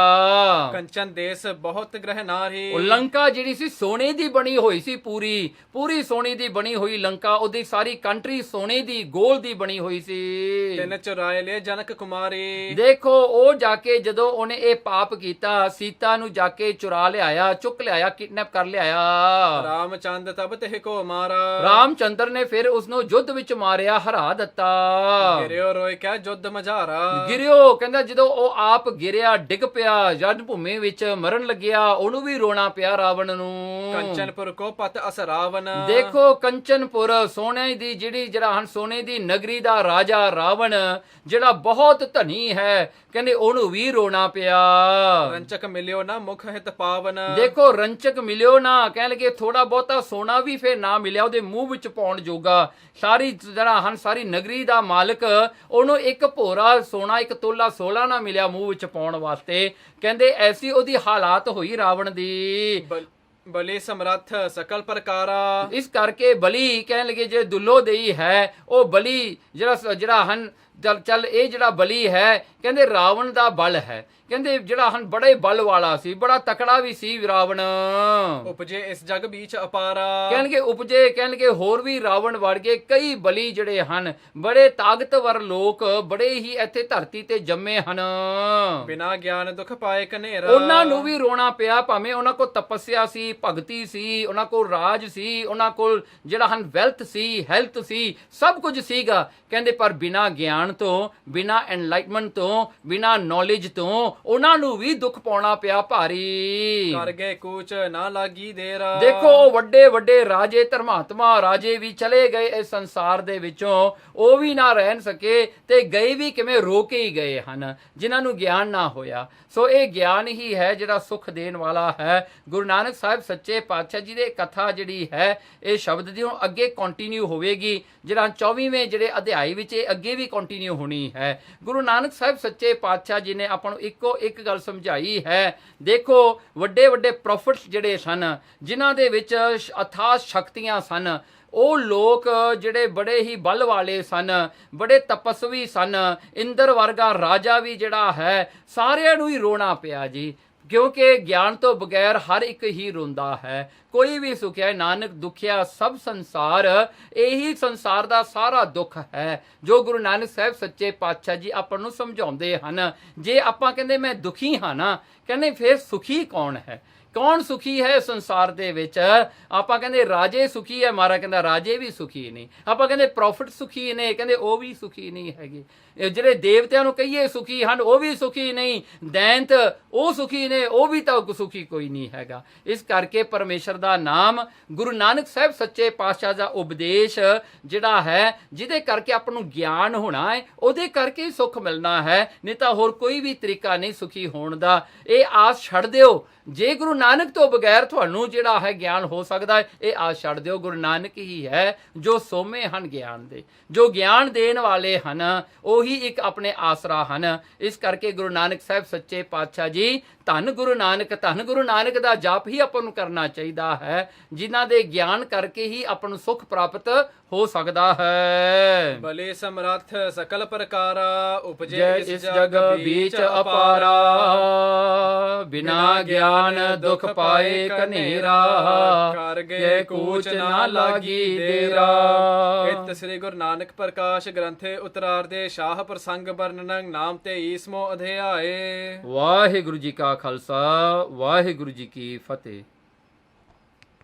ਕੰਚਨ ਦੇਸ ਬਹੁਤ ਗ੍ਰਹਿ ਨਾਰੀ, ਉਹ ਲੰਕਾ ਜਿਹੜੀ ਸੀ ਸੋਨੇ ਦੀ ਬਣੀ ਹੋਈ ਸੀ, ਪੂਰੀ ਪੂਰੀ ਸੋਨੇ ਦੀ ਬਣੀ ਹੋਈ ਲੰਕਾ। ਉਹਦੀ ਸਾਰੀ ਕੰਟਰੀ ਸੋਨੇ ਦੀ, ਗੋਲ ਦੀ ਬਣੀ ਹੋਈ ਸੀ। ਤਿੰਨ ਚੁਰਾਏ ਲਿਆ ਜਨਕ ਕੁਮਾਰੀ, ਦੇਖੋ ਉਹ ਜਾ ਕੇ ਜਦੋਂ ਉਹਨੇ ਇਹ ਪਾਪ ਕੀਤਾ, ਸੀਤਾ ਨੂੰ ਜਾ ਕੇ ਚੁਰਾ ਲਿਆਇਆ, ਚੁੱਕ ਲਿਆਇਆ, ਕਿਡਨੈਪ ਕਰ ਲਿਆਇਆ। ਰਾਮਚੰਦ ਤਬ ਤਿਹ ਕੋ ਮਾਰਾ, ਰਾਮਚੰਦਰ ਨੇ ਫਿਰ ਉਸਨੂੰ ਯੁੱਧ ਵਿੱਚ ਮਾਰਿਆ, ਹਰਾ ਦਿੱਤਾ। ਗਿਰਿਓ ਰੋਏ ਕਿਆ ਯੁੱਧ ਮਝਾਰਾ, ਗਿਰਿਓ ਕਹਿੰਦਾ ਜਦੋਂ ਉਹ ਆਪ ਗਿਰਿਆ, ਡਿੱਗ ਪਿਆ ਜਨ ਭੂਮੀ ਵਿੱਚ, ਮਰਨ ਲੱਗਿਆ, ਉਹਨੂੰ ਵੀ ਰੋਣਾ ਪਿਆ ਰਾਵਣ ਨੂੰ। ਕੰਚਨਪੁਰ ਕੋ ਪਤ ਅਸ ਰਾਵਣ, ਦੇਖੋ ਕੰਚਨਪੁਰ ਸੋਨੇ ਦੀ ਜਿਹੜਾ ਹਨ ਸੋਨੇ ਦੀ ਨਗਰੀ ਦਾ ਰਾਜਾ ਰਾਵਣ, ਜਿਹੜਾ ਬਹੁਤ ਧਨੀ ਹੈ, ਕਹਿੰਦੇ ਉਹਨੂੰ ਵੀ ਰੋਣਾ ਪਿਆ। ਰੰਚਕ ਮਿਲਿਓ ਨਾ ਮੁਖ ਹਿਤ ਪਾਵਨ, ਦੇਖੋ ਰੰਚਕ ਮਿਲਿਓ ਨਾ, ਕਹਿਣ ਲੱਗੇ ਥੋੜਾ ਬਹੁਤਾ ਸੋਨਾ ਵੀ ਫੇਰ ਨਾ ਮਿਲਿਆ ਉਹਦੇ ਮੂੰਹ ਵਿੱਚ ਪਾਉਣ ਜੋਗਾ। ਸਾਰੀ ਜਿਹੜਾ ਹਨ ਸਾਰੀ ਨਗਰੀ ਦਾ ਮਾਲਕ, ਉਹਨੂੰ ਇੱਕ ਭੋਰਾ ਸੋਨਾ, ਇੱਕ ਤੋਲਾ ਸੋਨਾ ਨਾ ਮਿਲਿਆ ਮੂੰਹ ਵਿੱਚ ਪਾਉਣ ਵਾਸਤੇ। ਕਹਿੰਦੇ ਐਸੀ ਉਹਦੀ ਹਾਲਾਤ ਹੋਈ ਰਾਵਣ ਦੀ। ਬਲੀ ਸਮਰੱਥ ਸਕਲ ਪ੍ਰਕਾਰਾ, ਇਸ ਕਰਕੇ ਬਲੀ ਕਹਿਣ ਲੱਗੇ ਜੇ ਦੁੱਲੋ ਦੇਈ ਹੈ, ਉਹ ਬਲੀ ਜਿਹੜਾ ਹਨ ਚੱਲ ਇਹ ਜਿਹੜਾ ਬਲੀ ਹੈ, ਕਹਿੰਦੇ ਰਾਵਣ ਦਾ ਬਲ ਹੈ। ਕਹਿੰਦੇ ਜਿਹੜਾ ਹਨ ਬੜੇ ਬਲ ਵਾਲਾ ਸੀ, ਬੜਾ ਤਕੜਾ ਵੀ ਸੀ ਰਾਵਣ। ਉਪਜੇ ਇਸ ਜਗ ਵਿੱਚ ਅਪਾਰਾ, ਕਹਿਣਗੇ ਉਪਜੇ, ਕਹਿਣਗੇ ਹੋਰ ਵੀ ਰਾਵਣ ਵੜ ਗਏ ਕਈ ਬਲੀ ਜਿਹੜੇ ਹਨ, ਬੜੇ ਤਾਕਤਵਰ ਲੋਕ, ਬੜੇ ਹੀ ਇੱਥੇ ਧਰਤੀ ਤੇ ਜੰਮੇ ਹਨ। ਬਿਨਾ ਗਿਆਨ ਦੁੱਖ ਪਾਏ ਕਨੇਰਾ, ਉਹਨਾਂ ਨੂੰ ਵੀ ਰੋਣਾ ਪਿਆ, ਭਾਵੇਂ ਉਹਨਾਂ ਕੋਲ ਤਪੱਸਿਆ ਸੀ, ਭਗਤੀ ਸੀ, ਉਹਨਾਂ ਕੋਲ ਰਾਜ ਸੀ, ਉਹਨਾਂ ਕੋਲ ਜਿਹੜਾ ਹਨ ਵੈਲਥ ਸੀ, ਹੈਲਥ ਸੀ, ਸਭ ਕੁਝ ਸੀਗਾ। ਕਹਿੰਦੇ ਪਰ ਬਿਨਾ ਗਿਆਨ ਤੋਂ, ਬਿਨਾ ਐਨਲਾਈਟਮੈਂਟ ਤੋਂ, ਬਿਨਾ ਨੌਲੇਜ ਤੋਂ ਉਹਨਾਂ ਨੂੰ ਵੀ ਦੁੱਖ ਪਾਉਣਾ ਪਿਆ ਭਾਰੀ। ਕਰ ਗਏ ਕੂਚ ਨਾ ਲਾਗੀ ਦੇਰ, ਦੇਖੋ ਉਹ ਵੱਡੇ ਵੱਡੇ ਰਾਜੇ, ਧਰਮਾਤਮਾ ਰਾਜੇ ਵੀ ਚਲੇ ਗਏ ਇਸ ਸੰਸਾਰ ਦੇ ਵਿੱਚੋਂ, ਉਹ ਵੀ ਨਾ ਰਹਿ ਸਕੇ ਤੇ ਗਏ ਵੀ ਕਿਵੇਂ, ਰੋ ਕੇ ਹੀ ਗਏ ਹਨ, ਜਿਨ੍ਹਾਂ ਨੂੰ ਗਿਆਨ ਨਾ ਹੋਇਆ। ਸੋ ਇਹ ਗਿਆਨ ਹੀ ਹੈ ਜਿਹੜਾ ਸੁਖ ਦੇਣ ਵਾਲਾ ਹੈ। ਗੁਰੂ ਨਾਨਕ ਸਾਹਿਬ ਸੱਚੇ ਪਾਤਸ਼ਾਹ ਜੀ ਦੇ ਕਥਾ ਜਿਹੜੀ ਹੈ, ਇਹ ਸ਼ਬਦ ਦੀ ਹੁਣ ਅੱਗੇ ਕੰਟੀਨਿਊ ਹੋਵੇਗੀ। ਜਿਹੜਾ 24ਵੇਂ ਜਿਹੜੇ ਅਧਿਆਇ ਵਿੱਚ ਇਹ ਅੱਗੇ ਵੀ ਕੰਟੀਨਿਊ ਹੋਣੀ ਹੈ। ਗੁਰੂ ਨਾਨਕ ਸਾਹਿਬ ਸੱਚੇ ਪਾਤਸ਼ਾਹ ਜੀ ਨੇ ਆਪਾਂ ਨੂੰ ਇੱਕੋ ਇੱਕ ਗੱਲ ਸਮਝਾਈ ਹੈ। ਦੇਖੋ ਵੱਡੇ ਵੱਡੇ ਪ੍ਰੋਫਿਟਸ ਜਿਹੜੇ ਸਨ, ਜਿਨ੍ਹਾਂ ਦੇ ਵਿੱਚ ਅਥਾਹ ਸ਼ਕਤੀਆਂ ਸਨ, ਉਹ ਲੋਕ ਜਿਹੜੇ ਬੜੇ ਹੀ ਬਲ ਵਾਲੇ ਸਨ, ਬੜੇ ਤਪਸਵੀ ਸਨ। ਇੰਦਰ ਵਰਗਾ ਰਾਜਾ ਵੀ ਜਿਹੜਾ ਹੈ, ਸਾਰਿਆਂ ਨੂੰ ਹੀ ਰੋਣਾ ਪਿਆ ਜੀ, ਕਿਉਂਕਿ ਗਿਆਨ ਤੋਂ ਬਗੈਰ ਹਰ ਇੱਕ ਹੀ ਰੋਂਦਾ ਹੈ। ਕੋਈ ਵੀ ਸੁਖਿਆ ਨਾਨਕ ਦੁਖਿਆ ਸਭ ਸੰਸਾਰ, ਇਹੀ ਸੰਸਾਰ ਦਾ ਸਾਰਾ ਦੁੱਖ ਹੈ ਜੋ ਗੁਰੂ ਨਾਨਕ ਸਾਹਿਬ ਸੱਚੇ ਪਾਤਸ਼ਾਹ ਜੀ ਆਪਾਂ ਨੂੰ ਸਮਝਾਉਂਦੇ ਹਨ। ਜੇ ਆਪਾਂ ਕਹਿੰਦੇ ਮੈਂ ਦੁਖੀ ਹਾਂ ਨਾ, ਕਹਿੰਦੇ ਫਿਰ ਸੁਖੀ ਕੌਣ ਹੈ? ਕੌਣ ਸੁਖੀ ਹੈ ਸੰਸਾਰ ਦੇ ਵਿੱਚ? ਆਪਾਂ ਕਹਿੰਦੇ ਰਾਜੇ ਸੁਖੀ ਹੈ, ਮਹਾਰਾਜ ਕਹਿੰਦਾ ਰਾਜੇ ਵੀ ਸੁਖੀ ਨਹੀਂ। ਆਪਾਂ ਕਹਿੰਦੇ ਪ੍ਰੋਫਿਟ ਸੁਖੀ ਨੇ, ਕਹਿੰਦੇ ਉਹ ਵੀ ਸੁਖੀ ਨਹੀਂ ਹੈਗੇ। ਜਿਹੜੇ ਦੇਵਤਿਆਂ ਨੂੰ ਕਹੀਏ ਸੁਖੀ ਹਨ, ਉਹ ਵੀ ਸੁਖੀ ਨਹੀਂ। ਦੈਂਤ ਉਹ ਸੁਖੀ ਨੇ, ਉਹ ਵੀ ਤਾਂ ਸੁਖੀ ਕੋਈ ਨਹੀਂ ਹੈਗਾ। ਇਸ ਕਰਕੇ ਪਰਮੇਸ਼ਰ ਦਾ ਨਾਮ, ਗੁਰੂ ਨਾਨਕ ਸਾਹਿਬ ਸੱਚੇ ਪਾਤਸ਼ਾਹ ਦਾ ਉਪਦੇਸ਼ ਜਿਹੜਾ ਹੈ, ਜਿਹਦੇ ਕਰਕੇ ਆਪਾਂ ਨੂੰ ਗਿਆਨ ਹੋਣਾ ਹੈ, ਉਹਦੇ ਕਰਕੇ ਹੀ ਸੁੱਖ ਮਿਲਣਾ ਹੈ, ਨਹੀਂ ਤਾਂ ਹੋਰ ਕੋਈ ਵੀ ਤਰੀਕਾ ਨਹੀਂ ਸੁਖੀ ਹੋਣ ਦਾ। ਇਹ ਆਸ ਛੱਡ ਦਿਓ। ਜੇ ਗੁਰੂ ਨਾਨਕ ਤੋਂ ਬਗੈਰ ਤੁਹਾਨੂੰ ਜਿਹੜਾ ਹੈ ਗਿਆਨ ਹੋ ਸਕਦਾ ਹੈ, ਇਹ ਆਸ ਛੱਡ ਦਿਓ। ਗੁਰੂ ਨਾਨਕ ਹੀ ਹੈ ਜੋ ਸੋਮੇ ਹਨ ਗਿਆਨ ਦੇ, ਜੋ ਗਿਆਨ ਦੇਣ ਵਾਲੇ ਹਨ, ਉਹੀ ਇੱਕ ਆਪਣੇ ਆਸਰਾ ਹਨ। ਇਸ ਕਰਕੇ ਗੁਰੂ ਨਾਨਕ ਸਾਹਿਬ ਸੱਚੇ ਪਾਤਸ਼ਾਹ ਜੀ, ਧੰਨ ਗੁਰੂ ਨਾਨਕ ਦਾ ਜਾਪ ਹੀ ਆਪਾਂ ਨੂੰ ਕਰਨਾ ਚਾਹੀਦਾ ਹੈ, ਜਿਨ੍ਹਾਂ ਦੇ ਗਿਆਨ ਕਰਕੇ ਹੀ ਆਪਾਂ ਨੂੰ ਸੁੱਖ ਪ੍ਰਾਪਤ ਹੋ ਸਕਦਾ ਹੈ। ਬਲੇ ਸਮਰੱਥ ਸਕਲ ਪ੍ਰਕਾਰਾ, ਉਪਜੇ ਇਸ ਜਗ ਬੀਚ ਅਪਾਰਾ, ਬਿਨਾ ਗਿਆਨ ਦੁਖ ਪਾਏ ਕਨੇਰਾ, ਕਰ ਗਏ ਕੂਚ ਨਾ ਲਾਗੀ ਦੇਰਾ। ਇਤ ਸ੍ਰੀ ਗੁਰੂ ਨਾਨਕ ਪ੍ਰਕਾਸ਼ ਗ੍ਰੰਥੇ ਉਤਰਾਰਦੇ ਸ਼ਾਹ ਪ੍ਰਸੰਗ ਵਰਣਨ ਨਾਮ ਤੇ 20ਵਾਂ ਅਧਿਆਏ। ਵਾਹਿਗੁਰੂ ਜੀ ਕਾ ਖਾਲਸਾ, ਵਾਹਿਗੁਰੂ ਜੀ ਕੀ ਫਤਿਹ।